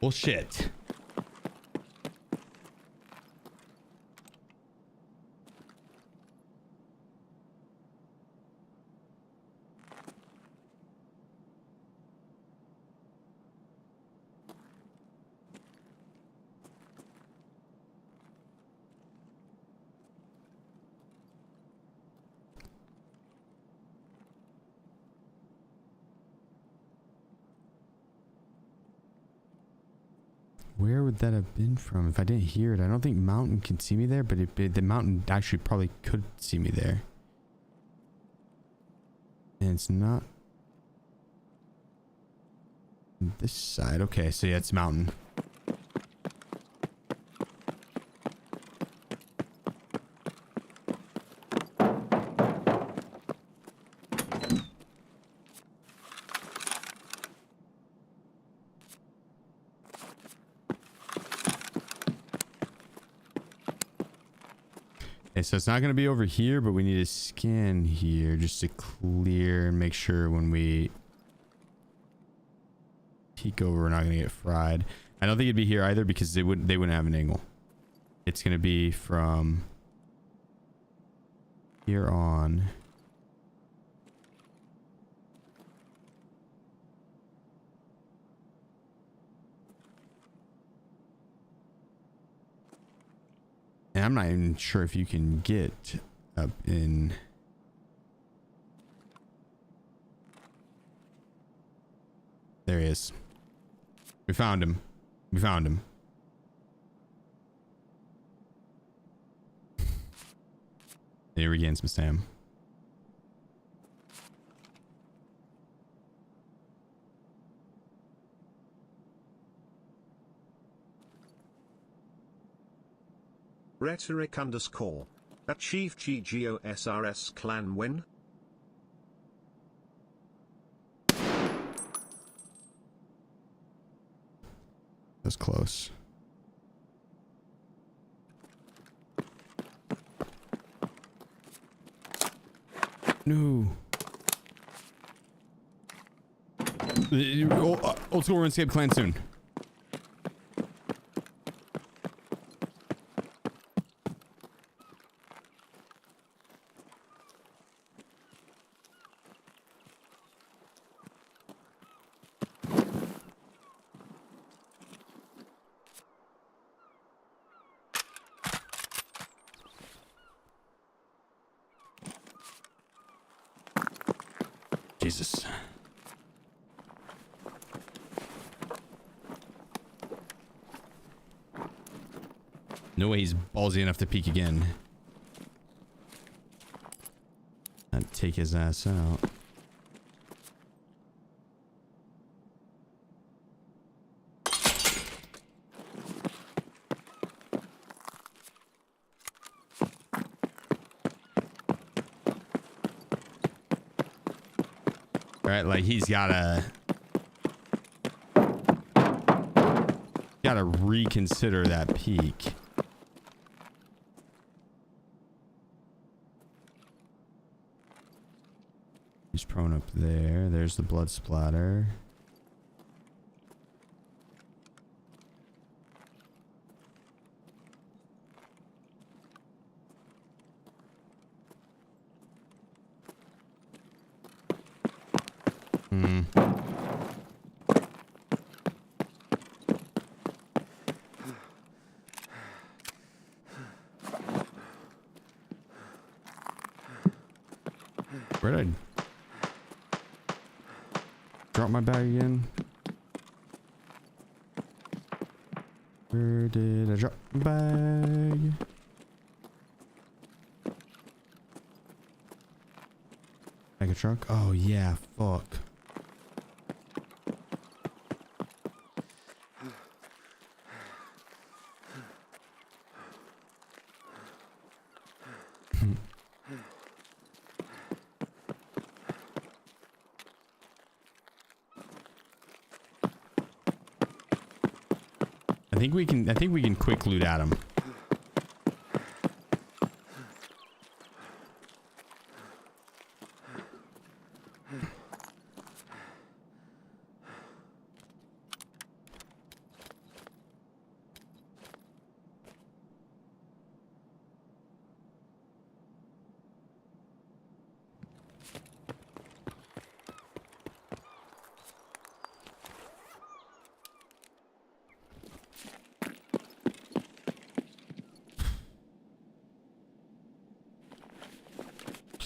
Well, shit. Where would that have been from? If I didn't hear it, I don't think mountain can see me there, but the mountain actually probably could see me there. And it's not this side. Okay, so yeah, it's mountain. Okay, so it's not going to be over here, but we need to scan here just to clear and make sure when we peek over, we're not going to get fried. I don't think it'd be here either because they wouldn't have an angle. It's going to be from here on. And I'm not even sure if you can get up in. There he is. We found him. We found him. He regains some stam.
Rhetoric _ at SheefGG OSRS clan win.
That's close. No. Old school RuneScape clan soon. Jesus. No way he's ballsy enough to peek again. I'd take his ass out. Right, like he's gotta reconsider that peak. He's prone up there. There's the blood splatter. Where did I drop my bag again? Where did I drop my bag? Like a truck? Oh yeah, fuck. I think we can quick loot at him.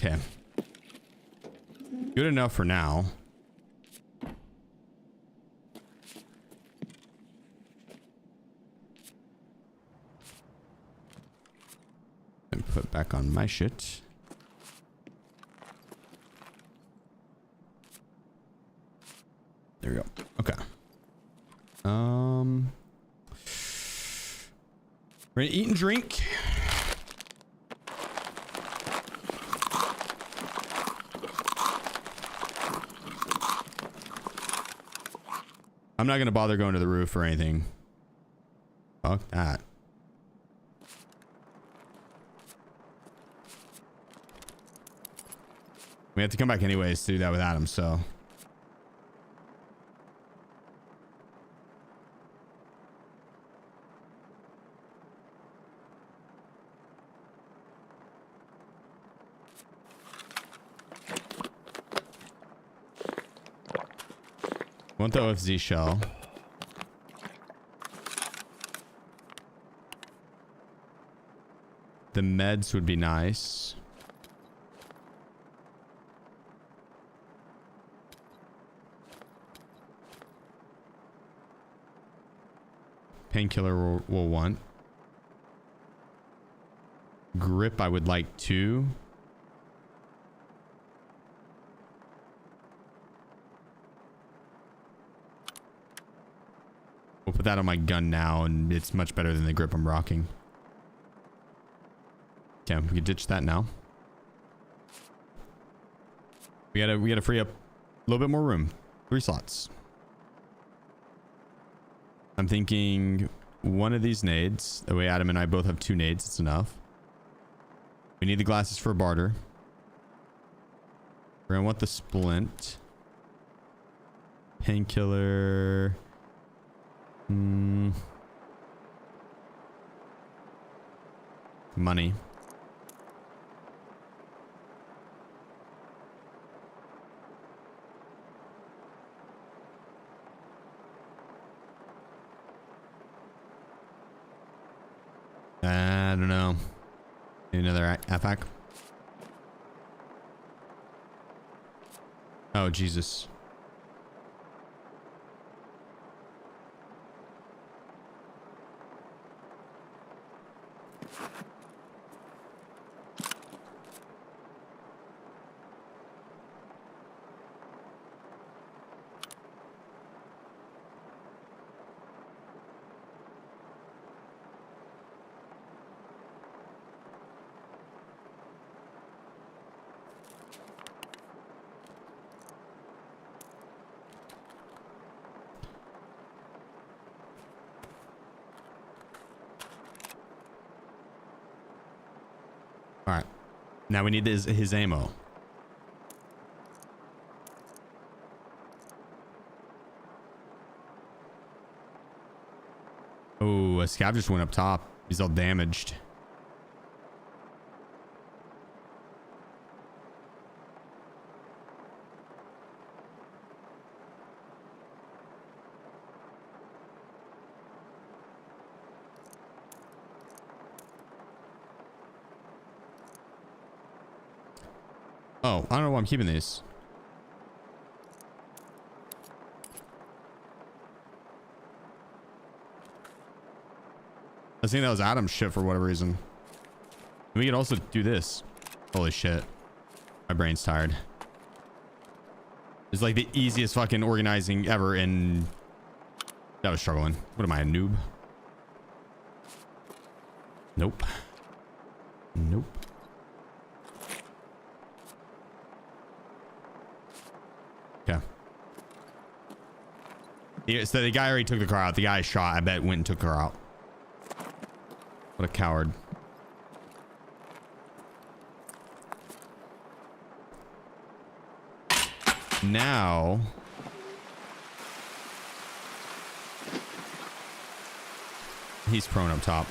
Okay. Good enough for now. And put back on my shit. There we go. Okay. We're gonna eat and drink. I'm not gonna bother going to the roof or anything. Fuck that. We have to come back anyways to do that with Adam, so. Want the OFZ shell. The meds would be nice. Painkiller will want. Grip I would like 2. We'll put that on my gun now, and it's much better than the grip I'm rocking. Okay, we can ditch that now. We gotta free up a little bit more room. 3 slots. I'm thinking one of these nades. That way Adam and I both have 2 nades. It's enough. We need the glasses for barter. We're gonna want the splint. Painkiller. Money. I don't know. Need another AFAC. Oh, Jesus. All right. Now we need his ammo. Oh, a scav just went up top. He's all damaged. Oh, I don't know why I'm keeping these. I think that was Adam's shit for whatever reason. We could also do this. Holy shit. My brain's tired. It's like the easiest fucking organizing ever, and I was struggling. What am I, a noob? Nope. Nope. Okay. Yeah, so the guy already took the car out. The guy shot, I bet, went and took her out. What a coward. Now he's prone up top.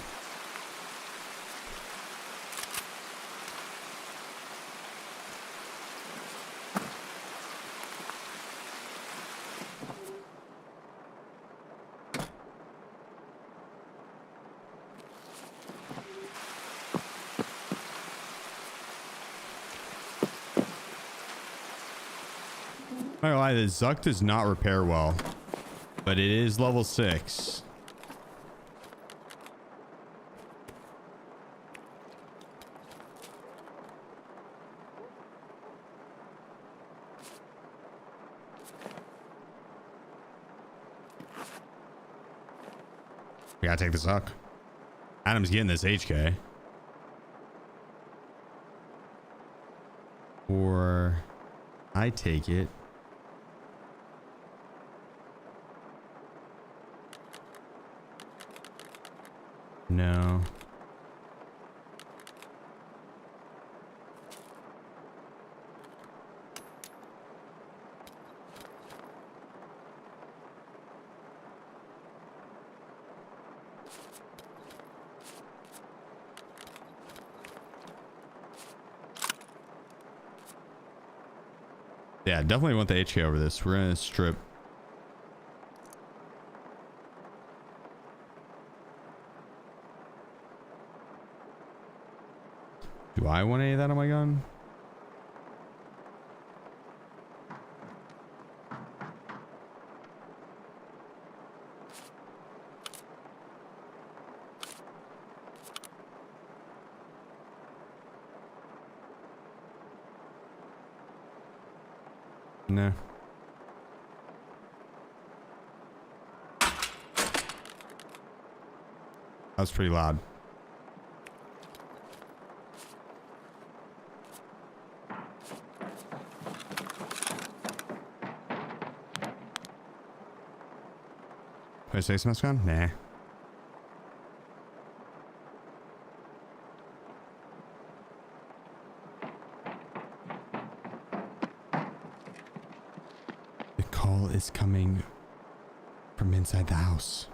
I'm not gonna lie, the Zuck does not repair well, but it is level 6. We gotta take the Zuck. Adam's getting this HK. Or I take it. No. Yeah, definitely want the HK over this. We're gonna strip. Do I want any of that on my gun? No. That was pretty loud. Put a face mask on? Nah. The call is coming from inside the house.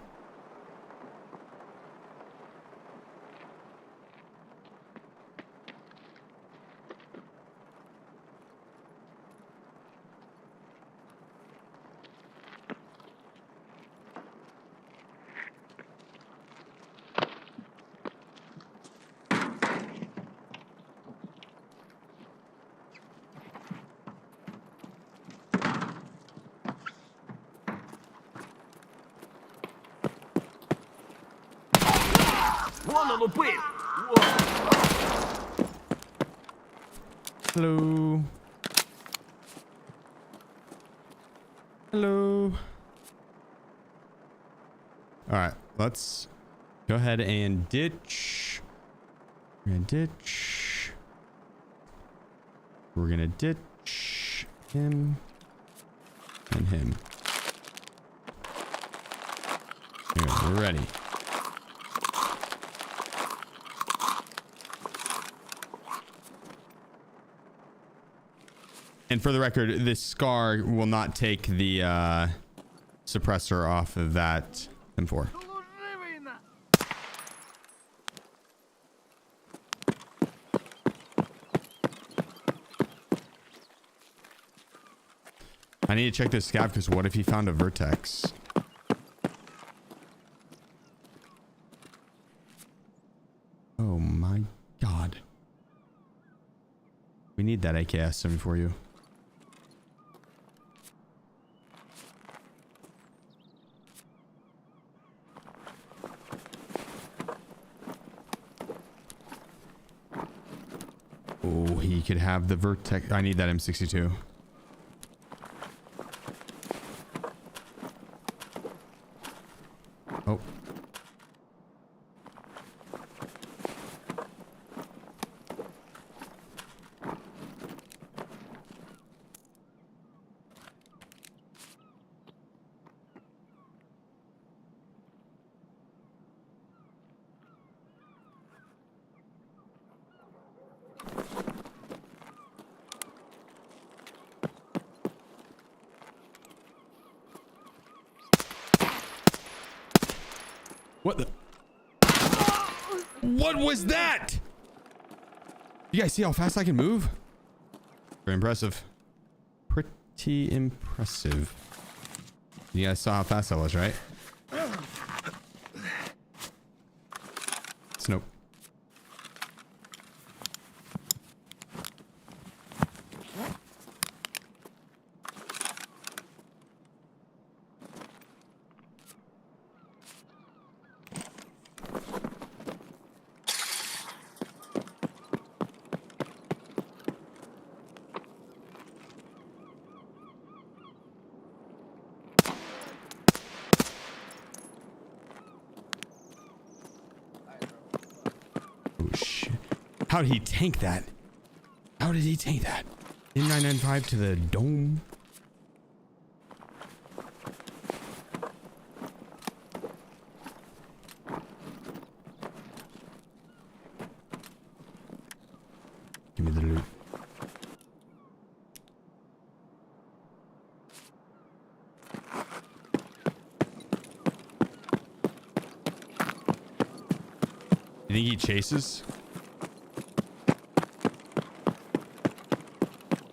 Hello. Hello. All right, let's go ahead and ditch. We're gonna ditch. We're gonna ditch him and him. Here, we're ready. And for the record, this scar will not take the suppressor off of that M4. I need to check this scav because what if he found a vertex? Oh my god. We need that AKS-7 for you. Oh, he could have the vertex. I need that M62. Oh. What the? What was that? You guys see how fast I can move? Very impressive. Pretty impressive. You guys saw how fast I was, right? Nope. Oh shit. How did he tank that? How did he tank that? N995 to the dome. Give me the loot. You think he chases?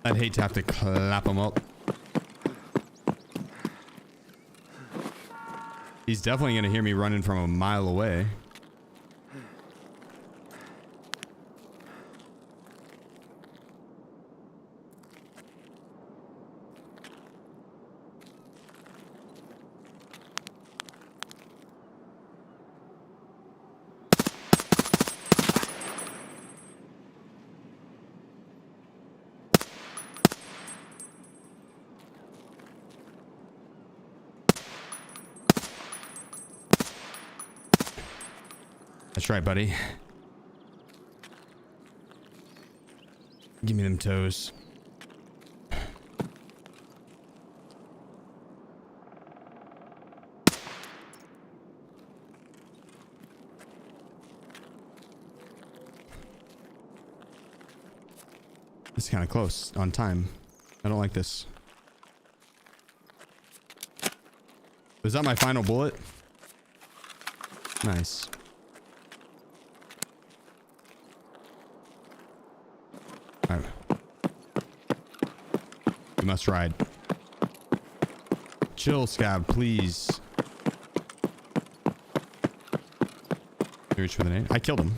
I'd hate to have to clap him up. He's definitely gonna hear me running from a mile away. That's right, buddy. Give me them toes. This is kind of close on time. I don't like this. Was that my final bullet? Nice. All right. We must ride. Chill, Scab, please. Reach for the nade. I killed him.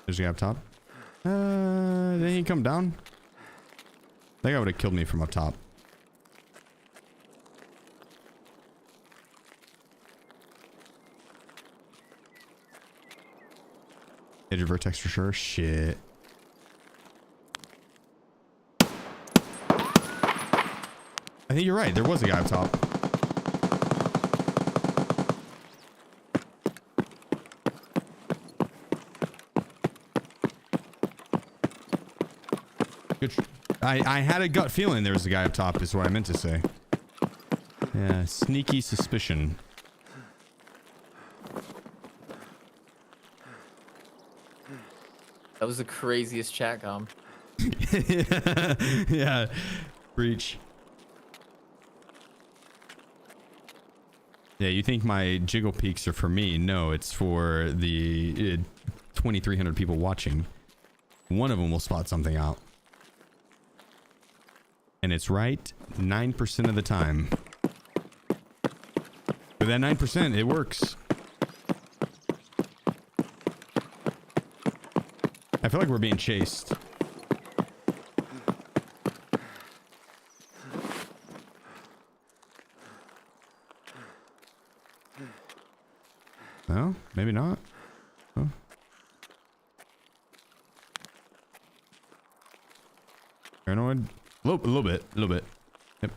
There's a guy up top. Did he come down? I think I would have killed me from up top. Edge of vertex for sure. Shit. I think you're right. There was a guy up top. Good. I had a gut feeling there was a guy up top is what I meant to say. Yeah, sneaky suspicion.
That was the craziest chat com.
Yeah, breach. Yeah, you think my jiggle peaks are for me? No, it's for the 2,300 people watching. One of them will spot something out. And it's right 9% of the time. But that 9%, it works. I feel like we're being chased. No, maybe not. Oh. Paranoid. A little bit. Yep.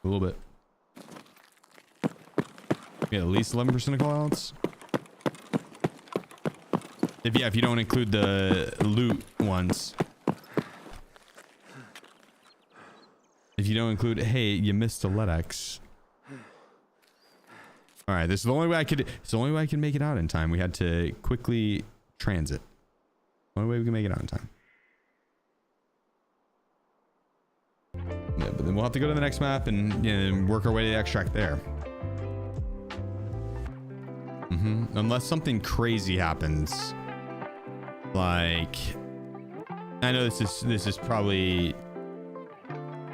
A little bit. Yeah, at least 11% of callouts. If you don't include the loot ones. If you don't include, hey, you missed a LEDX. All right, this is the only way I could. It's the only way I can make it out in time. We had to quickly transit. Only way we can make it out in time. Yeah, but then we'll have to go to the next map and, you know, work our way to the extract there. Unless something crazy happens. Like, I know this is probably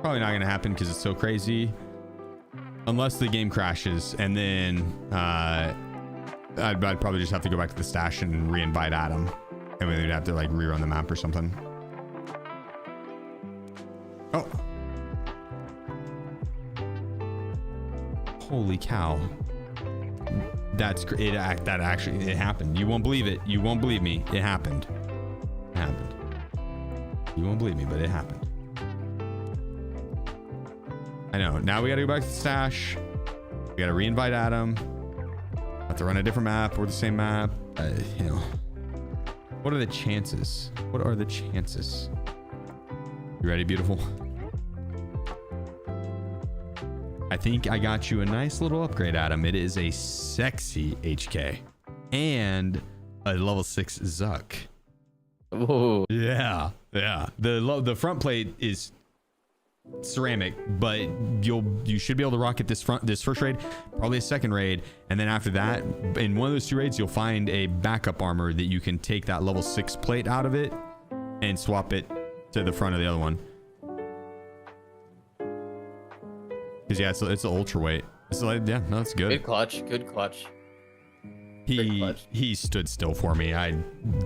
not gonna happen because it's so crazy. Unless the game crashes, and then I'd probably just have to go back to the stash and re-invite Adam, and we'd have to like rerun the map or something. Oh, holy cow! That actually happened. You won't believe it. You won't believe me. It happened. It happened. You won't believe me, but it happened. I know. Now we got to go back to the stash. We got to re-invite Adam. Have to run a different map or the same map. You know. What are the chances? What are the chances? You ready, beautiful? I think I got you a nice little upgrade, Adam. It is a sexy HK and a level 6 Zuck.
Whoa.
Yeah. The front plate is ceramic, but you should be able to rock it this first raid, probably a second raid, and then after that, in one of those 2 raids, you'll find a backup armor that you can take that level 6 plate out of it and swap it to the front of the other one. Because yeah, it's an ultra weight. So yeah, no, that's good.
Good clutch. Good clutch.
He stood still for me. I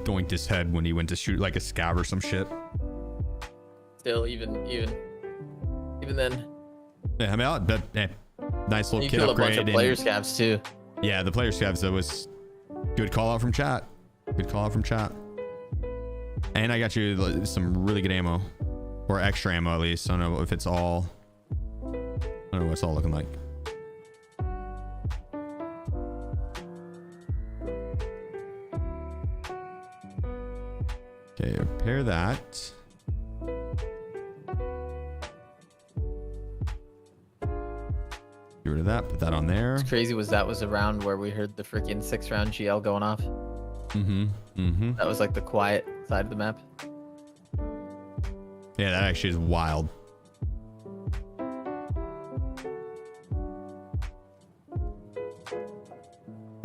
doinked his head when he went to shoot like a scav or some shit.
Still, even then.
Yeah, I mean, nice little
You
kit
killed a
upgrade.
bunch of player scavs too.
Yeah, the player scavs, that was good call out from chat. Good call out from chat. And I got you some really good ammo, or extra ammo at least. I don't know if it's all. I don't know what it's all looking like. Okay, repair that. Get rid of that. Put that on there.
What's crazy was that was a round where we heard the freaking 6-round GL going off. That was like the quiet side of the map.
Yeah, that actually is wild.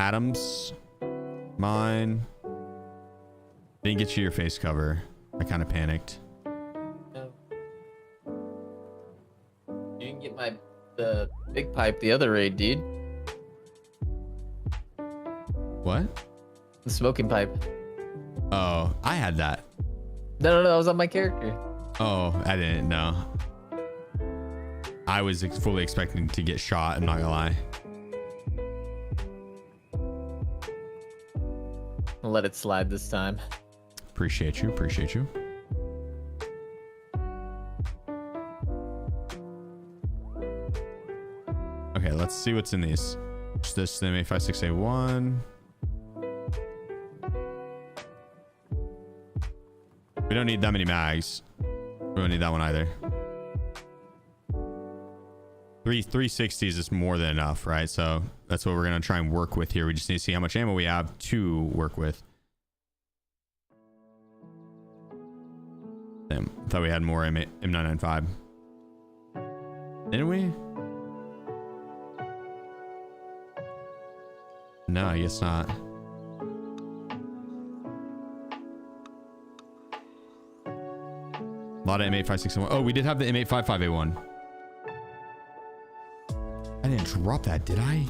Adams, mine. Didn't get you your face cover. I kind of panicked.
No. You didn't get the big pipe the other raid, dude.
What?
The smoking pipe.
Oh, I had that.
No, that was on my character.
Oh, I didn't know. I was fully expecting to get shot. I'm not gonna lie.
I'll let it slide this time.
Appreciate you. Appreciate you. Okay, let's see what's in these. Just this MA56A1. We don't need that many mags. We don't need that one either. 360s is more than enough, right? So that's what we're gonna try and work with here. We just need to see how much ammo we have to work with. Damn, I thought we had more M995. Didn't we? No, I guess not. A lot of M856A1. Oh, we did have the M855A1. I didn't drop that, did I?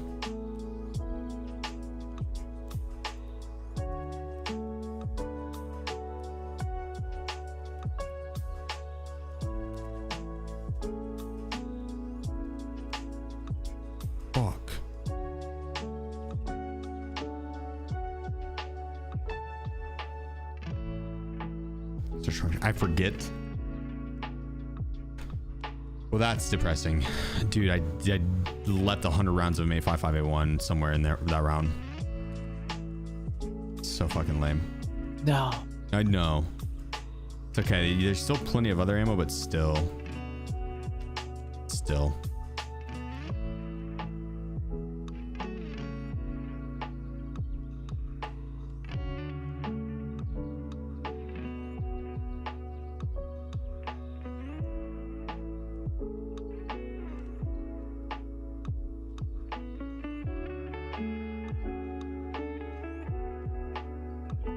Fuck. I forget. Well, that's depressing. Dude, I left 100 rounds of M855A1 somewhere in there that round. So fucking lame.
No.
I know. It's okay. There's still plenty of other ammo, but still.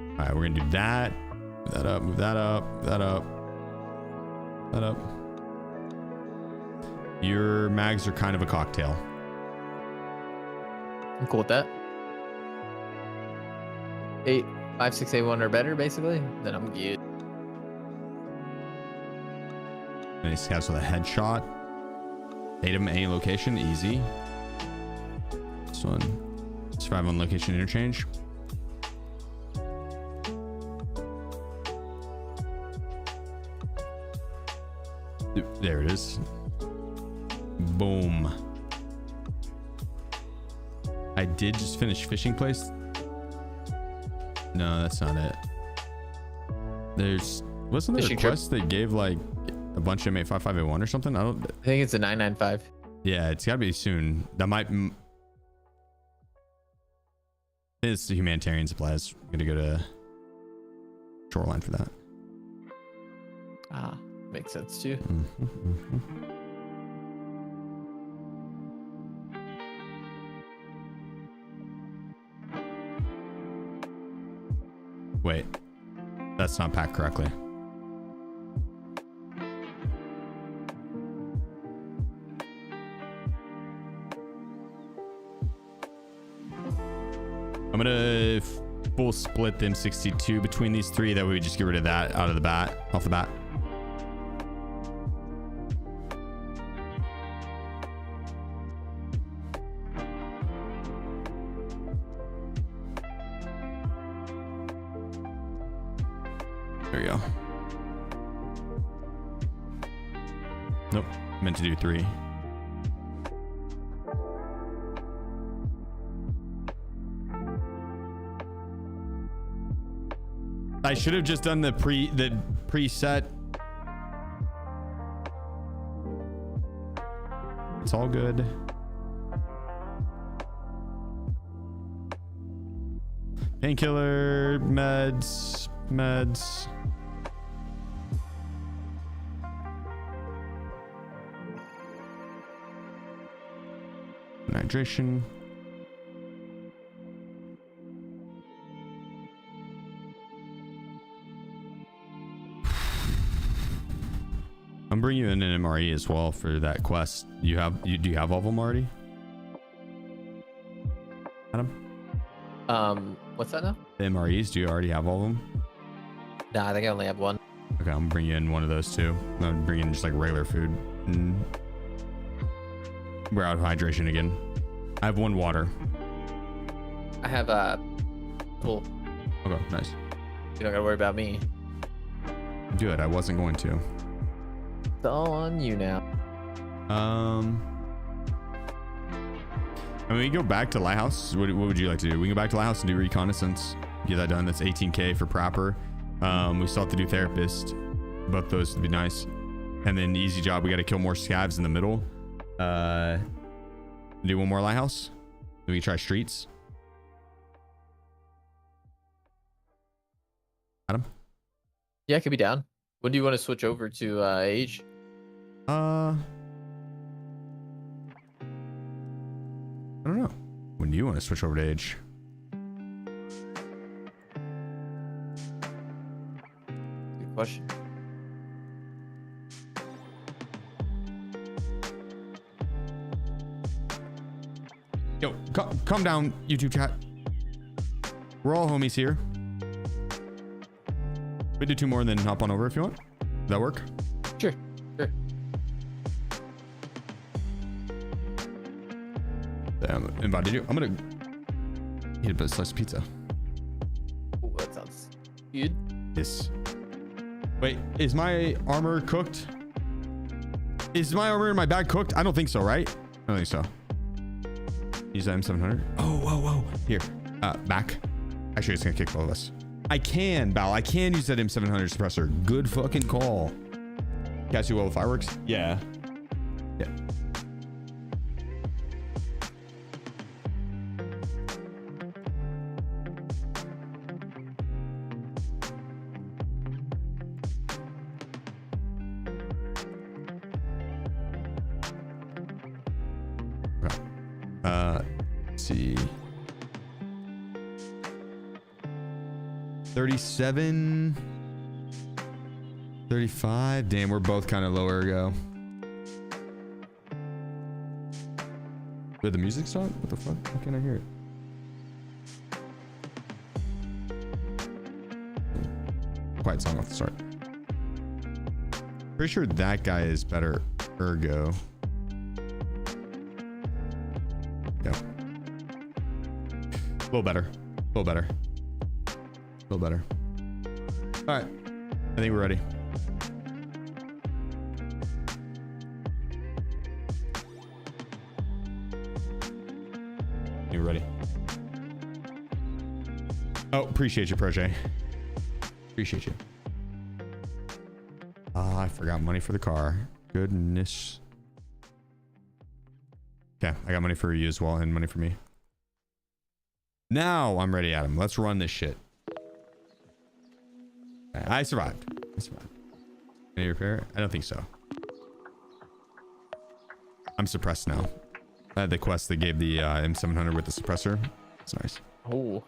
All right, we're gonna do that. Move that up, move that up, move that up, that up. Your mags are kind of a cocktail.
I'm cool with that. 8.56A1 or better, basically. Then I'm good.
And he scouts with a headshot. Hit him any location, easy. This one. Survive on location interchange. There it is. Boom. I did just finish fishing place. No, that's not it. Wasn't there a
Fishing trip.
quest that gave like a bunch of M855A1 or something?
I think it's a 995.
Yeah, it's gotta be soon. That might. It's the humanitarian supplies. Gonna go to Shoreline for that.
Ah. Makes sense too.
Wait, that's not packed correctly. I'm gonna full split the M62 between these three. That way we just get rid of that out of the bat, off the bat. There we go. Nope, meant to do 3. I should have just done the preset. It's all good. Painkiller, meds. Hydration. I'm bringing you in an MRE as well for that quest. Do you have all of them already? Adam?
What's that now?
The MREs, do you already have all of them?
Nah, I think I only have one.
Okay, I'm bringing in one of those too. I'm bringing in just like regular food. And we're out of hydration again. I have 1 water.
I have full.
Okay, nice.
You don't gotta worry about me.
Good, I wasn't going to.
It's all on you now.
I mean, we go back to Lighthouse. What would you like to do? We can go back to Lighthouse and do reconnaissance. Get that done. That's 18K for proper. We still have to do therapist. Both those would be nice. And then easy job. We got to kill more scavs in the middle. Do 1 more Lighthouse. Then we can try streets. Adam?
Yeah, I could be down. When do you want to switch over to age?
I don't know. When do you want to switch over to age?
Good question.
Yo, calm down, YouTube chat. We're all homies here. We do 2 more and then hop on over if you want. Does that work?
Sure.
Damn, invited you. I'm gonna eat a bit of slice of pizza.
Ooh, that sounds good.
Yes. Wait, is my armor cooked? Is my armor in my bag cooked? I don't think so, right? I don't think so. Use that M700. Oh, whoa. Here, back. Actually, it's gonna kick both of us. I can, Bal. I can use that M700 suppressor. Good fucking call. Catch you well with fireworks? Yeah. Let's see. 37, 35. Damn, we're both kind of lower ago. Did the music start? What the fuck? How can I hear it? Quiet song off the start. Pretty sure that guy is better ergo. Yeah. A little better. All right. I think we're ready. You ready? Oh, appreciate you, Protege. Appreciate you. Ah, I forgot money for the car. Goodness. Okay, I got money for you as well, and money for me. Now I'm ready, Adam. Let's run this shit. I survived. Can you repair it? I don't think so. I'm suppressed now. I had the quest that gave the M700 with the suppressor. It's nice.
Oh.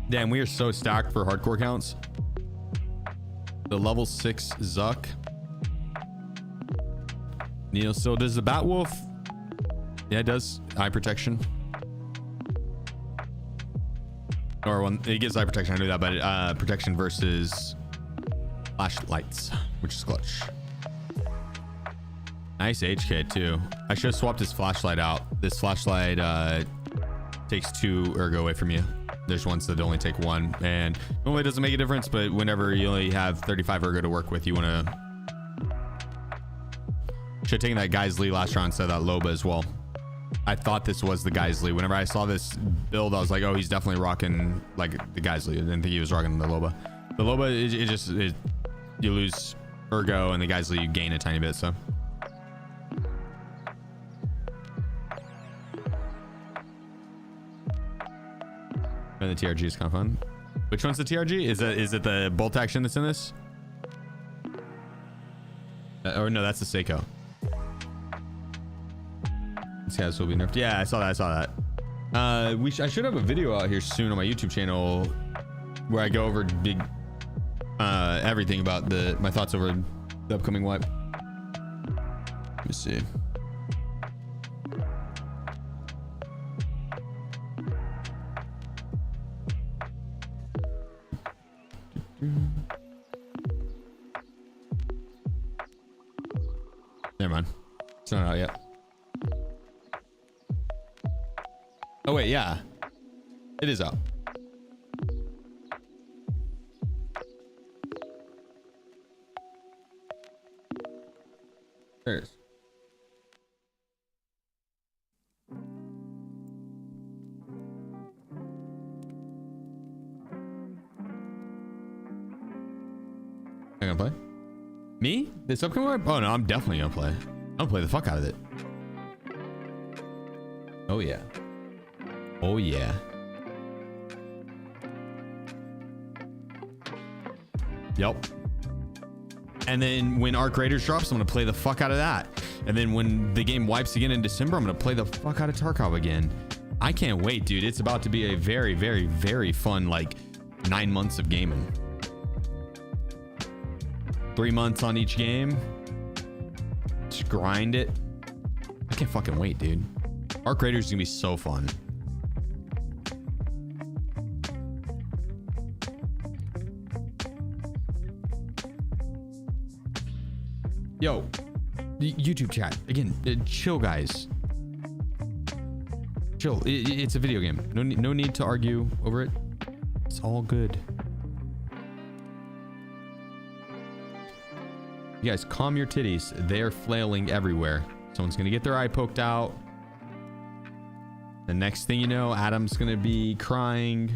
Damn, we are so stacked for hardcore counts. The level 6 Zuck. Neil, so does the Batwolf? Yeah, it does. Eye protection. Or one, it gives eye protection. I knew that, but protection versus flashlights, which is clutch. Nice HK too. I should have swapped his flashlight out. This flashlight takes 2 ergo away from you. There's ones that only take 1, and normally it doesn't make a difference, but whenever you only have 35 ergo to work with, you want to should have taken that Geisley last round instead of that Loba as well. I thought this was the Geisley. Whenever I saw this build, I was like, oh, he's definitely rocking like the Geisley. I didn't think he was rocking the Loba. The Loba, you lose ergo, and the Geisley you gain a tiny bit. So and the TRG is kind of fun. Which one's the TRG? Is it the bolt action that's in this? Or no, that's the Seiko. This guys will be nerfed. Yeah, I saw that. I should have a video out here soon on my YouTube channel where I go over big everything about my thoughts over the upcoming wipe. Let me see. Never mind. It's not out yet. Oh wait, yeah. It is out. There it is. I gonna play? Me? This upcoming wipe? Oh no, I'm definitely gonna play. I'm gonna play the fuck out of it. Oh yeah. Oh yeah. Yep. And then when Arc Raiders drops, I'm gonna play the fuck out of that. And then when the game wipes again in December, I'm gonna play the fuck out of Tarkov again. I can't wait, dude. It's about to be a very, very, very fun, like 9 months of gaming. 3 months on each game. Just grind it. I can't fucking wait, dude. Arc Raiders is gonna be so fun. Yo, YouTube chat again. Chill, guys. Chill. It's a video game. No need to argue over it. It's all good. You guys, calm your titties. They're flailing everywhere. Someone's gonna get their eye poked out. The next thing you know, Adam's gonna be crying.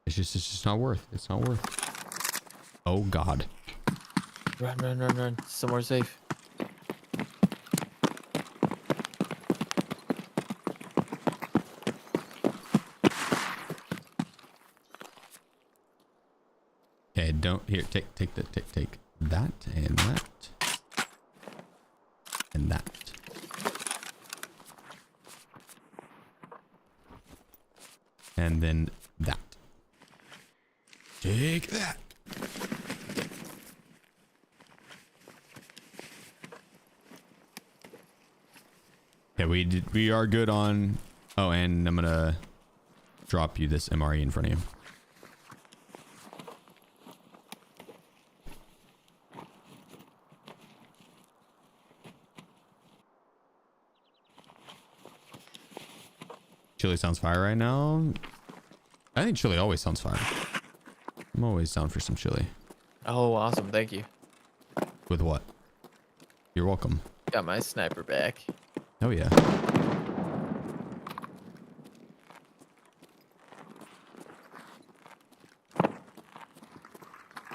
It's just not worth. It's not worth. Oh God.
Run. Somewhere safe.
Okay, don't here. Take that and that and that. And then that. Take that. Okay, we are good on. Oh, and I'm gonna drop you this MRE in front of you. Chili sounds fire right now. I think chili always sounds fire. I'm always down for some chili.
Oh, awesome. Thank you.
With what? You're welcome.
Got my sniper back.
Oh yeah.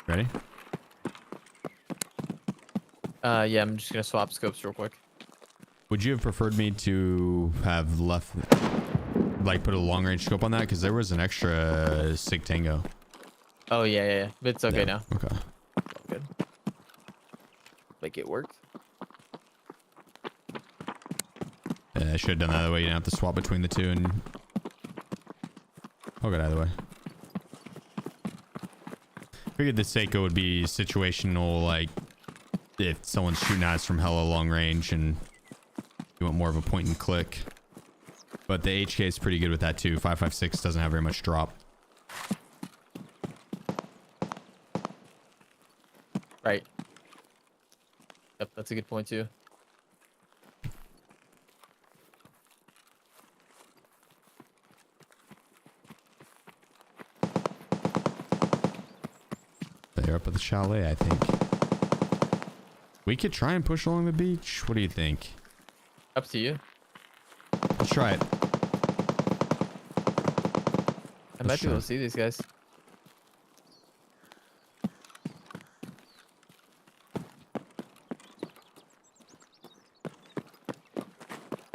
Ready?
Yeah, I'm just gonna swap scopes real quick.
Would you have preferred me to have left, like, put a long range scope on that? Because there was an extra Sig Tango.
Oh yeah. But it's okay now.
Okay.
Good. Make it work.
Yeah, I should have done that way. You didn't have to swap between the two and. I'll get either way. Figured the Seiko would be situational, like if someone's shooting at us from hella long range and you want more of a point and click. But the HK is pretty good with that too. 5.56 doesn't have very much drop.
Right. Yep, that's a good point too.
They're up at the chalet, I think. We could try and push along the beach. What do you think?
Up to you.
Let's try it.
I might be able to see these guys.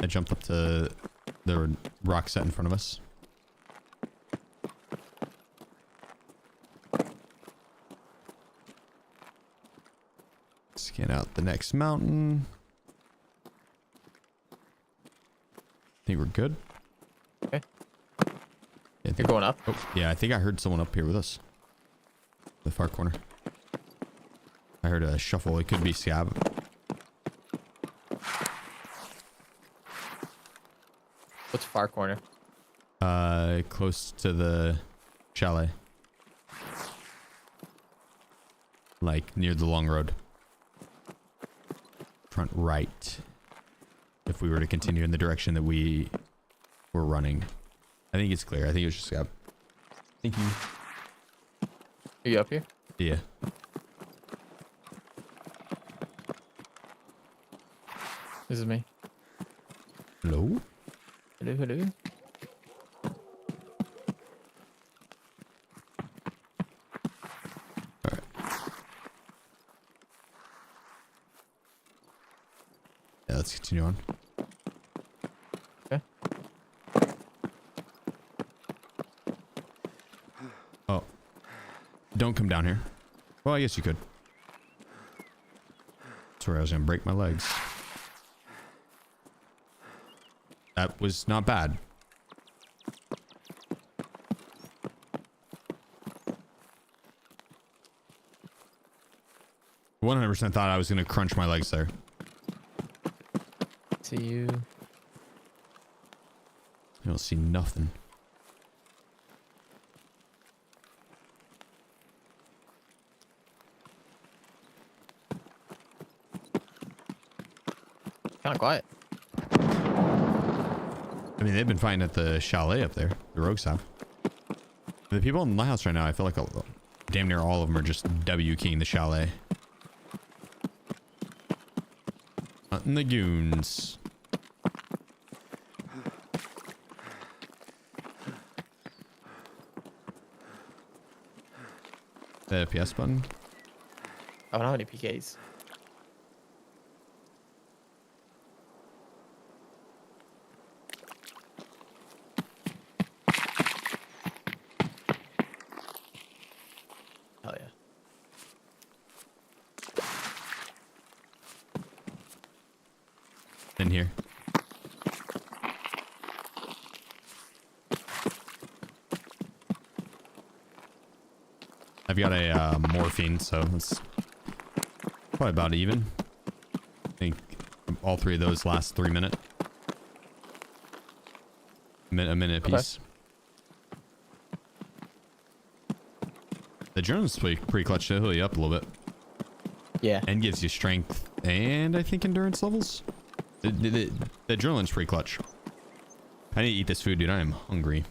I jumped up to the rock set in front of us. Scan out the next mountain. I think we're good.
Okay.
Yeah,
You're going up?
Oh, yeah, I think I heard someone up here with us. The far corner. I heard a shuffle. It could be Scab.
What's far corner?
Close to the chalet. Like near the long road. Front right. If we were to continue in the direction that we were running. I think it's clear. I think it was just Scab. Thank you.
Are you up here?
Yeah.
This is me.
Hello?
Hello.
Alright. Yeah, let's continue on.
Okay.
Oh. Don't come down here. Well, I guess you could. That's where I was gonna break my legs. That was not bad. I 100% thought I was gonna crunch my legs there.
See you.
I don't see nothing.
Kind of quiet.
I mean, they've been fighting at the chalet up there. The rogues have. The people in the Lighthouse right now, I feel like damn near all of them are just W keying the chalet. Hunting the goons. The FPS button.
I don't have any PKs. Hell yeah.
In here. I've got a morphine, so it's probably about even. I think all three of those last 3 minutes. A minute apiece. The adrenaline's pretty clutch to heal you up a little bit.
Yeah.
And gives you strength and I think endurance levels. The adrenaline's pretty clutch. I need to eat this food, dude. I am hungry.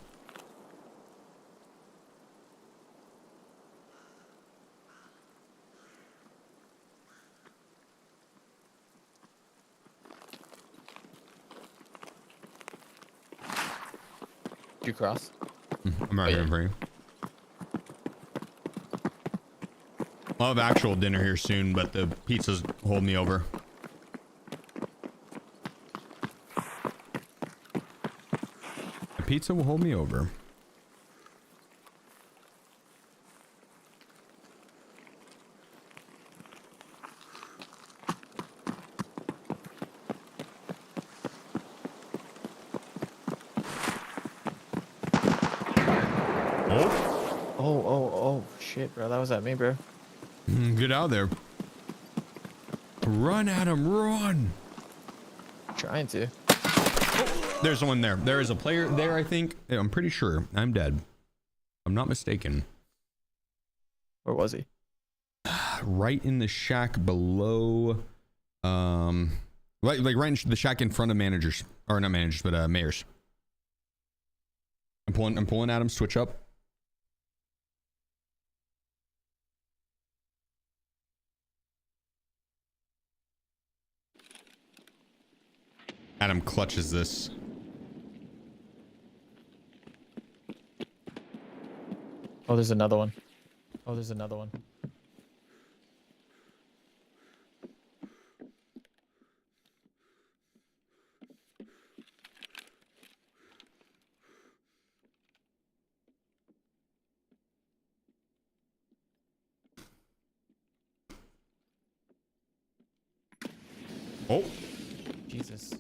Did you cross?
I'm right here for you. I'll have actual dinner here soon, but the pizzas hold me over. The pizza will hold me over.
Oh, shit, bro. That was at me, bro.
Get out of there. Run, Adam, run.
Trying to.
There's one there. There is a player there, I think. Yeah, I'm pretty sure. I'm dead. I'm not mistaken.
Where was he?
Right in the shack below. Like right in the shack in front of managers. Or not managers, but mayors. I'm pulling Adam, switch up. Adam clutches this.
Oh, there's another one. Oh, there's another one.
Oh.
Jesus.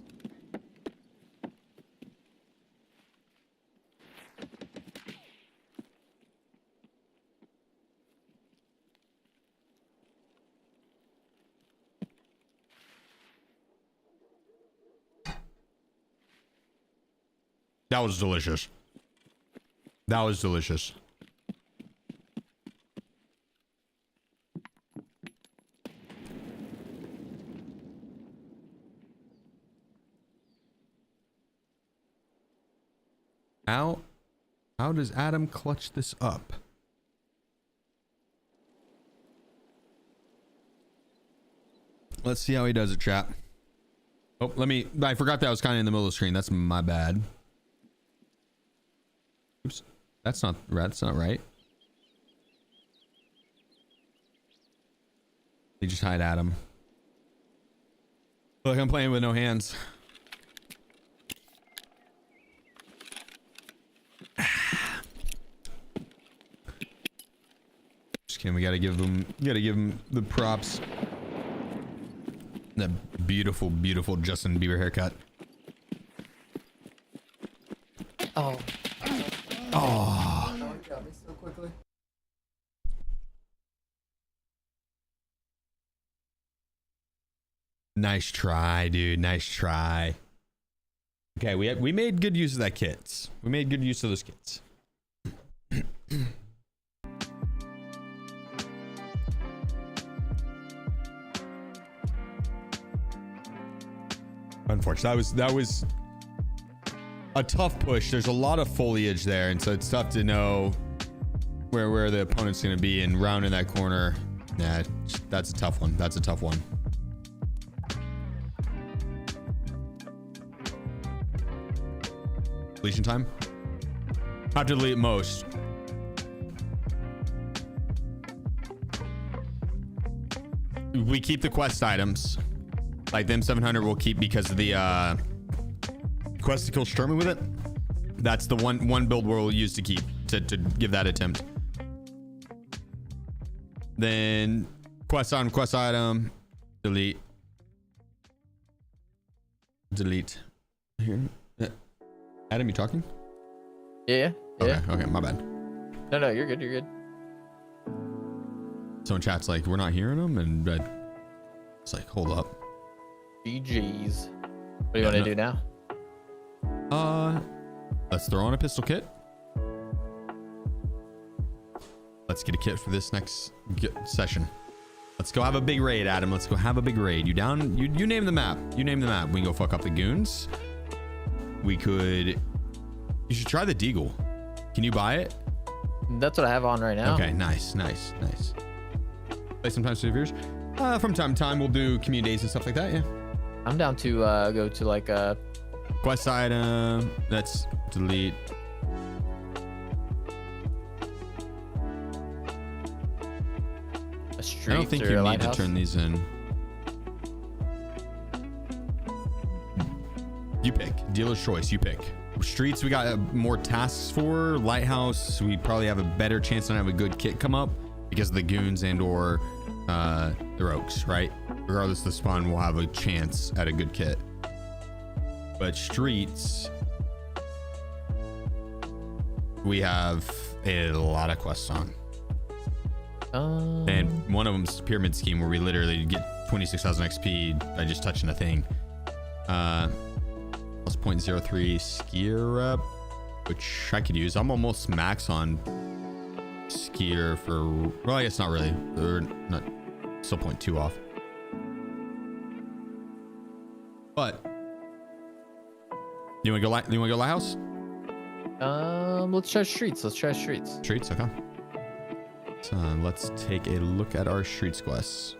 That was delicious. That was delicious. How does Adam clutch this up? Let's see how he does it, chat. Oh, I forgot that I was kind of in the middle of the screen. That's my bad. Oops. That's not right. They just hide Adam. Look, I'm playing with no hands. Just kidding. We gotta give him the props. That beautiful, beautiful Justin Bieber haircut.
Oh.
Oh.
Got me so quickly.
Nice try, dude. Nice try. Okay, we made good use of that kits. We made good use of those kits. Unfortunately, that was a tough push. There's a lot of foliage there, and so it's tough to know where the opponent's going to be. And rounding that corner, nah, that's a tough one. That's a tough one. Deletion time. Have to delete most. We keep the quest items. Like them 700 we'll keep because of the quest to kill Sturman with it. That's the one build we'll use to keep to give that attempt. Then quest item, delete. Here. Adam, you talking?
Yeah.
Okay, my bad.
No, you're good. You're good.
Someone chat's like, we're not hearing them, and it's like, hold up.
GG's. What do you want to do now?
Let's throw on a pistol kit. Let's get a kit for this next session. Let's go have a big raid, Adam. Let's go have a big raid. You down? You name the map. You name the map. We can go fuck up the goons. We could. You should try the Deagle. Can you buy it?
That's what I have on right now.
Okay, nice. Play sometimes with viewers. From time to time, we'll do community days and stuff like that. Yeah.
I'm down to go to like a
quest item. Let's delete.
A street
I don't think
or
you
a
need
lighthouse?
to turn these in. You pick. Dealer's choice. You pick. Streets, we got more tasks for. Lighthouse, we probably have a better chance to have a good kit come up because of the goons and or the rogues, right? Regardless of the spawn, we'll have a chance at a good kit. But streets, we have a lot of quests on. And one of them's pyramid scheme where we literally get 26,000 XP by just touching a thing. Plus 0.03 skier rep, which I could use. I'm almost max on skier for, well, I guess not really. Or not, still 0.2 off. But you want to go lighthouse?
Let's try streets. Let's try streets.
Streets, okay. So let's take a look at our streets quests.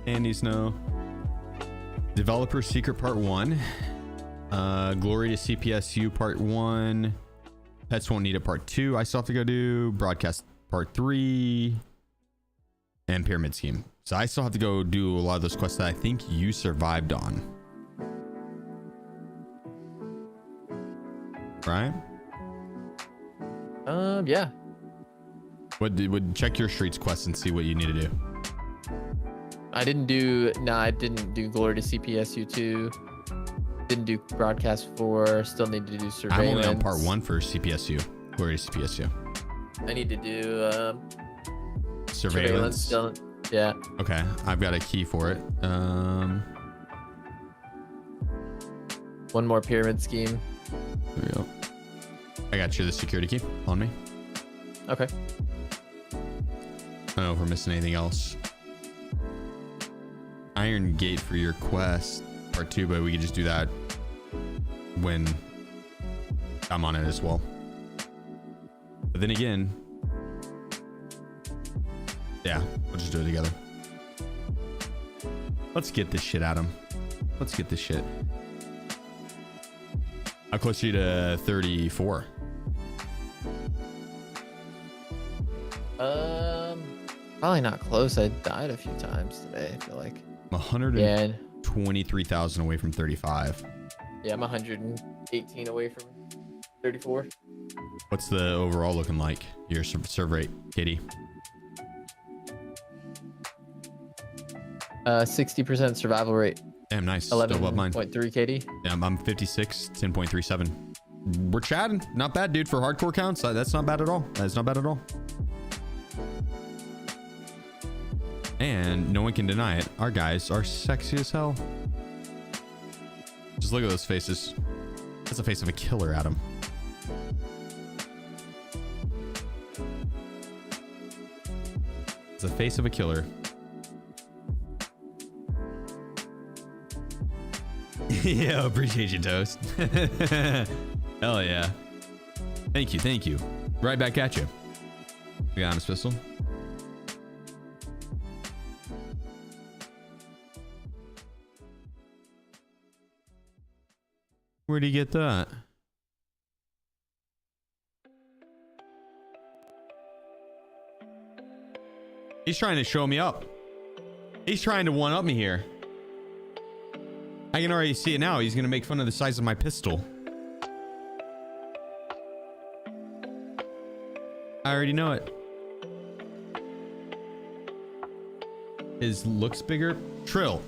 Andy Snow. Developer Secret Part 1. Glory to CPSU Part 1. Pets Won't Need It Part 2. I still have to go do. Broadcast Part 3. And Pyramid Scheme. So I still have to go do a lot of those quests that I think you survived on. Right?
Yeah.
Would check your streets quest and see what you need to do.
I didn't do Glory to CPSU 2. Didn't do Broadcast 4. Still need to do Surveillance.
I'm only on Part 1 for CPSU. Glory to CPSU.
I need to do
Surveillance.
Still, yeah.
Okay, I've got a key for it.
One more Pyramid Scheme.
There we go. I got you the security key on me.
Okay.
I don't know if we're missing anything else. Iron Gate for your quest Part 2, but we could just do that when I'm on it as well. But then again, yeah, we'll just do it together. Let's get this shit, Adam. Let's get this shit. How close are you to 34?
Probably not close. I died a few times today, I feel like.
123,000 away from 35.
Yeah, I'm 118 away from 34.
What's the overall looking like? Your serve rate, Katie?
60% survival rate.
Damn, nice. Still above mine.
11.3 KD.
Yeah, I'm 56, 10.37. We're chatting. Not bad, dude, for hardcore counts. That's not bad at all. That's not bad at all. And no one can deny it. Our guys are sexy as hell. Just look at those faces. That's the face of a killer, Adam. It's the face of a killer. Yeah, appreciate you, Toast. Hell yeah. Thank you, thank you. Right back at you. We got honest pistol. Where'd he get that? He's trying to show me up. He's trying to one-up me here. I can already see it now. He's gonna make fun of the size of my pistol. I already know it. His looks bigger. Trill.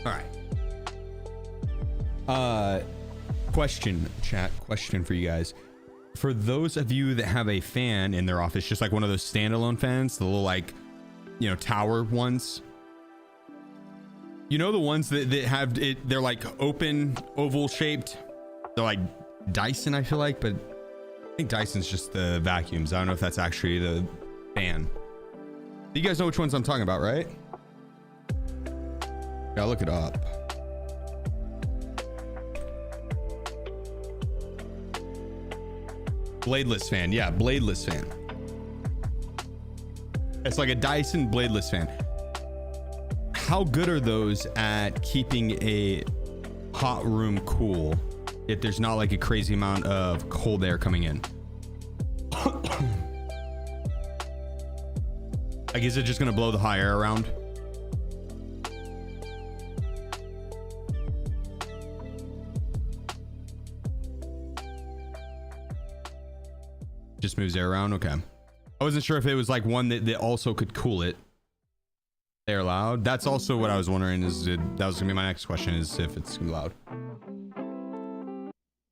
All right. Question, chat. Question for you guys. For those of you that have a fan in their office, just like one of those standalone fans, the little like, you know, tower ones. You know the ones that have it? They're like open, oval shaped. They're like Dyson, I feel like, but I think Dyson's just the vacuums. I don't know if that's actually the fan. You guys know which ones I'm talking about, right? Gotta look it up. Bladeless fan. Yeah, bladeless fan. It's like a Dyson bladeless fan. How good are those at keeping a hot room cool if there's not like a crazy amount of cold air coming in? Like, is it just gonna blow the hot air around? Just moves air around. Okay. I wasn't sure if it was like one that also could cool it. They're loud. That's also what I was wondering. That was gonna be my next question, is if it's gonna be loud.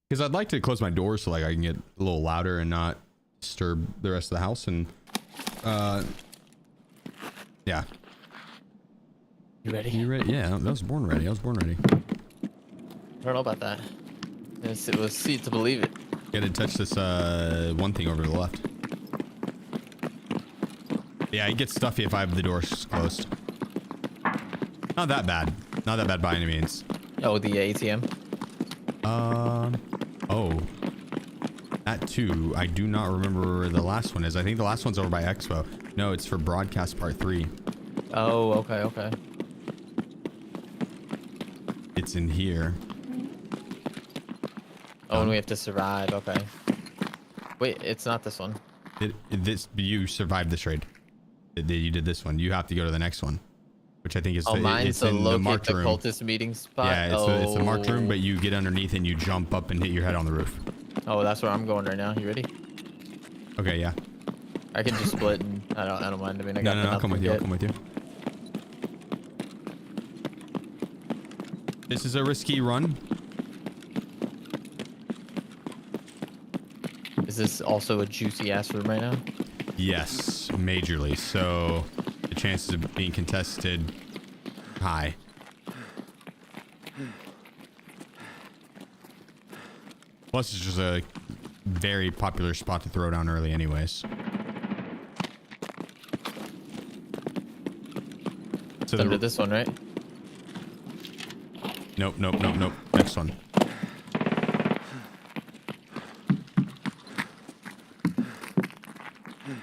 Because I'd like to close my doors so like I can get a little louder and not disturb the rest of the house. And yeah.
You ready?
You ready? Yeah, I was born ready. I was born ready.
I don't know about that. We'll see to believe it.
Gotta touch this one thing over to the left. Yeah, it gets stuffy if I have the doors closed. Not that bad. Not that bad by any means.
Oh, the ATM.
Oh. That too. I do not remember where the last one is. I think the last one's over by Expo. No, it's for broadcast part 3.
Oh, okay.
It's in here.
Oh, and we have to survive. Okay. Wait, it's not this one.
You survived this raid. You did this one. You have to go to the next one, which I think is
mine's
it's in the
locate
marked
the
room.
cultist meeting spot.
Yeah, it's the marked room, but you get underneath and you jump up and hit your head on the roof.
Oh, that's where I'm going right now. You ready?
Okay, yeah.
I can just split, and I don't mind. I mean, I got
No, I'll come with you. I'll come with you. This is a risky run.
Is this also a juicy ass room right now?
Yes, majorly. So the chances of being contested high. Plus, it's just a very popular spot to throw down early, anyways. So
Under this one, right?
Nope. Next one.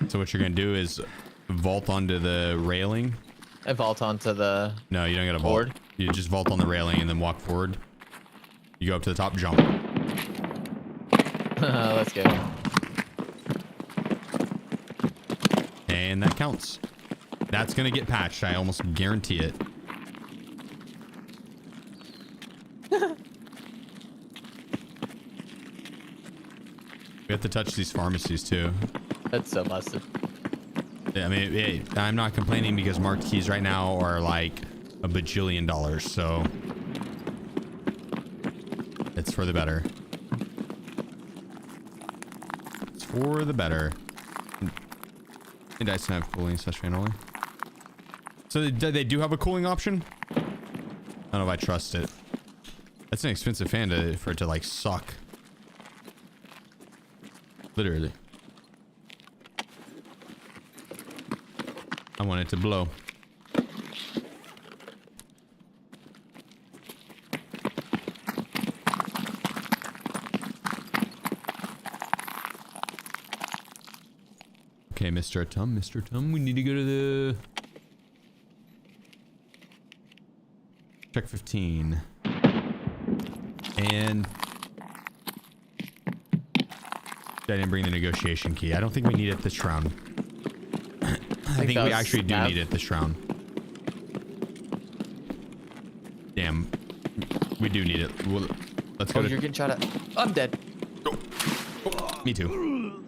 So what you're gonna do is vault onto the railing.
I vault onto the.
No, you don't gotta vault.
Board?
You just vault on the railing and then walk forward. You go up to the top, jump.
Let's go.
And that counts. That's gonna get patched. I almost guarantee it. We have to touch these pharmacies too.
That's so busted.
Yeah, I mean, hey, I'm not complaining because marked keys right now are like $1 bajillion, so it's for the better. It's for the better. And Dyson have cooling session only. So they do have a cooling option? I don't know if I trust it. That's an expensive fan for it to like suck. Literally. I want it to blow. Okay, Mr. Tum, we need to go to the check 15. And I didn't bring the negotiation key. I don't think we need it this round. I think we actually do need it this round. Damn. We do need it. Well, let's go.
Oh, you're getting shot at. I'm dead.
Me too.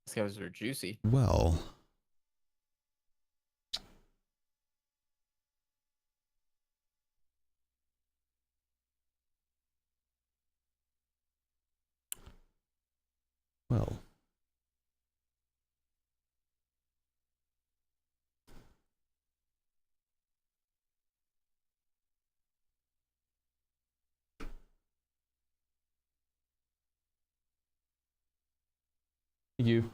These guys are juicy.
Well. Well. Thank you.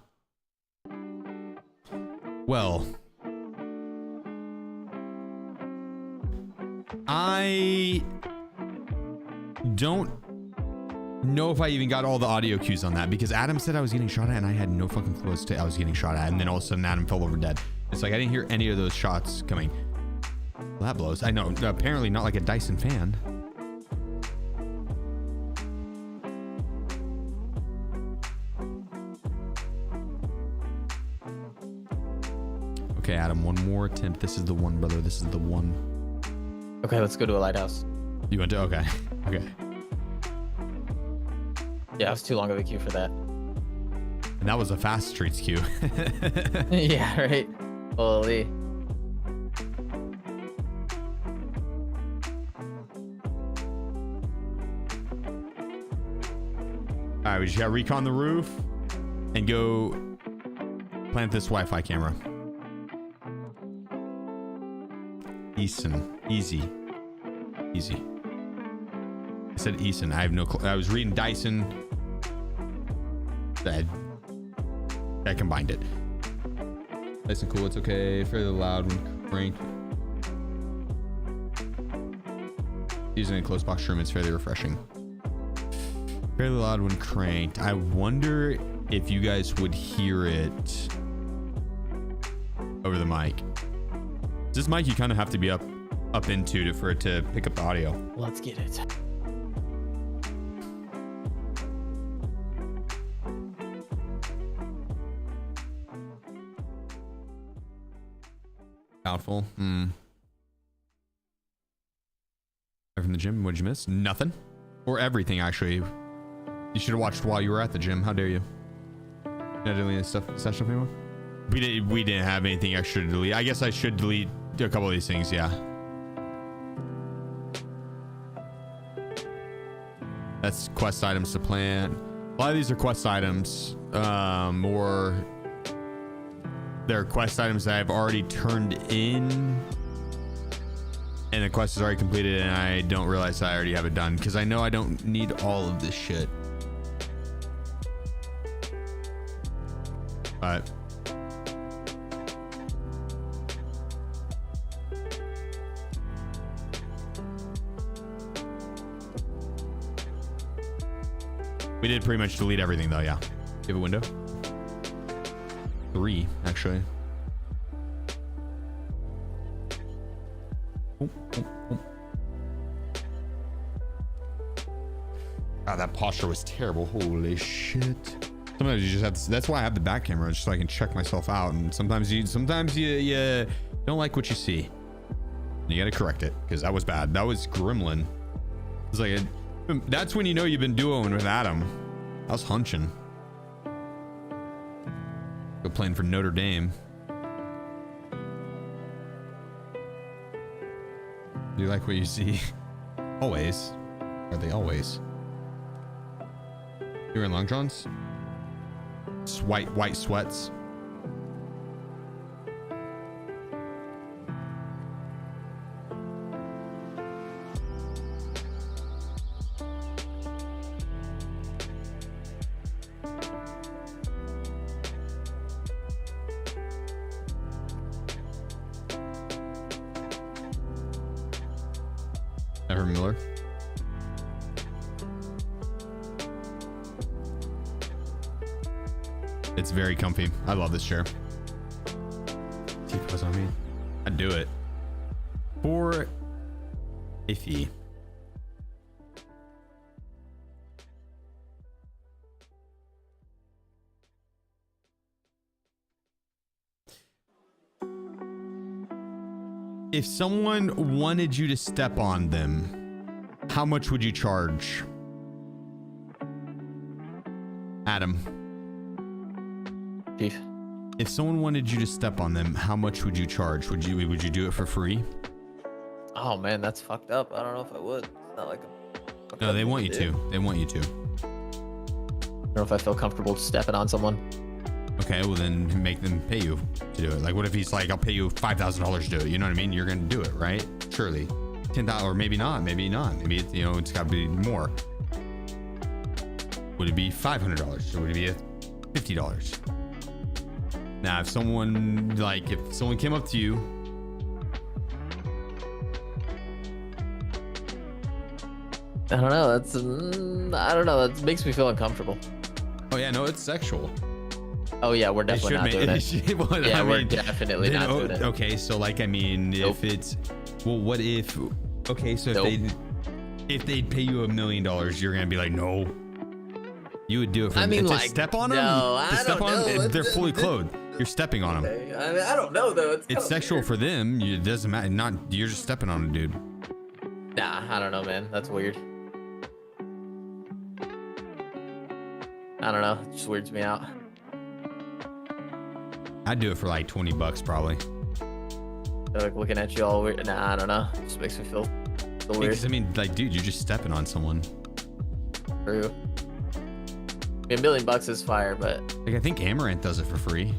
Well, I don't know if I even got all the audio cues on that because Adam said I was getting shot at and I had no fucking clue as to I was getting shot at, and then all of a sudden Adam fell over dead. It's like I didn't hear any of those shots coming. Well, that blows. I know, apparently not like a Dyson fan. Okay, Adam, one more attempt. This is the one, brother. This is the one.
Okay, let's go to a lighthouse.
You went to, okay. Okay.
Yeah, it was too long of a queue for that.
And that was a fast streets queue.
Yeah, right. Holy.
All right, we just got to recon the roof and go plant this Wi-Fi camera. Easy. I said Eason. I have no clue. I was reading Dyson. I combined it. Nice and cool. It's okay. Fairly loud when cranked. Using a close box room is fairly refreshing. Fairly loud when cranked. I wonder if you guys would hear it over the mic. This mic you kind of have to be up into for it to pick up the audio.
Let's get it.
Doubtful. From the gym, what'd you miss? Nothing. Or everything, actually. You should have watched while you were at the gym. How dare you? Not deleting this stuff session anymore? We didn't have anything extra to delete. I guess I should delete a couple of these things, yeah. That's quest items to plant. A lot of these are quest items, or they're quest items that I've already turned in, and the quest is already completed, and I don't realize I already have it done because I know I don't need all of this shit. But we did pretty much delete everything though, yeah. You have a window? 3, actually. Ah, that posture was terrible. Holy shit. Sometimes you just have to, that's why I have the back camera, just so I can check myself out. And sometimes you don't like what you see. You gotta correct it, because that was bad. That was gremlin. It's like that's when you know you've been duoing with Adam. I was hunching. Go playing for Notre Dame. Do you like what you see? Always. Are they always? You're in long johns? White sweats. Ever Miller. It's very comfy. I love this chair. See if it was on me. I'd do it. For iffy. If someone wanted you to step on them, how much would you charge? Adam.
Chief.
If someone wanted you to step on them, how much would you charge? Would you do it for free?
Oh man, that's fucked up. I don't know if I would. It's not like a.
No, they want you to. They want you to.
I don't know if I feel comfortable stepping on someone.
Okay, well then make them pay you to do it. Like, what if he's like, I'll pay you $5,000 to do it? You know what I mean? You're gonna do it, right? Surely, $10 or maybe not. Maybe not. Maybe it's, you know, it's got to be more. Would it be $500 or would it be $50? Now, if someone came up to you.
I don't know. That's I don't know. That makes me feel uncomfortable.
Oh yeah, no, it's sexual.
Oh yeah, we're definitely not doing it.
Well,
Yeah,
I
we're
mean,
definitely not doing it.
Okay, so like, I mean,
Nope.
if it's, well, what if? Okay, so if they'd pay you $1 million, you're gonna be like, no. You would do it for
I mean,
to
like,
step on them.
no,
To
I
step
don't
on them,
know.
they're fully clothed. You're stepping on them.
I mean, I don't know though.
It's sexual for them. It doesn't matter. Not you're just stepping on a dude.
Nah, I don't know, man. That's weird. I don't know. It just weirds me out.
I'd do it for like $20 probably.
They're like looking at you all weird. Nah, I don't know. It just makes me feel weird.
Because I mean, like, dude, you're just stepping on someone.
True. I mean, $1 million is fire, but
Like, I think Amaranth does it for free.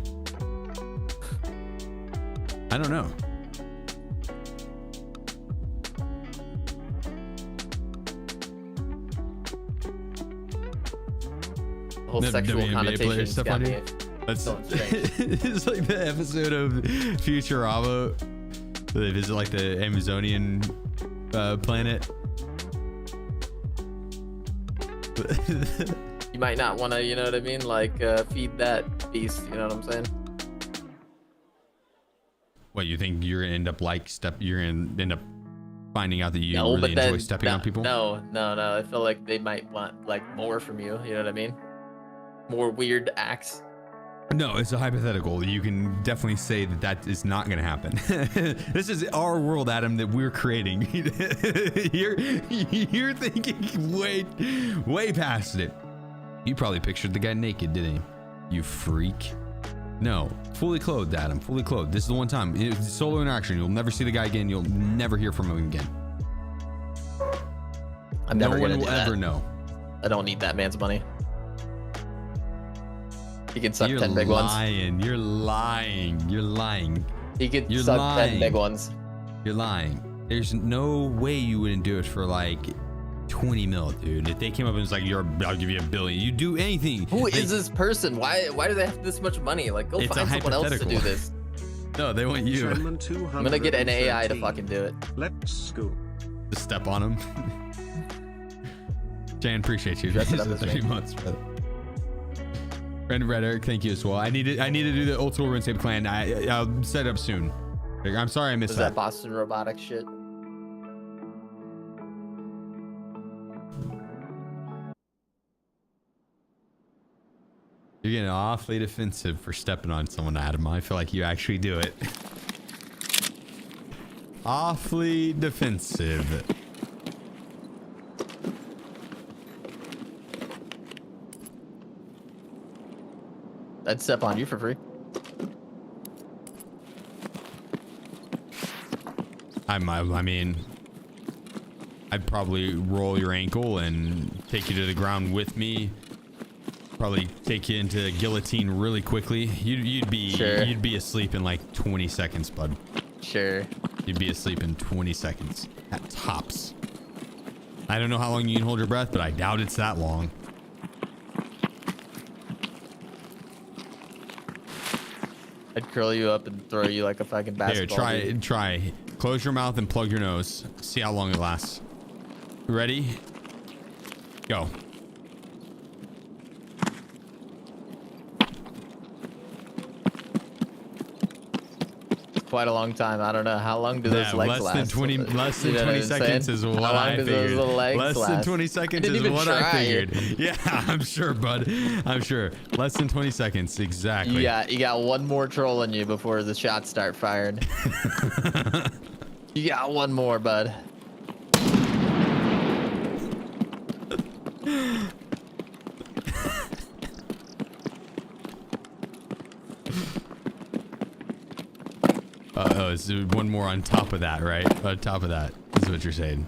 I don't know.
the whole
The
sexual
WNBA player
connotations
stuff
got
on
me.
you? That's
So strange.
it's like the episode of Futurama. They visit like the Amazonian planet.
You might not want to, you know what I mean? Like, feed that beast, you know what I'm saying?
What, you think you're gonna end up you're gonna end up finding out that you
No,
really
but
enjoy
then,
stepping on people?
No. I feel like they might want, like, more from you, you know what I mean? More weird acts.
No, it's a hypothetical. You can definitely say that that is not going to happen. This is our world, Adam, that we're creating. You're thinking way past it. You probably pictured the guy naked, didn't you? You freak. No, fully clothed, Adam. Fully clothed. This is the one time. It's solo interaction. You'll never see the guy again. You'll never hear from him again.
I'm
No
never
one
gonna
will
do that.
ever know.
I don't need that man's money. He can suck
You're
10 big ones.
lying. You're lying. You're lying.
He could
You're
suck
lying.
10 big ones.
You're lying. There's no way you wouldn't do it for like 20 mil, dude. If they came up and was like, I'll give you $1 billion. You do anything.
Who is this person? Why do they have this much money? Like, go
It's a
find someone else to
hypothetical.
do this.
No, they want you
Sherman
I'm gonna get an AI to
213.
fucking do it.
Let's go.
to step on him. Jan, appreciate you.
Dress it
This
up
is
as
30
me.
months, brother. Friend Red Eric, thank you as well. I need to do the old school RuneScape clan. I'll set it up soon. I'm sorry I missed
Was that Boston Robotics shit?
You're getting awfully defensive for stepping on someone, Adam. I feel like you actually do it. Awfully defensive.
I'd step on you for free.
I mean, I'd probably roll your ankle and take you to the ground with me. Probably take you into guillotine really quickly. You'd be asleep in like 20 seconds, bud.
Sure.
You'd be asleep in 20 seconds at tops. I don't know how long you can hold your breath, but I doubt it's that long.
I'd curl you up and throw you like a fucking basketball.
Here, try. Close your mouth and plug your nose. See how long it lasts. Ready? Go.
Quite a long time. I don't know how long do those
Yeah,
legs
less
last.
than 20
You know what
seconds
I'm
is
saying?
what
How long
I
do those
figured.
little legs
Less than
last?
20 seconds
didn't
is
even
what I
try.
figured. Yeah, I'm sure, bud. I'm sure. Less than 20 seconds, exactly.
You got one more troll in you before the shots start firing. You got one more, bud.
Oh, it's one more on top of that, right? On top of that is what you're saying.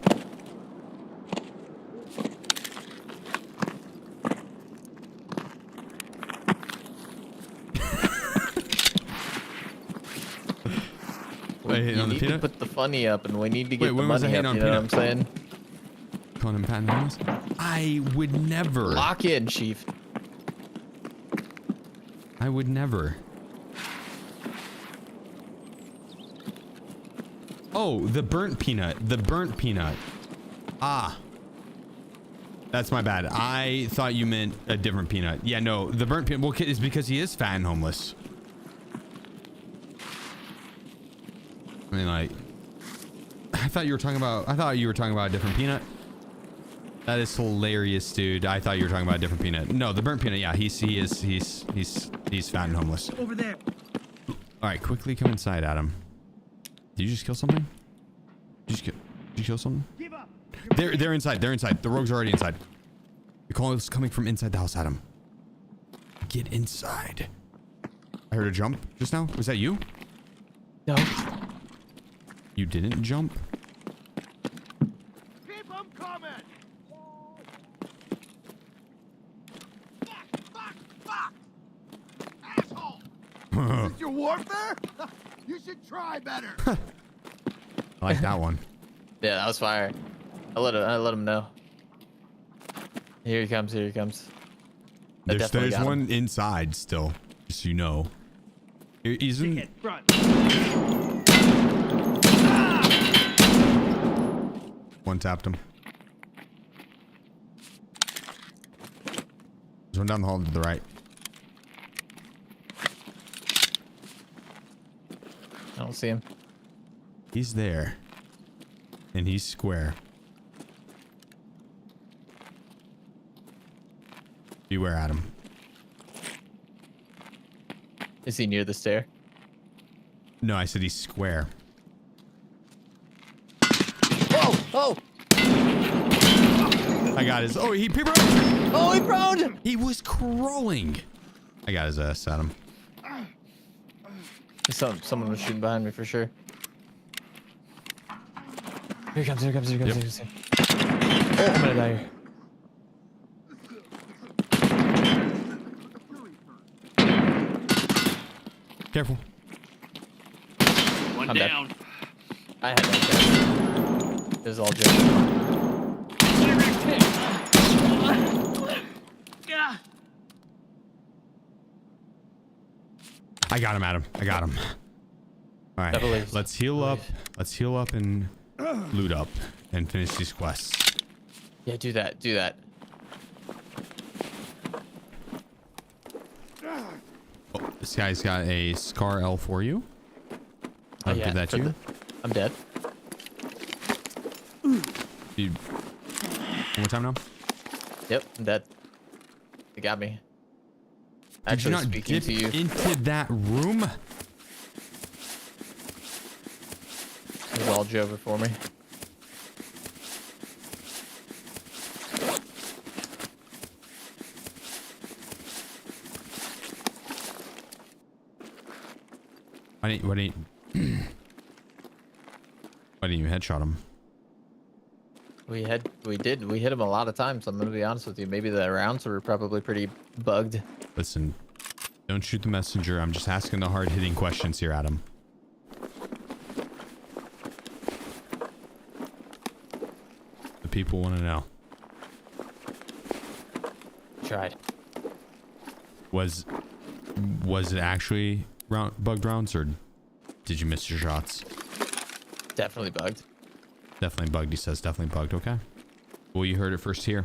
Wait,
You
on the
need to
peanut?
put the funny up, and we need to get
Wait,
the
when was I
money
hating
up.
on
You know what I'm
peanut?
saying?
Calling him Pat Holmes? I would never.
Lock in, Chief.
I would never. Oh, the burnt peanut. The burnt peanut. Ah. That's my bad. I thought you meant a different peanut. Yeah, no, the burnt peanut. Well, it's because he is fat and homeless. I mean, like, I thought you were talking about a different peanut. That is hilarious, dude. I thought you were talking about a different peanut. No, the burnt peanut. Yeah, he's fat and homeless.
Over there.
All right, quickly come inside, Adam. Did you just kill something? Did you kill something?
Give up.
They're inside. They're inside. The rogues are already inside. The call is coming from inside the house, Adam. Get inside. I heard a jump just now. Was that you?
No.
You didn't jump?
Keep them coming. Fuck. Asshole. Is this your warfare? You should try better.
I like that one.
Yeah, that was fire. I let him know. Here he comes. Here he comes. I definitely
There's
got him.
one inside still, just so you know. He's in.
Hit front.
One tapped him. There's one down the hall to the right.
I don't see him.
He's there. And he's square. Beware, Adam.
Is he near the stair?
No, I said he's square.
Oh!
I got his. Oh, he prone.
Oh, he prone!
He was crawling. I got his ass, Adam.
Someone was shooting behind me for sure. Here he comes.
Yep.
Oh, I'm gonna die here.
Careful.
One
I'm dead.
down.
I had that. It was all joke.
Yeah.
I got him, Adam. I got him. All right.
I believe.
Let's heal up. Let's heal up and loot up and finish these quests.
Yeah, do that. Do that.
Oh, this guy's got a Scar L for you.
Oh,
Did that
for
you?
I'm dead.
You? One more time now.
Yep, I'm dead. They got me.
Did
Actually,
you not
speaking
dip
to you.
into that room?
It was all Jover for me.
Why didn't you headshot him?
We hit him a lot of times. I'm gonna be honest with you. Maybe the rounds were probably pretty bugged.
Listen, don't shoot the messenger. I'm just asking the hard-hitting questions here, Adam. The people want to know.
Tried.
Was it actually bugged rounds, or did you miss your shots?
Definitely bugged.
Definitely bugged, he says. Definitely bugged. Okay. Well, you heard it first here.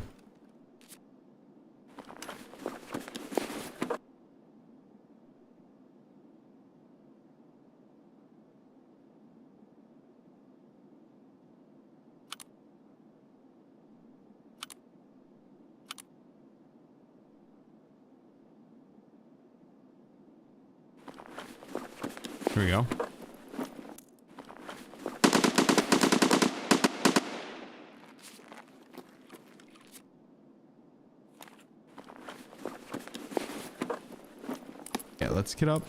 Here we go. Yeah, let's get up.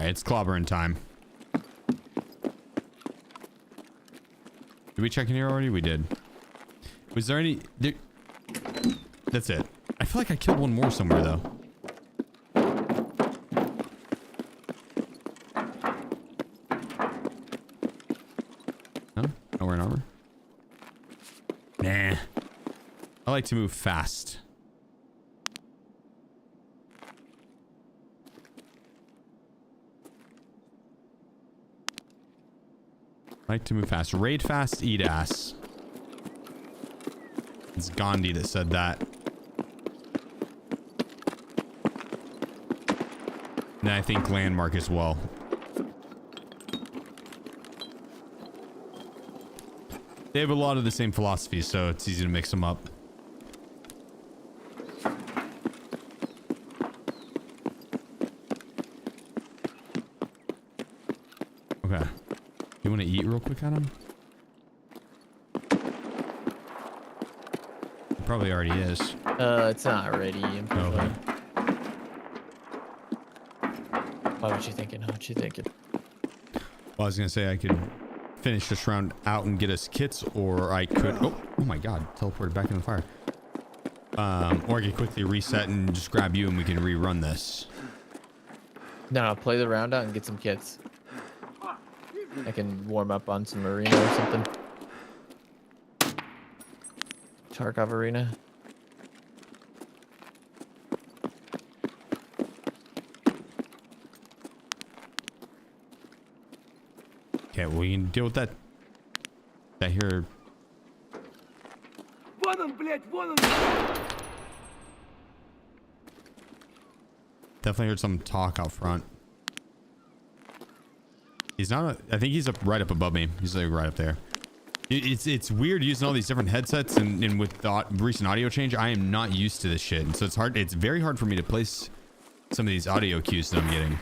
right, it's clobbering time. Did we check in here already? We did. Was there any... That's it. I feel like I killed one more somewhere, though. No? Nowhere in armor? Nah. I like to move fast. Like to move fast. Raid fast, eat ass. It's Gandhi that said that. And I think Landmark as well. They have a lot of the same philosophies, so it's easy to mix them up. Okay. You want to eat real quick, Adam? It probably already is.
It's not ready.
Okay.
What you thinking? What you thinking?
Well, I was gonna say I could finish this round out and get us kits, or I could. Oh my God! Teleported back in the fire. Or I could quickly reset and just grab you, and we can rerun this.
No, play the round out and get some kits. I can warm up on some arena or something. Tarkov arena.
Okay, well, we can deal with that. That here. Definitely heard some talk out front. He's not. I think he's right up above me. He's like right up there. It's weird using all these different headsets and with the recent audio change. I am not used to this shit, and so it's hard. It's very hard for me to place some of these audio cues that I'm getting.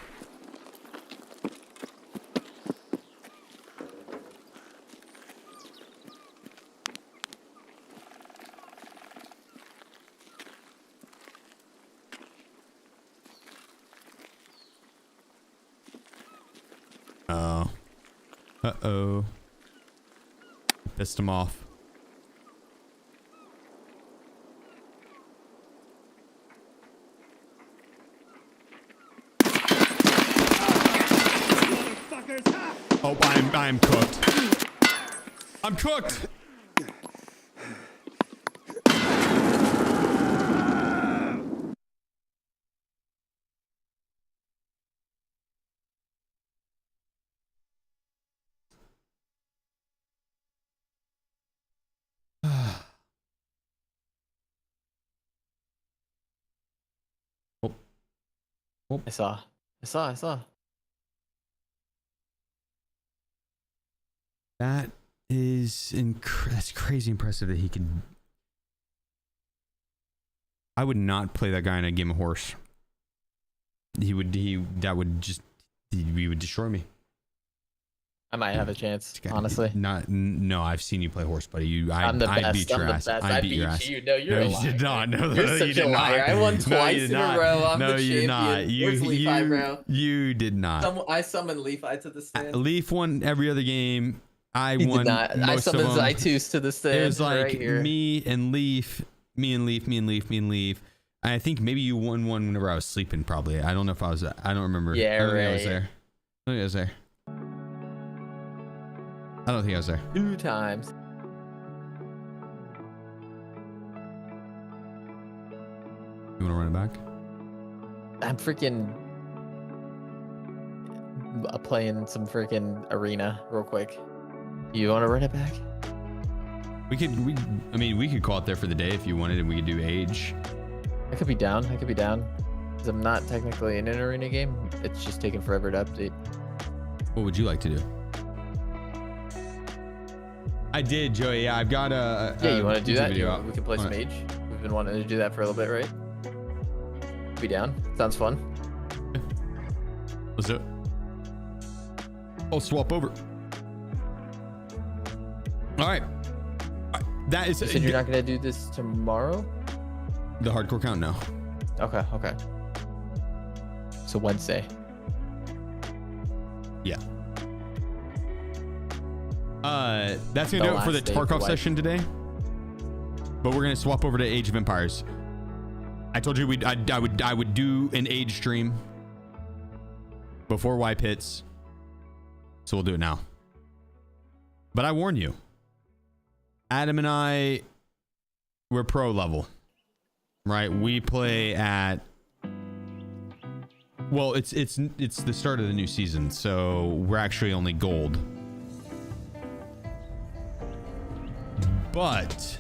Oh. Uh-oh. Pissed him off. Oh, I'm cooked. I'm cooked.
I saw.
That is that's crazy impressive that he can. I would not play that guy in a game of horse. He would destroy me.
I might have a chance, honestly.
No, I've seen you play horse, buddy.
I'm the best.
beat your
I'm the
ass.
best.
I
I
beat your
beat
ass.
you. No, you're a
You
liar.
did not. No,
You're
you
such
did
a liar.
not.
I won
No,
twice
you
in
did
a
not.
row. I'm
No,
the
you did
champion.
not.
Where's Levi, bro?
You did not.
I summoned Levi to the stand.
Leaf won every other game. I
He
won
did not. I
most of
summoned
them.
Zytus to the stand.
It was like
right here.
me and Leaf. I think maybe you won one whenever I was sleeping, probably. I don't know if I was. I don't remember.
Yeah,
I don't think I was
right.
there. I don't think I was there. I don't think I was there.
2 times.
You want to run it back?
I'm freaking playing some freaking arena real quick. You want to run it back?
We could call it there for the day if you wanted, and we could do age.
I could be down. Because I'm not technically in an arena game. It's just taking forever to update.
What would you like to do? I did, Joey. Yeah, I've got a.
Yeah, you want to do
YouTube
that?
video out.
We can play some
Alright.
Age. We've been wanting to do that for a little bit, right? Be down. Sounds fun.
Let's do it. I'll swap over. All right. That is.
You said you're not gonna do this tomorrow?
The hardcore count? No.
Okay. So Wednesday.
Yeah. That's gonna
The
do it for the
last day of
Tarkov
life.
session today. But we're gonna swap over to Age of Empires. I told you I would do an Age stream before wipe hits, so we'll do it now. But I warn you, Adam and I, we're pro level, right? We play at, well, it's the start of the new season, so we're actually only gold. But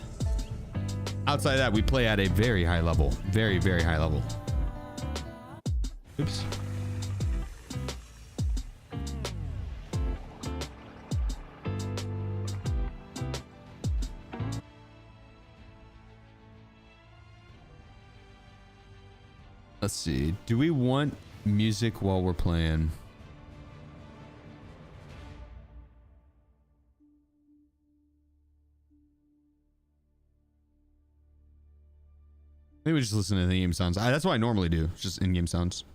outside of that, we play at a very high level, very, very high level. Oops. Let's see. Do we want music while we're playing? Maybe we just listen to the in-game sounds. That's what I normally do. It's just in-game sounds.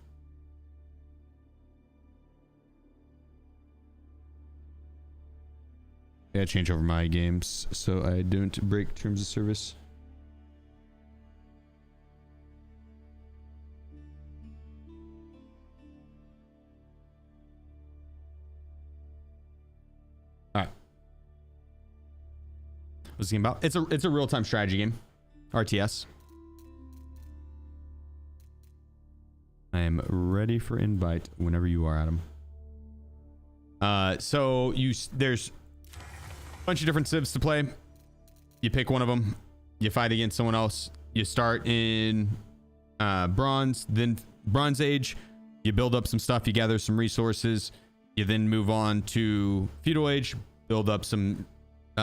Yeah, change over my games so I don't break terms of service. All right. What's the game about? It's a real-time strategy game. RTS. I am ready for invite whenever you are, Adam. So there's a bunch of different civs to play. You pick one of them. You fight against someone else. You start in bronze, then Bronze Age. You build up some stuff. You gather some resources. You then move on to Feudal Age. Build up some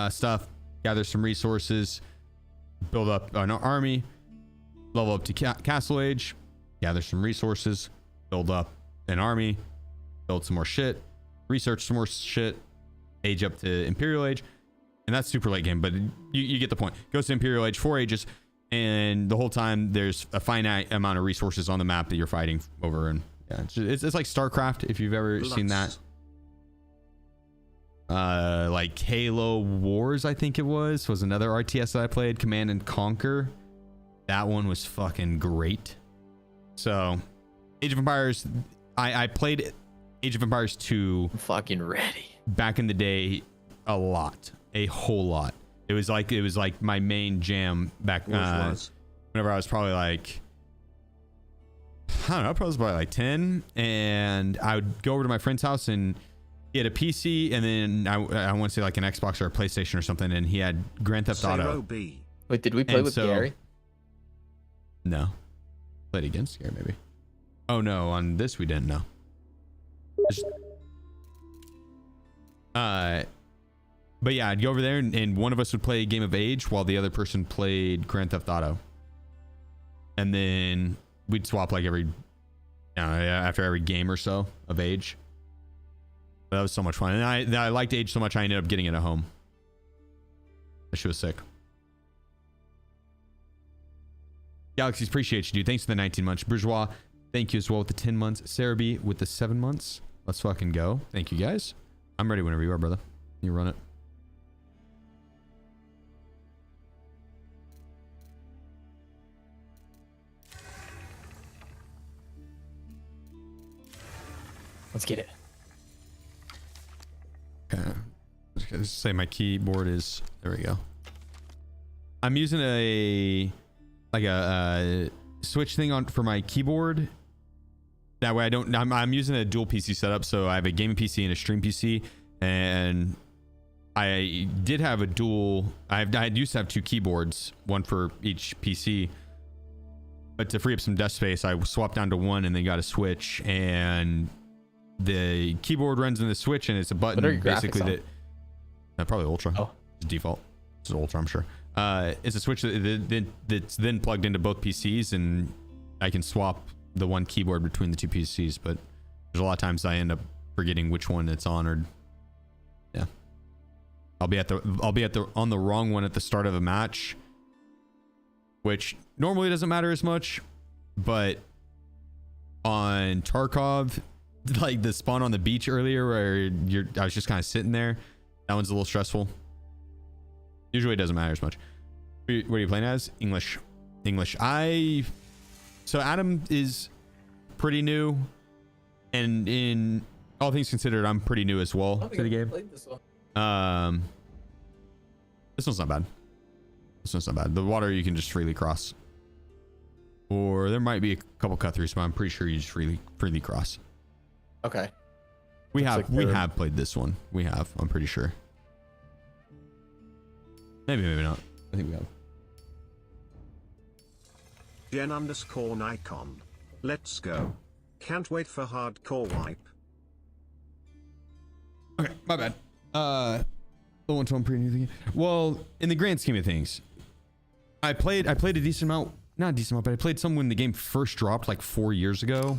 stuff. Gather some resources. Build up an army. Level up to Castle Age. Gather some resources, build up an army, build some more shit, research some more shit, age up to Imperial Age, and that's super late game, but you get the point. Goes to Imperial Age, 4 ages, and the whole time there's a finite amount of resources on the map that you're fighting over, and yeah, it's like StarCraft if you've ever seen that. Like Halo Wars, I think it was another RTS that I played. Command and Conquer, that one was fucking great. So, Age of Empires, I played Age of Empires 2
I'm fucking ready.
back in the day a lot, a whole lot. It was like my main jam back whenever I was probably like, I don't know, probably was probably like 10, and I would go over to my friend's house and he had a PC, and then I want to say like an Xbox or a PlayStation or something, and he had Grand Theft Auto.
Wait, did we play
And
with
so-
Gary?
No. Played against Gary, maybe. Oh no, on this we didn't know. But yeah, I'd go over there and one of us would play a game of Age while the other person played Grand Theft Auto. And then we'd swap like after every game or so of Age. That was so much fun. And I liked Age so much I ended up getting it at home. That shit was sick. Galaxies, appreciate you, dude. Thanks for the 19 months. Bourgeois, thank you as well with the 10 months. Sarah B with the 7 months. Let's fucking go. Thank you, guys. I'm ready whenever you are, brother. You run it.
Let's get it.
Okay. Let's say my keyboard is... There we go. I'm using a switch thing on for my keyboard. That way I don't, I'm using a dual PC setup, so I have a gaming PC and a stream PC, and I did have a dual, I used to have 2 keyboards, one for each PC, but to free up some desk space I swapped down to one and then got a switch, and the keyboard runs in the switch and it's a button.
What are your
basically
graphics
that probably Ultra.
Oh.
It's default. It's Ultra, I'm sure. It's a switch that's then plugged into both PCs, and I can swap the one keyboard between the 2 PCs, but there's a lot of times I end up forgetting which one it's on, or yeah. I'll be on the wrong one at the start of a match, which normally doesn't matter as much, but on Tarkov like the spawn on the beach earlier where I was just kind of sitting there. That one's a little stressful. Usually it doesn't matter as much. What are you playing as? English. So Adam is pretty new, and in all things considered, I'm pretty new as well to the game.
Played this one.
This one's not bad. The water you can just freely cross, or there might be a couple cut throughs, but I'm pretty sure you just freely cross.
Okay.
We
Looks
have
like they're-
played this one. I'm pretty sure. Maybe not. I think we have.
Gen_Nikon. Let's go. Can't wait for hardcore wipe.
Okay, my bad. The one to pretty new thing. Well, in the grand scheme of things, I played a decent amount. Not a decent amount, but I played some when the game first dropped like 4 years ago,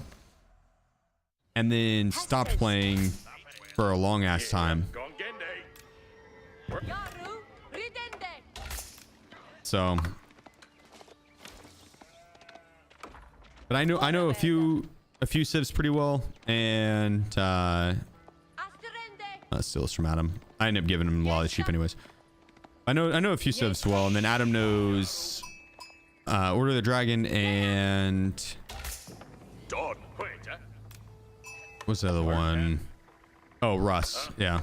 and then stopped playing for a long ass time. So, but I know a few civs pretty well, and steals from Adam. I ended up giving him a lot of sheep anyways. I know a few civs well, and then Adam knows Order of the Dragon and what's the other one? Oh, Russ. Yeah.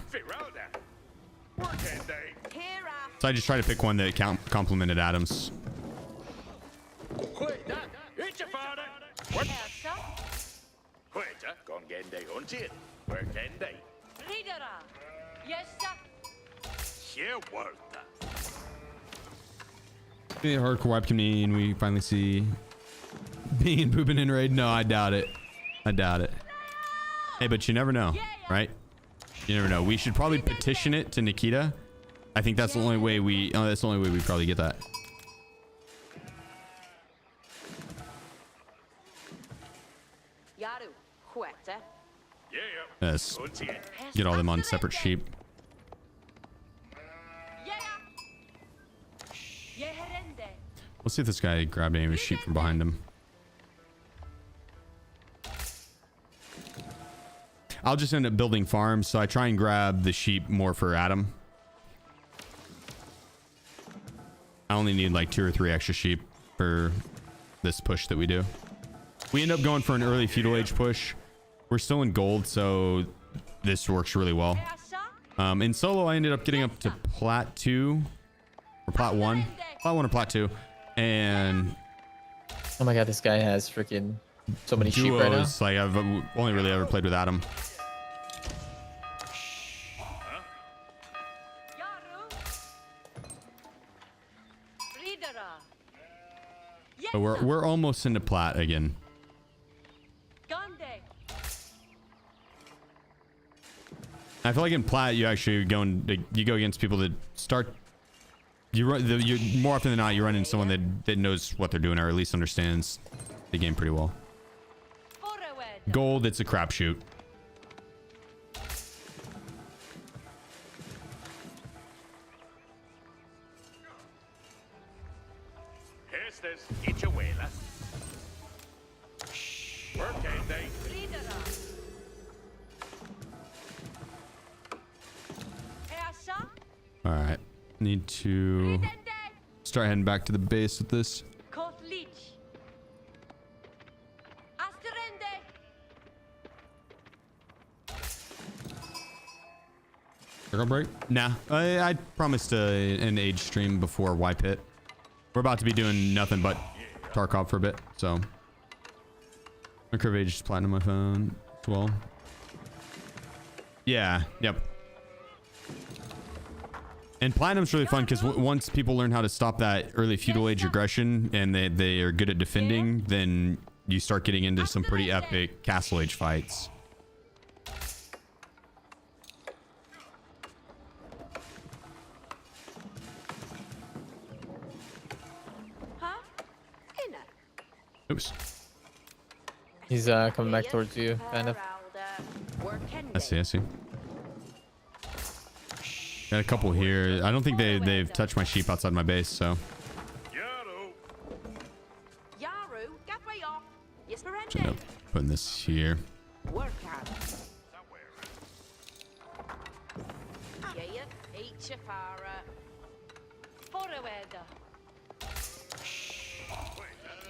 So I just try to pick one that complemented Adam's. The hardcore wipe can mean we finally see being and pooping in raid. No, I doubt it. Hey, but you never know, right? You never know. We should probably petition it to Nikita. I think that's the only way we. Oh, that's the only way we probably get that. Yes. Get all them on separate sheep. Let's see if this guy grabbed any of his sheep from behind him. I'll just end up building farms, so I try and grab the sheep more for Adam. I only need like 2 or 3 extra sheep for this push that we do. We end up going for an early feudal age push. We're still in gold, so this works really well. In solo, I ended up getting up to plat 2 or plat 1. Plat 1 or plat 2. And
Oh my god, this guy has freaking so many sheep right now.
duos, like I've only really ever played with Adam. So we're almost into plat again. I feel like in plat you actually go against people that start. You more often than not you run into someone that knows what they're doing, or at least understands the game pretty well. Gold, it's a crapshoot. All right, need to start heading back to the base with this. Circle break? Nah, I promised an age stream before wipe hit. We're about to be doing nothing but Tarkov for a bit, so. My curve age is platinum my phone as well. Yeah, yep. And platinum's really fun because once people learn how to stop that early feudal age aggression and they are good at defending, then you start getting into some pretty epic castle age fights. Oops.
He's coming back towards you, kind of.
I see. Got a couple here. I don't think they've touched my sheep outside my base, so. Should end up putting this here.
Work hard. Yeah, each a fara. For a weather.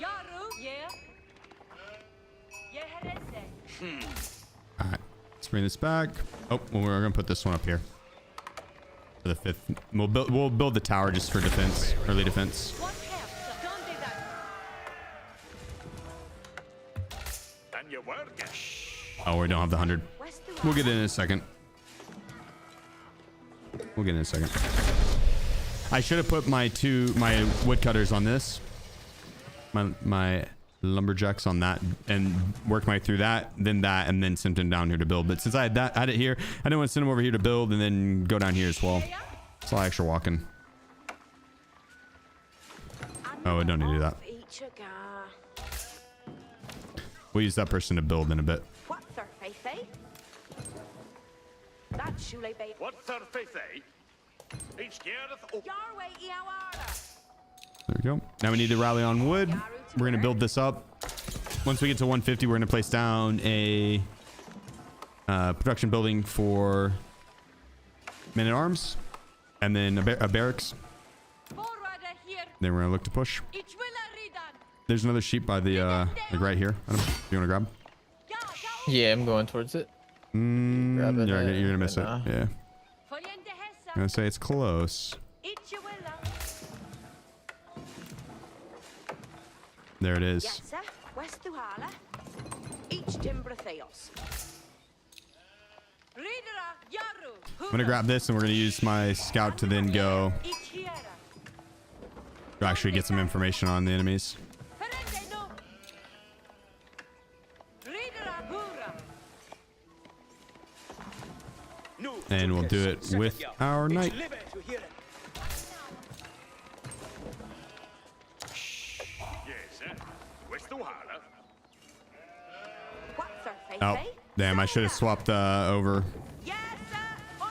Yaru, yeah. Yeah, herese.
All right, let's bring this back. Oh, well, we're gonna put this one up here for the 5th. We'll build the tower just for defense, early defense.
What helps? Don't do that.
And you work it.
Oh, we don't have the 100.
Where's the
We'll get it in a second. We'll get in a second. I should have put my woodcutters on this. My lumberjacks on that and worked my way through that, and then sent them down here to build. But since I had it here, I didn't want to send them over here to build and then go down here as well. It's a lot extra walking. Oh, I don't need to do that.
Each a gar.
We'll use that person to build in a bit.
What's their face, eh? That shule bay.
What's their face, eh? Each Gareth. Oh,
Your way, Iawara.
There we go. Now we need to rally on wood. We're going to build this up. Once we get to 150, we're going to place down a production building for men-at-arms, and then a barracks.
Forward here.
Then we're going to look to push.
Each will read on.
There's another sheep by the like right here. I don't know if you want to grab.
Yeah, I'm going towards it.
You're
it,
gonna miss it.
nah.
Yeah.
Follende hessa.
I'm gonna say it's close.
Each will.
There it is.
Yes, sir. West to Hala. Each timber theos. Reader Yaru.
I'm gonna grab this, and we're gonna use my scout to then go
Each here.
to actually get some information on the enemies.
Ferende no. Reader Agura.
And we'll do it with our knight.
yes, eh? Where's the water?
What's her face,
Oh,
eh?
damn! I should have swapped over.
Yes, sir.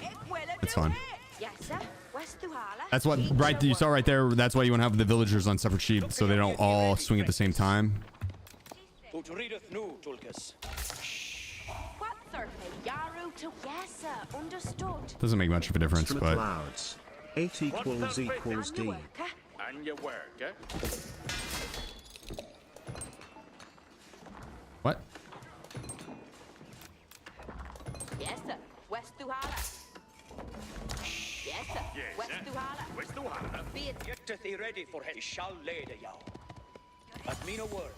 It will
That's
do
fine.
it. Yes, sir. West to Hala.
That's what you saw right there. That's why you want to have the villagers on separate sheep so they don't all swing at the same time.
What's her face? Yaru to yes, sir. Understood.
Doesn't make much of a difference,
From
but
clouds. 8 equals equals D.
And you work, eh?
what?
Yes, sir. West to Hala. Yes, sir.
Yes,
West
eh?
to Hala.
Where's the water?
Be it.
Get thee ready for he shall lay the yow. But mean a word.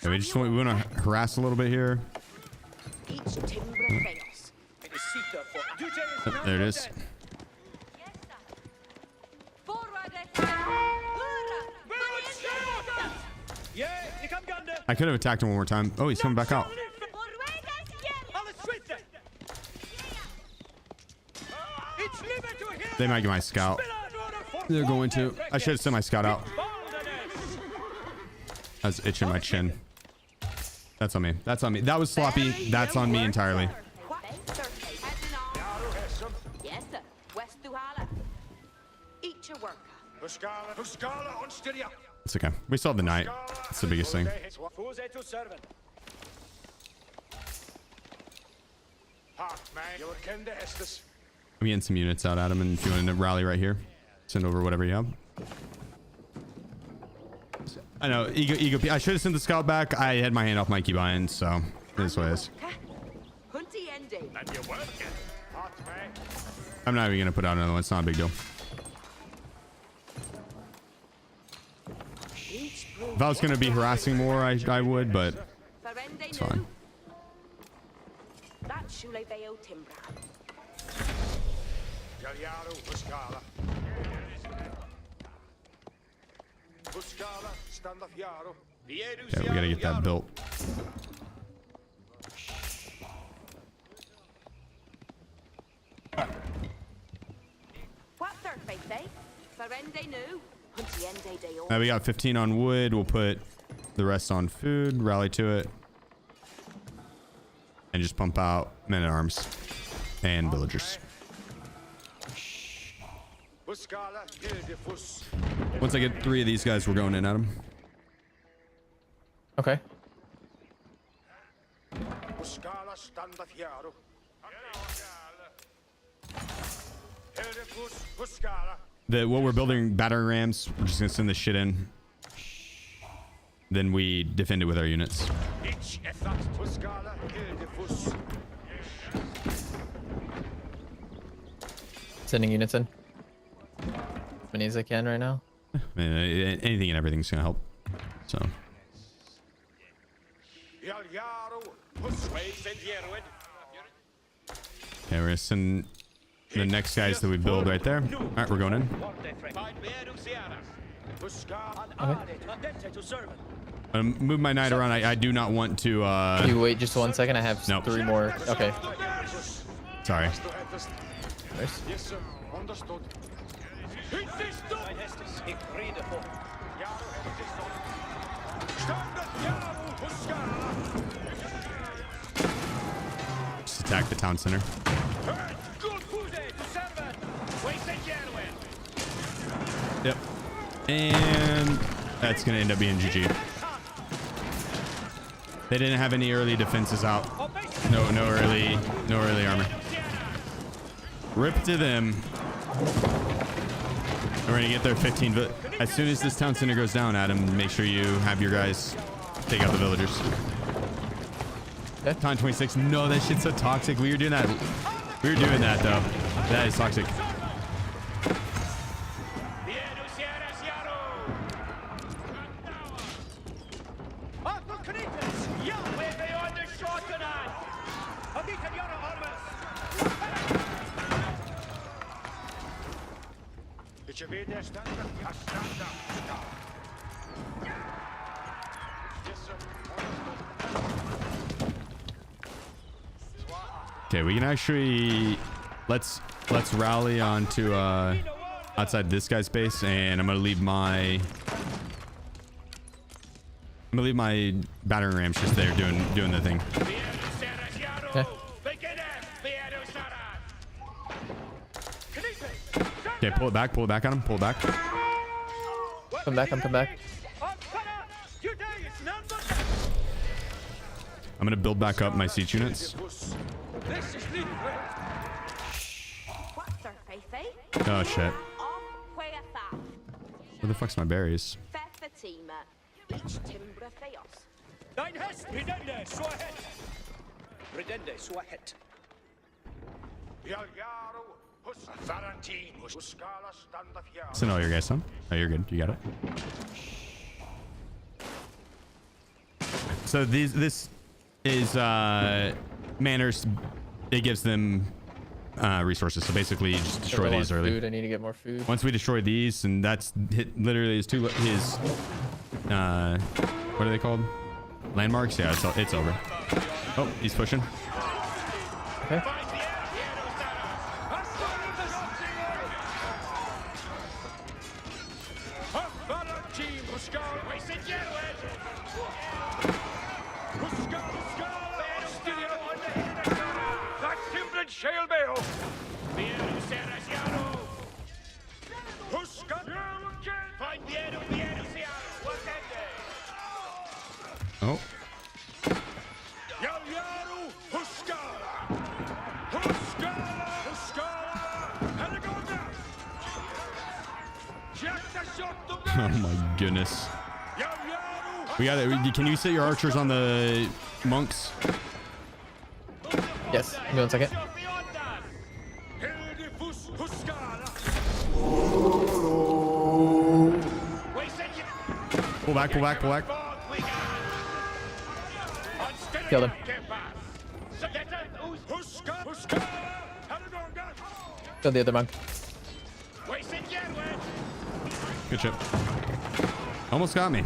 Yeah, we want to harass a little bit here.
Each timber theos.
It is seeker for
Oh, there it is.
Yes, sir. Forward here.
Yeah, he come yonder.
I could have attacked him one more time. Oh, he's coming back out.
It's liver to hear.
They might get my scout. They're going to. I should have sent my scout out. I was itching my chin. That's on me. That's on me. That was sloppy. That's on me entirely.
Yes, sir. West to Hala. Each a worker.
It's okay. We still have the knight. That's the biggest thing.
To servant.
I'm getting some units out at him, and if you want to rally right here, send over whatever you have. I know, ego. I should have sent the scout back. I had my hand off my keybind, so this way it is.
Hunty ending.
And you work it.
I'm not even gonna put out another one. It's not a big deal. If I was gonna be harassing more, I would, but it's fine.
That shule veo timbra.
Yeah, we gotta get that built.
What's our face, eh? Ferende nu. Hunty ende de
Now we got 15 on wood. We'll put the rest on food, rally to it, and just pump out men-at-arms and villagers. Once I get 3 of these guys, we're going in at them.
Okay.
What we're building battering rams. We're just gonna send this shit in. Then we defend it with our units.
Sending units in. As many as I can right now.
Anything and everything's gonna help. So. Okay, we're gonna send the next guys that we build right there. All right, we're going in. I'm gonna move my knight around. I do not want to.
You wait just 1 second. I have
Nope.
3 more. Okay.
Sorry.
Nice.
Just attack the town center. Yep. And that's gonna end up being GG. They didn't have any early defenses out. No early armor. Rip to them. We're gonna get there 15. But as soon as this town center goes down, Adam, make sure you have your guys take out the villagers.
Okay.
Con 26. No, that shit's so toxic. We were doing that. We were doing that though. That is toxic. Okay, we can actually let's rally onto outside this guy's base, and I'm gonna leave my battering rams just there doing the thing.
Okay.
Okay, pull it back on him, pull it back.
Come back. I'm come back.
I'm gonna build back up my siege units. Oh shit. Where the fuck's my berries? Send all your guys some. Oh, you're good. You got it. So this is manners. It gives them resources. So basically, you just destroy these early.
Food. I need to get more food.
Once we destroy these, and that's literally his what are they called? Landmarks? Yeah, it's over. Oh, he's pushing.
Okay.
Oh. Oh my goodness. We got it. Can you set your archers on the monks?
Yes. Give me 1 second.
Pull back.
Kill him. Kill the other monk.
Good ship. Almost got me.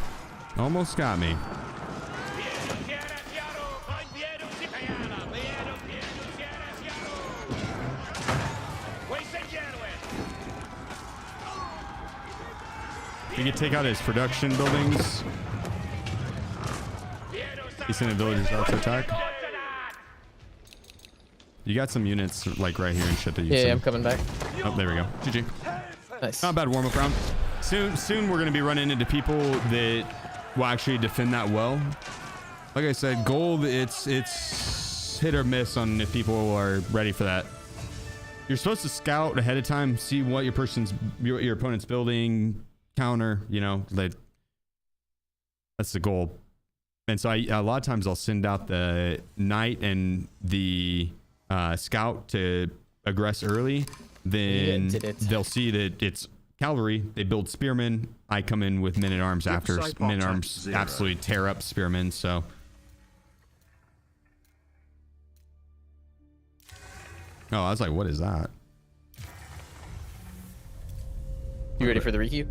We can take out his production buildings. He's sending villagers out to attack. You got some units like right here and shit that you
Yeah, I'm coming back.
Oh, there we go. GG.
Nice.
Not a bad warm-up round. Soon we're going to be running into people that will actually defend that well. Like I said, gold, it's hit or miss on if people are ready for that. You're supposed to scout ahead of time, see what your opponent's building, counter, you know, like that's the goal. And so a lot of times I'll send out the knight and the scout to aggress early. Then they'll see that it's cavalry. They build spearmen. I come in with men at arms after. Men at arms absolutely tear up spearmen. So. Oh, I was like, what is that?
You ready for the requeue?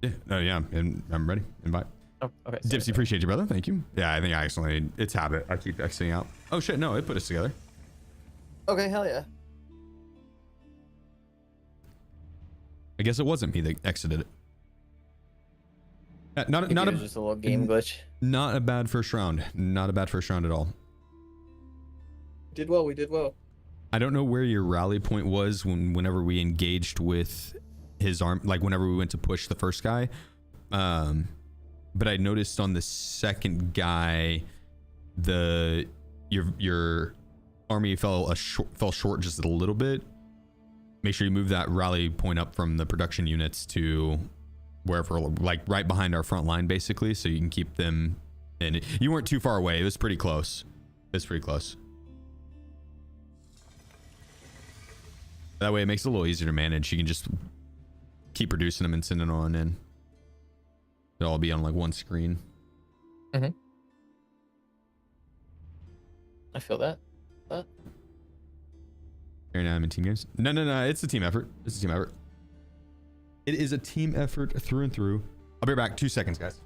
Yeah. Oh, yeah. And I'm ready. Invite.
Oh, okay.
Dipsy, appreciate you, brother. Thank you. Yeah, I think I accidentally. It's habit. I keep exiting out. Oh, shit. No, it put us together.
Okay, hell yeah.
I guess it wasn't me that exited it. Not
It was just a little game glitch.
Not a bad first round. Not a bad first round at all.
Did well. We did well.
I don't know where your rally point was whenever we engaged with his arm, like whenever we went to push the first guy. But I noticed on the second guy, your army fell short just a little bit. Make sure you move that rally point up from the production units to wherever, like right behind our front line, basically, so you can keep them in. You weren't too far away. It was pretty close. That way it makes it a little easier to manage. You can just keep producing them and sending them on in. It'll all be on like one screen.
Mm-hmm. I feel that.
Right now I'm in team games. No. It's a team effort. It is a team effort through and through. I'll be right back. 2 seconds, guys.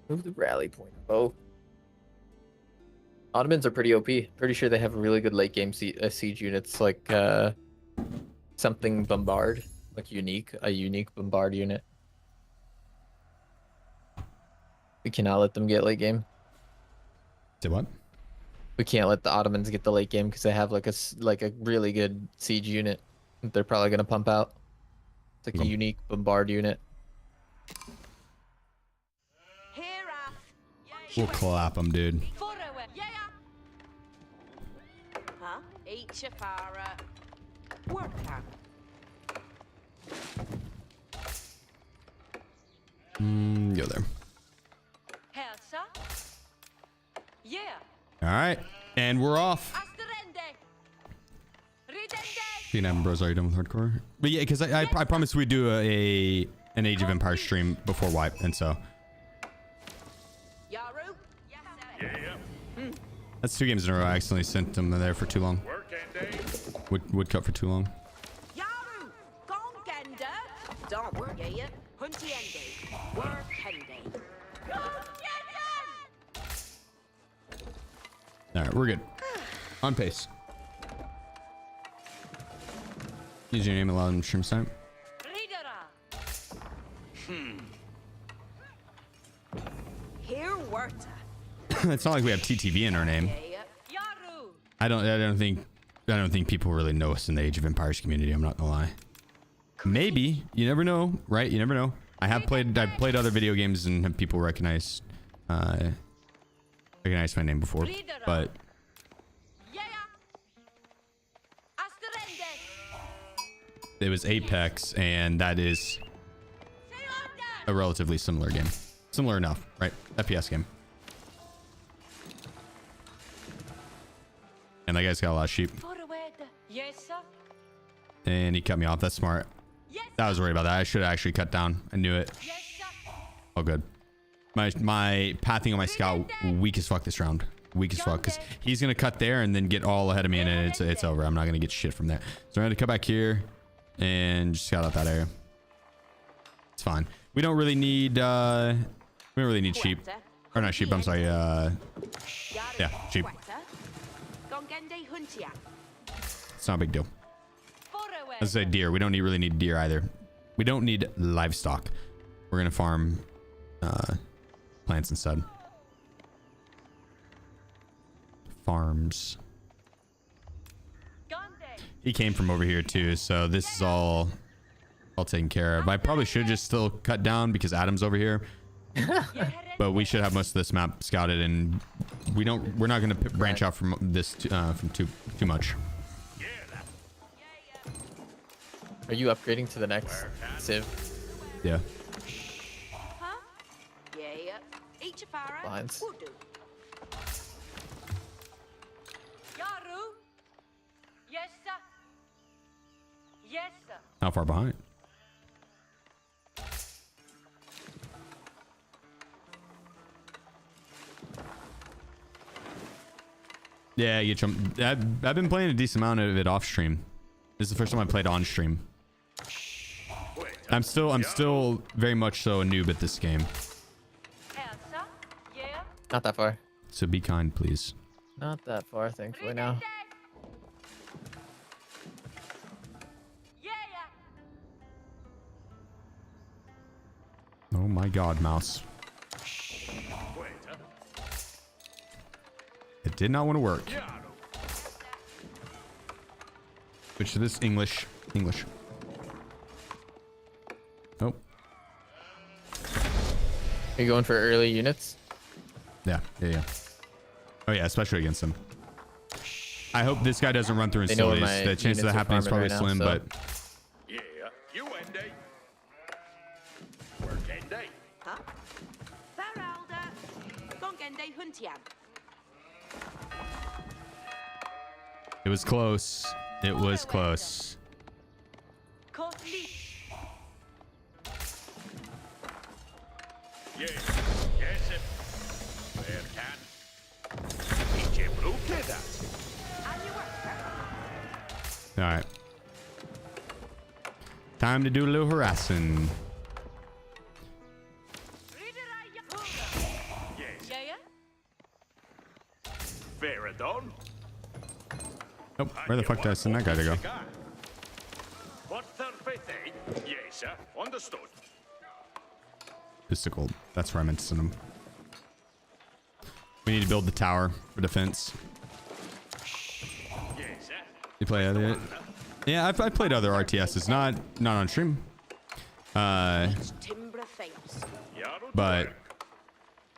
Move the rally point. Oh. Ottomans are pretty OP. Pretty sure they have really good late game siege units, like something bombard, like a unique bombard unit. We cannot let them get late game.
Say what?
We can't let the Ottomans get the late game because they have like a really good siege unit that they're probably gonna pump out. It's like a unique bombard unit.
We'll clap them, dude.
Huh? Each a para. Work out.
Go there.
Helsa? Yeah.
All right, and we're off.
Asterende. Ridende.
Vietnam bros, are you done with hardcore? But yeah, because I promised we'd do an Age of Empires stream before wipe, and so
Yaru?
Yeah.
that's 2 games in a row. I accidentally sent them there for too long.
Work and day.
Would cut for too long.
Yaru! Gongenda! Don't work yet. Hunty Ende. Work Hende.
All right, we're good. On pace. Use your name aloud in stream time.
Here Werta.
It's not like we have TTV in our name.
Yaru!
I don't think people really know us in the Age of Empires community. I'm not gonna lie. Maybe, you never know, right? You never know. I've played other video games and have people recognize my name before, but it was Apex, and that is a relatively similar game. Similar enough, right? FPS game. And that guy's got a lot of sheep.
Yes, sir.
And he cut me off. That's smart. I was worried about that. I should have actually cut down. I knew it.
Yes, sir.
Oh, good. My pathing on my scout weak as fuck this round. Weak as fuck, because he's gonna cut there and then get all ahead of me, and then it's over. I'm not gonna get shit from there. So I'm gonna cut back here and just scout out that area. It's fine. We don't really need sheep. Or not sheep, I'm sorry, yeah, sheep. It's not a big deal. Let's say deer. We don't really need deer either. We don't need livestock. We're gonna farm plants instead. Farms. he came from over here too, so this is all taken care of. I probably should just still cut down because Adam's over here, but we should have most of this map scouted, and we're not going to branch out from this from too much.
Are you upgrading to the next Civ
Yeah.
Huh? Yeah. Each a fire.
lines?
Will do. Yaru. Yes, sir. Yes, sir.
How far behind? Yeah, you jump. I've been playing a decent amount of it off stream. This is the first time I played on stream. I'm still very much so a noob at this game.
Elsa. Yeah.
Not that far.
So be kind, please.
Not that far, thankfully now.
Yeah.
Oh my God, mouse. It did not want to work. Switch to this English. Oh.
Are you going for early units?
Yeah. Oh yeah, especially against him. I hope this guy doesn't run through
They know where
facilities.
my
The chance of that
units are
happening is probably
farming
slim,
right now,
but
Yeah, you Andy. Work Andy.
Huh? Faralda. Gongende Huntian.
it was close. It was close.
Kotli.
Yes, where can? Idzie bruke that.
And you work, sir.
All right. Time to do a little harassing.
Yes,
Yeah.
fair done.
Oh, where the fuck did I send that guy to go?
What third Yes, sir. Understood.
Mystical. That's where I meant to send him. We need to build the tower for defense.
Yes, sir.
You play other? Yeah, I've played other RTSs, not on stream.
Timbra fails.
But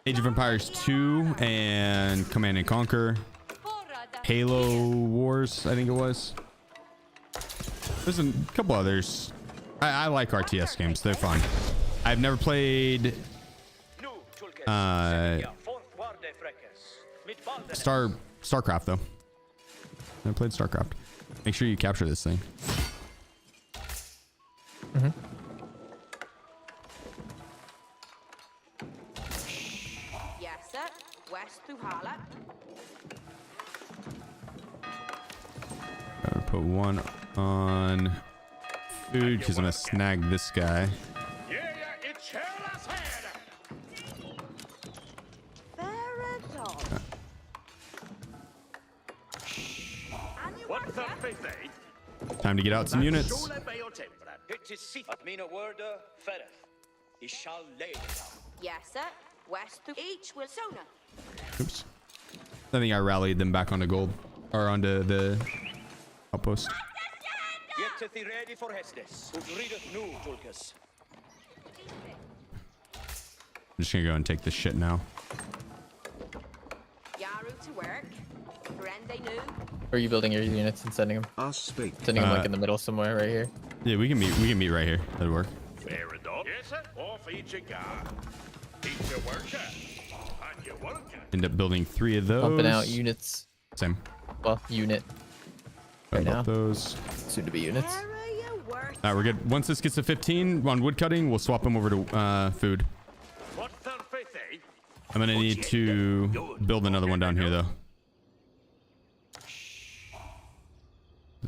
Age of Empires 2 and Command and Conquer, Halo Wars, I think it was. There's a couple others. I like RTS games. They're fun. I've never played StarCraft though. Never played StarCraft. Make sure you capture this thing.
Yes, sir. West to Hala.
Put one on food because I'm gonna snag this guy.
Yeah, it's Charlotte's head.
Faradol. And you
What
work,
third
sir.
Time to get out some units.
It is see. At mina word, fereth. He shall lay it down.
Yes, sir. West to each will sona.
Oops. I think I rallied them back onto gold or onto the outpost.
Get thee ready for Hestes. Who readeth new, Tulkas.
I'm just gonna go and take this shit now.
Yaru to work. Grande new.
Or are you building your units and sending them?
Us speak.
Sending them like in the middle somewhere right here.
Yeah, we can meet right here. That'll work.
Fair enough. Yes, sir. Off each a guy. Each a worker. And you worker.
End up building 3 of those.
Pumping out units.
Same.
Well, unit.
Right
now.
Those.
Soon to be units.
Area work.
All right, we're good. Once this gets to 15 on wood cutting, we'll swap them over to food.
What third faith, eh?
I'm gonna need to build another one down here though.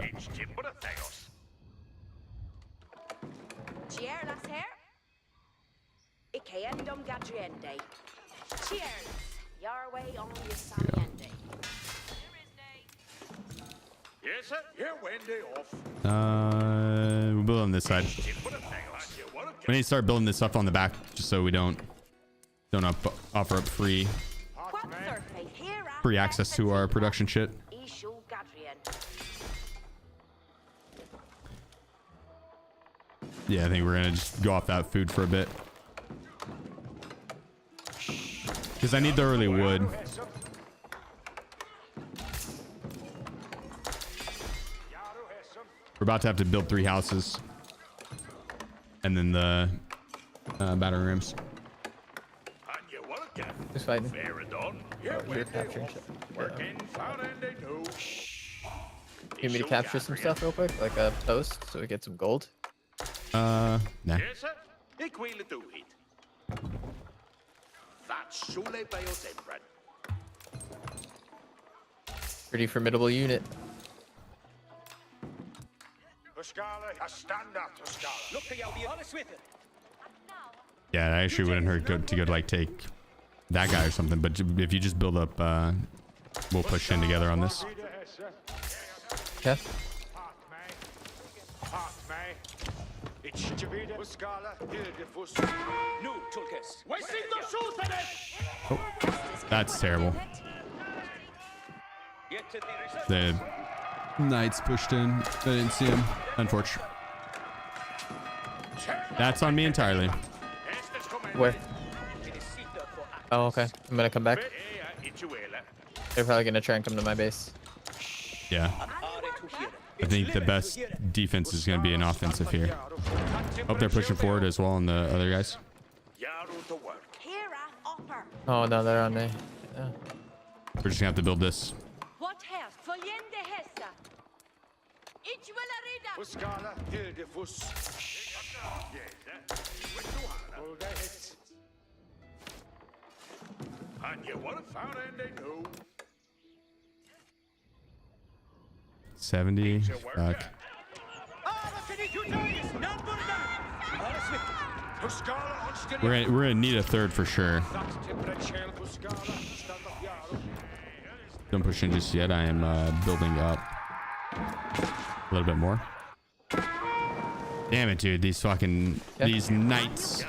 Each timber of Theos.
Cheerless here. Ikeendum gadriende. Cheers. Your way on your saliente.
Yes, sir. Here, Wendy off.
We'll build on this side.
Timber of Theos. And you worker.
We need to start building this stuff on the back just so we don't offer up free
What surface here?
access to our production shit.
Ishu gadrien.
Yeah, I think we're gonna just go off that food for a bit. Because I need the early wood. We're about to have to build 3 houses. And then the battery rooms.
Who's fighting?
You're
capturing shit.
Working far and they know.
You need me to capture some stuff real quick? Like a post so we get some gold?
Nah.
Yes, sir. Ik wil het doen. That's Sule Biotempran.
Pretty formidable unit.
Tuscala, a stand up, Tuscala. Look, you'll be honest with it.
Yeah, it actually wouldn't hurt to go like take that guy or something. But if you just build up, we'll push in together on this.
Okay.
Oh, that's terrible. The knights pushed in. I didn't see him. Unfortunate. That's on me entirely.
Where? Oh, okay. I'm gonna come back. They're probably gonna try and come to my base.
Yeah. I think the best defense is going to be an offensive here. Hope they're pushing forward as well on the other guys.
Oh no, they're on me. Yeah.
We're just going to have to build this.
And you want to find and they know.
70. Fuck. We're gonna need a third for sure. Don't push in just yet. I am building up a little bit more. Damn it, dude! These fucking these knights.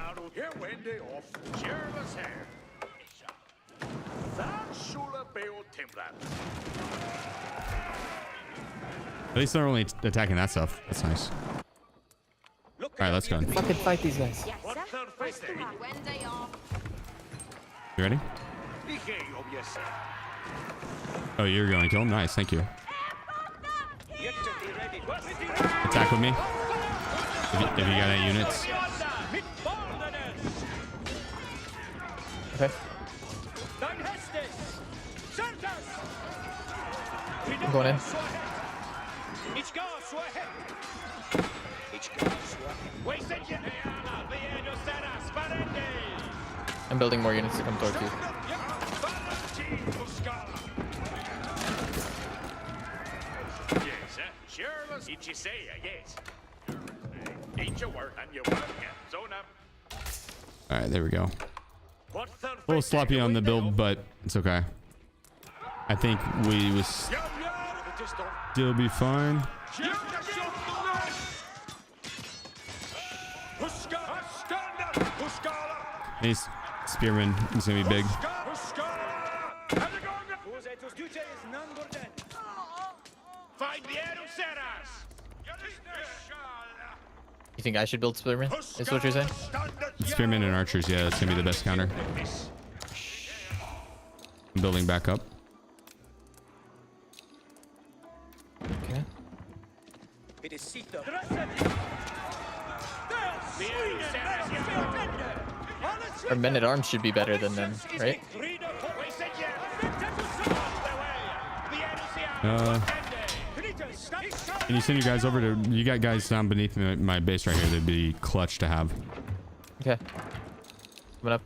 At least they're only attacking that stuff. That's nice. All right, let's go.
Fucking fight these guys.
You ready? Oh, you're going to kill him? Nice, thank you. Attack with me. If you got any units.
Okay. I'm going in. I'm building more units to come towards you.
All right, there we go. A little sloppy on the build, but it's okay. I think we will still be fine. These spearmen is gonna be big.
You think I should build spearmen? Is what you're saying?
Spearmen and archers, yeah, that's gonna be the best counter. I'm building back up.
Okay. Our men at arms should be better than them, right?
Can you send you guys over to? You got guys down beneath my base right here. They'd be clutch to have.
Okay. Coming up.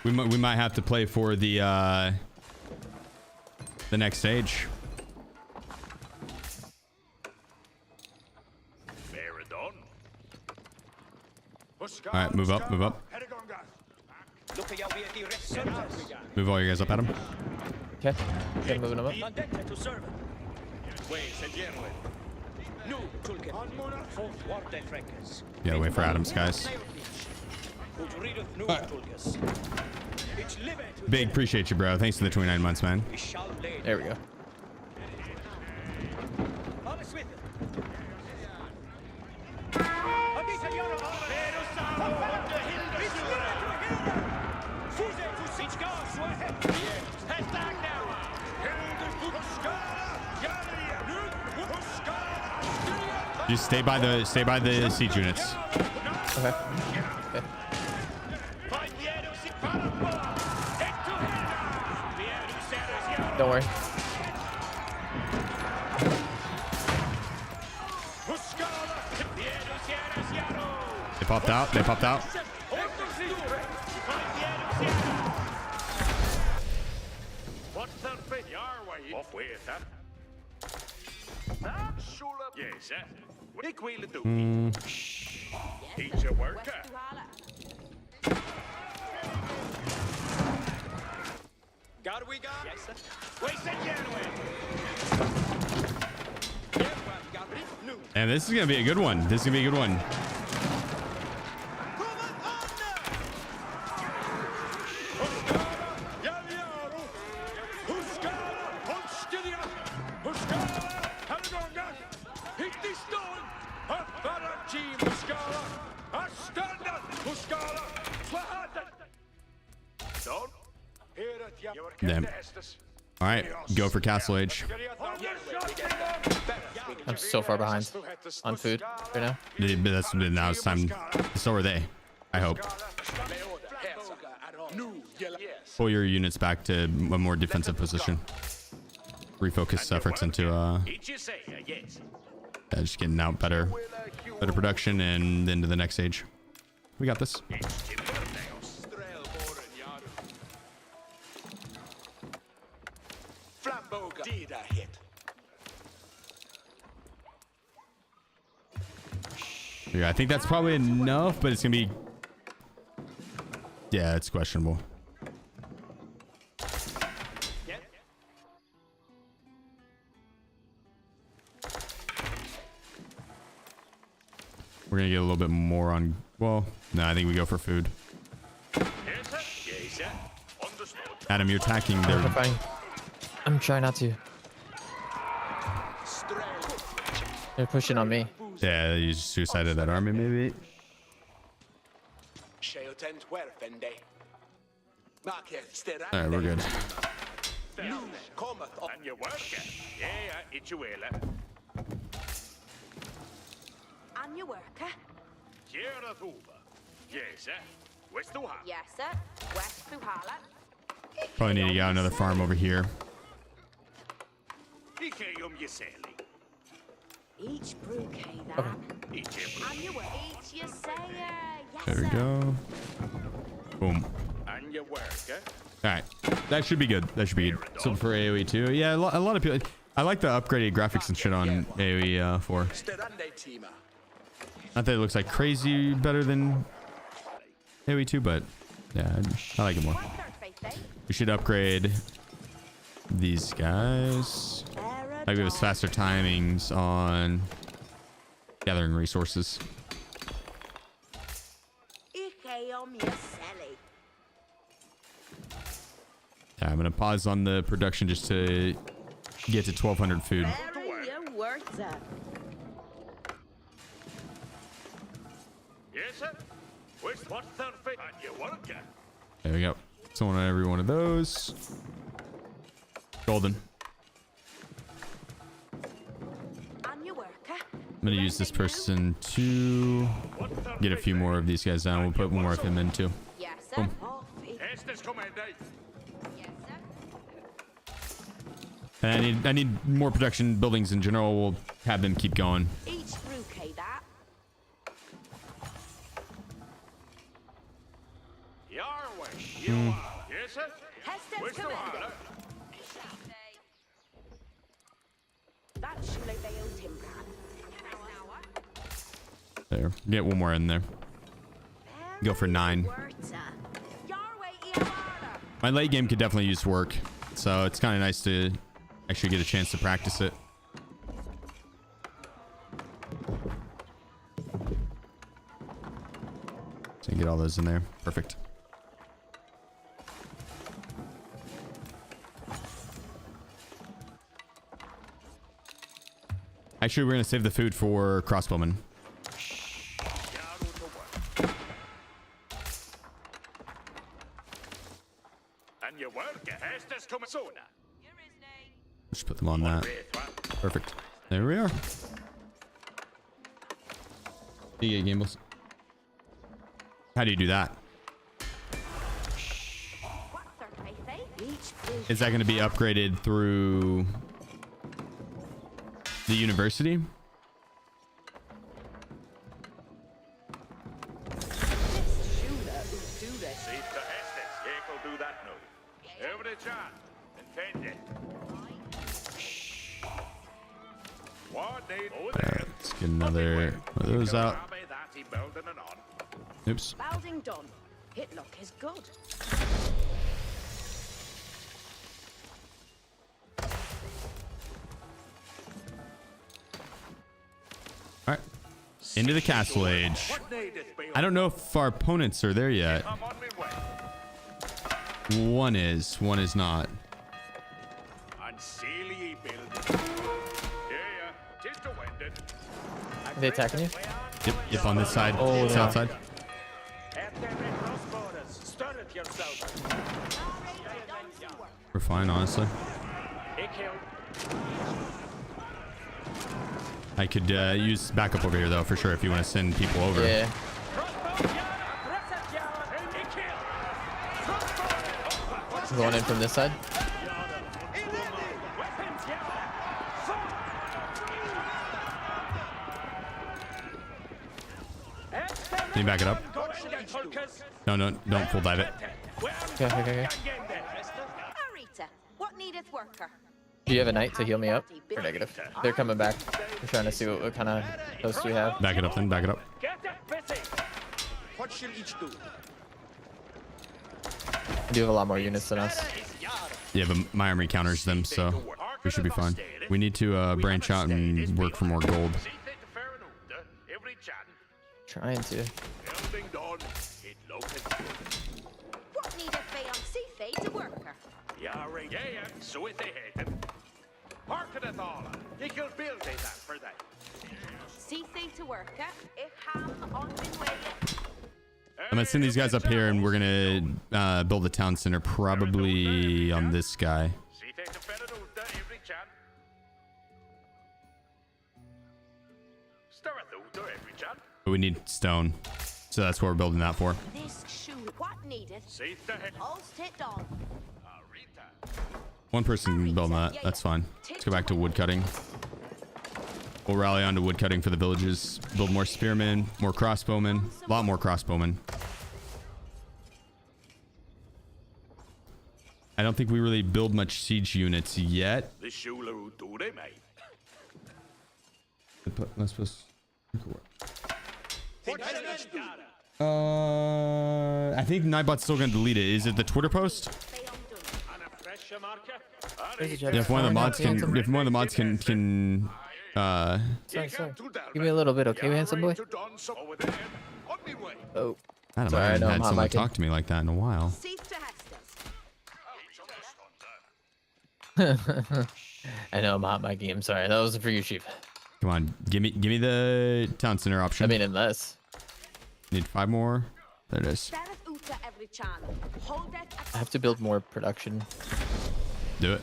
We might have to play for the next stage. All right, move up, move up. Move all you guys up at him.
Okay. Okay, moving them up.
Gotta wait for Adams, guys. Big, appreciate you, bro. Thanks for the 29 months, man.
There we go.
Just stay by the siege units.
Okay. Don't worry.
They popped out. They popped out.
Off with that. Yes, sir. Ik wil het doen. He's a worker.
West Duhala.
Got we got? Yes, sir. Wait, send you
And this is gonna be a good one. This is gonna be a good one. Damn. All right, go for Castle Age.
I'm so far behind on food right now.
But now it's time. So are they. I hope. Pull your units back to a more defensive position. Refocus efforts into just getting out better production and into the next stage. We got this. Yeah, I think that's probably enough, but it's gonna be, yeah, it's questionable. We're gonna get a little bit more on, well, no, I think we go for food. Adam, you're attacking their...
I'm fine. I'm trying not to. They're pushing on me.
Yeah, you suicided that army, maybe. Alright, we're good.
On your worker.
Yes, sir. West Duhala.
Yes, sir. West Duhala.
Probably need to get out another farm over here.
Each bouquet that. On your work. Each you say, yes,
There we go. Boom.
And your worker.
All right, that should be good. That should be good. So for AOE 2, yeah, a lot of people. I like the upgraded graphics and shit on AOE 4. Not that it looks like crazy better than AOE 2, but yeah, I like it more. We should upgrade these guys. Like give us faster timings on gathering resources. Yeah, I'm gonna pause on the production just to get to 1,200 food.
Yes, sir.
There we go. Someone on every one of those. Golden. I'm gonna use this person to get a few more of these guys down. We'll put more of him in too. Boom. And I need more production buildings in general. We'll have them keep going.
Yes, sir.
There. Get one more in there. Go for 9. My late game could definitely use work, so it's kind of nice to actually get a chance to practice it. get all those in there. Perfect. Actually, we're gonna save the food for crossbowmen.
And your work has this come sooner.
Just put them on that. Perfect. There we are. Yeah, Gambles. How do you do that? Is that going to be upgraded through the university? Let's get another one of those out. Oops.
Building done. Hit lock is good.
All right. Into the castle age. I don't know if our opponents are there yet. One is not.
Are they attacking you?
Yep, on this side.
Oh,
South side. We're fine, honestly. I could use backup over here, though, for sure, if you want to send people over.
Yeah. Going in from this side.
Can you back it up? No, don't full dive it.
Okay.
Arita, what needeth worker?
Do you have a knight to heal me up? Or negative? They're coming back. We're trying to see what kind of post we have.
Back it up then, back it up.
What shall each do?
They do have a lot more units than us.
Yeah, but my army counters them, so we should be fine. We need to branch out and work for more gold.
Trying to.
What needeth they on sea to worker?
Yeah, so if they hate them. Hearkeneth all. They can build that for them.
Sea to worker. If ham on min way.
I'm gonna send these guys up here, and we're gonna build a town center, probably on this guy. But we need stone, so that's what we're building that for.
This shoe, what needeth? Holst it on.
One person can build that. That's fine. Let's go back to wood cutting. We'll rally onto wood cutting for the villages. Build more spearmen, more crossbowmen, a lot more crossbowmen. I don't think we really build much siege units yet. I think Nightbot's still gonna delete it. Is it the Twitter post? Yeah, if one of the mods can
Sorry. Give me a little bit, okay, handsome boy? Oh.
I don't know.
Sorry,
I
I
haven't
know
had
I'm
someone
hot
talk to me like that in a while.
I know I'm hot micing. I'm sorry. That wasn't for you, Sheep.
Come on, give me the town center option.
I mean, unless.
Need 5 more. There it is.
I have to build more production.
Do it.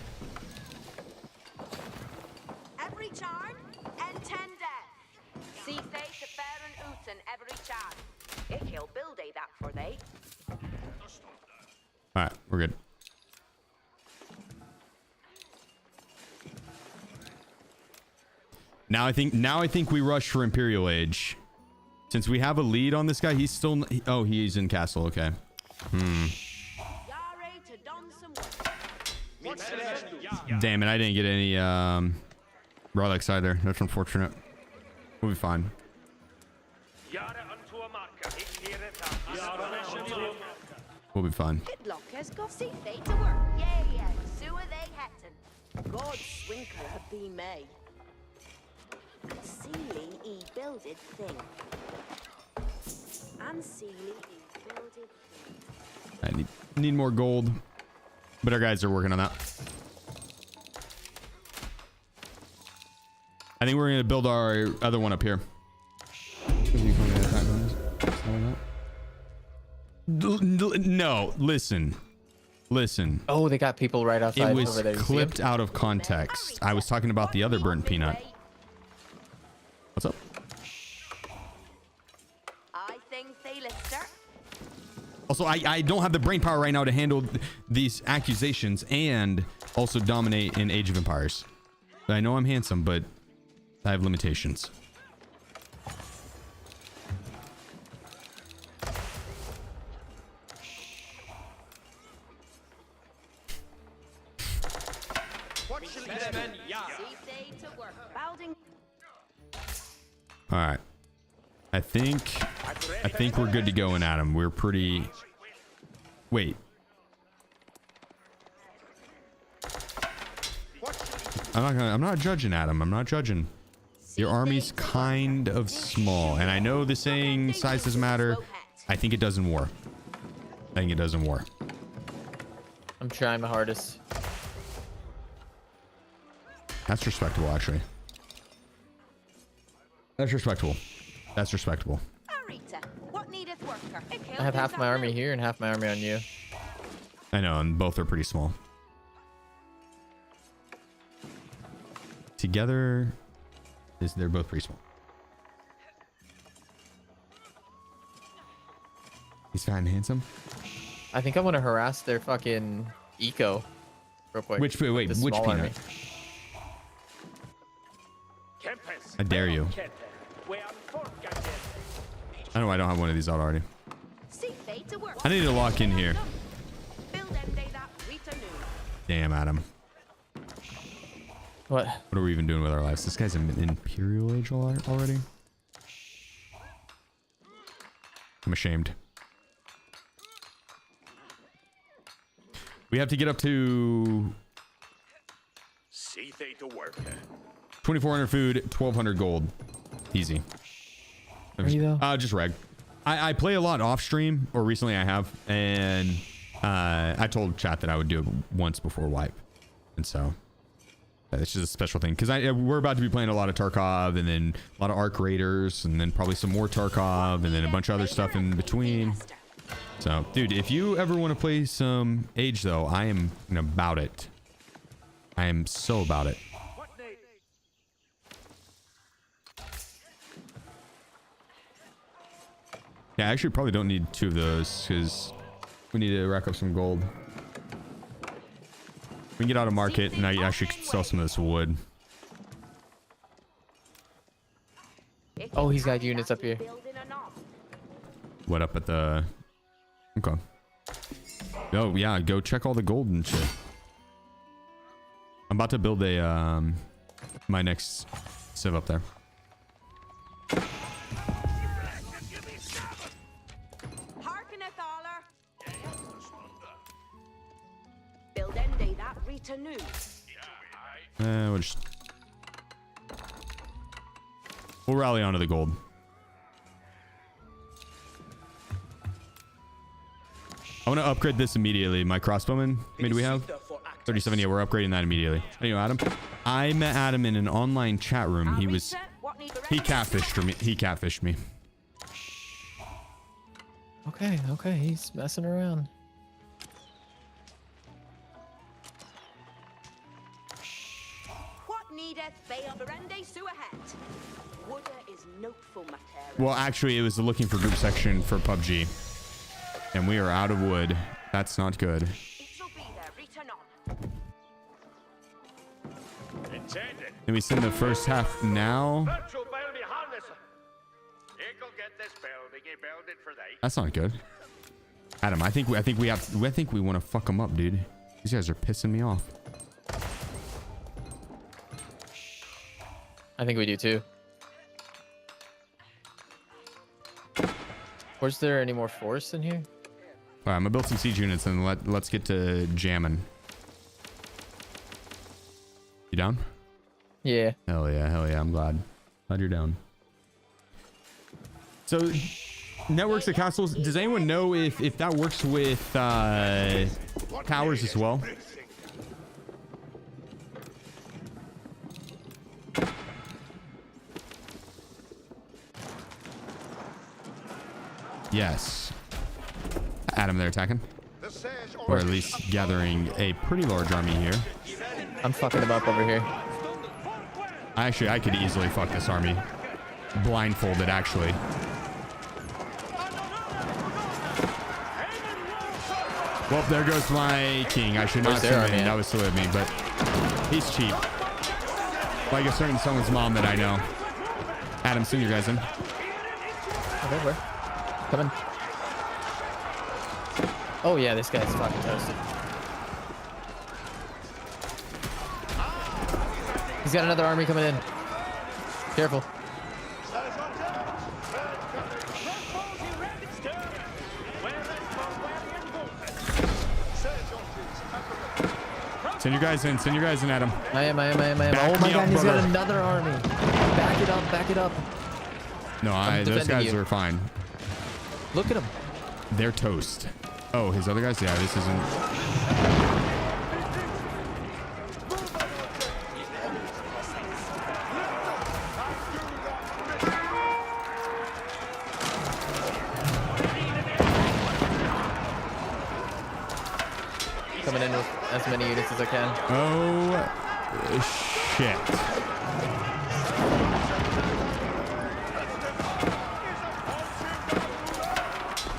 Every charm and 10 death. See they to bear and Uten every charm. Ich he'll build that for they.
All right, we're good. Now I think we rush for Imperial Age. Since we have a lead on this guy, he's still... Oh, he's in castle. Okay. Damn it, I didn't get any relics either. That's unfortunate. We'll be fine. We'll be fine.
God Swinkle have been May. Sealy e builded thing. And Sealy e
I need more gold, but our guys are working on that. I think we're gonna build our other one up here. No, listen.
Oh, they got people right outside
It was
over there. You see 'em?
clipped out of context. I was talking about the other burnt peanut. What's up?
I think they lister.
Also, I don't have the brain power right now to handle these accusations and also dominate in Age of Empires. I know I'm handsome, but I have limitations.
See to work. Balding.
All right. I think we're good to go in Adam. We're pretty... Wait. I'm not judging Adam. I'm not judging. Your army's kind of small. And I know the saying size doesn't matter. I think it does in war. I think it does in war.
I'm trying my hardest.
That's respectable, actually. That's respectable. That's respectable.
Arita, what needeth worker?
I have half my army here and half my army on you.
I know, and both are pretty small. Together, they're both pretty small. He's fat and handsome.
I think I want to harass their fucking eco real quick.
Wait,
with the
which
small
peanut?
army.
I dare you. I know I don't have one of these out already. I need to lock in here. Damn, Adam.
What?
What are we even doing with our lives? This guy's in Imperial Age already? I'm ashamed. We have to get up to 2,400 food, 1,200 gold. Easy.
Are you though?
Just reg. I play a lot off stream, or recently I have, and I told chat that I would do it once before wipe, and so it's just a special thing because we're about to be playing a lot of Tarkov, and then a lot of Arc Raiders, and then probably some more Tarkov, and then a bunch of other stuff in between. So, dude, if you ever want to play some Age, though, I am about it. I am so about it. Yeah, I actually probably don't need 2 of those because we need to rack up some gold. We can get out of market and I actually could sell some of this wood.
Oh, he's got units up here.
What up at the... Okay. Oh, yeah, go check all the gold and shit. I'm about to build a, my next civ up there. We'll rally onto the gold. I want to upgrade this immediately. My crossbowman, how many do we have? 37. Yeah, we're upgrading that immediately. Anyway, Adam, I met Adam in an online chat room. He catfished me. He catfished me.
Okay, he's messing around.
Well, actually, it was the looking for group section for PUBG. And we are out of wood. That's not good. Can we send the first half now? That's not good. Adam, I think we want to fuck them up, dude. These guys are pissing me off.
I think we do too. Was there any more force in here?
All right, I'm gonna build some siege units and let's get to jamming. You down?
Yeah.
Hell yeah, hell yeah. I'm glad you're down. So networks of castles. Does anyone know if that works with towers as well? Yes. Adam, they're attacking. Or at least gathering a pretty large army here.
I'm fucking them up over here.
Actually, I could easily fuck this army. Blindfolded, actually. Well, there goes my king. I should not say him. That was silly of me, but he's cheap. Like a certain someone's mom that I know. Adam, send your guys in.
Okay, where? Coming. Oh yeah, this guy's fucking toasted. He's got another army coming in. Careful.
Send your guys in. Send your guys in, Adam.
I am.
Back
Oh my
me
god,
up,
he's
brother.
got another army. Back it up, back it up.
No, those guys are fine.
Look at him.
They're toast. Oh, his other guys? Yeah, this isn't...
Coming in with as many units as I can.
Oh, shit.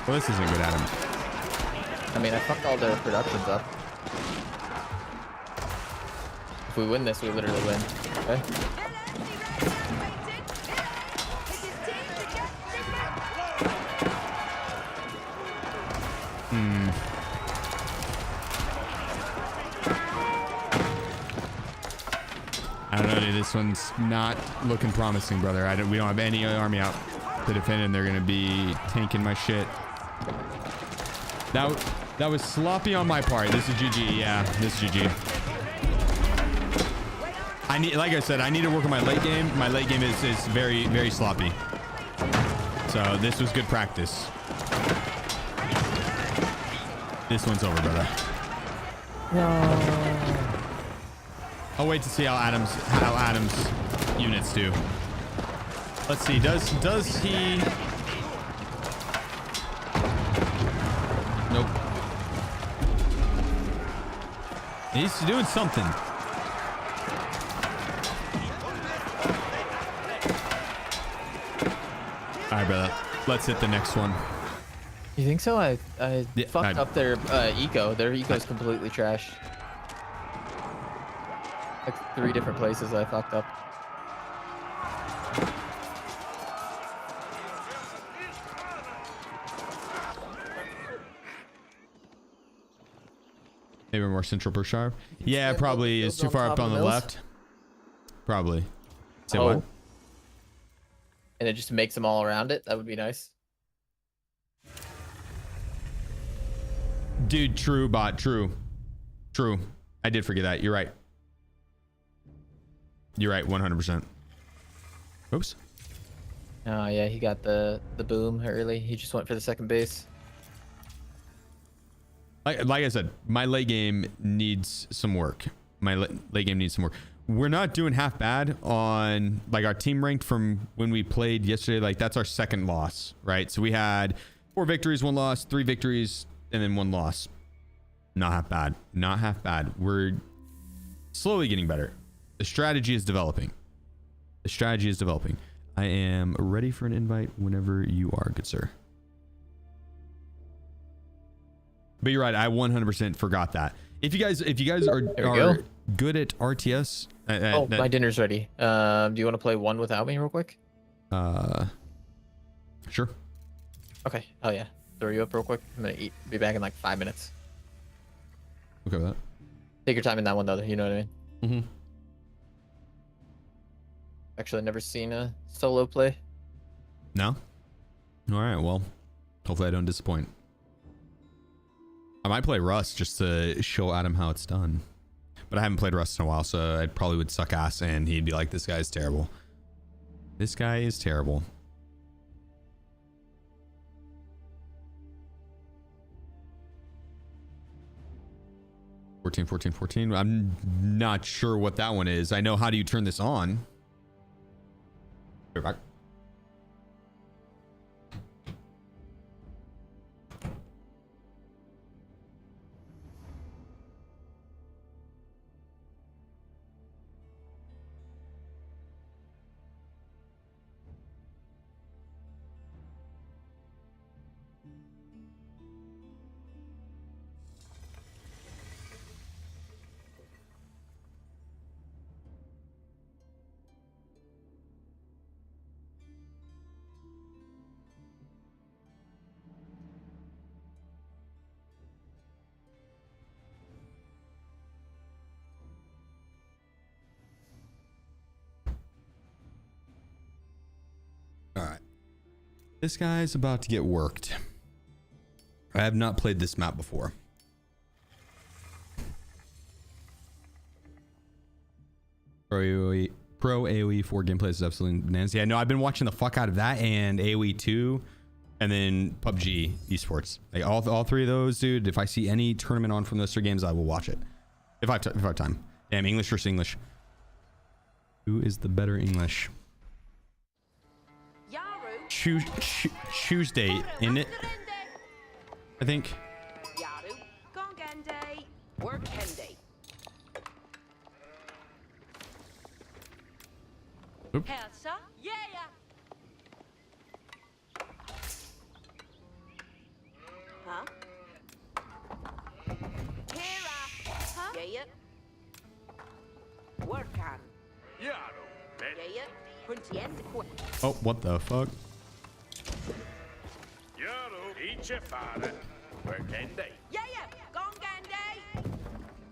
Well, this isn't good, Adam.
I mean, I fucked all their productions up. If we win this, we literally win. Okay?
I don't know, dude. This one's not looking promising, brother. We don't have any army out to defend, and they're going to be tanking my shit. That was sloppy on my part. This is GG. Yeah, this is GG. Like I said, I need to work on my late game. My late game is very, very sloppy. So this was good practice. This one's over, brother.
No.
I'll wait to see how Adam's units do. Let's see. Does he? Nope. He's doing something. All right, brother. Let's hit the next one.
You think so? I
Yeah,
fucked up their eco. Their eco's completely trash. Like 3 different places I fucked up.
Maybe more central Pershire. Yeah, probably is too far up on the left. Probably. Say what?
And it just makes them all around it. That would be nice.
Dude, true, bot, true. True. I did forget that. You're right. You're right, 100%. Oops.
Oh yeah, he got the boom early. He just went for the second base.
Like I said, my late game needs some work. My late game needs some work. We're not doing half bad on like our team ranked from when we played yesterday. Like that's our second loss, right? So we had 4 victories, 1 loss, 3 victories, and then 1 loss. Not half bad. Not half bad. We're slowly getting better. The strategy is developing. The strategy is developing. I am ready for an invite whenever you are, good sir. But you're right. I 100% forgot that. If you guys are good at RTS,
my dinner's ready. Do you want to play one without me real quick?
Sure.
Okay. Oh yeah. Throw you up real quick. I'm gonna eat. Be back in like 5 minutes.
Okay with that.
Take your time in that one though. You know what I mean?
Mm-hmm.
Actually, I've never seen a solo play.
No? All right. Well, hopefully I don't disappoint. I might play Rust just to show Adam how it's done. But I haven't played Rust in a while, so I probably would suck ass and he'd be like, this guy's terrible. This guy is terrible. 14. I'm not sure what that one is. I know how do you turn this on. Go back. All right. This guy's about to get worked. I have not played this map before. Pro AoE 4 gameplay is absolutely bananas. Yeah, no, I've been watching the fuck out of that and AoE 2 and then PUBG esports. Like all three of those, dude. If I see any tournament on from those three games, I will watch it. If I have time. Damn, English versus English. Who is the better English? Tuesday, isn't it? I think.
Yaru, Gongende, Work Kendi.
Oop.
Helsa, yeah. Huh? Kira, huh? Yeah. Work on.
Yaru.
Yeah. Puntiente quick.
Oh, what the fuck?
Yaru. Eat your father. Where can they?
Yeah. Gongende.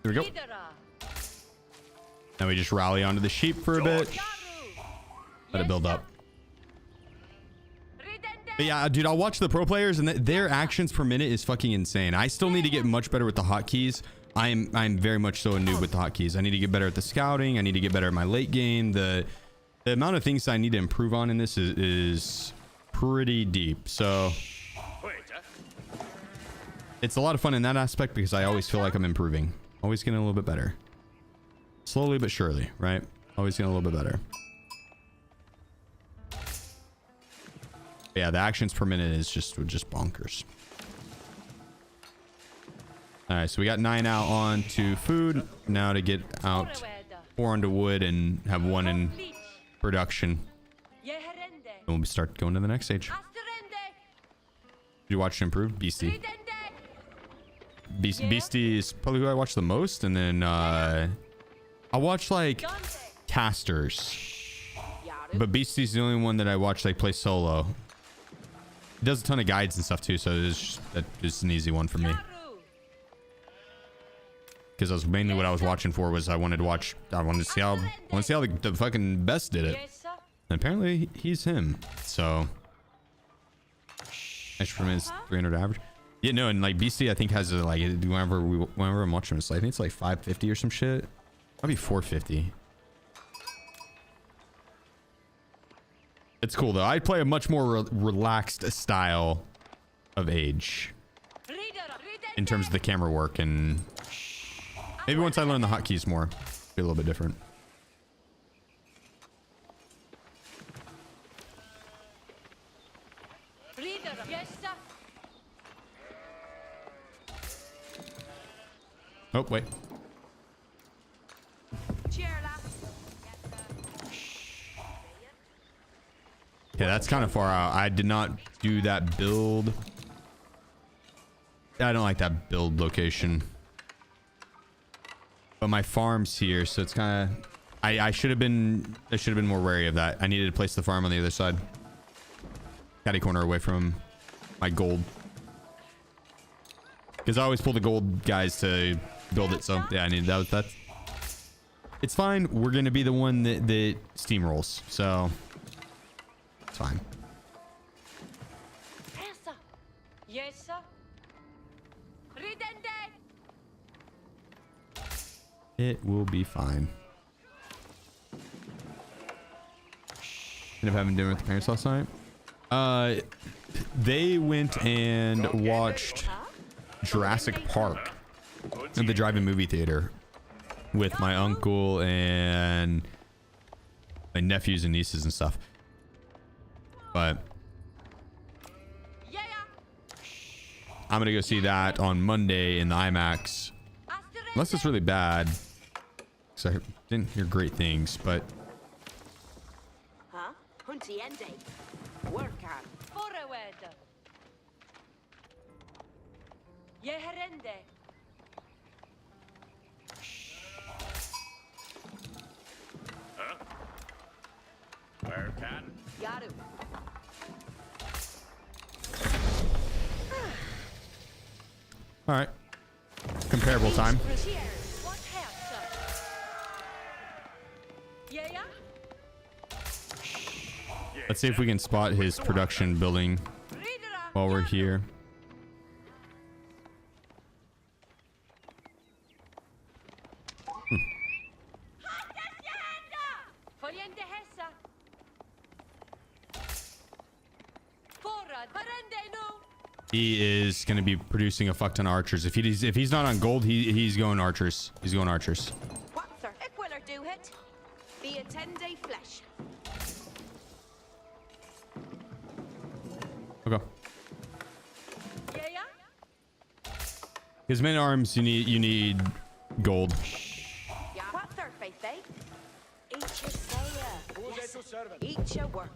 There we go. Now we just rally onto the sheep for a bit. Let it build up. But yeah, dude, I'll watch the pro players and their actions per minute is fucking insane. I still need to get much better with the hotkeys. I'm very much so a noob with the hotkeys. I need to get better at the scouting. I need to get better at my late game. The amount of things I need to improve on in this is pretty deep. So it's a lot of fun in that aspect because I always feel like I'm improving. Always getting a little bit better. Slowly but surely, right? Always getting a little bit better. Yeah, the actions per minute is just bonkers. All right, so we got 9 out on to food. Now to get out 4 onto wood and have 1 in production. And we'll start going to the next stage. Did you watch it improve? Beastie. Beastie is probably who I watch the most. And then I watch like casters. But Beastie's the only one that I watch like play solo. He does a ton of guides and stuff too, so it's just an easy one for me. Because that's mainly what I was watching for. Was I wanted to see how the fucking best did it. And apparently he's him. So extra minutes 300 average. Yeah, no, and like BC I think has a, like whenever I'm watching this, I think it's like 550 or some shit. Might be 450. It's cool though. I play a much more relaxed style of Age in terms of the camera work, and maybe once I learn the hotkeys more, it'll be a little bit different. Oh, wait. Okay, that's kind of far out. I did not do that build. I don't like that build location. But my farm's here, so it's kind of... I should have been more wary of that. I needed to place the farm on the other side. Catty corner away from my gold. Because I always pull the gold guys to build it, so yeah, I needed that. It's fine. We're going to be the one that steamrolls, so... It's fine.
Yes, sir.
It will be fine. Ended up having dinner with the parents last night. They went and watched Jurassic Park. at the drive-in movie theater with my uncle and my nephews and nieces and stuff. But I'm gonna go see that on Monday in the IMAX. Unless it's really bad. Because I didn't hear great things, but...
Huh? Hunty Ende. Work on. Forward. Yeherende.
Huh? Where can?
Yaru.
All right. Comparable time.
What house? Yeah.
Let's see if we can spot his production building while we're here. He is going to be producing a fuck ton of archers. If he's not on gold, he's going archers. He's going archers.
What, sir? Equiler do it. Be a 10-day flesh.
Okay. His main arms, you need gold.
Yeah. What, sir, faith, eh? Each your sayer. Yes. Each your worker.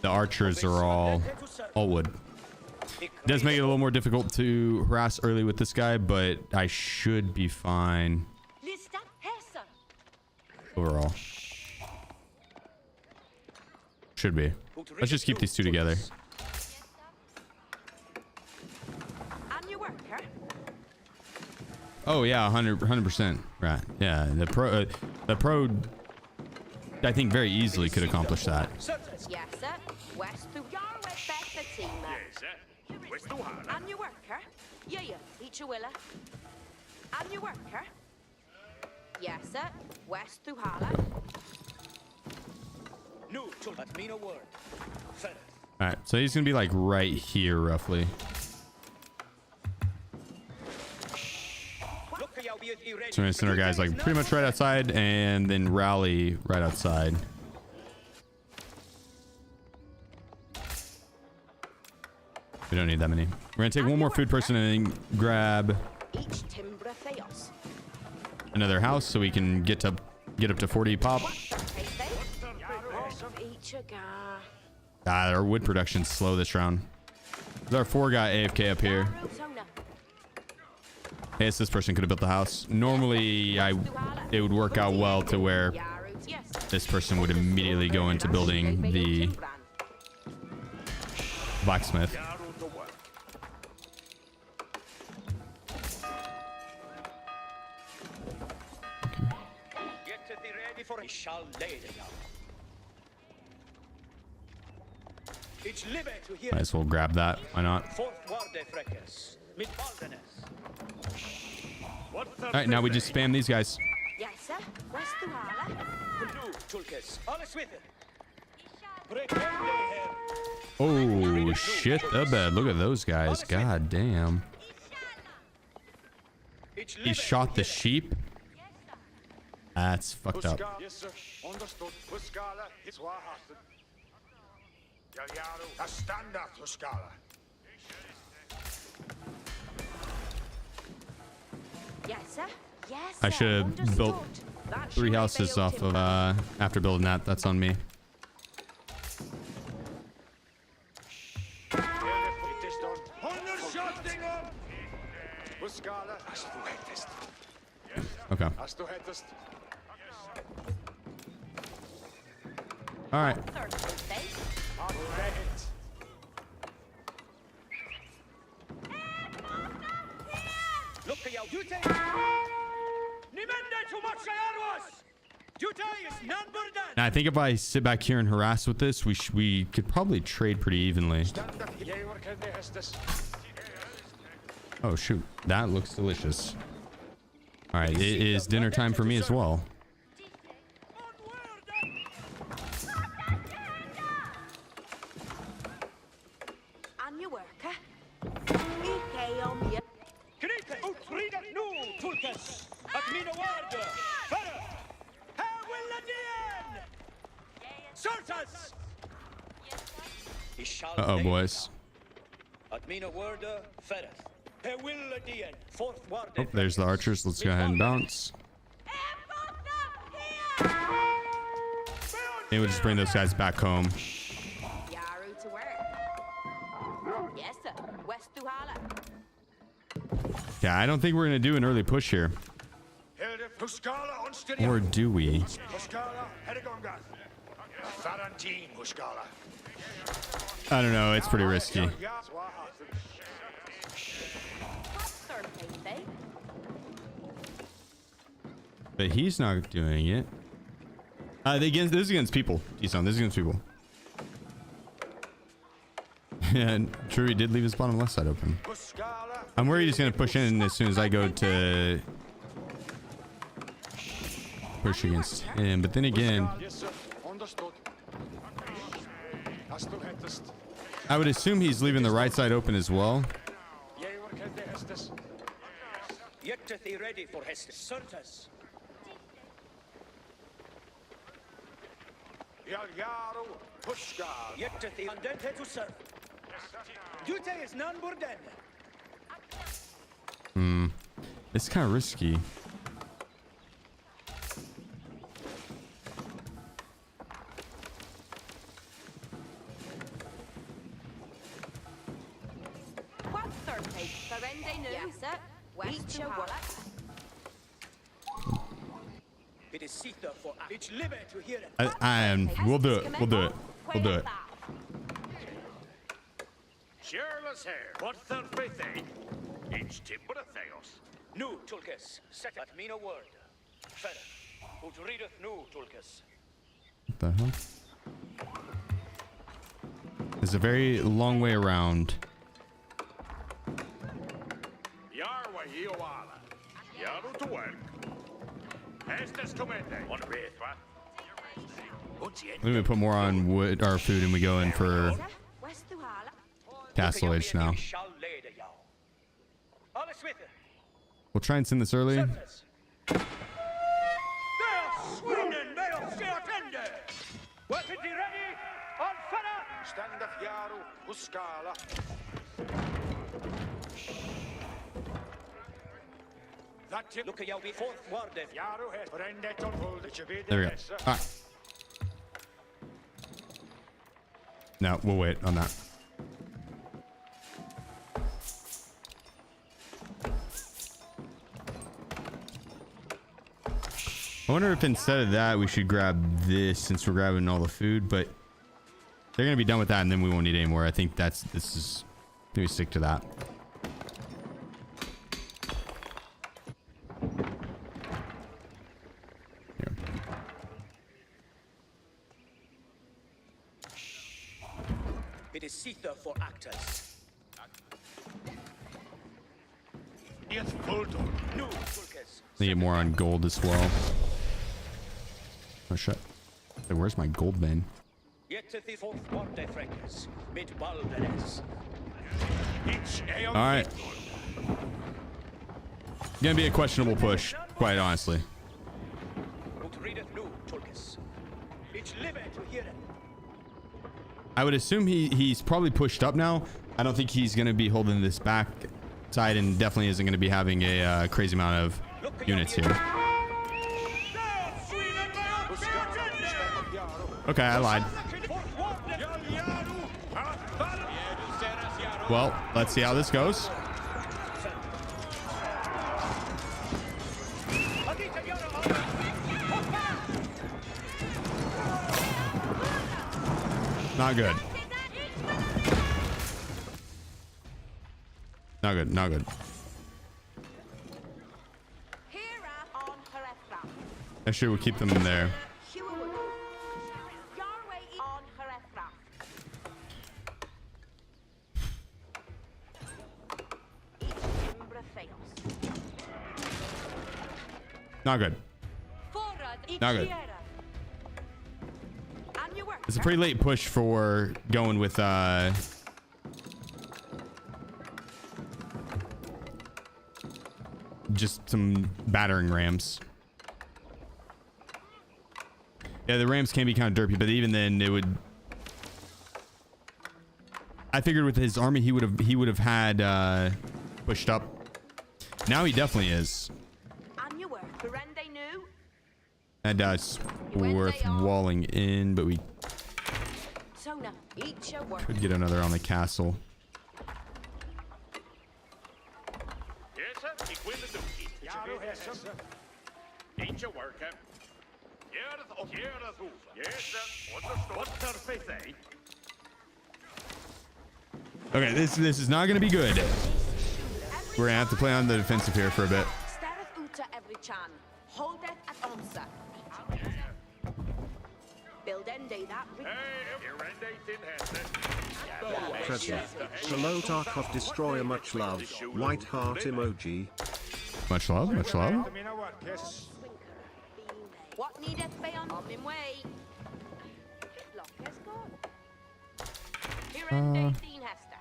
The archers are all wood. It does make it a little more difficult to harass early with this guy, but I should be fine overall. Should be. Let's just keep these two together.
And your worker.
Oh yeah, 100%. Right. Yeah, the pro I think very easily could accomplish that.
Yes, sir. West to your way back the team.
Yes, sir. West to Hana.
And your worker. Yeah. Each your willa. And your worker. Yes, sir. West to Hala.
No, that mean a word.
Alright, so he's gonna be like right here roughly. So we're gonna send our guys like pretty much right outside and then rally right outside. We don't need that many. We're gonna take one more food person and then grab another house so we can get up to 40 pop. Our wood production's slow this round. Our 4 got AFK up here. Hey, this person could have built the house. Normally, it would work out well to where this person would immediately go into building the blacksmith. Might as well grab that. Why not? All right, now we just spam these guys. Oh shit, the bed. Look at those guys. God damn. He shot the sheep. That's fucked up.
Yes, sir. Understood. It's
Yes, sir. Yes,
I should have built 3 houses off of after building that. That's on me. Okay. All right. Now, I think if I sit back here and harass with this, we could probably trade pretty evenly. Oh shoot, that looks delicious. All right, it is dinner time for me as well. Uh-oh, boys. Oh, there's the archers. Let's go ahead and bounce. And we'll just bring those guys back home.
Yaru to work. Yes, sir. West to Hala.
Yeah, I don't think we're going to do an early push here. Or do we? I don't know. It's pretty risky.
What's third place, eh?
But he's not doing it. This is against people. G-Son, this is against people. And true, he did leave his bottom left side open. I'm worried he's going to push in as soon as I go to push against him. But then again, I would assume he's leaving the right side open as well. It's kind of risky.
What's third place? Surrender new. Yes, sir. West to Hala.
We'll do it. We'll do it. We'll do it.
Shirless hair. What's the fifth thing? Each tip with a theos.
Nu tulkes. Set at me no word. Fer. Ut readeth nu tulkes.
What the hell? It's a very long way around.
Yarwa Yoala. Yaru to work. Estes comende. One breath, what?
Let me put more on wood, our food, and we go in for
West to Hala.
Castle Age now. We'll try and send this early. There we go. All right. No, we'll wait on that. I wonder if instead of that we should grab this since we're grabbing all the food, but they're gonna be done with that and then we won't need any more. I think this is we stick to that. Here.
It is Sitha for actors.
It's full to.
Nu tulkes.
Need more on gold as well. Oh shit. Hey, where's my gold vein?
Yet the fourth quarter frankers. Mid balderes.
All right. Gonna be a questionable push, quite honestly.
Ut readeth nu tulkes. It's live to hear it.
I would assume he's probably pushed up now. I don't think he's gonna be holding this back side, and definitely isn't gonna be having a crazy amount of units here. Okay, I lied. Well, let's see how this goes. Not good. Not good, not good. I sure we'll keep them in there. Not good. Not good. It's a pretty late push for going with just some battering rams. Yeah, the rams can be kind of derpy, but even then it would. I figured with his army he would have had pushed up. Now he definitely is. And it's worth walling in, but we could get another on the castle.
Yes, sir. Ik wil het doen. Eentje werken. Yes, sir. What's our faith, eh?
Okay, this is not gonna be good. We're gonna have to play on the defensive here for a bit.
Present. Hello Tarkov Destroyer, much love. White heart emoji.
Much love, much love.
What needeth be on my way? Lock is gone. Here in 18 Hester.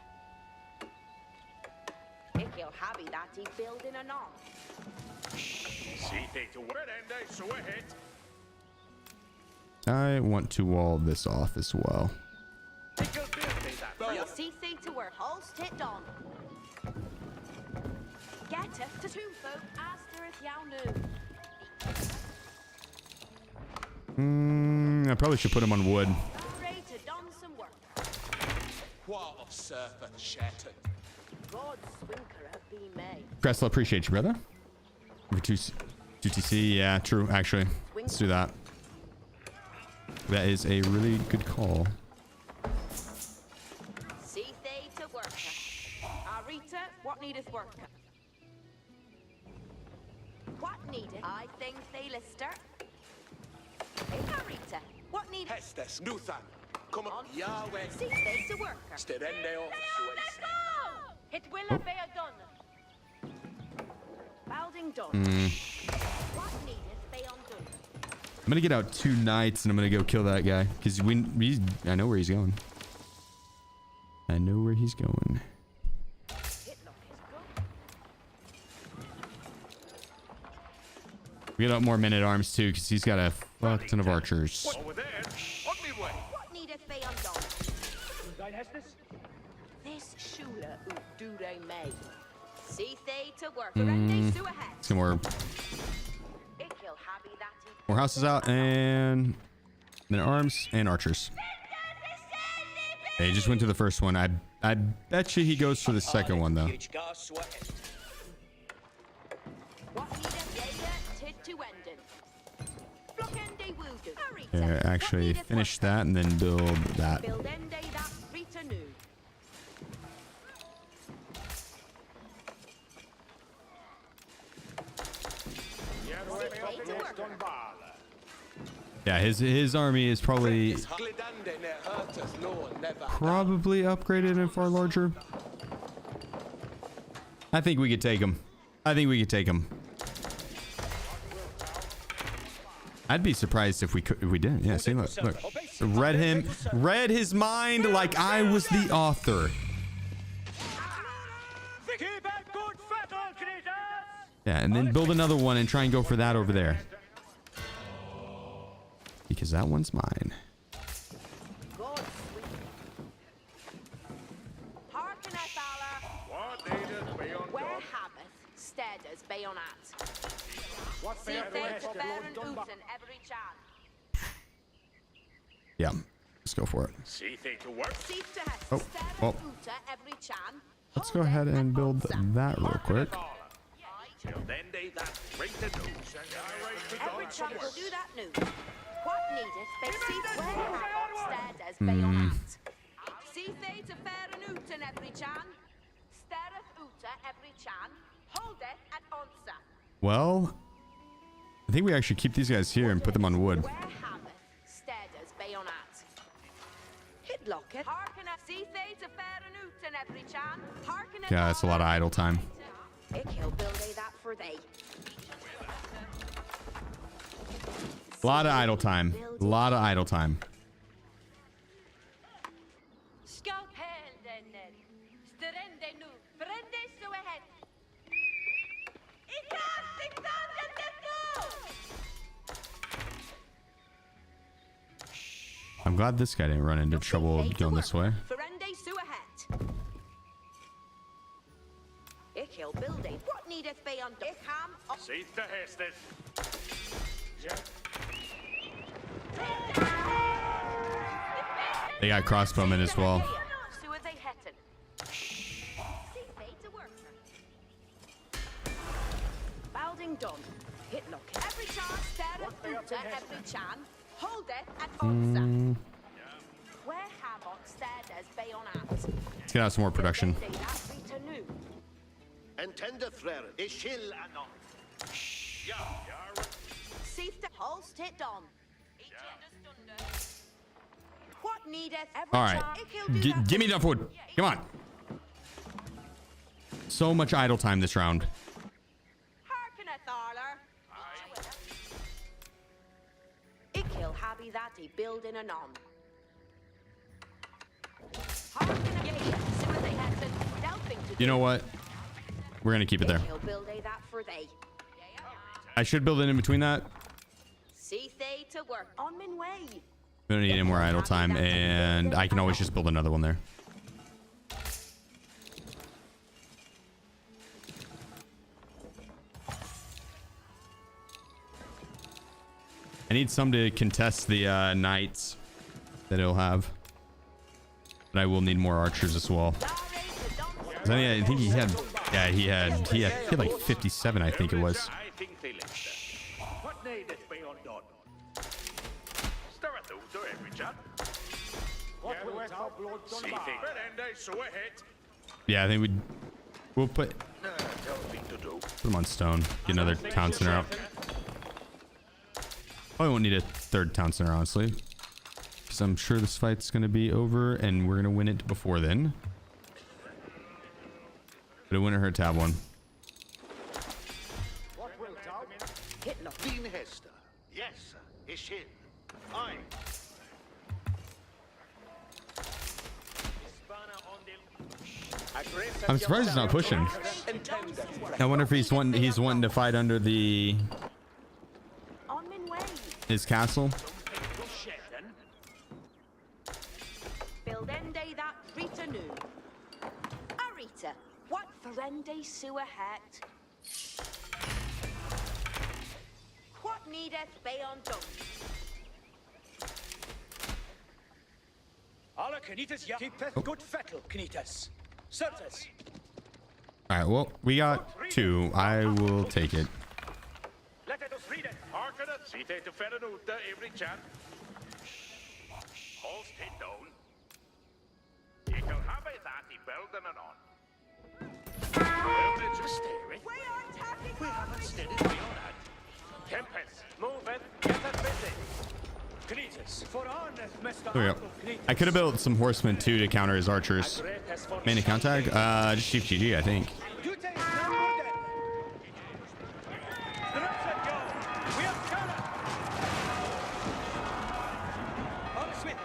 He'll happy that he building an arm.
See, they to work and they so ahead.
I want to wall this off as well.
See to work, holst it on. Get it to two folk, aster if y'all knew.
I probably should put him on wood.
Ready to done some work.
What of surfer shattered?
God's swinker be made.
Cressel, appreciate you, brother. For 2TC, yeah, true, actually. Let's do that. That is a really good call.
See they to work. Arita, what needeth work? What needeth? I think they lister. Arita, what needeth?
Hestes, Nuthan. Come on, Yahweh.
See they to work.
Sterende off.
It will be done. Balding done. What needeth they undone?
I'm gonna get out 2 knights and I'm gonna go kill that guy because I know where he's going. I know where he's going. We got more men at arms too because he's got a fuck ton of archers.
Over there. On me way.
What needeth they undone? This shooter who do they make? See they to work. They sue ahead.
Some more houses out and then arms and archers. Hey, he just went to the first one. I bet you he goes for the second one though. Yeah, actually finish that and then build that. Yeah, his army is probably upgraded and far larger. I think we could take him. I'd be surprised if we didn't. Yeah, see, look. Read his mind like I was the author. Yeah, and then build another one and try and go for that over there. Because that one's mine. Yeah, let's go for it. Oh, well, let's go ahead and build that real quick. Well, I think we actually keep these guys here and put them on wood. Yeah, that's a lot of idle time. A lot of idle time. I'm glad this guy didn't run into trouble going this way.
Ferende Suahet. Ich kill building. What needeth be on ich ham?
Sita Hestes.
They got crossbowmen as well.
So are they hetten. See they to work. Balding done. Hit lock. Every chance stare at Uta every chan. Hold it at Otsa. Where Havoc stared as bay on at.
Let's get out some more production.
Entender Frere, is Schill anon.
See the holst hit on. What needeth every
All right, give me enough wood. Come on. So much idle time this round.
Harkeneth Arler. It kill Habby that he building anon.
You know what? We're gonna keep it there. I should build it in between that.
See they to work on min way.
We don't need any more idle time, and I can always just build another one there. I need some to contest the knights that it'll have. But I will need more archers as well. I think he had, yeah, he had like 57, I think it was.
What needeth be undone? Stir a thought to every chap. What will our blood done by? Ferende Suahet.
Yeah, I think we'll put them on stone. Get another town center out. Probably won't need a third town center, honestly, because I'm sure this fight's gonna be over and we're gonna win it before then. But it wouldn't hurt to have one.
What will thou? Dean Hester. Yes, is Schill. Aye.
I'm surprised he's not pushing. I wonder if he's wanting to fight under his castle.
Buildende that Rita knew. Arita, what Ferende sewer hat? What needeth be undone?
Alla Knitas, ja, keepeth good fettle, Knitas. Certes.
All right, well, we got 2. I will take it.
Let us read it. Harken it. See they to Ferranuta every chat. Holst hit down. You can have it that he building it on. Well, it's a staring.
We are attacking.
We haven't steadied beyond that. Tempest, move it. Get it busy.
Knitas, for honest, Mr.
There we go. I could have built some horsemen too to counter his archers. Main account tag? Just SheefGG, I think.
You take number then. The rest of you, we are scared. On the sweep.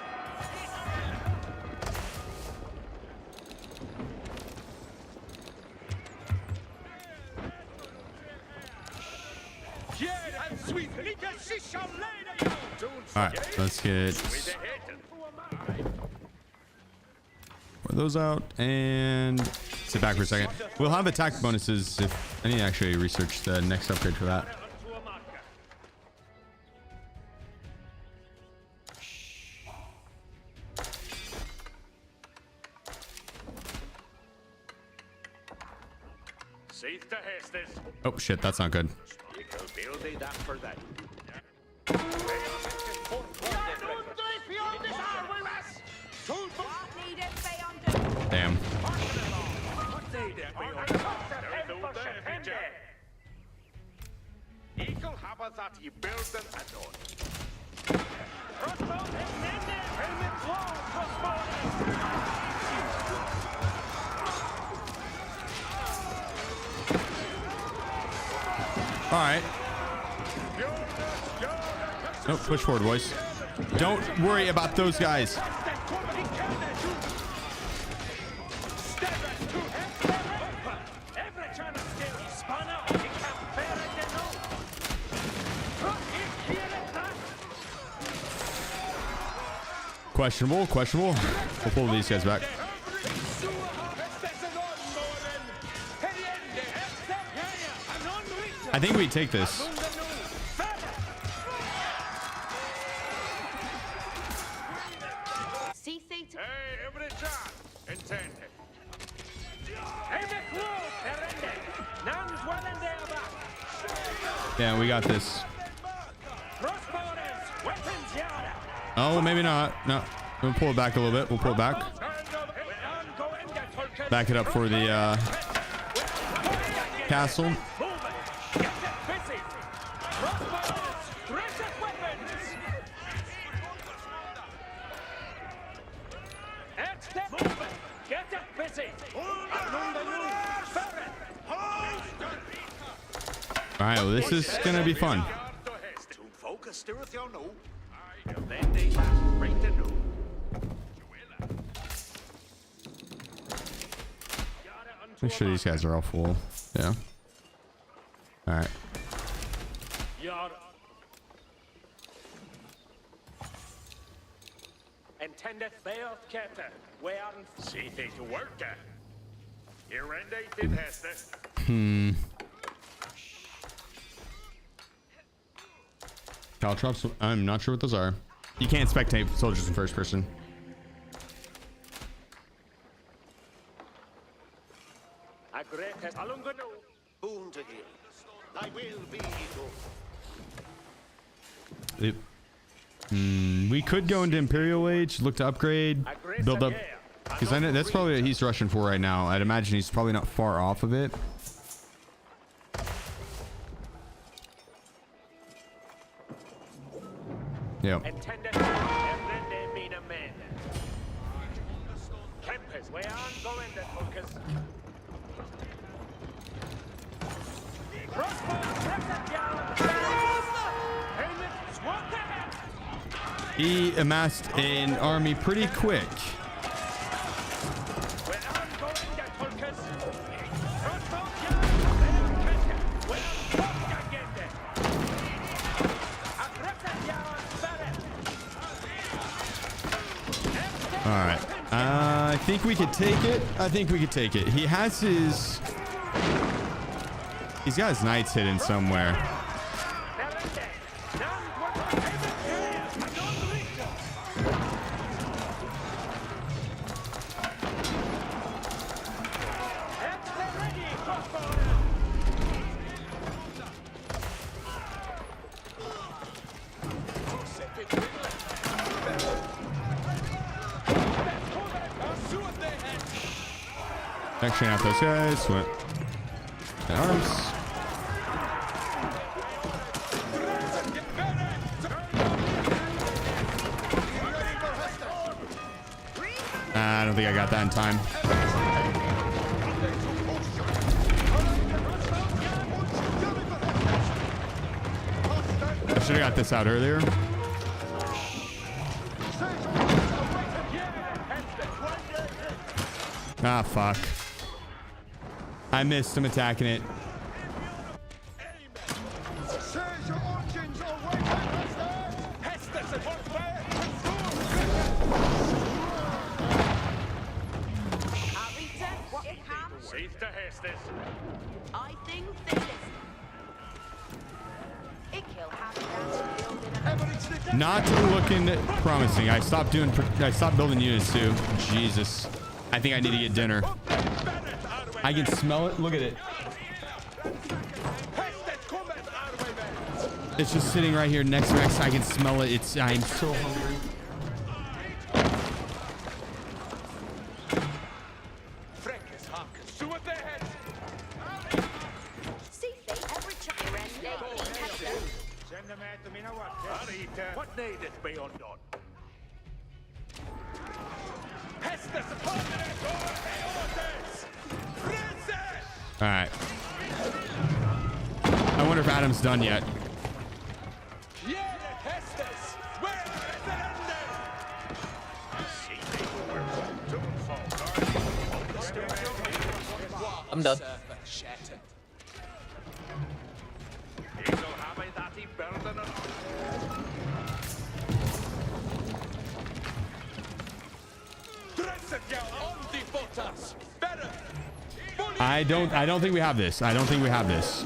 Yeah, and sweep. Knitas, she shall lay the you.
All right, let's get those out and sit back for a second. We'll have attack bonuses if I need to actually research the next upgrade for that. Oh shit, that's not good. Damn.
Eagle have that he builds an anon.
All right. Nope, push forward, boys. Don't worry about those guys. questionable. We'll pull these guys back. I think we take this.
See feet.
Hey, every shot. Intended.
Yeah, we got this. Oh, maybe not. No, we'll pull it back a little bit. We'll pull it back. Back it up for the castle. All right, well, this is gonna be fun. Make sure these guys are all full. Yeah. All right.
Intended fair captain. Where see things work at. Here and they did has this.
Caltrops, I'm not sure what those are. You can't spectate soldiers in first person.
A great test. Alungano.
Boon to him. I will be equal.
We could go into Imperial Age, look to upgrade, build up. Because I know that's probably what he's rushing for right now. I'd imagine he's probably not far off of it. Yep. He amassed an army pretty quick. All right. I think we could take it. He has his... He's got his knights hidden somewhere. Actually, not those guys. What? Arms. I don't think I got that in time. I should have got this out earlier. Ah, fuck. I missed him attacking it.
I think this.
Not looking promising. I stopped building units too. Jesus. I think I need to get dinner. I can smell it. Look at it. It's just sitting right here next to Rex. I can smell it. I'm so hungry.
What needed be undone?
All right. I wonder if Adam's done yet.
I'm done.
I don't think we have this. I don't think we have this.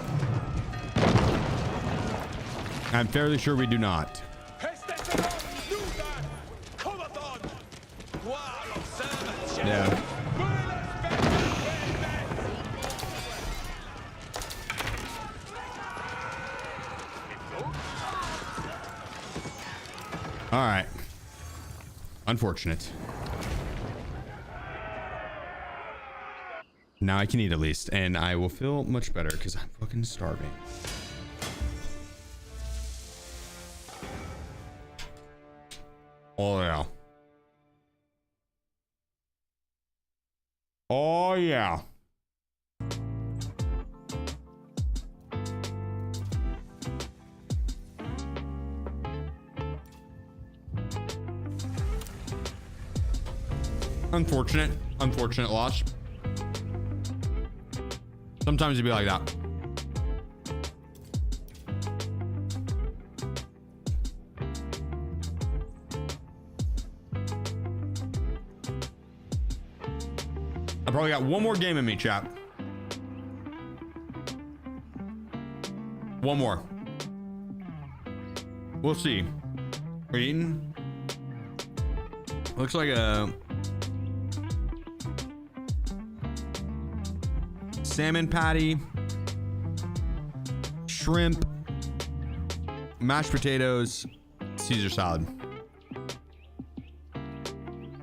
I'm fairly sure we do not. Yeah. All right. Unfortunate. Now I can eat at least, and I will feel much better because I'm fucking starving. Oh yeah. Oh yeah. Unfortunate loss. Sometimes it'd be like that. I probably got one more game in me, chat. One more. We'll see. We're eating. Looks like a salmon patty, shrimp, mashed potatoes, Caesar salad.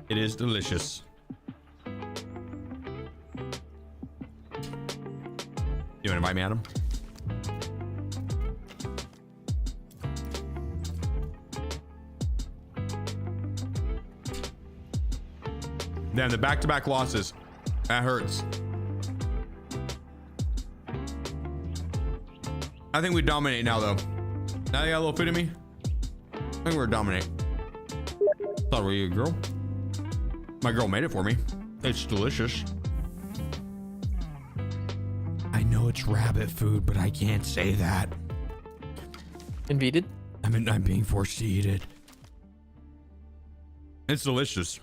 It is delicious. You want to invite me, Adam? Damn, the back-to-back losses. That hurts. I think we dominate now, though. Now you got a little fit in me. I think we're dominate. Thought were you a girl? My girl made it for me. It's delicious. I know it's rabbit food, but I can't say that.
Invaded?
I'm being forced to eat it. It's delicious.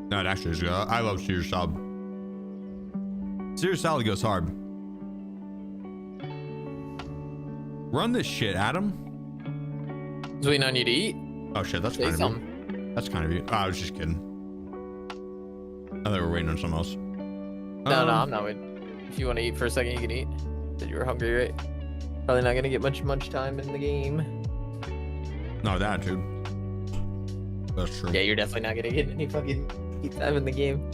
No, it actually is good. I love Caesar salad. Caesar salad goes hard. Run this shit, Adam.
Just waiting on you to eat.
Oh shit, that's kind of you. That's kind of you. Oh, I was just kidding. I thought we were waiting on something else.
No, I'm not waiting. If you want to eat for a second, you can eat. Said you were hungry, right? Probably not gonna get much time in the game.
No, that dude. That's true.
Yeah, you're definitely not gonna get any fucking time in the game.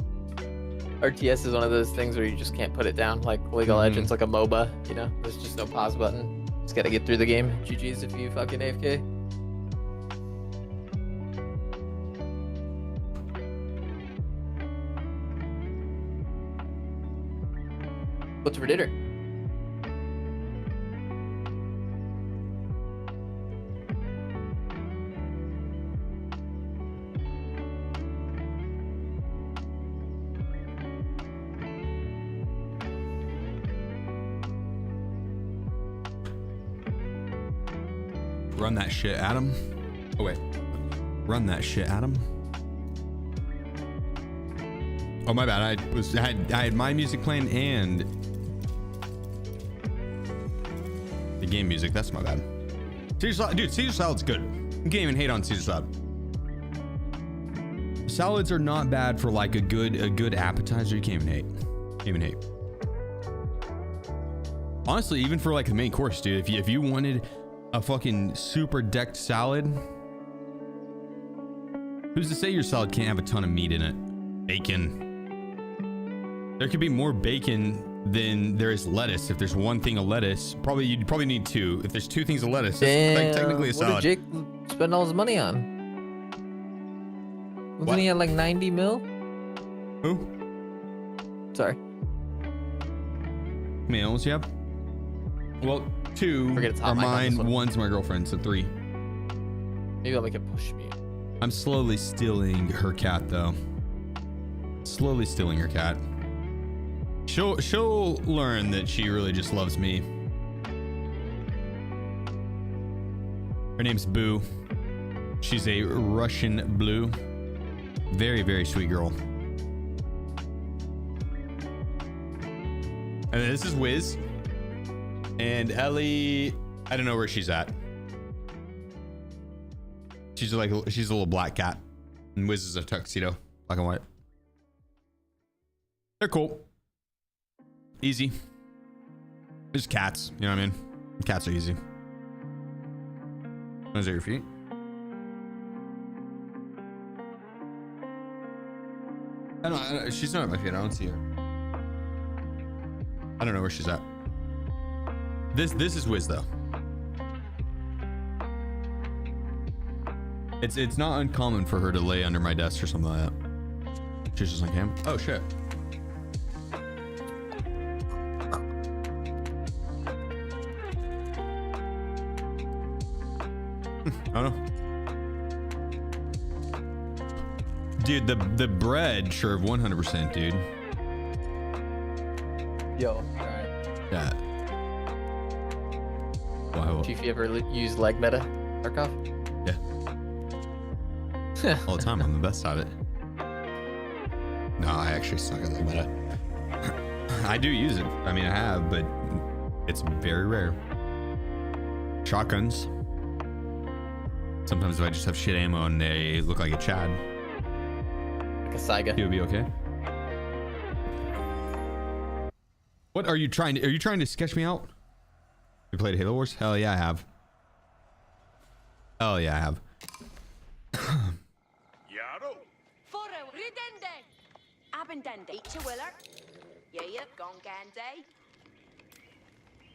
RTS is one of those things where you just can't put it down, like League of Legends, like a MOBA. You know, there's just no pause button. Just gotta get through the game. GG's if you fucking AFK. What's for dinner?
Run that shit, Adam. Oh wait. Run that shit, Adam. Oh my bad. I had my music playing and the game music. That's my bad. Caesar salad, dude. Caesar salad's good. You can't even hate on Caesar salad. Salads are not bad for like a good appetizer. You can't even hate. Can't even hate. Honestly, even for like the main course, dude. If you wanted a fucking super decked salad, who's to say your salad can't have a ton of meat in it? Bacon. There could be more bacon than there is lettuce. If there's one thing of lettuce, you'd probably need two. If there's two things of lettuce, that's technically a salad.
What did Jake spend all his money on? Wasn't he at like 90 mil?
Who?
Sorry.
How many animals you have? Well, two are mine, one's my girlfriend's, so three.
Maybe I'll make it push me.
I'm slowly stealing her cat, though. Slowly stealing her cat. She'll learn that she really just loves me. Her name's Boo. She's a Russian blue. Very, very sweet girl. And then this is Wiz. And Ellie, I don't know where she's at. She's a little black cat. And Wiz is a tuxedo, black and white. They're cool. Easy. There's cats, you know what I mean? Cats are easy. Those are your feet. I don't, she's not at my feet. I don't see her. I don't know where she's at. This is Wiz though. It's not uncommon for her to lay under my desk or something like that. She's just like him. Oh shit. I don't know. Dude, the bread, sure, 100%, dude.
Yo, alright.
Yeah. Wow.
Chief, you ever use leg meta, Tarkov?
Yeah. All the time. I'm the best at it. No, I actually suck at leg meta. I do use it. I mean, I have, but it's very rare. Shotguns. Sometimes if I just have shit ammo and they look like a Chad.
Like a Saiga.
It would be okay. What are you trying to? Are you trying to sketch me out? You played Halo Wars? Hell yeah, I have. Hell yeah, I have.
Yaro.
Foro, ridende. Abendende. Each a willer. Yeah, gone gande.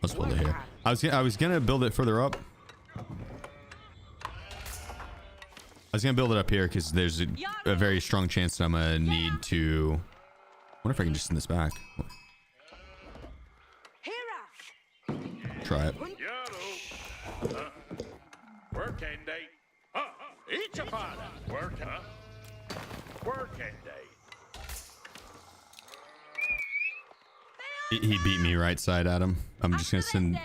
Let's build it here. I was gonna build it further up. I was gonna build it up here because there's a very strong chance that I'm gonna need to. I wonder if I can just send this back. Try it.
Yaro. Working day. Each a father. Work, huh? Working day.
He beat me right side, Adam. I'm just gonna send.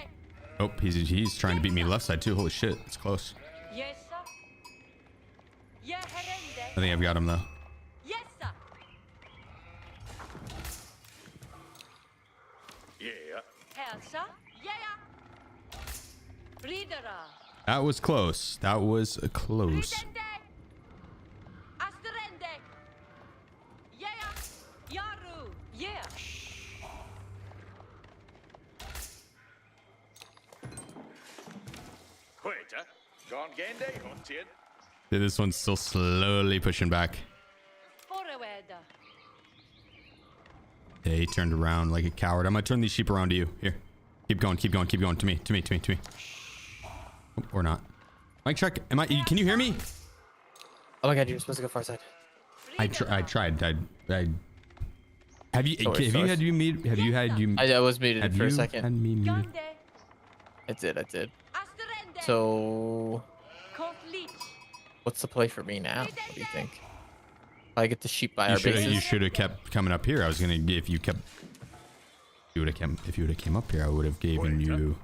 Oh, he's trying to beat me left side too. Holy shit, it's close.
Yes, sir. Yeah,
I think I've got him though.
yes, sir.
Yeah.
Elsa. Yeah. Breedera.
That was close. That was close.
Ridende. Asterende. Yeah. Yaru. Yeah.
Wait, gone gande, hunted.
This one's still slowly pushing back.
Forward.
Yeah, he turned around like a coward. I'm gonna turn these sheep around to you. Here. Keep going, keep going, keep going. To me. Oh, or not. Mic check. Can you hear me?
Oh my god, you're supposed to go far side.
I tried. Have you
Sorry.
had you mute? Have you had you?
I was muted for a second.
Had me muted?
I did.
Asterende.
So,
Court leech.
what's the play for me now? What do you think? I get the sheep by
You
our
should
bases.
have kept coming up here. I was gonna if you would have came up here, I would have given you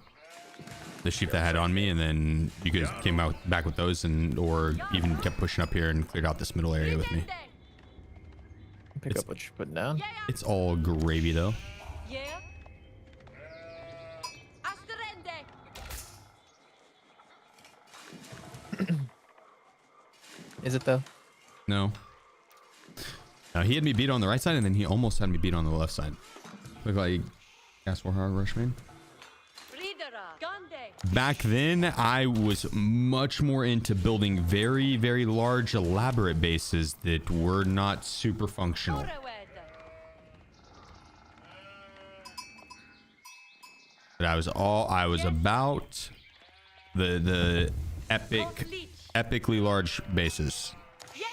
the sheep that I had on me, and then you guys came out back with those, or even kept pushing up here and cleared out this middle area with me.
Pick up what you're putting down.
It's all gravy though.
Yeah. Asterende.
Is it though?
No. He had me beat on the right side, and then he almost had me beat on the left side. Look like Gas Warhog Rushman. Back then, I was much more into building very, very large, elaborate bases that were not super functional. But I was about the epically large bases.
Yeah.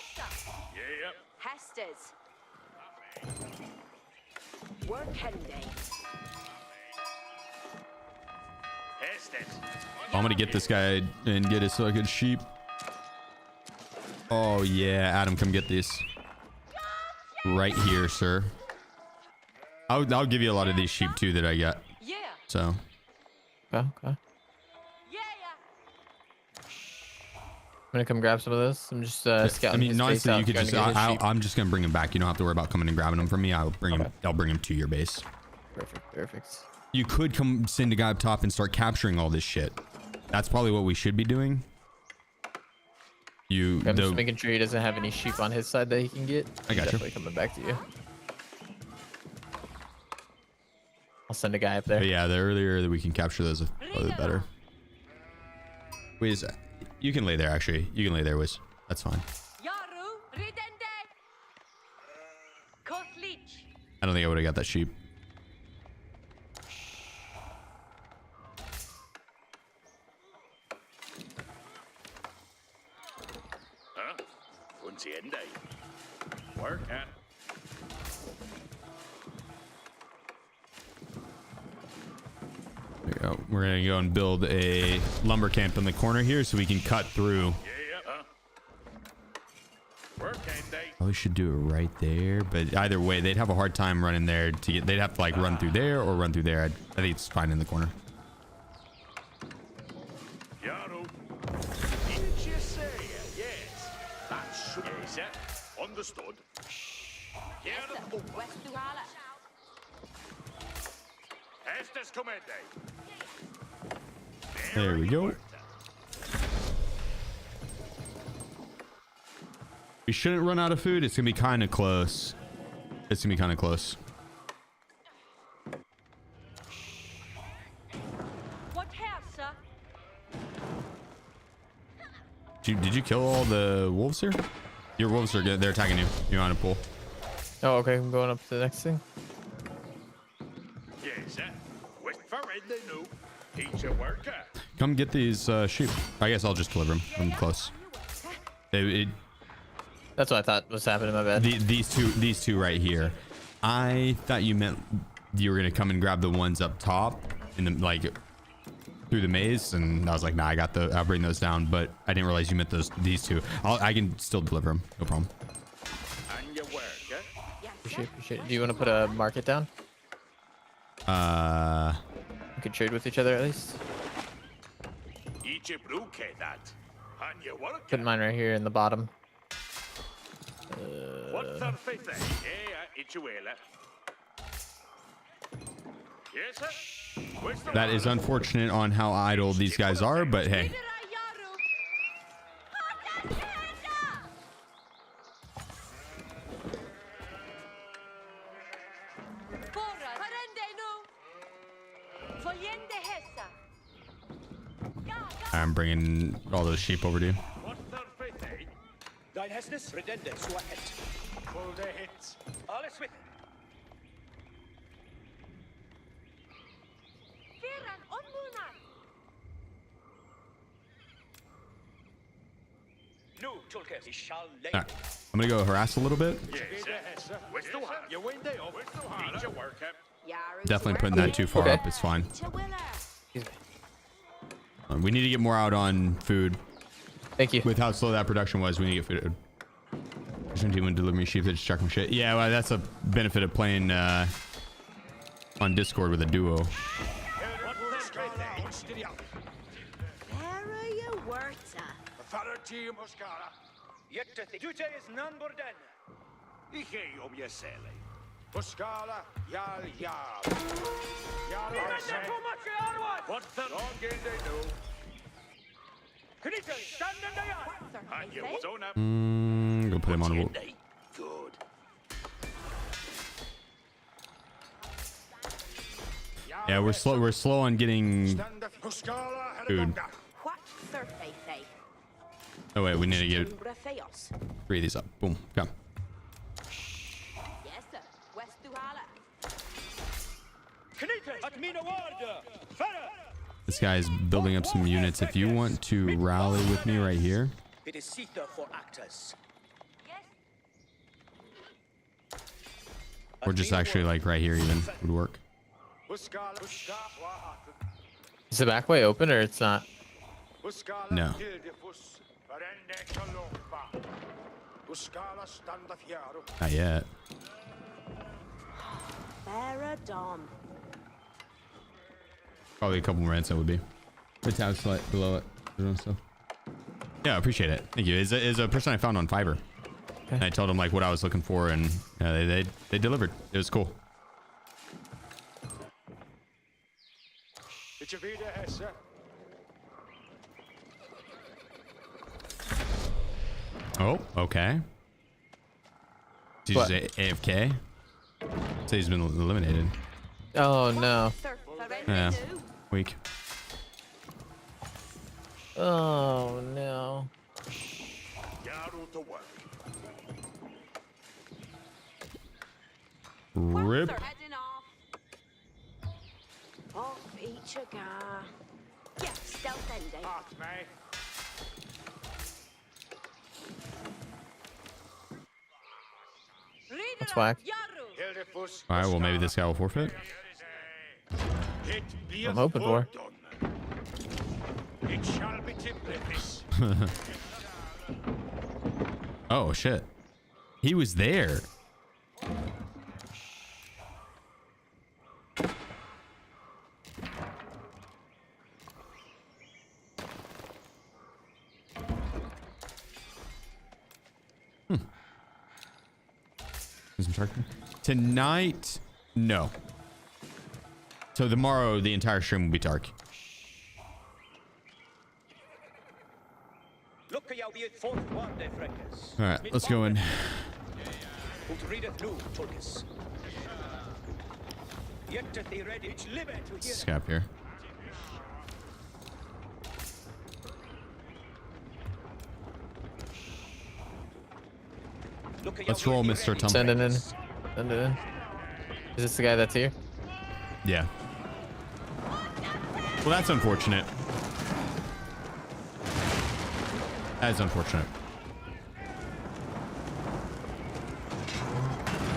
Hestes. Work Henday.
Hested.
I'm gonna get this guy and get his fucking sheep. Oh yeah, Adam, come get this. Right here, sir. I'll give you a lot of these sheep too that I got.
Yeah.
So.
Okay.
Yeah.
gonna come grab some of those. I'm just scouting.
I mean,
his base
honestly,
out,
you could
trying
just.
to get his sheep.
I'm just gonna bring him back. You don't have to worry about coming and grabbing them from me. I'll bring him. I'll bring him to your base.
Perfect.
You could come send a guy up top and start capturing all this shit. That's probably what we should be doing.
I'm just making sure he doesn't have any sheep on his side that he can get.
I got you.
Definitely coming back to you. I'll send a guy up there.
But yeah, the earlier that we can capture those, the better. Wiz, you can lay there. Actually, you can lay there, Wiz. That's fine. I don't think I would have got that sheep.
Work at.
There you go. We're gonna go and build a lumber camp in the corner here so we can cut through. Probably should do it right there, but either way, they'd have a hard time running there to get. They'd have to like run through there or run through there. I think it's fine in the corner.
Understood.
There we go. We shouldn't run out of food. It's gonna be kind of close. It's gonna be kind of close.
What here, sir?
Did you kill all the wolves here? Your wolves are good. They're attacking you. You're on a pool.
Oh, okay. I'm going up to the next thing.
Come get these sheep. I guess I'll just deliver them. I'm close.
That's what I thought was happening. My bad.
These two right here. I thought you meant you were gonna come and grab the ones up top in the like through the maze, and I was like, nah, I'll bring those down. But I didn't realize you meant these two. I can still deliver them. No problem.
Appreciate it. Do you want to put a market down? We could trade with each other at least. Put mine right here in the bottom.
That is unfortunate on how idle these guys are, but hey. I'm bringing all those sheep over to you. Right. I'm gonna go harass a little bit. Definitely putting that too far up. It's fine. We need to get more out on food.
Thank you.
With how slow that production was, we need to get food. Team would deliver me sheep. They just chuck them shit. Yeah, well, that's a benefit of playing on Discord with a duo. Go put him on a wall. Yeah, we're slow on getting food. Oh wait, we need to get 3 of these up. Boom, come. This guy's building up some units. If you want to rally with me right here. Or just actually like right here even would work.
Is the back way open or it's not?
No. Not yet. Probably a couple more ends that would be. The tab slide below it. Stuff. Yeah, I appreciate it. Thank you. Is a person I found on Fiverr.
Okay.
And I told them like what I was looking for, and they delivered. It was cool. Oh, okay. Did you
What?
say AFK? Say he's been eliminated.
Oh no.
Yeah, weak.
Oh no.
Rip.
Off each a gar. Yeah, stealth ending.
That's whack.
All right, well maybe this guy will forfeit.
I'm hoping for.
It shall be this.
Oh shit. He was there. Some Tarkov? Tonight, no. So tomorrow, the entire stream will be dark. All right, let's go in. Scap here. Let's roll, Mr. Tum.
Send it in. Send it in. Is this the guy that's here?
Yeah. Well, that's unfortunate. That is unfortunate.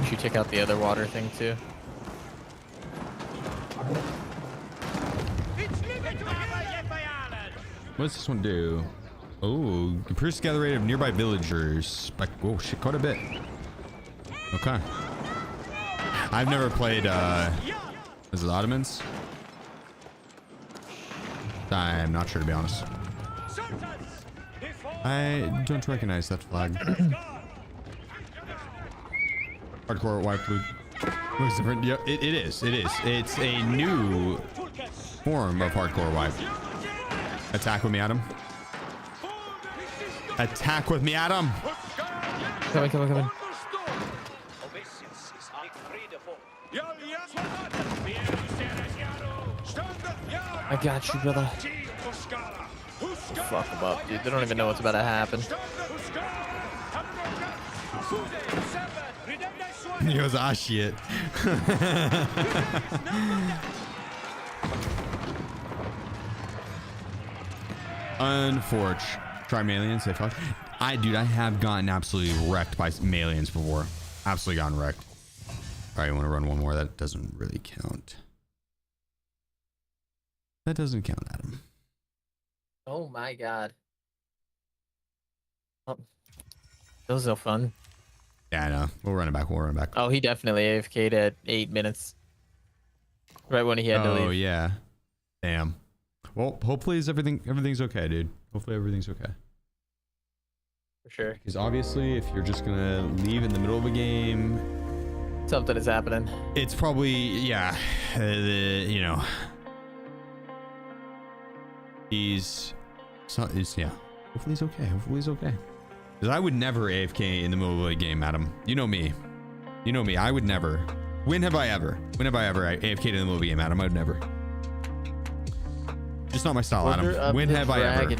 You should check out the other water thing too.
What does this one do? Oh, increase the gather rate of nearby villagers. Like, whoa, shit, quite a bit. Okay. I've never played, is it Ottomans? I'm not sure, to be honest. I don't recognize that flag. Hardcore wipe loot. Looks different. Yep, it is. It is. It's a new form of hardcore wipe. Attack with me, Adam. Attack with me, Adam.
Coming, coming, coming. I got you, brother. Fuck them up, dude. They don't even know what's about to happen.
He goes, ah, shit. Unforge. Try Malians, they fuck. Dude, I have gotten absolutely wrecked by Malians before. Absolutely gotten wrecked. All right, you want to run one more? That doesn't really count. That doesn't count, Adam.
Oh my god. Oh. That was no fun.
Yeah, I know. We'll run it back. We'll run it back.
Oh, he definitely AFK'd at 8 minutes. Right when he had to leave.
Oh, yeah. Damn. Well, hopefully everything's okay, dude. Hopefully everything's okay.
For sure.
Because obviously, if you're just going to leave in the middle of a game...
Something is happening.
It's probably, yeah. You know... He's yeah. Hopefully he's okay. Hopefully he's okay. Because I would never AFK in the middle of a game, Adam. You know me. You know me. I would never. When have I ever? When have I ever AFK'd in the middle of a game, Adam? I would never. Just not my style, Adam. When have I ever?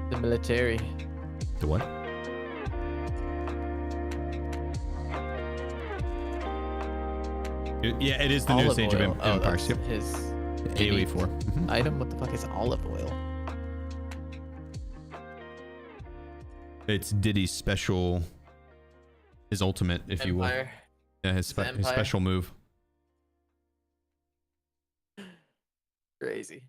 The military.
The what? Yeah, it is the newest age of empires. Yep.
His
AoE 4
item. What the fuck is olive oil?
It's Diddy's special, his ultimate, if you will. Yeah, his special move.
Crazy.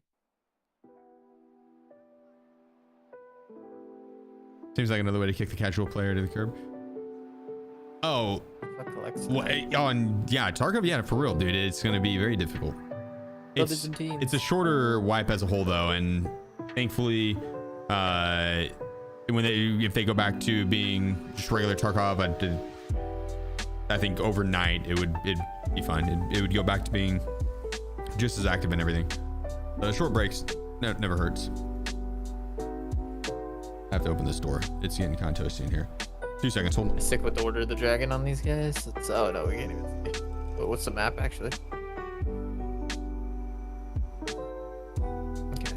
Seems like another way to kick the casual player to the curb. Oh, yeah, Tarkov, yeah, for real, dude. It's gonna be very difficult.
Brothers and teens.
It's a shorter wipe as a whole though, and thankfully, if they go back to being just regular Tarkov, I think overnight it'd be fine. It would go back to being just as active and everything. Short breaks never hurts. I have to open this door. It's getting kind of toasty in here. 2 seconds, hold on.
Sick with the Order of the Dragon on these guys. Oh no, we can't even see. But what's the map actually? Okay.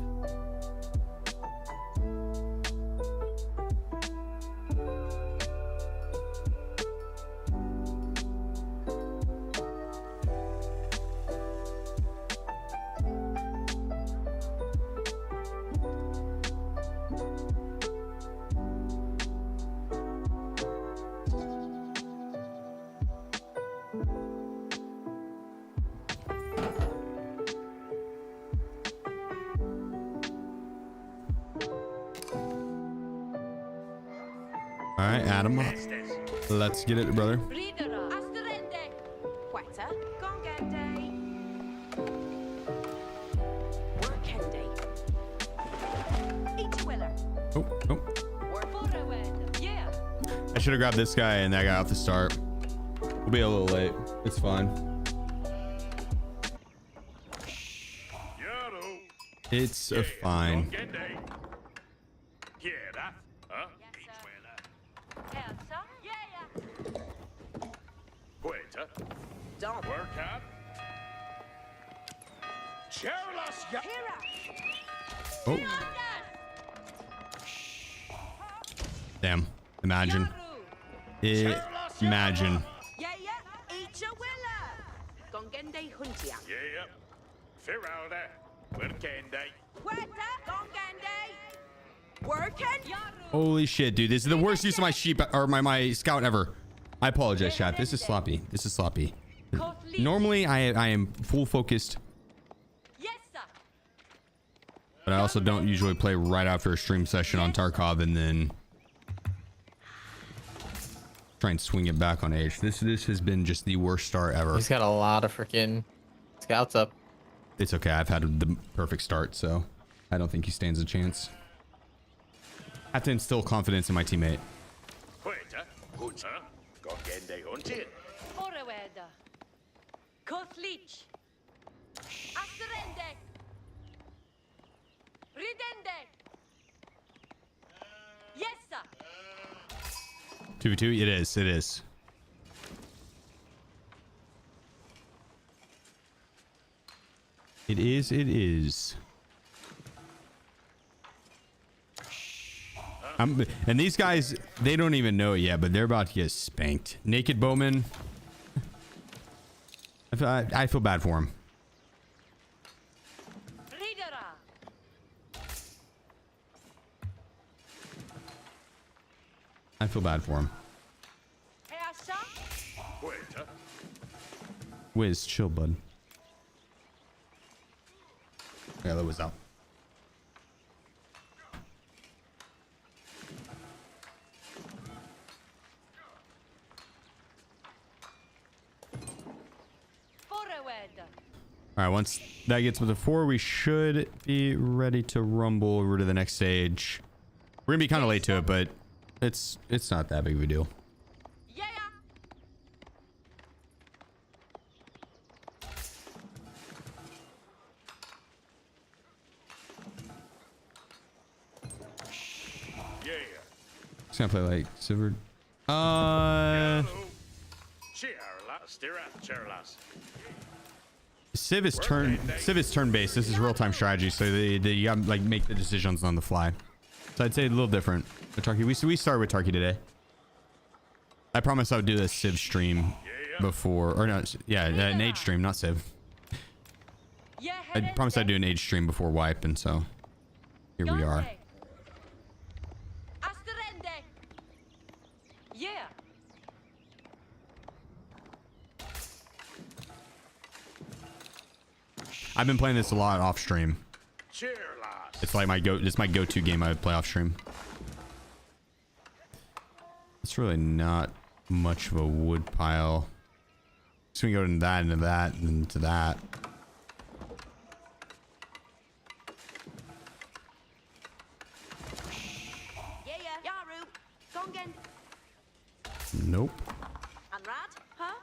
All right, Adam, let's get it, brother.
Ridera, Asterende, Quetta, Gongende, Workende, Eachwiller,
Oh,
Worforowed, yeah.
I should have grabbed this guy and that guy off the start. We'll be a little late. It's fine.
Yaro.
It's fine.
Gongende. Quiera. Huh?
Yes, sir. Elsa, yeah.
Queta.
Dom,
Work hard. Charlas. Ya.
Hira,
Oh, damn. Imagine. Imagine.
yeah. Eachwiller, Gongende, Huntia,
Yeah. Ferralda. Workende.
Quetta, Gongende, Worken,
Holy shit, dude. This is the worst use of my sheep or my scout ever. I apologize, chat. This is sloppy. This is sloppy. Normally, I am full focused,
yes, sir.
but I also don't usually play right after a stream session on Tarkov and then try and swing it back on Age. This has been just the worst start ever.
He's got a lot of freaking scouts up.
It's okay. I've had the perfect start, so I don't think he stands a chance. I have to instill confidence in my teammate.
Queta. Hunter. Gongende hunting.
Forowed, Kothlich, Asterende, Ridende, yes, sir.
2v2? It is. It is. It is. It is. And these guys, they don't even know it yet, but they're about to get spanked. Naked Bowman. I feel bad for him.
Ridera,
I feel bad for him.
Easha,
Queta.
Wiz, chill, bud. Yeah, that was out. All right, once that gets with the 4, we should be ready to rumble over to the next stage. We're gonna be kind of late to it, but it's not that big of a deal.
yeah.
Yeah.
Just gonna play like Silver.
Charlas. Stira. Charlas.
Civ is turn based. This is real time strategy, so you gotta like make the decisions on the fly. So I'd say a little different. But Tarky, we started with Tarky today. I promised I would do this Civ stream before, or no, yeah, an Age stream, not Civ. I promised I'd do an Age stream before wipe, and so here we are.
Asterende, yeah.
I've been playing this a lot off stream.
Charlas.
It's like it's my go-to game I would play off stream. It's really not much of a wood pile. So we go into that, and into that.
Tongen.
Nope.
And Rad, huh?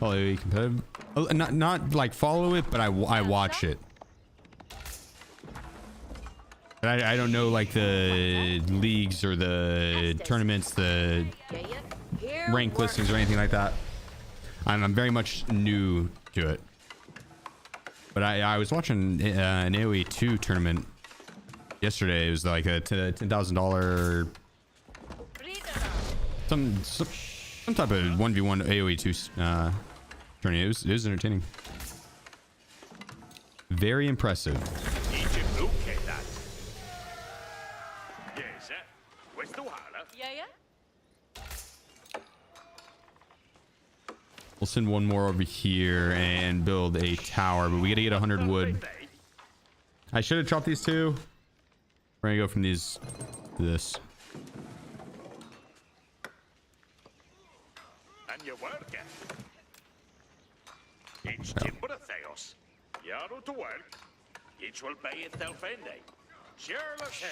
Oh, you competitive? Oh, not like follow it, but I watch it. But I don't know like the leagues or the tournaments, the rank listings or anything like that. I'm very much new to it. But I was watching an AoE 2 tournament yesterday. It was like a $10,000 some type of 1v1 AoE 2 tournament. It was entertaining. Very impressive. We'll send one more over here and build a tower, but we gotta get 100 wood. I should have chopped these two. We're gonna go from these to this.
And you work it. Each timber a theos. Yarrow to work. Each will pay itself in day. Cheerless hair.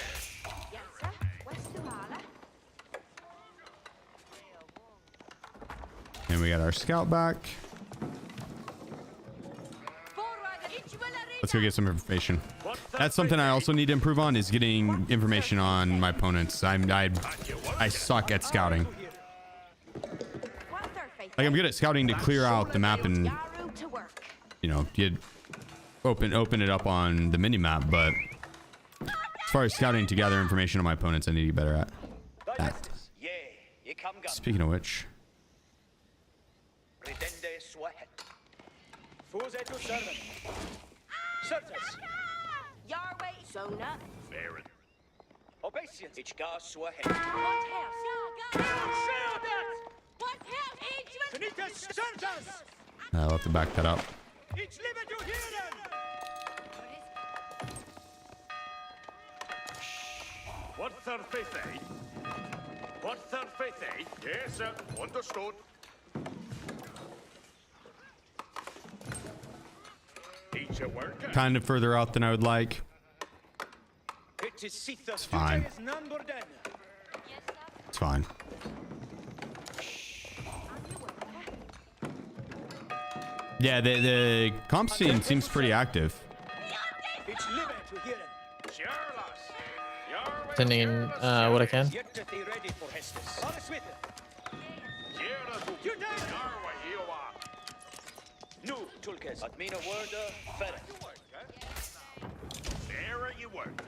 Yes, sir. West Duhala.
And we got our scout back. Let's go get some information. That's something I also need to improve on, is getting information on my opponents. I suck at scouting. Like, I'm good at scouting to clear out the map and, you know, you open it up on the mini map, but as far as scouting to gather information on my opponents, I need to get better at that. Speaking of which,
Yarway, Sona.
Baron.
Obeisance. Ich gar swahe.
What house?
I'll have to back that up.
Ich liebe du hier.
What third faith, eh? What third faith, eh? Yes, sir. Understood. Each a worker.
Kind of further out than I would like. It's fine. It's fine. Yeah, the comp scene seems pretty active.
Sending in what I can.
Nu, Tulkes. At mina word, ferret.
There you work.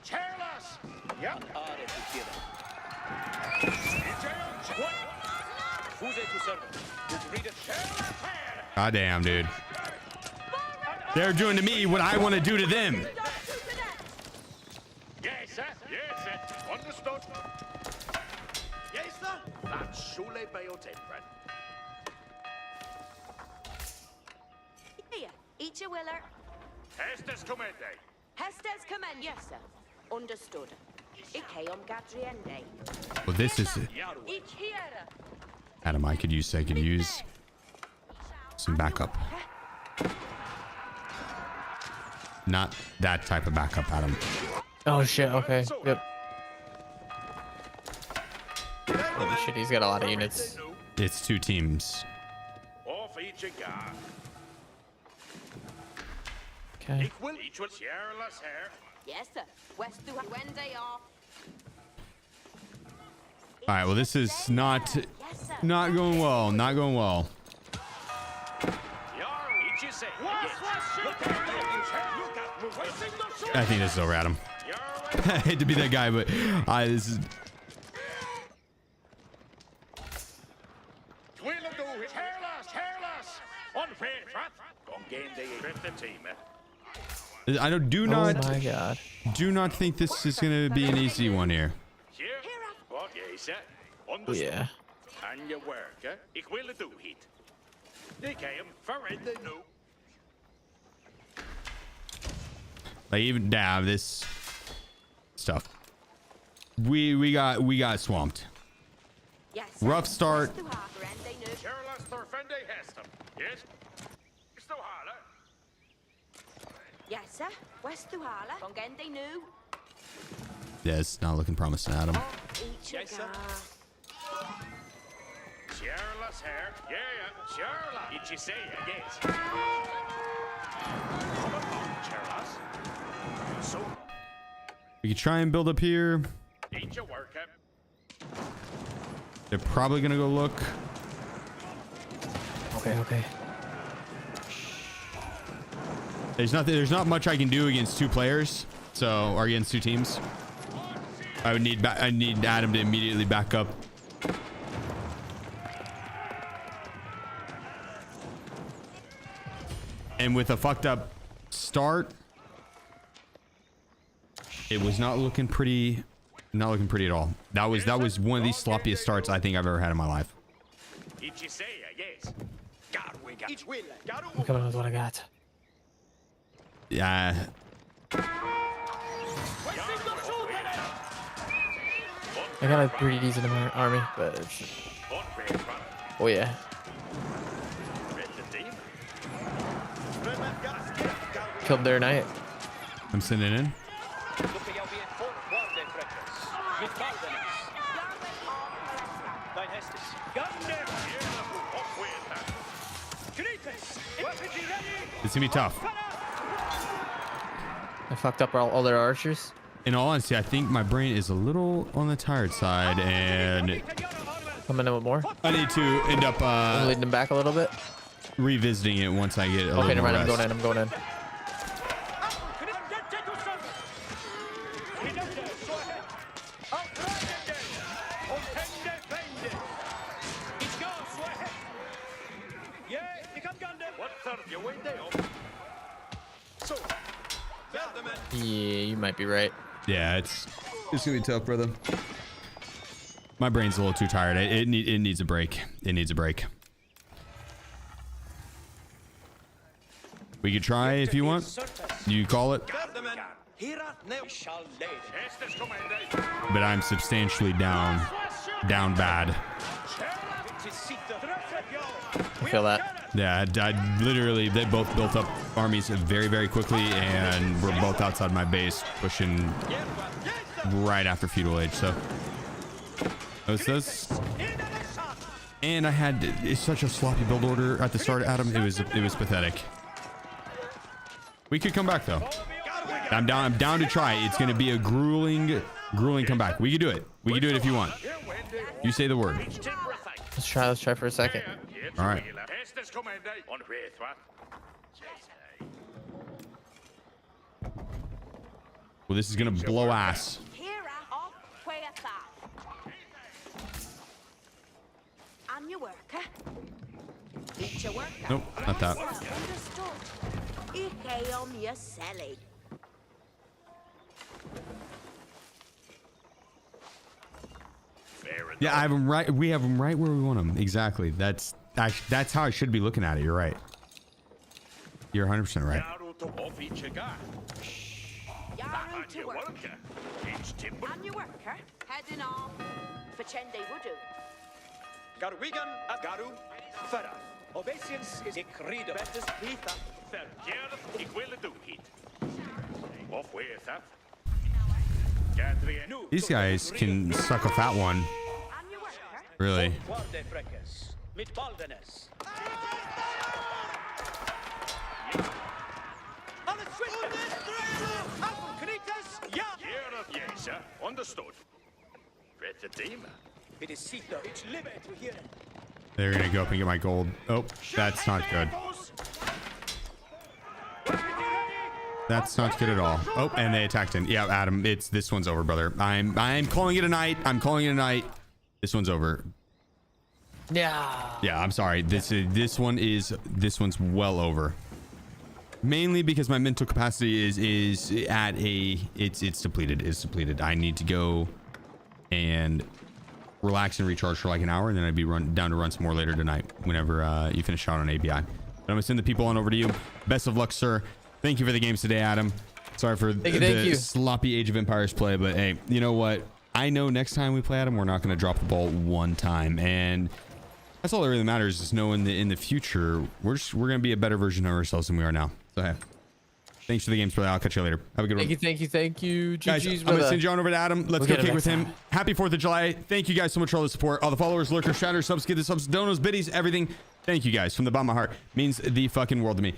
Careless. Yep.
Are tu quiera. Fuse to serve. Read it.
God damn, dude. They're doing to me what I want to do to them.
Yes, sir. Yes, sir. Understood. Yes, sir. That's surely by your friend.
Here, each a willer.
Hestes commende.
Hestes commend. Yes, sir. Understood. Ikeom Gadriende.
Well, this is
Each here.
Adam. I could use some backup. Not that type of backup, Adam.
Oh shit. Okay. Yep. Holy shit. He's got a lot of units.
It's 2 teams.
Off each a guard.
Okay.
Each will careless hair.
Yes, sir. West Duhala. Wednesday off.
All right. Well, this is not going well. Not going well. I think this is over, Adam. I hate to be that guy, but this is. I don't. Do not.
Oh my god.
Do not think this is gonna be an easy one here.
Yeah.
And your work, eh? Ik wil het doen, heat. Ik heb hem verrenden nu.
Like, even this stuff. We got swamped.
Yes.
Rough start.
Careless defende hestem. Yes, Yes. Stå här.
Yes, sir. West to Hala. Bongende new.
Yeah, it's not looking promising, Adam.
Each
Yes, sir. Charlas här. Yeah. Charlas. Did you say yes? Come on, Charlas. So,
We could try and build up here.
need your work up.
They're probably gonna go look.
Okay.
There's not much I can do against two players, so or against two teams. I need Adam to immediately back up. And with a fucked up start, it was not looking pretty. Not looking pretty at all. That was one of the sloppiest starts I think I've ever had in my life.
Did you say yes? God, we got each will.
I'm coming with what I got.
Yeah.
I got a pretty decent army, but oh yeah. Killed their knight.
I'm sending in. It's gonna be tough.
I fucked up all their archers.
In all honesty, I think my brain is a little on the tired side, and
Coming in with more.
I need to end up
I'm leading them back a little bit.
revisiting it once I get a
Okay,
little
never
more
mind.
rest.
I'm going in. Yeah, you might be right.
Yeah, it's gonna be tough, brother. My brain's a little too tired. It needs a break. It needs a break. We could try if you want. You call it. But I'm substantially down bad.
I feel that.
Yeah, I literally, they both built up armies very, very quickly, and we're both outside my base, pushing right after feudal age. So what's this? And I had it's such a sloppy build order at the start, Adam. It was pathetic. We could come back though. I'm down to try. It's gonna be a grueling comeback. We could do it. We could do it if you want. You say the word.
Let's try for a second.
All right. Well, this is gonna blow ass.
I'm your worker. Each your worker.
Nope, not that.
Understood. Ike om your selling.
Yeah, I have them right. We have them right where we want them. Exactly. That's how I should be looking at it. You're right. You're 100% right.
I'm your worker. Heading off. For Chende Wudu.
Garuigan Agaru Farah. Obeisance is a credo.
These guys can suck a fat one.
I'm your worker.
Really.
Understood.
They're gonna go up and get my gold. Oh, that's not good. That's not good at all. Oh, and they attacked in. Yeah, Adam, this one's over, brother. I'm calling it a night. I'm calling it a night. This one's over.
Yeah.
Yeah, I'm sorry. This one's well over. Mainly because my mental capacity is at it's depleted. It's depleted. I need to go and relax and recharge for like an hour, and then I'd be down to run some more later tonight whenever you finish out on ABI. But I'm gonna send the people on over to you. Best of luck, sir. Thank you for the games today, Adam. Sorry for the sloppy Age of Empires play, but hey, you know what? I know next time we play Adam, we're not gonna drop the ball one time, and That's all that really matters, is knowing that in the future we're gonna be a better version of ourselves than we are now. So hey, thanks for the games, brother. I'll catch you later. Have a good one.
Thank you.
Guys,
GG's,
I'm gonna
brother.
send you on over to Adam. Let's
We'll
go
get him
kick with
next
him.
time.
Happy 4th of July. Thank you guys so much for all the support, all the followers, lurkers, shatters, subs, get the subs, donos, biddies, everything. Thank you guys from the bottom of my heart. Means the fucking world to me.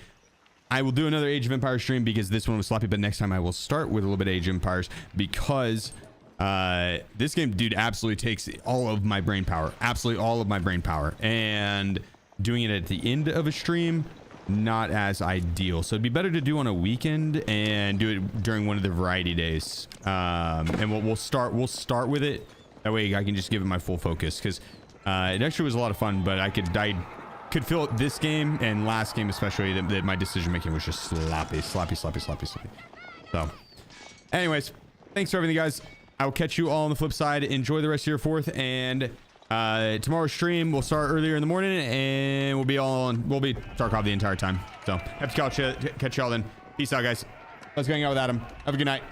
I will do another Age of Empires stream because this one was sloppy, but next time I will start with a little bit of Age of Empires because this game, dude, absolutely takes all of my brain power. Absolutely all of my brain power. And doing it at the end of a stream, not as ideal. So it'd be better to do on a weekend and do it during one of the variety days. And we'll start with it. That way I can just give it my full focus because it actually was a lot of fun, but I could feel it this game and last game especially that my decision making was just sloppy. So anyways, thanks for everything, guys. I'll catch you all on the flip side. Enjoy the rest of your 4th, and tomorrow's stream will start earlier in the morning and we'll be Tarkov the entire time. So have to catch y'all then. Peace out, guys. Let's go hang out with Adam. Have a good night.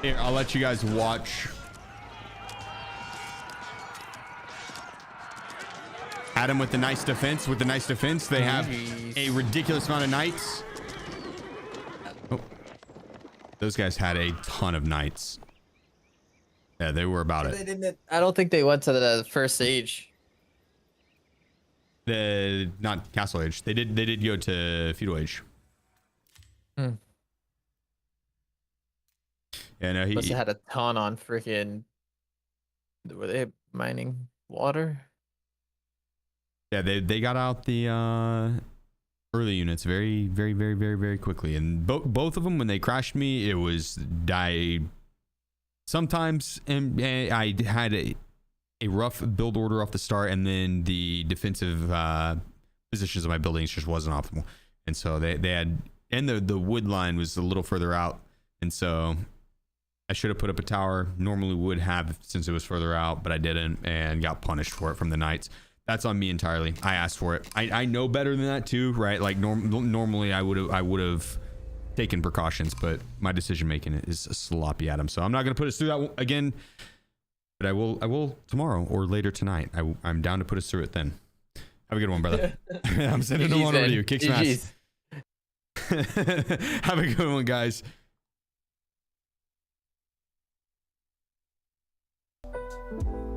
Here, I'll let you guys watch Adam with the nice defense. They have a ridiculous amount of knights. Oh, those guys had a ton of knights. Yeah, they were about it.
I don't think they went to the first age.
Not castle age. They did go to feudal age. Yeah, no, he
Must have had a ton on freaking. Were they mining water?
Yeah, they got out the early units very quickly, and both of them, when they crashed me, it was die. Sometimes and I had a rough build order off the start, and then the defensive positions of my buildings just wasn't optimal, and so they had, and the wood line was a little further out, and so I should have put up a tower. Normally would have, since it was further out, but I didn't and got punished for it from the knights. That's on me entirely. I asked for it. I know better than that too, right? Like normally I would have taken precautions, but my decision making is sloppy, Adam. So I'm not gonna put us through that again, but I will tomorrow or later tonight. I'm down to put us through it then. Have a good one, brother. I'm sending them on over to you. Kick some ass. Have a good one, guys.
You